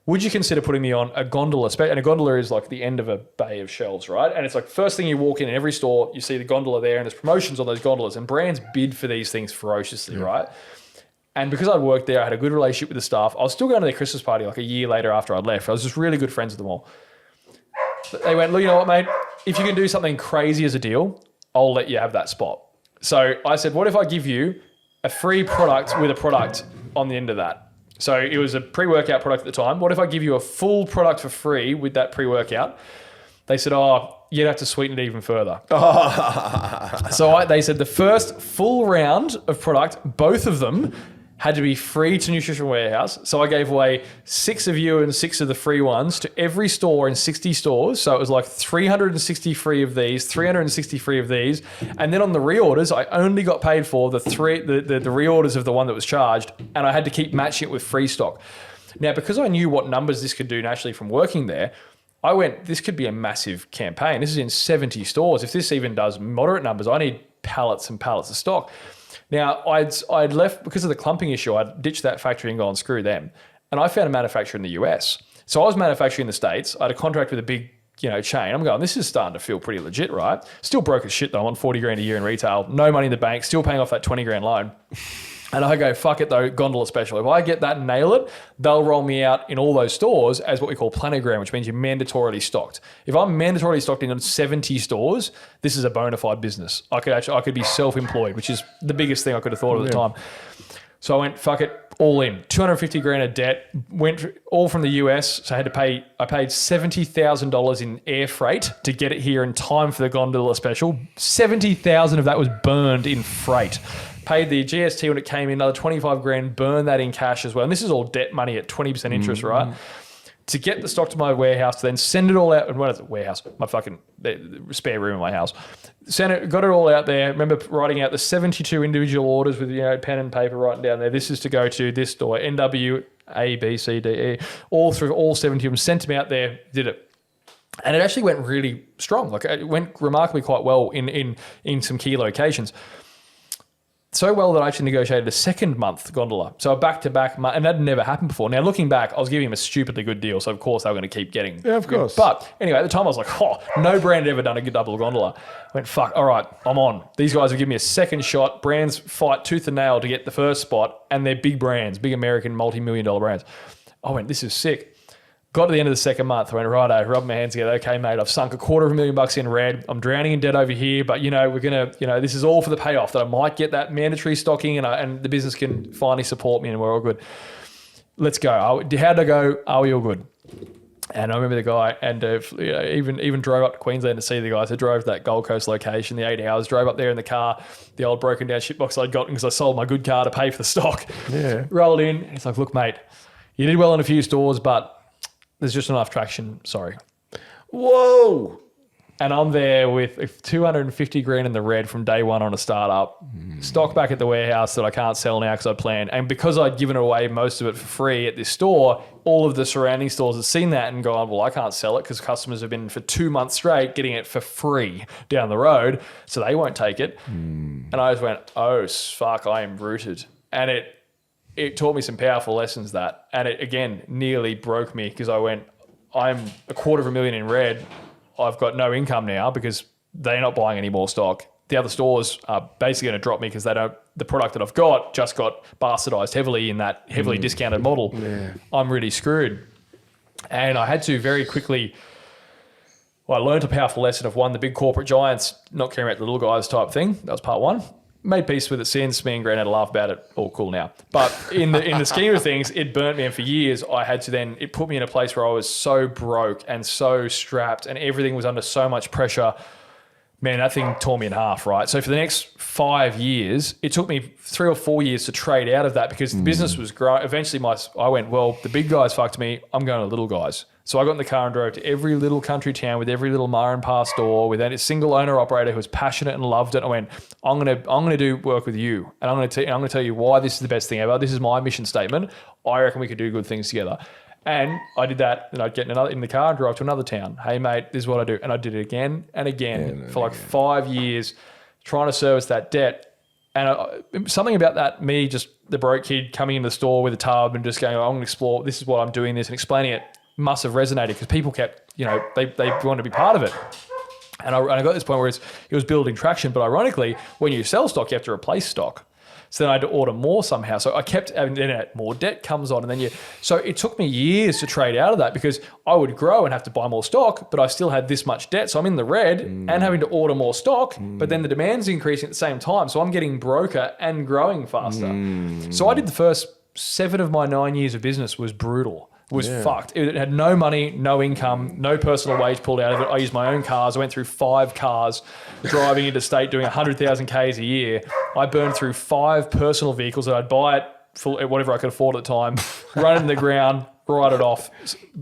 S1: Would you consider putting me on a gondola? And a gondola is like the end of a bay of shelves, right? And it's like first thing you walk in every store, you see the gondola there and there's promotions on those gondolas and brands bid for these things ferociously, right? And because I'd worked there, I had a good relationship with the staff. I was still going to their Christmas party like a year later after I'd left. I was just really good friends with them all. They went, look, you know what, mate? If you can do something crazy as a deal, I'll let you have that spot. So I said, what if I give you a free product with a product on the end of that? So it was a pre-workout product at the time. What if I give you a full product for free with that pre-workout? They said, you'd have to sweeten it even further. So they said the first full round of product, both of them had to be free to Nutrition Warehouse. So I gave away 6 of you and 6 of the free ones to every store in 60 stores. So it was like 360 free of these, 360 free of these. And then on the reorders, I only got paid for the reorders of the one that was charged. And I had to keep matching it with free stock. Now, because I knew what numbers this could do naturally from working there, I went, this could be a massive campaign. This is in 70 stores. If this even does moderate numbers, I need pallets and pallets of stock. Now, I'd left, because of the clumping issue, I'd ditched that factory and gone, screw them. And I found a manufacturer in the US. So I was manufacturing in the States. I had a contract with a big chain. I'm going, this is starting to feel pretty legit, right? Still broke as shit though. I'm on 40 grand a year in retail. No money in the bank. Still paying off that 20 grand loan. And I go, fuck it though, gondola special. If I get that and nail it, they'll roll me out in all those stores as what we call planogram, which means you're mandatorily stocked. If I'm mandatorily stocked in 70 stores, this is a bona fide business. I could be self-employed, which is the biggest thing I could have thought at the time. So I went, fuck it, all in. 250 grand of debt, went all from the US. So I paid $70,000 in air freight to get it here in time for the gondola special. 70,000 of that was burned in freight. Paid the GST when it came in, another 25 grand, burned that in cash as well. And this is all debt money at 20% interest, right? To get the stock to my warehouse, to then send it all out. And what is it? Warehouse? My fucking the spare room in my house. Got it all out there. Remember writing out the 72 individual orders with pen and paper writing down there. This is to go to this store, NW, A, B, C, D, E, all through all 70 of them. Sent them out there, did it. And it actually went really strong. Like it went remarkably quite well in some key locations. So well that I actually negotiated a second month gondola. So a back-to-back month, and that had never happened before. Now, looking back, I was giving him a stupidly good deal. So, of course, they were going to keep getting.
S2: Yeah, of course.
S1: But anyway, at the time, I was like, no brand had ever done a good double gondola. I went, fuck, all right, I'm on. These guys have given me a second shot. Brands fight tooth and nail to get the first spot, and they're big brands, big American multi-million-dollar brands. I went, this is sick. Got to the end of the second month. I went, righto, rubbed my hands together. Okay, mate, I've sunk $250,000 in red. I'm drowning in debt over here, but we're going to, this is all for the payoff that I might get that mandatory stocking and the business can finally support me and we're all good. Let's go. How'd I go? Are we all good? And I remember the guy and even drove up to Queensland to see the guys. I drove to that Gold Coast location, the 8 hours, drove up there in the car, the old broken down shitbox I'd gotten because I sold my good car to pay for the stock.
S2: Yeah.
S1: Rolled in. And he's like, look, mate, You did well in a few stores, but there's just enough traction. Sorry.
S3: Whoa.
S1: And I'm there with 250 grand in the red from day one on a startup, stock back at the warehouse that I can't sell now because I planned. And because I'd given away most of it for free at this store, all of the surrounding stores had seen that and gone, well, I can't sell it because customers have been for 2 months straight getting it for free down the road, so they won't take it. And I just went, oh, fuck, I am rooted. And it taught me some powerful lessons that. And it, again, nearly broke me because I went, I'm $250,000 in red. I've got no income now because they're not buying any more stock. The other stores are basically going to drop me because the product that I've got just got bastardized heavily in that heavily discounted model. Yeah. I'm really screwed. And I had to very quickly, I learned a powerful lesson of one, the big corporate giants not caring about the little guys type thing. That was part one. Made peace with it since. Me and Gran had a laugh about it. All cool now. But in the scheme of things, it burnt me. And for years, I had to then, it put me in a place where I was so broke and so strapped and everything was under so much pressure. Man, that thing tore me in half, right? So for the next 5 years, it took me 3 or 4 years to trade out of that because the business was growing. Eventually, I went, well, the big guys fucked me. I'm going to little guys. So I got in the car and drove to every little country town with every little ma and pa store with a single owner operator who was passionate and loved it. I went, I'm gonna do work with you, and I'm gonna tell you why this is the best thing ever. This is my mission statement. I reckon we could do good things together. And I did that, and I'd get in the car and drive to another town. Hey mate, this is what I do, and I did it again and again for like 5 years, trying to service that debt. And something about that, me just the broke kid coming into the store with a tub and just going, I'm gonna explore. This is what I'm doing this and explaining it. Must have resonated because people kept, they wanted to be part of it. And I got to this point where it was building traction. But ironically, when you sell stock, you have to replace stock. So then I had to order more somehow. So I kept, and then more debt comes on. And then so it took me years to trade out of that because I would grow and have to buy more stock, but I still had this much debt. So I'm in the red and having to order more stock, but then the demand's increasing at the same time. So I'm getting broker and growing faster. So I did the first 7 of my 9 years of business was brutal. Fucked. It had no money, no income, no personal wage pulled out of it. I used my own cars. I went through 5 cars, driving interstate, doing 100,000 Ks a year. I burned through 5 personal vehicles that I'd buy at whatever I could afford at the time, run it in the ground, write it off,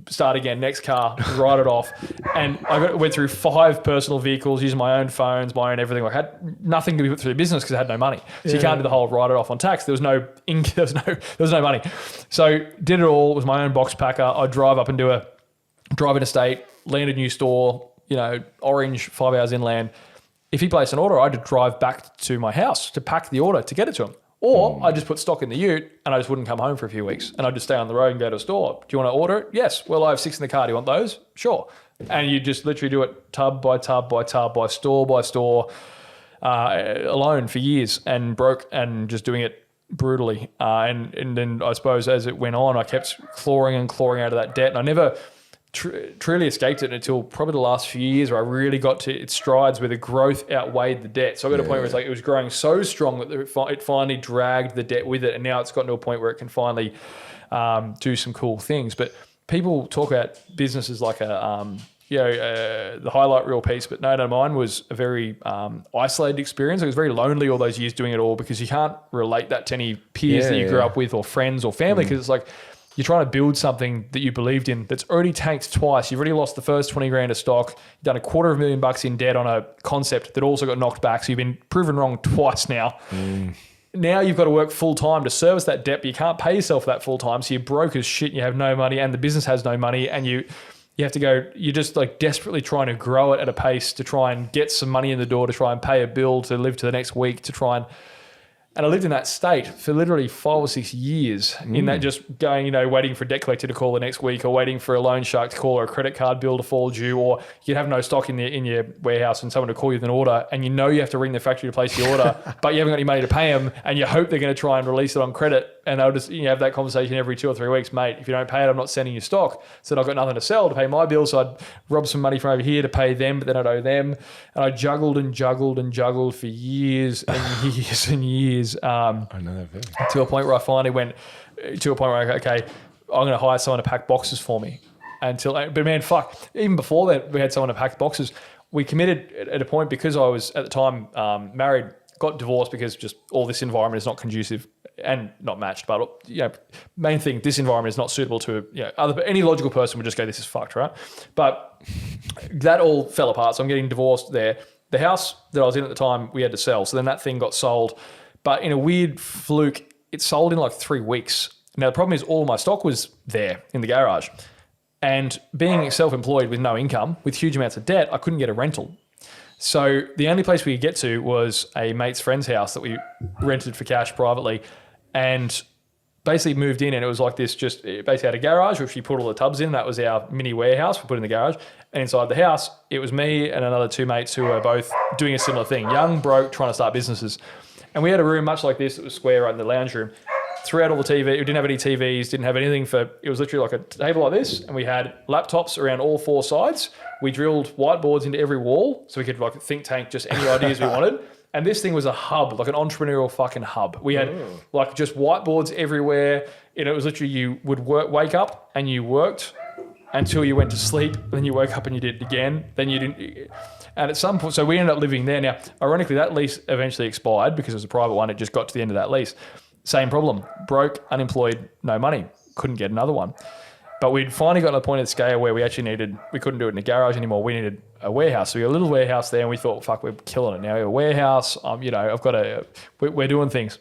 S1: start again, next car, write it off. And went through 5 personal vehicles, using my own phones, my own everything. Like I had nothing to be put through the business because I had no money. So you can't do the whole write it off on tax. There was no money. So did it all. It was my own box packer. I'd drive up and do a drive interstate, land a new store, Orange, 5 hours inland. If he placed an order, I'd drive back to my house to pack the order to get it to him. Or I just put stock in the ute and I just wouldn't come home for a few weeks and I'd just stay on the road and go to a store. Do you want to order it? Yes. Well, I have 6 in the car. Do you want those? Sure. And you just literally do it tub by tub by tub by store alone for years and broke and just doing it brutally. And then I suppose as it went on, I kept clawing out of that debt and I never truly escaped it until probably the last few years where I really got to its strides where the growth outweighed the debt. So I got to a point where it was growing so strong that it finally dragged the debt with it. And now it's gotten to a point where it can finally do some cool things. But people talk about businesses like the highlight reel piece, but no, mine was a very isolated experience. I was very lonely all those years doing it all because you can't relate that to any peers that you grew up with or friends or family because it's like, you're trying to build something that you believed in that's already tanked twice. You've already lost the first 20 grand of stock. You've done $250,000 in debt on a concept that also got knocked back. So you've been proven wrong twice now. Now you've got to work full time to service that debt, but you can't pay yourself that full time. So you're broke as shit. You have no money and the business has no money. And you have to go, you're just like desperately trying to grow it at a pace to try and get some money in the door, to try and pay a bill, to live to the next week, to try and I lived in that state for literally 5 or 6 years in that just going, waiting for a debt collector to call the next week or waiting for a loan shark to call or a credit card bill to fall due, or you'd have no stock in your warehouse and someone to call you with an order and you have to ring the factory to place the order, but you haven't got any money to pay them and you hope they're going to try and release it on credit. And they'll just have that conversation every 2 or 3 weeks, mate, if you don't pay it, I'm not sending you stock. So I've got nothing to sell to pay my bills. So I'd rob some money from over here to pay them, but then I'd owe them. And I juggled for years and years and years. I know that feeling. To a point where I finally went to a point where okay, I'm going to hire someone to pack boxes for me. But man, fuck, even before that, we had someone to pack boxes. We committed at a point because I was at the time married, got divorced because just all this environment is not conducive. and not matched, but main thing, this environment is not suitable to any logical person would just go, this is fucked, right? But that all fell apart. So I'm getting divorced there. The house that I was in at the time, we had to sell. So then that thing got sold. But in a weird fluke, it sold in like 3 weeks. Now, the problem is all my stock was there in the garage. And being self-employed with no income, with huge amounts of debt, I couldn't get a rental. So the only place we could get to was a mate's friend's house that we rented for cash privately, and basically moved in, and it was like this, it basically had a garage which we put all the tubs in. That was our mini warehouse we put in the garage. And inside the house, it was me and another 2 mates who were both doing a similar thing, young, broke, trying to start businesses. And we had a room much like this. It was square right in the lounge room. Threw out all the TV. We didn't have any TVs, didn't have anything it was literally like a table like this, and we had laptops around all 4 sides. We drilled whiteboards into every wall so we could like think tank just any ideas we wanted. And this thing was a hub, like an entrepreneurial fucking hub. We had like just whiteboards everywhere. It was literally you would wake up and you worked until you went to sleep. Then you woke up and you did it again. Then you didn't. And at some point, so we ended up living there. Now, ironically, that lease eventually expired because it was a private one. It just got to the end of that lease. Same problem. Broke, unemployed, no money. Couldn't get another one. But we'd finally got to the point of the scale where we couldn't do it in the garage anymore. We needed a warehouse. So we got a little warehouse there, and we thought, fuck, we're killing it now. We have a warehouse. We're doing things.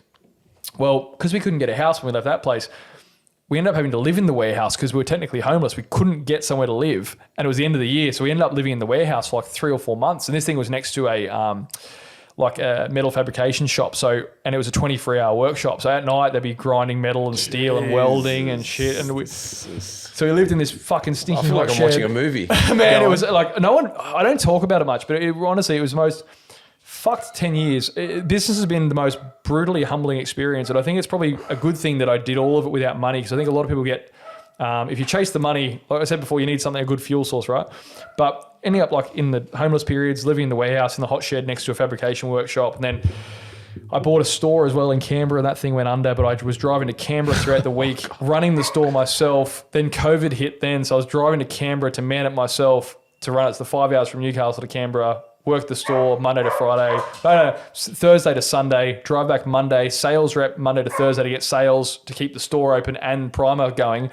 S1: Well, because we couldn't get a house when we left that place, we ended up having to live in the warehouse because we were technically homeless. We couldn't get somewhere to live. And it was the end of the year. So we ended up living in the warehouse for like 3 or 4 months. And this thing was next to a metal fabrication shop. And it was a 24-hour workshop. So at night they'd be grinding metal and steel and welding and shit. And so we lived in this fucking stinking
S2: I feel like I'm
S1: shed.
S2: watching a movie.
S1: Man, it was like I don't talk about it much, but honestly, it was the most fucked 10 years. Business has been the most brutally humbling experience. And I think it's probably a good thing that I did all of it without money, because I think a lot of people get, if you chase the money, like I said before, you need a good fuel source, right? But ending up like in the homeless periods, living in the warehouse in the hot shed next to a fabrication workshop. And then I bought a store as well in Canberra, and that thing went under, but I was driving to Canberra throughout the week, running the store myself. Then COVID hit then, so I was driving to Canberra to man it myself to run it. It's the 5 hours from Newcastle to Canberra, work the store Monday to Friday, Thursday to Sunday, drive back Monday, sales rep Monday to Thursday to get sales to keep the store open and primer going.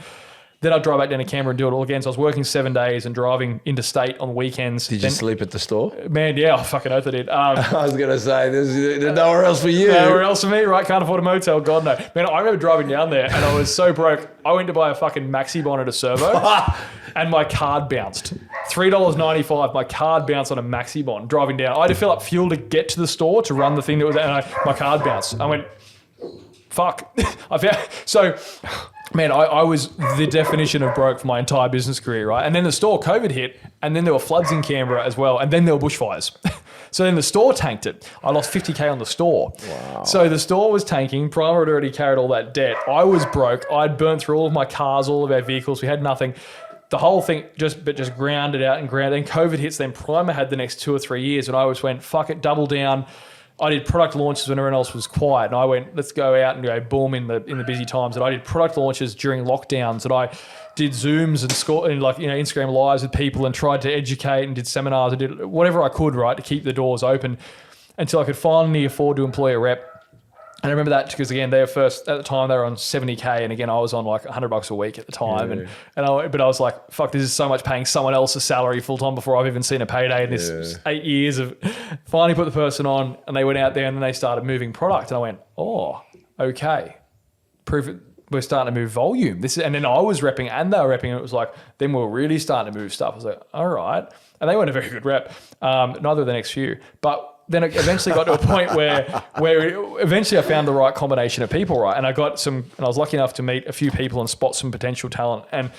S1: Then I'd drive back down to Canberra and do it all again. So I was working 7 days and driving interstate on weekends.
S2: Did you sleep at the store?
S1: Man, yeah, I fucking oath I did.
S2: I was going to say, there's nowhere else for you.
S1: Nowhere else for me, right? Can't afford a motel, God no. Man, I remember driving down there and I was so broke. I went to buy a fucking maxi bonnet at a servo and my card bounced. $3.95, my card bounced on a maxi bond driving down. I had to fill up fuel to get to the store to run the thing that was there, and my card bounced. I went, fuck. Man, I was the definition of broke for my entire business career, right? And then the store, COVID hit, and then there were floods in Canberra as well, and then there were bushfires. So then the store tanked it. I lost 50K on the store. Wow. So the store was tanking. Primer had already carried all that debt. I was broke. I'd burnt through all of my cars, all of our vehicles. We had nothing. The whole thing just grounded out and grounded. And COVID hits, then Primer had the next 2 or 3 years, and I always went, fuck it, double down. I did product launches when everyone else was quiet, and I went, let's go out and go boom in the busy times. And I did product launches during lockdowns, and I did Zooms and Instagram lives with people and tried to educate and did seminars. I did whatever I could, right, to keep the doors open until I could finally afford to employ a rep. And I remember that because, again, at the time they were on 70K, and again, I was on like $100 a week at the time. Yeah. But I was like, fuck, this is so much paying someone else a salary full time before I've even seen a payday in this 8 years of finally put the person on, and they went out there and then they started moving product. And I went, oh, okay. Proof it. We're starting to move volume. And then I was repping and they were repping, and it was like, then we were really starting to move stuff. I was like, all right. And they weren't a very good rep, neither the next few. But then it eventually got to a point where eventually I found the right combination of people, right? And I was lucky enough to meet a few people and spot some potential talent. And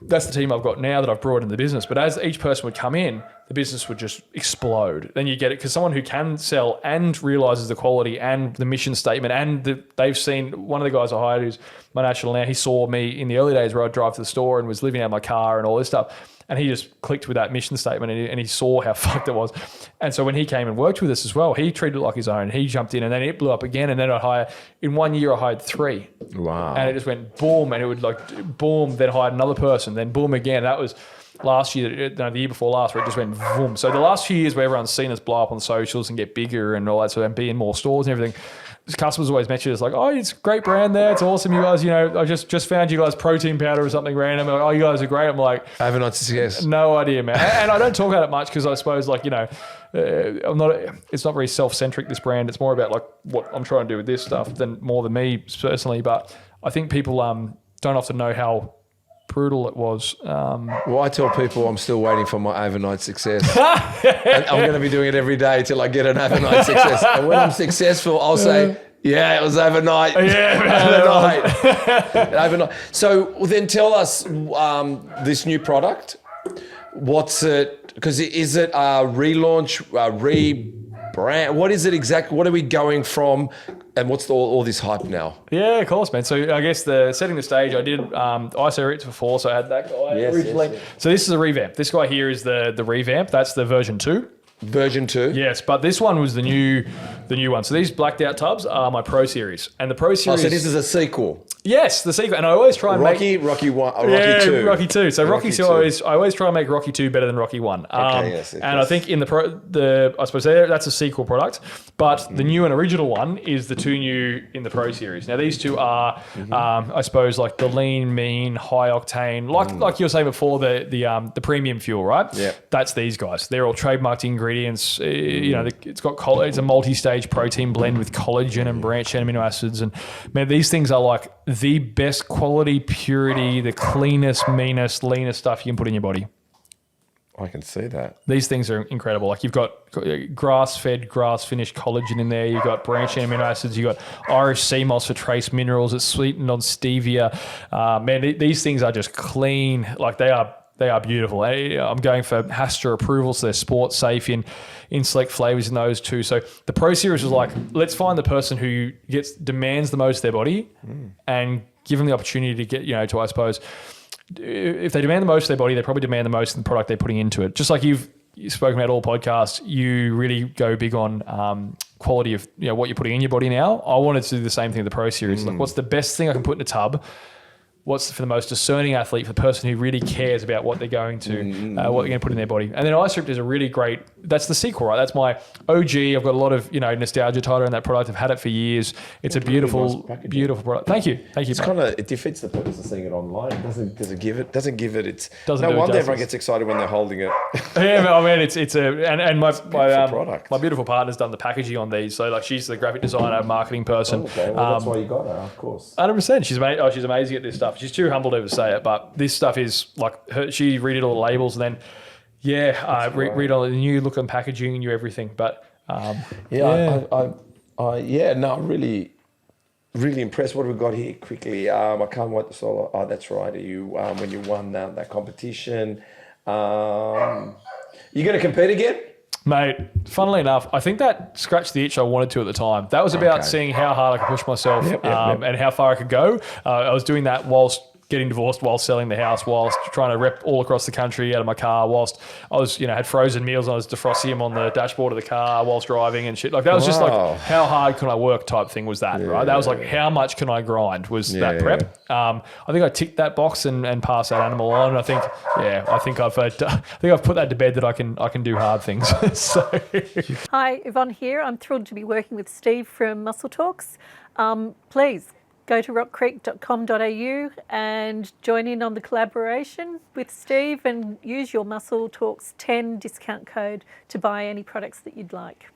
S1: that's the team I've got now that I've brought in the business. But as each person would come in, the business would just explode. Then you get it because someone who can sell and realizes the quality and the mission statement, and they've seen one of the guys I hired who's my national now. He saw me in the early days where I'd drive to the store and was living out of my car and all this stuff. And he just clicked with that mission statement, and he saw how fucked it was. And so when he came and worked with us as well, he treated it like his own. He jumped in, and then it blew up again. And then in 1 year, I hired 3.
S2: Wow.
S1: And it just went boom, and it would like boom, then hired another person, then boom again. last year, no, the year before last, where it just went boom. So the last few years where everyone's seen us blow up on socials and get bigger and all that sort of, and be in more stores and everything, customers always mention it's like, oh, it's a great brand there. It's awesome. You guys, I just found you guys protein powder or something random. Like, oh, you guys are great. I'm like,
S2: Overnight success.
S1: no idea, man. And I don't talk about it much because I suppose it's not very self-centric, this brand. It's more about like what I'm trying to do with this stuff more than me personally. But I think people don't often know how brutal it was.
S2: Well, I tell people I'm still waiting for my overnight success. And I'm going to be doing it every day till I get an overnight success. And when I'm successful, I'll say, yeah, it was overnight.
S1: Yeah,
S2: overnight. So then tell us this new product. What's it? Because is it a relaunch, a rebrand? What is it exactly? What are we going from? And what's all this hype now?
S1: Yeah, of course, man. So I guess setting the stage, I did ISO Roots before, so I had that guy originally. Yes. So this is a revamp. This guy here is the revamp. That's the version 2.
S2: Version 2?
S1: Yes, but this one was the new one. So these blacked out tubs are my Pro Series. And the Pro Series...
S2: Oh, so this is a sequel?
S1: Yes, the sequel. And I always try and
S2: Rocky 2.
S1: Rocky 2. So Rocky 2, I always try and make Rocky 2 better than Rocky 1.
S2: Yes.
S1: And I think in I suppose that's a sequel product, but the new and original one is the 2 new in the Pro Series. Now these 2 are, I suppose, like the lean, mean, high octane, like you were saying before, the premium fuel, right?
S2: Yeah.
S1: That's these guys. They're all trademarked ingredients. It's a multi-stage protein blend with collagen and branched chain amino acids, and man, these things are like the best quality, purity, the cleanest, meanest, leanest stuff you can put in your body.
S2: I can see that.
S1: These things are incredible. Like you've got grass-fed, grass-finished collagen in there. You've got branched chain amino acids. You've got Irish sea moss for trace minerals. It's sweetened on stevia. Man, these things are just clean. Like they are beautiful. I'm going for HASTA approval, so they're sport safe in select flavors in those too. So the Pro Series was like, let's find the person who demands the most of their body and give them the opportunity to get, I suppose, if they demand the most of their body, they probably demand the most in the product they're putting into it. Just like you've spoken about all podcasts, you really go big on quality of what you're putting in your body now. I wanted to do the same thing with the Pro Series. Like, what's the best thing I can put in a tub? What's for the most discerning athlete, for the person who really cares about what they're going to, what they're going to put in their body. And then ISRIP is a really great, that's the sequel, right? That's my OG. I've got a lot of, nostalgia tied around that product. I've had it for years. It's a beautiful, beautiful product. Thank you.
S2: It's kind of, it defeats the purpose of seeing it online. It doesn't give it its,
S1: doesn't
S2: no
S1: do
S2: wonder
S1: justice.
S2: everyone gets excited when they're holding it.
S1: Yeah, I mean, it's
S2: product.
S1: my beautiful partner's done the packaging on these. So like she's the graphic designer, marketing person.
S2: Okay, well that's why you got her, of course.
S1: 100%. She's amazing at this stuff. She's too humble to ever say it, but this stuff is like she redid all the labels and then read all the new look and packaging, new everything. But
S2: really impressed. What have we got here quickly? I can't wait to solo. Oh, that's right. You when you won that competition, you going to compete again?
S1: Mate, funnily enough, I think that scratched the itch I wanted to at the time. That was about seeing how hard I could push myself and how far I could go. I was doing that whilst getting divorced, whilst selling the house, whilst trying to rep all across the country out of my car, whilst I was, had frozen meals and I was defrosting them on the dashboard of the car whilst driving and shit. Like that was just like, how hard can I work type thing was that, right? That was like, how much can I grind was that prep. I think I ticked that box and passed that animal on. And I think I've put that to bed that I can do hard things. So.
S4: Hi, Yvonne here. I'm thrilled to be working with Steve from Muscle Talks. Please go to rockcreek.com.au and join in on the collaboration with Steve and use your Muscle Talks 10 discount code to buy any products that you'd like.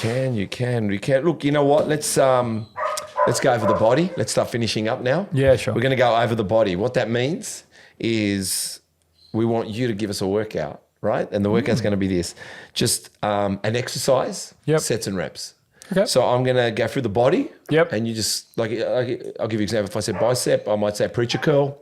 S2: We can. Look, you know what? Let's go over the body. Let's start finishing up now.
S1: Yeah, sure.
S2: We're going to go over the body. What that means is we want you to give us a workout, right? And the workout's going to be this. Just an exercise, sets and reps.
S1: Okay.
S2: So I'm going to go through the body.
S1: Yep.
S2: And you just, I'll give you an example. If I said bicep, I might say preacher curl.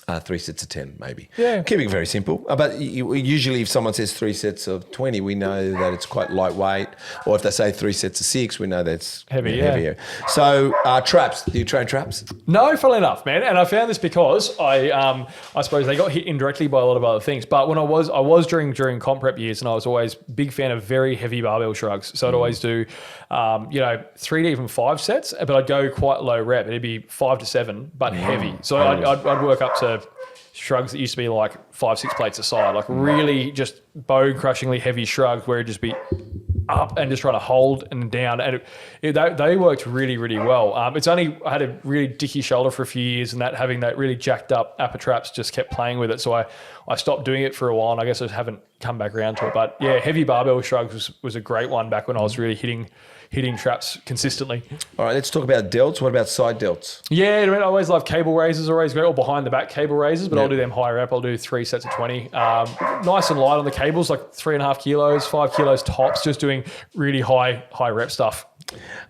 S2: 3 sets of 10, maybe.
S1: Yeah.
S2: Keeping it very simple. But usually if someone says 3 sets of 20, we know that it's quite lightweight. Or if they say 3 sets of 6, we know that's heavier. So traps, do you train traps?
S1: No, funnily enough, man. And I found this because I suppose they got hit indirectly by a lot of other things. But when I was during comp prep years, and I was always big fan of very heavy barbell shrugs. So I'd always do, 3 to even 5 sets, but I'd go quite low rep. It'd be 5 to 7, but heavy. So I'd work up to shrugs that used to be like 5-6 plates a side, like really just bone crushingly heavy shrugs where it'd just be up and just trying to hold and down, and they worked really, really well. It's only I had a really dicky shoulder for a few years, and that having that really jacked up upper traps just kept playing with it. So I stopped doing it for a while, and I guess I just haven't come back around to it. But yeah, heavy barbell shrugs was a great one back when I was really hitting traps consistently.
S2: All right, let's talk about delts. What about side delts?
S1: Yeah, I mean, I always love cable raises, always great, or behind the back cable raises, but I'll do them higher up. I'll do 3 sets of 20. Nice and light on the cables, like 3.5 kilos, 5 kilos tops, just doing really high rep stuff.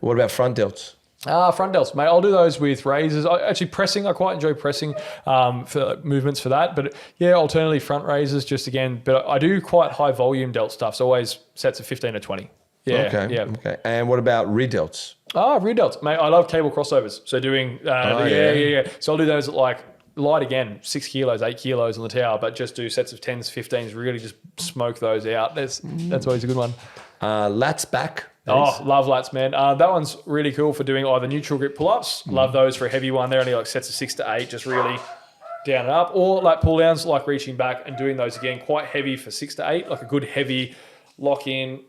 S2: What about front delts?
S1: Front delts, mate. I'll do those with raises. Actually, pressing, I quite enjoy pressing for movements for that. But yeah, alternatively, front raises, just again, but I do quite high volume delt stuff. So always sets of 15 to 20. Yeah.
S2: Okay.
S1: Yeah.
S2: Okay. And what about rear delts?
S1: Rear delts, mate. I love cable crossovers. So doing, yeah. So I'll do those at like light again, 6 kilos, 8 kilos on the tower, but just do sets of 10s, 15s, really just smoke those out. That's always a good one.
S2: Lats back.
S1: Love lats, man. That one's really cool for doing either neutral grip pull-ups. Love those for a heavy one. They're only like sets of 6 to 8, just really down and up. Or like pull-downs, like reaching back and doing those again, quite heavy for 6 to 8, like a good heavy lock in,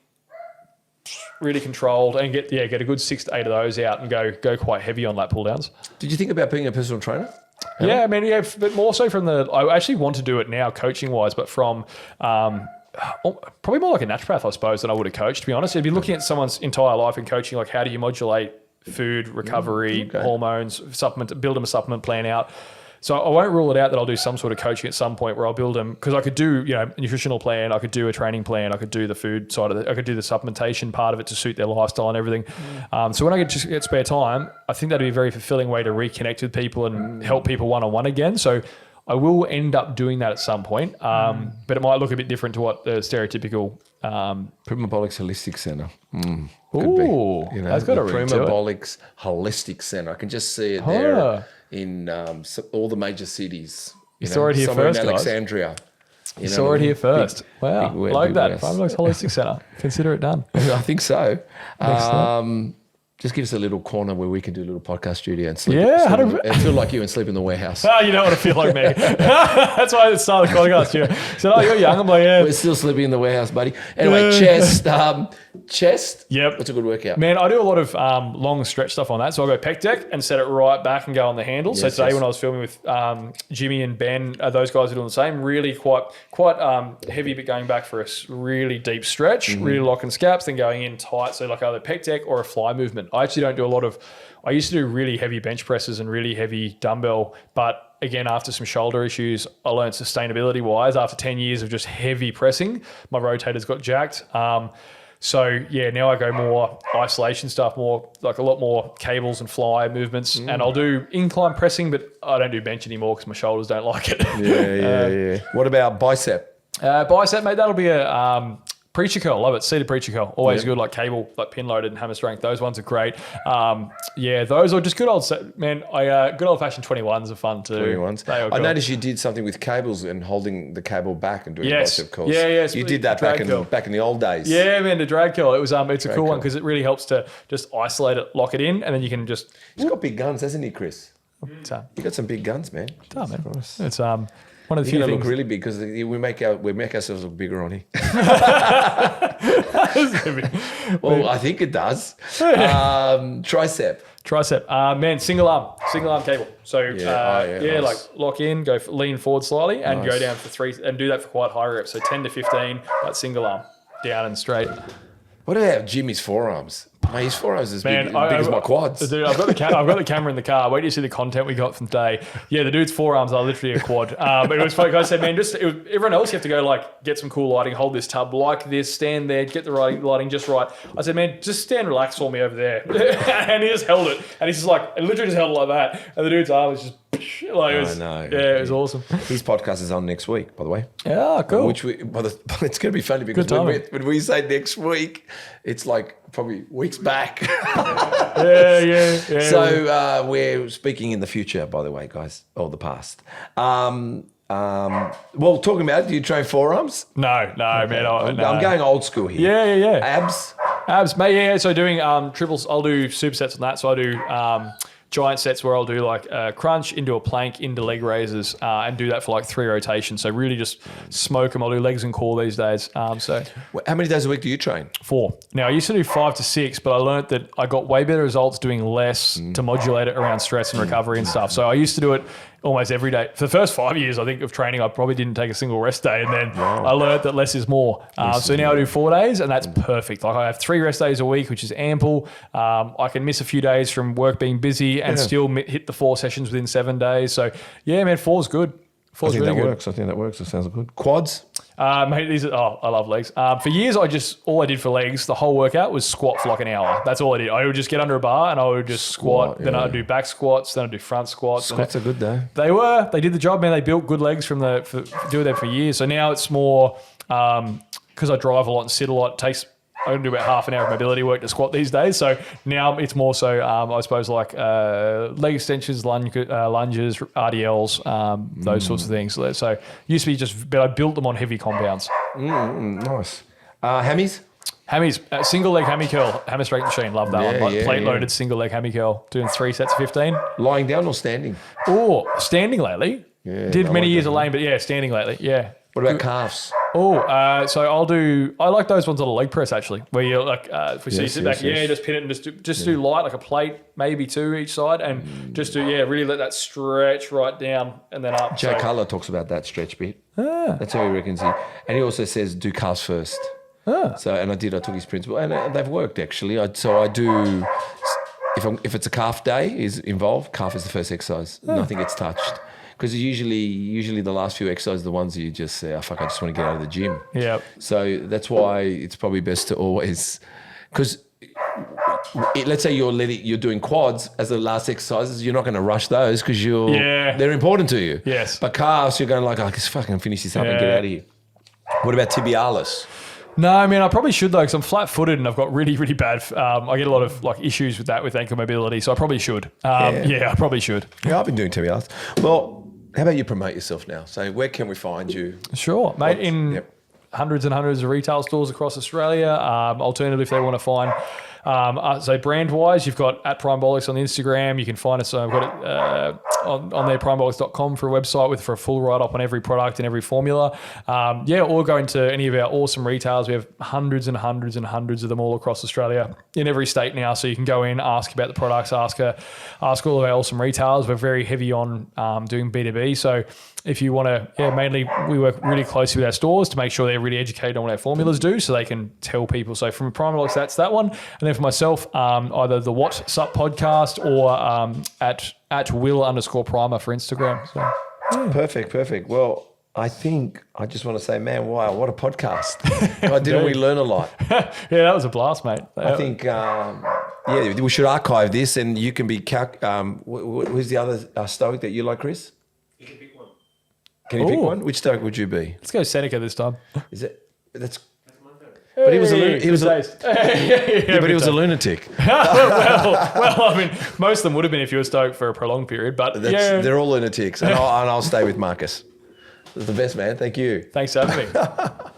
S1: really controlled, and get a good 6 to 8 of those out and go quite heavy on lat pull downs.
S2: Did you think about being a personal trainer?
S1: Yeah, I mean, but more so from I actually want to do it now coaching wise, but from probably more like a naturopath, I suppose, than I would have coached, to be honest. If you're looking at someone's entire life and coaching, like how do you modulate food, recovery, hormones, supplement, build them a supplement plan out. So I won't rule it out that I'll do some sort of coaching at some point where I'll build them, because I could do, a nutritional plan, I could do a training plan, I could do the food side of it, I could do the supplementation part of it to suit their lifestyle and everything. So when I get spare time, I think that'd be a very fulfilling way to reconnect with people and help people one-on-one again. So I will end up doing that at some point, but it might look a bit different to what the stereotypical
S2: Primabolics Holistic Center.
S1: Ooh, that's got a ring to it.
S2: Primabolics Holistic Center. I can just see it there in all the major cities.
S1: You saw it here first,
S2: in
S1: guys.
S2: Alexandria.
S1: You saw it here first. Wow,
S2: big
S1: like that.
S2: West.
S1: Primabolics Holistic Center. Consider it done.
S2: I think so.
S1: Excellent.
S2: Just give us a little corner where we can do a little podcast studio and sleep.
S1: Yeah,
S2: and feel like you and sleep in the warehouse.
S1: You don't want to feel like me. That's why I started the podcast. You said, you're young. I'm like, yeah.
S2: We're still sleeping in the warehouse, buddy. Anyway, chest.
S1: Yep.
S2: That's a good workout.
S1: Man, I do a lot of long stretch stuff on that. So I go pec deck and set it right back and go on the handle. So today when I was filming with Jimmy and Ben, those guys are doing the same. Really quite heavy, but going back for a really deep stretch, really locking scaps, then going in tight. So like either pec deck or a fly movement. I actually don't do a lot of, I used to do really heavy bench presses and really heavy dumbbell, but again, after some shoulder issues, I learned sustainability wise, after 10 years of just heavy pressing, my rotators got jacked. So yeah, now I go more isolation stuff, more like a lot more cables and fly movements, and I'll do incline pressing, but I don't do bench anymore because my shoulders don't like it.
S2: Yeah. What about bicep?
S1: Bicep, mate, that'll be a preacher curl. Love it. Seated preacher curl. Always good, like cable, like pin loaded and hammer strength. Those ones are great. Those are just good old, good old fashioned 21s are fun too.
S2: 21s. I noticed you did something with cables and holding the cable back and doing bicep curls.
S1: Yeah.
S2: You did that back in the old days.
S1: Yeah, man, the drag curl. It was it's a cool one because it really helps to just isolate it, lock it in, and then you can just.
S2: He's got big guns, hasn't he, Chris? You got some big guns, man.
S1: Man. It's one of the few
S2: You're
S1: things.
S2: gonna look really big because we make ourselves look bigger on here. Well, I think it does. Tricep.
S1: Man, single arm cable. So
S2: nice.
S1: like lock in, lean forward slightly, and go down for 3, and do that for quite high reps. So 10 to 15, but single arm, down and straight.
S2: What about Jimmy's forearms? Mate, his forearms is big as my quads.
S1: Dude, I've got the camera in the car. Wait till you see the content we got from today. Yeah, the dude's forearms are literally a quad. But it was funny. I said, man, everyone else you have to go like get some cool lighting, hold this tub like this, stand there, get the lighting just right. I said, man, just stand relax for me over there. And he just held it, and he's just like, literally just held it like that. And the dude's arm was just like, it was awesome.
S2: His podcast is on next week, by the way.
S1: Yeah, cool.
S2: It's going to be funny because when we say next week, it's like probably weeks back.
S1: Yeah.
S2: So we're speaking in the future, by the way, guys, or the past. Well, talking about it, do you train forearms?
S1: No, man.
S2: I'm going old school here.
S1: Yeah. Abs, mate. Yeah. So doing triples, I'll do supersets on that. So I do giant sets where I'll do like a crunch into a plank into leg raises and do that for like 3 rotations. So really just smoke them. I'll do legs and core these days. So
S2: How many days a week do you train?
S1: 4. Now I used to do 5 to 6, but I learned that I got way better results doing less to modulate it around stress and recovery and stuff. So I used to do it almost every day. For the first 5 years, I think, of training, I probably didn't take a single rest day. And then I learned that less is more. So now I do 4 days and that's perfect. Like I have 3 rest days a week, which is ample. I can miss a few days from work being busy and still hit the 4 sessions within 7 days. So yeah, man, 4's good.
S2: I think
S1: really
S2: that
S1: good.
S2: works. I think that works. It sounds good. Quads?
S1: Mate, I love legs. For years, all I did for legs, the whole workout was squat for like an hour. That's all I did. I would just get under a bar and I would just squat. Then I'd do back squats. Then I'd do front squats.
S2: Squats are good though.
S1: They did the job, man. They built good legs from doing that for years. So now it's more, because I drive a lot and sit a lot, I can do about half an hour of mobility work to squat these days. So now it's more so, I suppose, like leg extensions, lunges, RDLs, those sorts of things. So used to be but I built them on heavy compounds.
S2: Nice. Hammies?
S1: Hammies, single leg hammy curl, hammer strength machine. Love that one. Like plate loaded single leg hammy curl, doing 3 sets of 15.
S2: Lying down or standing?
S1: Oh, standing lately. Did many years of laying, but yeah, standing lately. Yeah.
S2: What about calves?
S1: So I like those ones on a leg press actually, where you're like, if we see you sit back,
S2: yes.
S1: just pin it and just do light, like a plate, maybe 2 each side, and just do, really let that stretch right down and then up.
S2: Jay Cutler talks about that stretch bit. That's how he reckons and he also says do calves first. So, and I took his principle, and they've worked actually. I do, if it's a calf day is involved, calf is the first exercise. Nothing gets touched. Because usually the last few exercises are the ones that you just say, oh, fuck, I just want to get out of the gym.
S1: Yeah.
S2: So that's why it's probably best to always, because let's say you're doing quads as the last exercises, you're not going to rush those because they're important to you.
S1: Yes.
S2: But calves, you're going like, oh, just fucking finish this up and get out of here. What about tibialis?
S1: No, I mean, I probably should though, because I'm flat-footed and I've got really, really bad. I get a lot of like issues with that with ankle mobility, so I probably should. I probably should.
S2: Yeah, I've been doing tibialis. Well, how about you promote yourself now? So where can we find you?
S1: Sure, mate. In hundreds and hundreds of retail stores across Australia. Alternatively, if they want to find. So brand-wise, you've got at Primabolics on Instagram. You can find us. I've got it on there, primabolics.com for a website for a full write-up on every product and every formula. Or go into any of our awesome retailers. We have hundreds and hundreds and hundreds of them all across Australia in every state now. So you can go in, ask about the products, ask all of our awesome retailers. We're very heavy on doing B2B. So if you want to, mainly we work really closely with our stores to make sure they're really educated on what our formulas do so they can tell people. So from Primabolics, that's that one. And then for myself, either the What's Up podcast or at Will_Primer for Instagram. So,
S2: Perfect. Well, I think I just want to say, man, wow, what a podcast. Didn't we learn a lot?
S1: Yeah, that was a blast, mate.
S2: I think, we should archive this and you can be, who's the other stoic that you like, Chris?
S6: You can pick one.
S2: Can you pick one? Which stoic would you be?
S1: Let's go Seneca this time.
S2: Is it? That's
S6: my favorite.
S2: But he was a
S1: a
S2: lunatic.
S1: well, I mean, most of them would have been if you were stoked for a prolonged period, but
S2: they're all lunatics. And I'll stay with Marcus. The best, man. Thank you.
S1: Thanks for having me.